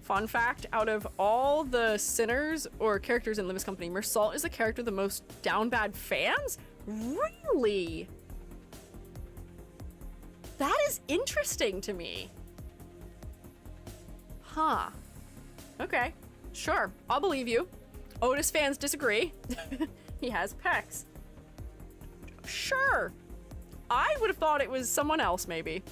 Fun fact, out of all the sinners or characters in Limbus Company, Mersalt is the character with the most down bad fans? Really? That is interesting to me. Huh. Okay. Sure. I'll believe you. Otis fans disagree. He has pecs. Sure. I would have thought it was someone else, maybe.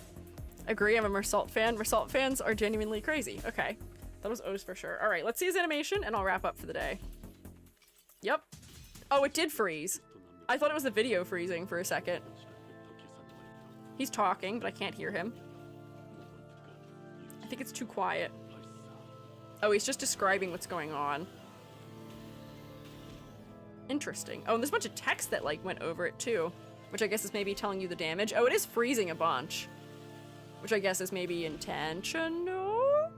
Agree, I'm a Mersalt fan. Mersalt fans are genuinely crazy. Okay. That was Otis for sure. Alright, let's see his animation and I'll wrap up for the day. Yep. Oh, it did freeze. I thought it was the video freezing for a second. He's talking, but I can't hear him. I think it's too quiet. Oh, he's just describing what's going on. Interesting. Oh, and there's a bunch of text that, like, went over it, too. Which I guess is maybe telling you the damage. Oh, it is freezing a bunch. Which I guess is maybe intentional?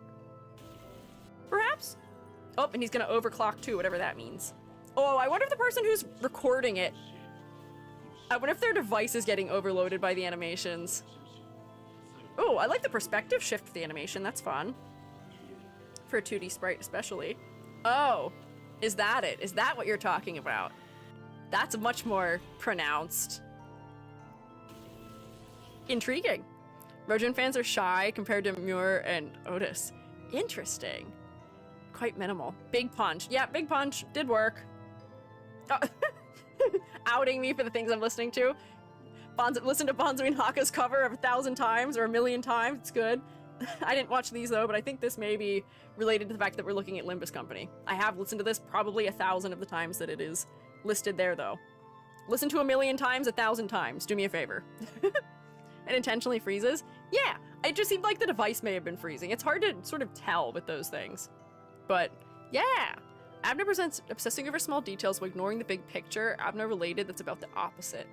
Perhaps? Oh, and he's gonna overclock, too, whatever that means. Oh, I wonder if the person who's recording it... I wonder if their device is getting overloaded by the animations. Oh, I like the perspective shift for the animation. That's fun. For a 2D sprite, especially. Oh, is that it? Is that what you're talking about? That's much more pronounced. Intriguing. Rojin fans are shy compared to Muir and Otis. Interesting. Quite minimal. Big Punch. Yeah, Big Punch did work. Oh. Outing me for the things I'm listening to. Listen to Bonzo and Haka's cover 1,000 times or 1,000,000 times. It's good. I didn't watch these though, but I think this may be related to the fact that we're looking at Limbus Company. I have listened to this probably 1,000 of the times that it is listed there though. Listen to 1,000,000 times, 1,000 times. Do me a favor. It intentionally freezes? Yeah, it just seemed like the device may have been freezing. It's hard to sort of tell with those things. But yeah, Abner presents obsessing over small details while ignoring the big picture. Abner related, that's about the opposite.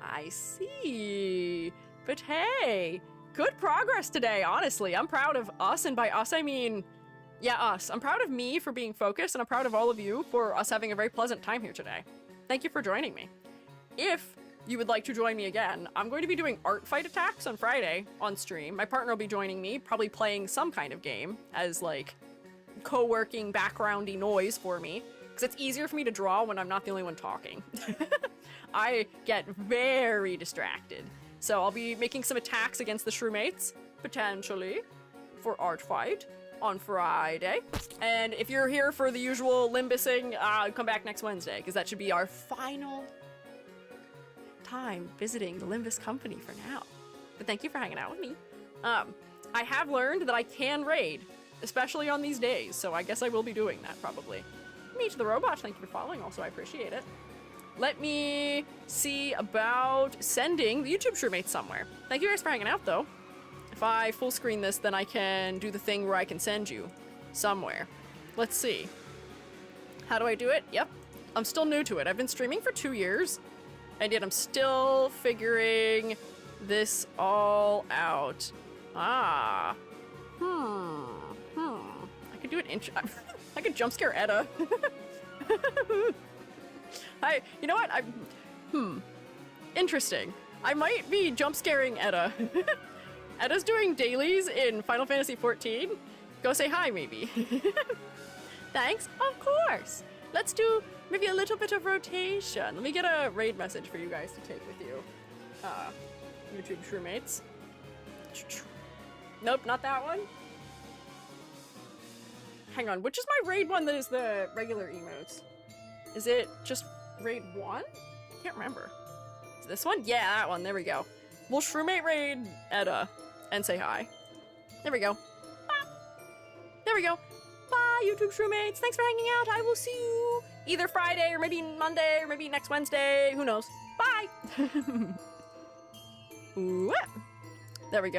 I see. But hey, good progress today, honestly. I'm proud of us, and by us I mean Yeah, us. I'm proud of me for being focused, and I'm proud of all of you for us having a very pleasant time here today. Thank you for joining me. If you would like to join me again, I'm going to be doing art fight attacks on Friday on stream. My partner will be joining me, probably playing some kind of game as like co-working backgroundy noise for me, because it's easier for me to draw when I'm not the only one talking. I get very distracted. So I'll be making some attacks against the Shroomates, potentially, for art fight on Friday. And if you're here for the usual Limbusing, come back next Wednesday, because that should be our final time visiting the Limbus company for now. But thank you for hanging out with me. I have learned that I can raid, especially on these days, so I guess I will be doing that probably. Meet the robot, thank you for following, also I appreciate it. Let me see about sending the YouTube Shroomates somewhere. Thank you guys for hanging out though. If I full screen this, then I can do the thing where I can send you somewhere. Let's see. How do I do it? Yep. I'm still new to it. I've been streaming for 2 years, and yet I'm still figuring this all out. I could do it I could jump scare Edda. You know what? Interesting. I might be jump scaring Edda. Edda's doing dailies in Final Fantasy XIV. Go say hi, maybe. Thanks? Of course. Let's do maybe a little bit of rotation. Let me get a raid message for you guys to take with you. YouTube Shroomates. Nope, not that one. Hang on, which is my raid one that is the regular emotes? Is it just raid 1? I can't remember. Is this one? Yeah, that one. There we go. We'll Shroomate raid Edda and say hi. There we go. Bye. There we go. Bye, YouTube Shroomates. Thanks for hanging out. I will see you either Friday or maybe Monday or maybe next Wednesday. Who knows? Bye. Ooh. There we go.